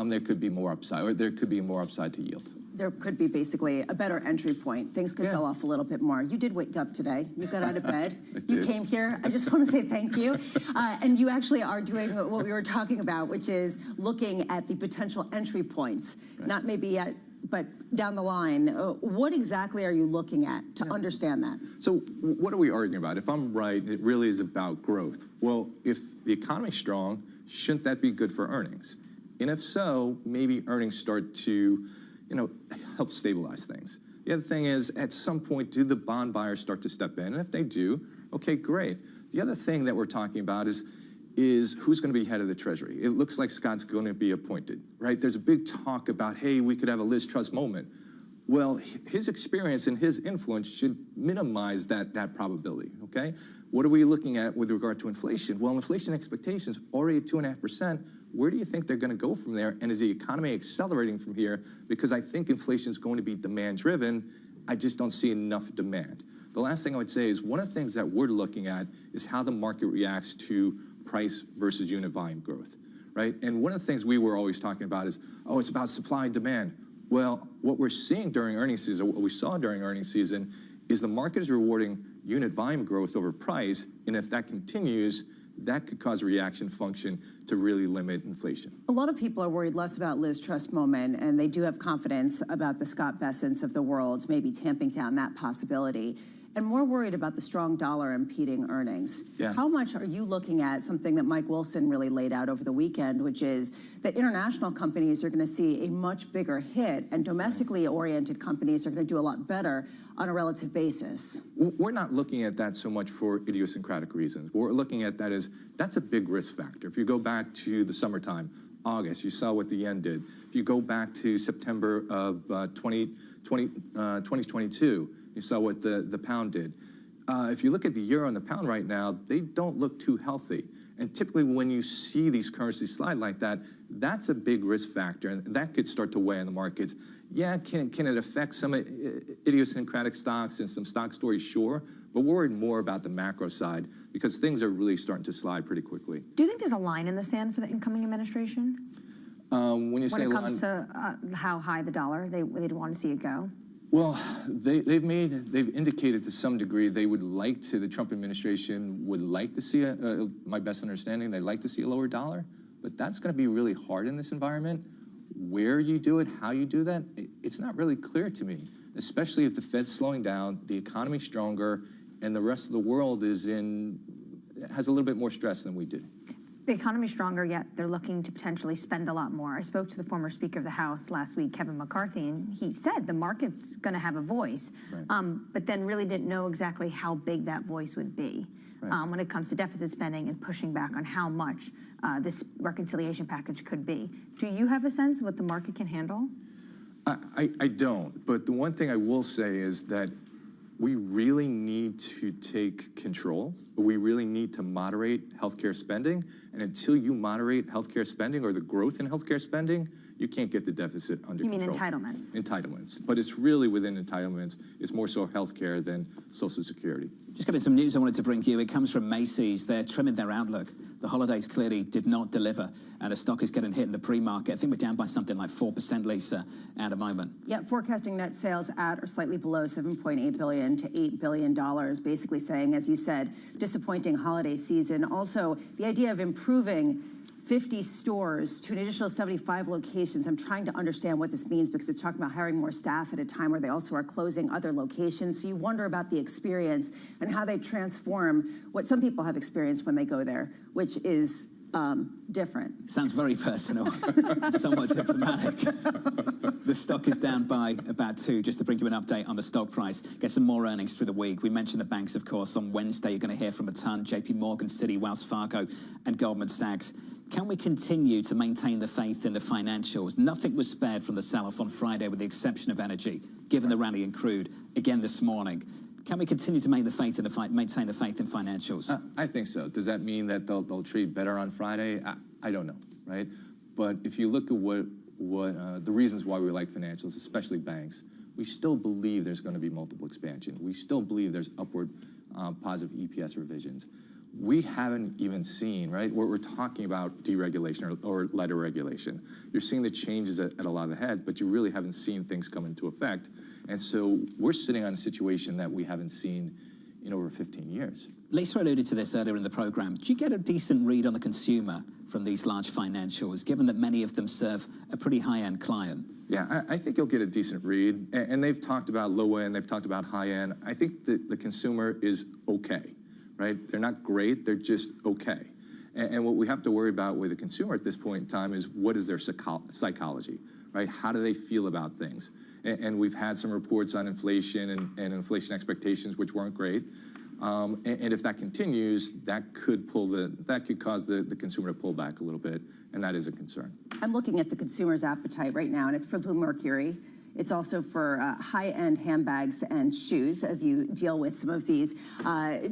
there could be more upside, or there could be more upside to yield. There could be basically a better entry point. Things could sell off a little bit more. You did wake up today. You got out of bed. You came here. I just want to say thank you. And you actually are doing what we were talking about, which is looking at the potential entry points, not maybe yet, but down the line. What exactly are you looking at to understand that? So what are we arguing about? If I'm right, it really is about growth. Well, if the economy's strong, shouldn't that be good for earnings? And if so, maybe earnings start to help stabilize things. The other thing is, at some point, do the bond buyers start to step in? And if they do, okay, great. The other thing that we're talking about is who's going to be head of the Treasury. It looks like Scott's going to be appointed, right? There's a big talk about, hey, we could have a Liz Truss moment. Well, his experience and his influence should minimize that probability, okay? What are we looking at with regard to inflation? Well, inflation expectations already at 2.5%. Where do you think they're going to go from there? And is the economy accelerating from here? Because I think inflation is going to be demand-driven. I just don't see enough demand. The last thing I would say is one of the things that we're looking at is how the market reacts to price versus unit volume growth, right? And one of the things we were always talking about is, oh, it's about supply and demand. Well, what we're seeing during earnings season, what we saw during earnings season, is the market is rewarding unit volume growth over price, and if that continues, that could cause a reaction function to really limit inflation. A lot of people are worried less about Liz Truss moment, and they do have confidence about the Scott Bessents of the world, maybe tamping down that possibility, and more worried about the strong dollar impeding earnings. Yeah. How much are you looking at something that Mike Wilson really laid out over the weekend, which is that international companies are going to see a much bigger hit, and domestically oriented companies are going to do a lot better on a relative basis? We're not looking at that so much for idiosyncratic reasons. What we're looking at that is that's a big risk factor. If you go back to the summertime, August, you saw what the yen did. If you go back to September of 2022, you saw what the pound did. If you look at the euro and the pound right now, they don't look too healthy. And typically when you see these currencies slide like that, that's a big risk factor, and that could start to weigh on the markets. Yeah, can it affect some idiosyncratic stocks and some stock stories? Sure, but we're worried more about the macro side because things are really starting to slide pretty quickly. Do you think there's a line in the sand for the incoming administration? When you say when it comes to how high the dollar, they'd want to see it go? Well, they've indicated to some degree they would like to, the Trump administration would like to see, my best understanding, they'd like to see a lower dollar, but that's going to be really hard in this environment. Where you do it, how you do that, it's not really clear to me, especially if the Fed's slowing down, the economy's stronger, and the rest of the world has a little bit more stress than we do. The economy's stronger, yet they're looking to potentially spend a lot more. I spoke to the former Speaker of the House last week, Kevin McCarthy, and he said the market's going to have a voice, right. But then really didn't know exactly how big that voice would be when it comes to deficit spending and pushing back on how much this reconciliation package could be. Do you have a sense of what the market can handle? I don't, but the one thing I will say is that we really need to take control. We really need to moderate healthcare spending. And until you moderate healthcare spending or the growth in healthcare spending, you can't get the deficit under control. You mean entitlements? Entitlements. But it's really within entitlements. It's more so healthcare than Social Security. Just getting some news I wanted to bring to you. It comes from Macy's. They're trimming their outlook. The holidays clearly did not deliver, and the stock is getting hit in the pre-market. I think we're down by something like 4%, Lisa, at the moment. Yeah, forecasting net sales at or slightly below $7.8 billion to $8 billion, basically saying, as you said, disappointing holiday season. Also, the idea of improving 50 stores to an additional 75 locations. I'm trying to understand what this means because it's talking about hiring more staff at a time where they also are closing other locations. So you wonder about the experience and how they transform what some people have experienced when they go there, which is different. Sounds very personal, somewhat diplomatic. The stock is down by about 2, just to bring you an update on the stock price. Get some more earnings through the week. We mentioned the banks, of course. On Wednesday, you're going to hear from a ton, JP Morgan, Citi, Wells Fargo, and Goldman Sachs. Can we continue to maintain the faith in the financials? Nothing was spared from the sell-off on Friday with the exception of energy, given the rally in crude again this morning. Can we continue to maintain the faith in financials? I think so. Does that mean that they'll trade better on Friday? I don't know, right? But if you look at what the reasons why we like financials, especially banks, we still believe there's going to be multiple expansion. We still believe there's upward positive EPS revisions. We haven't even seen, right? We're talking about deregulation or lighter regulation. You're seeing the changes at a lot of the heads, but you really haven't seen things come into effect. And so we're sitting on a situation that we haven't seen in over 15 years. Lisa alluded to this earlier in the program. Do you get a decent read on the consumer from these large financials, given that many of them serve a pretty high-end client? Yeah, I think you'll get a decent read. And they've talked about low end, they've talked about high end. I think that the consumer is okay. Right? They're not great, they're just okay. And what we have to worry about with the consumer at this point in time is what is their psychology, right? How do they feel about things? And we've had some reports on inflation and inflation expectations, which weren't great. And if that continues, that could cause the consumer to pull back a little bit, and that is a concern. I'm looking at the consumer's appetite right now, and it's for Blue Mercury. It's also for high-end handbags and shoes as you deal with some of these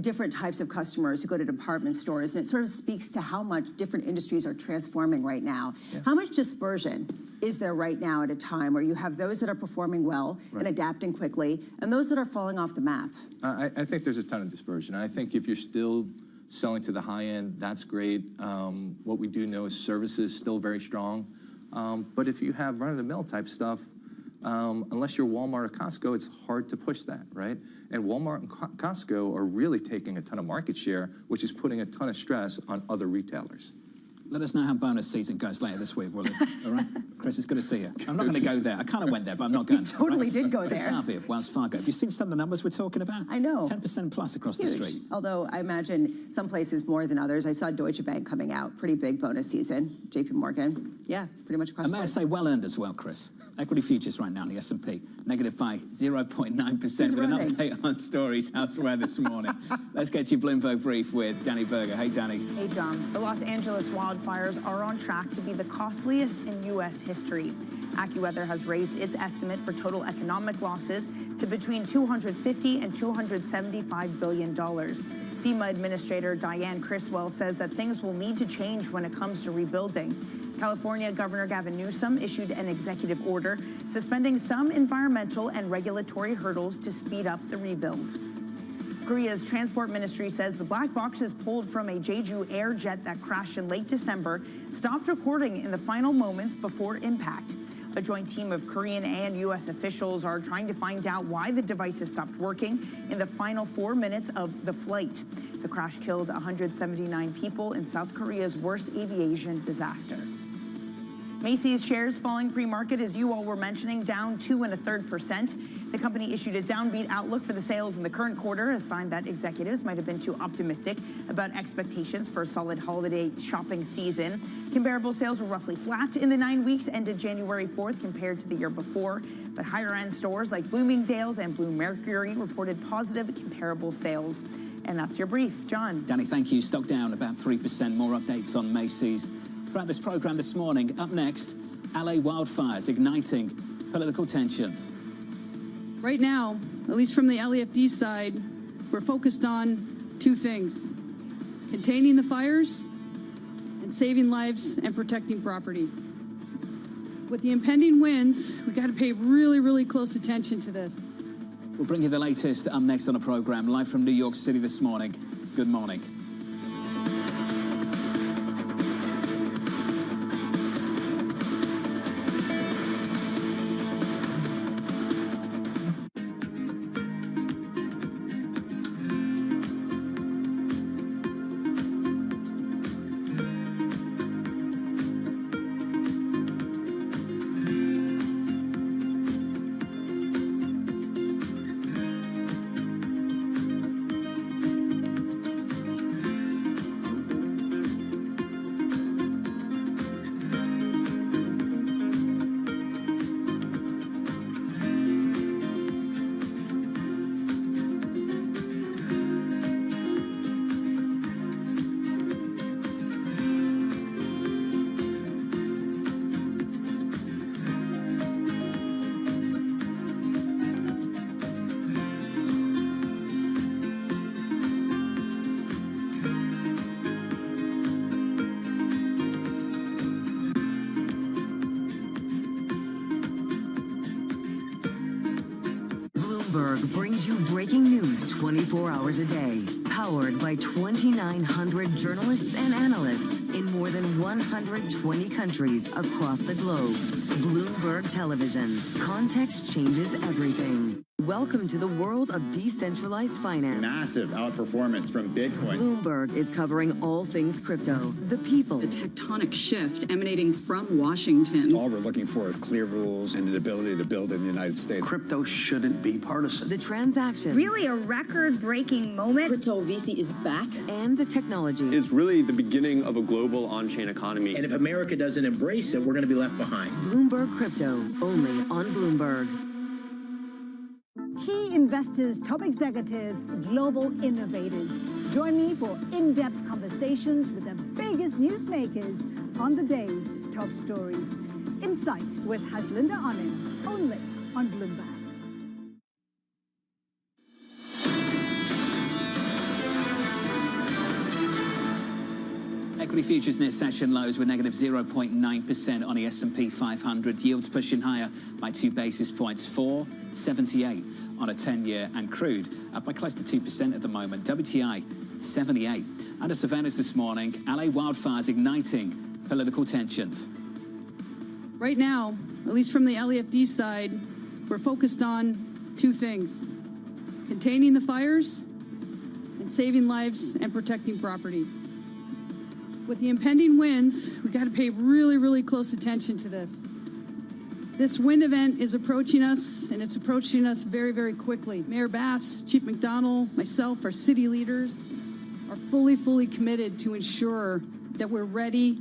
different types of customers who go to department stores. And it sort of speaks to how much different industries are transforming right now. Yeah. How much dispersion is there right now at a time where you have those that are performing well and adapting quickly and those that are falling off the map? I think there's a ton of dispersion. I think if you're still selling to the high end, that's great. What we do know is services still very strong. But if you have run-of-the-mill type stuff, unless you're Walmart or Costco, it's hard to push that, right? And Walmart and Costco are really taking a ton of market share, which is putting a ton of stress on other retailers. Let us know how bonus season goes later this week, will you? All right? Chris, it's good to see you. I'm not going to go there. I kind of went there, but I'm not going. You totally did go Chris there. Harvey of Wells Fargo. Have you seen some of the numbers we're talking about? I know. 10% plus across Huge. the street. Although I imagine some places more than others. I saw Deutsche Bank coming out. Pretty big bonus season. JP Morgan. Yeah, pretty much across the board. I may say well earned as well, Chris. Equity futures right now in the S&P, negative by 0.9% with an update on stories elsewhere this morning. Let's get you Bloomberg Brief with Danny Berger. Hey, Danny. Hey, John. The Los Angeles wildfires are on track to be the costliest in U.S. history. AccuWeather has raised its estimate for total economic losses to between $250 and $275 billion. FEMA Administrator Diane Criswell says that things will need to change when it comes to rebuilding. California Governor Gavin Newsom issued an executive order suspending some environmental and regulatory hurdles to speed up the rebuild. Korea's transport ministry says the black boxes pulled from a Jeju Air jet that crashed in late December stopped recording in the final moments before impact. A joint team of Korean and U.S. officials are trying to find out why the devices stopped working in the final 4 minutes of the flight. The crash killed 179 people in South Korea's worst aviation disaster. Macy's shares falling pre-market, as you all were mentioning, down 2 1/3%. The company issued a downbeat outlook for the sales in the current quarter, a sign that executives might have been too optimistic about expectations for a solid holiday shopping season. Comparable sales were roughly flat in the 9 weeks ended January 4th compared to the year before, but higher-end stores like Bloomingdale's and Bluemercury reported positive comparable sales. And that's your brief. John. Danny, thank you. Stock down about 3%. More updates on Macy's throughout this program this morning. Up next, LA wildfires igniting political tensions. Right now, at least from the LAFD side, we're focused on two things: containing the fires and saving lives and protecting property. With the impending winds, we got to pay really, really close attention to this. We'll bring you the latest up next on the program, live from New York City this morning. Good morning. Bloomberg brings you breaking news 24 hours a day. Powered by 2,900 journalists and analysts in more than 120 countries across the globe. Bloomberg Television. Context changes everything. Welcome to the world of decentralized finance. Massive outperformance from Bitcoin. Bloomberg is covering all things crypto, the people. The tectonic shift emanating from Washington. All we're looking for is clear rules and an ability to build in the United States. Crypto shouldn't be partisan. The transactions. Really a record-breaking moment. Crypto VC is back. And the technology. It's really the beginning of a global on-chain economy. And if America doesn't embrace it, we're going to be left behind. Bloomberg Crypto, only on Bloomberg. Key investors, top executives, global innovators. Join me for in-depth conversations with the biggest newsmakers on the day's top stories. Insight with Haslinda Onen, only on Bloomberg. Equity futures near session lows with negative 0.9% on the S&P 500. Yields pushing higher by 2 basis points, 4.78 on a 10-year, and crude up by close to 2% at the moment. WTI 78. Under surveillance this morning, LA wildfires igniting political tensions. Right now, at least from the LAFD side, we're focused on two things: containing the fires and saving lives and protecting property. With the impending winds, we got to pay really, really close attention to this. This wind event is approaching us, and it's approaching us very, very quickly. Mayor Bass, Chief McDonald, myself, our city leaders are fully committed to ensure that we're ready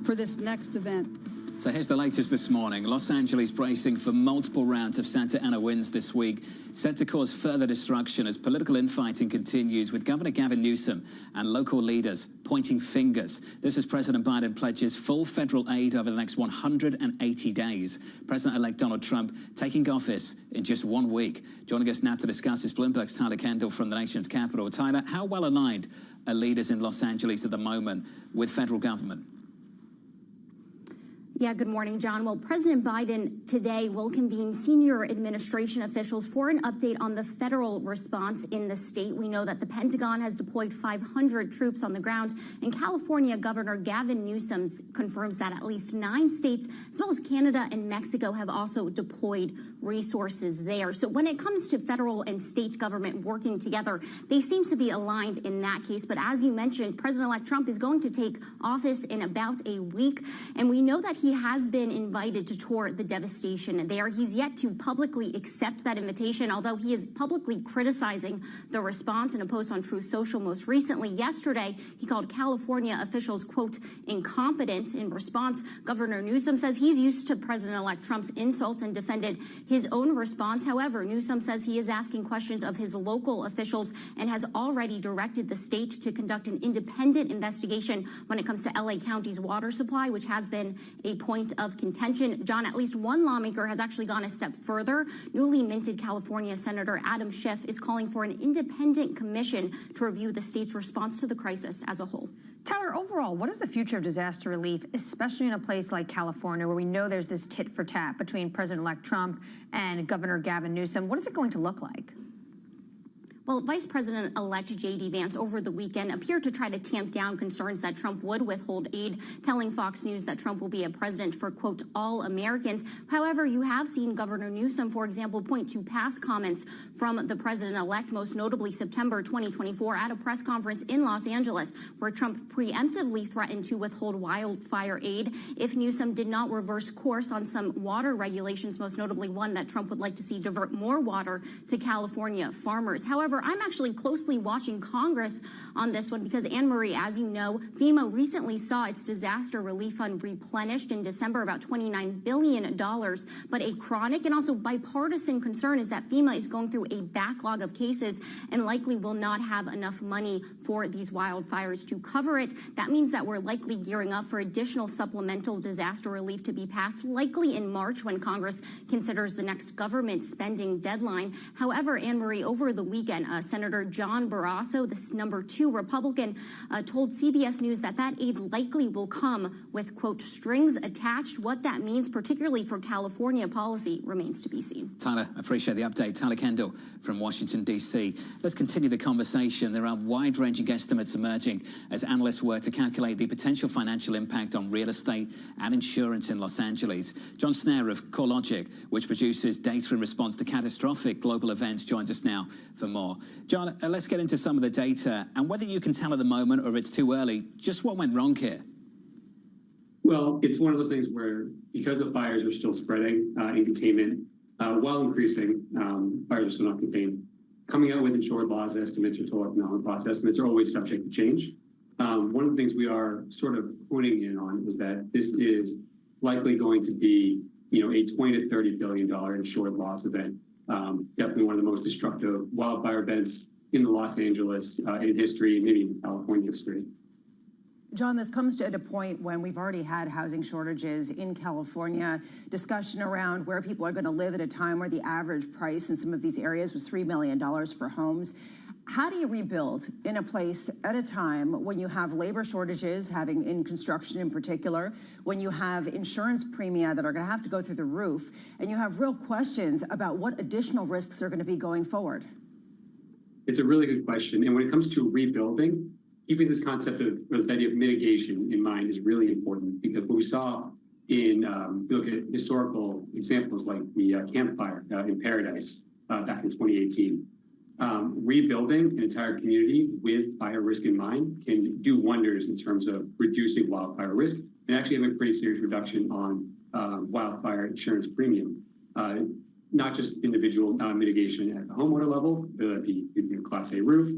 for this next event. So here's the latest this morning. Los Angeles bracing for multiple rounds of Santa Ana winds this week, set to cause further destruction as political infighting continues, with Governor Gavin Newsom and local leaders pointing fingers. This as President Biden pledges full federal aid over the next 180 days. President-elect Donald Trump taking office in just 1 week. Joining us now to discuss is Bloomberg's Tyler Kendall from the nation's capital. Tyler, how well aligned are leaders in Los Angeles at the moment with federal government? Yeah, good morning, John. Well, President Biden today will convene senior administration officials for an update on the federal response in the state. We know that the Pentagon has deployed 500 troops on the ground, and California Governor Gavin Newsom confirms that at least 9 states, as well as Canada and Mexico, have also deployed resources there. So when it comes to federal and state government working together, they seem to be aligned in that case. But as you mentioned, President-elect Trump is going to take office in about a week, and we know that he has been invited to tour the devastation there. He's yet to publicly accept that invitation, although he is publicly criticizing the response in a post on Truth Social most recently. Yesterday, he called California officials, quote, incompetent. In response, Governor Newsom says he's used to President-elect Trump's insults and defended his own response. However, Newsom says he is asking questions of his local officials and has already directed the state to conduct an independent investigation when it comes to LA County's water supply, which has been a point of contention. John, at least one lawmaker has actually gone a step further. Newly minted California Senator Adam Schiff is calling for an independent commission to review the state's response to the crisis as a whole. Tyler, overall, what is the future of disaster relief, especially in a place like California, where we know there's this tit for tat between President-elect Trump and Governor Gavin Newsom? What is it going to look like? Well, Vice President-elect J.D. Vance over the weekend appeared to try to tamp down concerns that Trump would withhold aid, telling Fox News that Trump will be a president for, quote, all Americans. However, you have seen Governor Newsom, for example, point to past comments from the president-elect, most notably September 2024 at a press conference in Los Angeles, where Trump preemptively threatened to withhold wildfire aid if Newsom did not reverse course on some water regulations, most notably one that Trump would like to see divert more water to California farmers. However, I'm actually closely watching Congress on this one because, Anne Marie, as you know, FEMA recently saw its disaster relief fund replenished in December, about $29 billion. But a chronic and also bipartisan concern is that FEMA is going through a backlog of cases and likely will not have enough money for these wildfires to cover it. That means that we're likely gearing up for additional supplemental disaster relief to be passed, likely in March when Congress considers the next government spending deadline. However, Anne Marie, over the weekend, Senator John Barrasso, this #2 Republican, told CBS News that that aid likely will come with, quote, strings attached. What that means, particularly for California policy, remains to be seen. Tyler, I appreciate the update. Tyler Kendall from Washington, D.C. Let's continue the conversation. There are wide-ranging estimates emerging as analysts work to calculate the potential financial impact on real estate and insurance in Los Angeles. John Snare of CoreLogic, which produces data in response to catastrophic global events, joins us now for more. John, let's get into some of the data and whether you can tell at the moment, or it's too early, just what went wrong here. Well, it's one of those things where, because the fires are still spreading in containment, while increasing, fires are still not contained. Coming out with insured loss estimates or total economic loss estimates are always subject to change. One of the things we are sort of honing in on is that this is likely going to be, a $20 to $30 billion insured loss event. Definitely one of the most destructive wildfire events in the Los Angeles in history, maybe in California history. John, this comes to a point when we've already had housing shortages in California, discussion around where people are going to live at a time where the average price in some of these areas was $3 million for homes. How do you rebuild in a place at a time when you have labor shortages, having in construction in particular, when you have insurance premia that are going to have to go through the roof, and you have real questions about what additional risks are going to be going forward? It's a really good question. And when it comes to rebuilding, keeping this concept of, or this idea of mitigation in mind is really important, because what we saw you look at historical examples like the Camp Fire in Paradise back in 2018. Rebuilding an entire community with fire risk in mind can do wonders in terms of reducing wildfire risk and actually have a pretty serious reduction on wildfire insurance premium. Not just individual mitigation at the homeowner level, the Class A roof,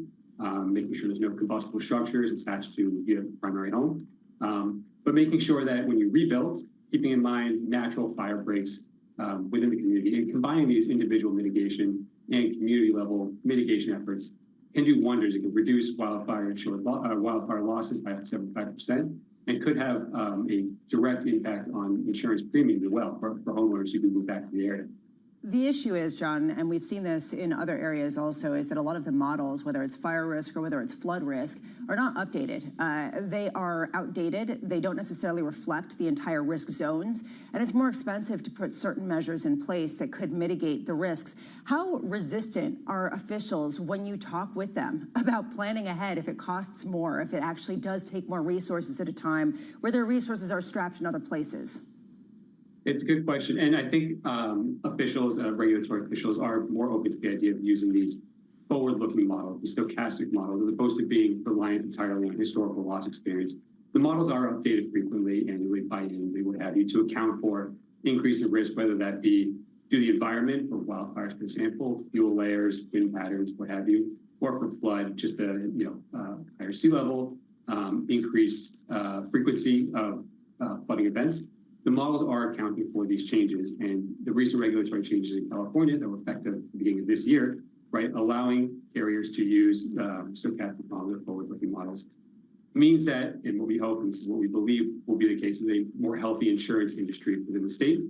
making sure there's no combustible structures attached to your primary home, but making sure that when you rebuild, keeping in mind natural fire breaks within the community and combining these individual mitigation and community level mitigation efforts can do wonders. It can reduce wildfire losses by 75% and could have a direct impact on insurance premiums as well for homeowners who can move back to the area. The issue is, John, and we've seen this in other areas also, is that a lot of the models, whether it's fire risk or whether it's flood risk, are not updated. They are outdated. They don't necessarily reflect the entire risk zones, and it's more expensive to put certain measures in place that could mitigate the risks. How resistant are officials when you talk with them about planning ahead if it costs more, if it actually does take more resources at a time where their resources are strapped in other places? It's a good question. And I think officials, regulatory officials, are more open to the idea of using these forward-looking models, the stochastic models, as opposed to being reliant entirely on historical loss experience. The models are updated frequently, annually, biannually, what have you, to account for increase in risk, whether that be due to the environment, for wildfires, for example, fuel layers, wind patterns, what have you, or for flood, just the higher sea level, increased frequency of flooding events. The models are accounting for these changes, and the recent regulatory changes in California that were effective at the beginning of this year, right, allowing carriers to use stochastic models, forward-looking models, means that, and what we hope, and this is what we believe will be the case, is a more healthy insurance industry within the state.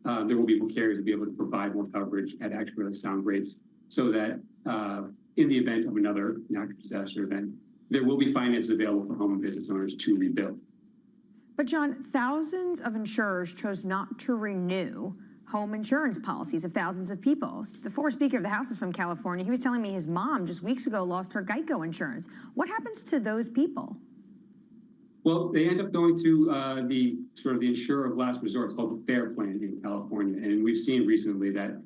There will be more carriers to be able to provide more coverage at actuarially sound rates, so that in the event of another natural disaster event, there will be finance available for home and business owners to rebuild. But John, thousands of insurers chose not to renew home insurance policies of thousands of people. The former Speaker of the House is from California. He was telling me his mom just weeks ago lost her Geico insurance. What happens to those people? Well, they end up going to the insurer of last resort. It's called the FAIR Plan in California. And we've seen recently that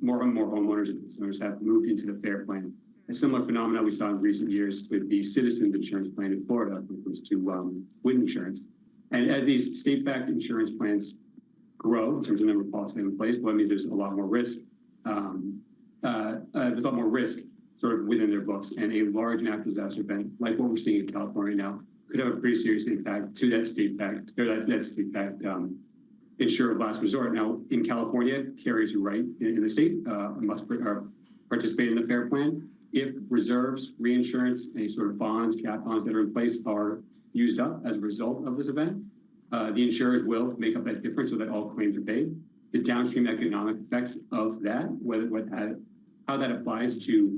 more and more homeowners and business owners have moved into the FAIR Plan. A similar phenomenon we saw in recent years with the Citizens Insurance Plan in Florida when it comes to wind insurance. And as these state-backed insurance plans grow in terms of number of policies in place, well, that means there's a lot more risk. There's a lot more risk sort of within their books, and a large natural disaster event like what we're seeing in California now could have a pretty serious impact to that state-backed insurer of last resort. Now, in California, carriers who write in the state must participate in the FAIR Plan. If reserves, reinsurance, any sort of bonds, cat bonds that are in place are used up as a result of this event, the insurers will make up that difference so that all claims are paid. The downstream economic effects of that, how that applies to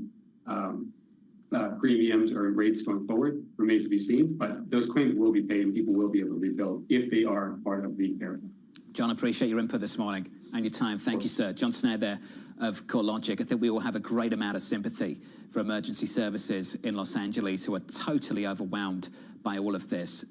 premiums or rates going forward remains to be seen, but those claims will be paid and people will be able to rebuild if they are part of the FAIR Plan. John, appreciate your input this morning and your time. Thank you, sir. John Snare there of CoreLogic. I think we all have a great amount of sympathy for emergency services in Los Angeles who are totally overwhelmed by all of this.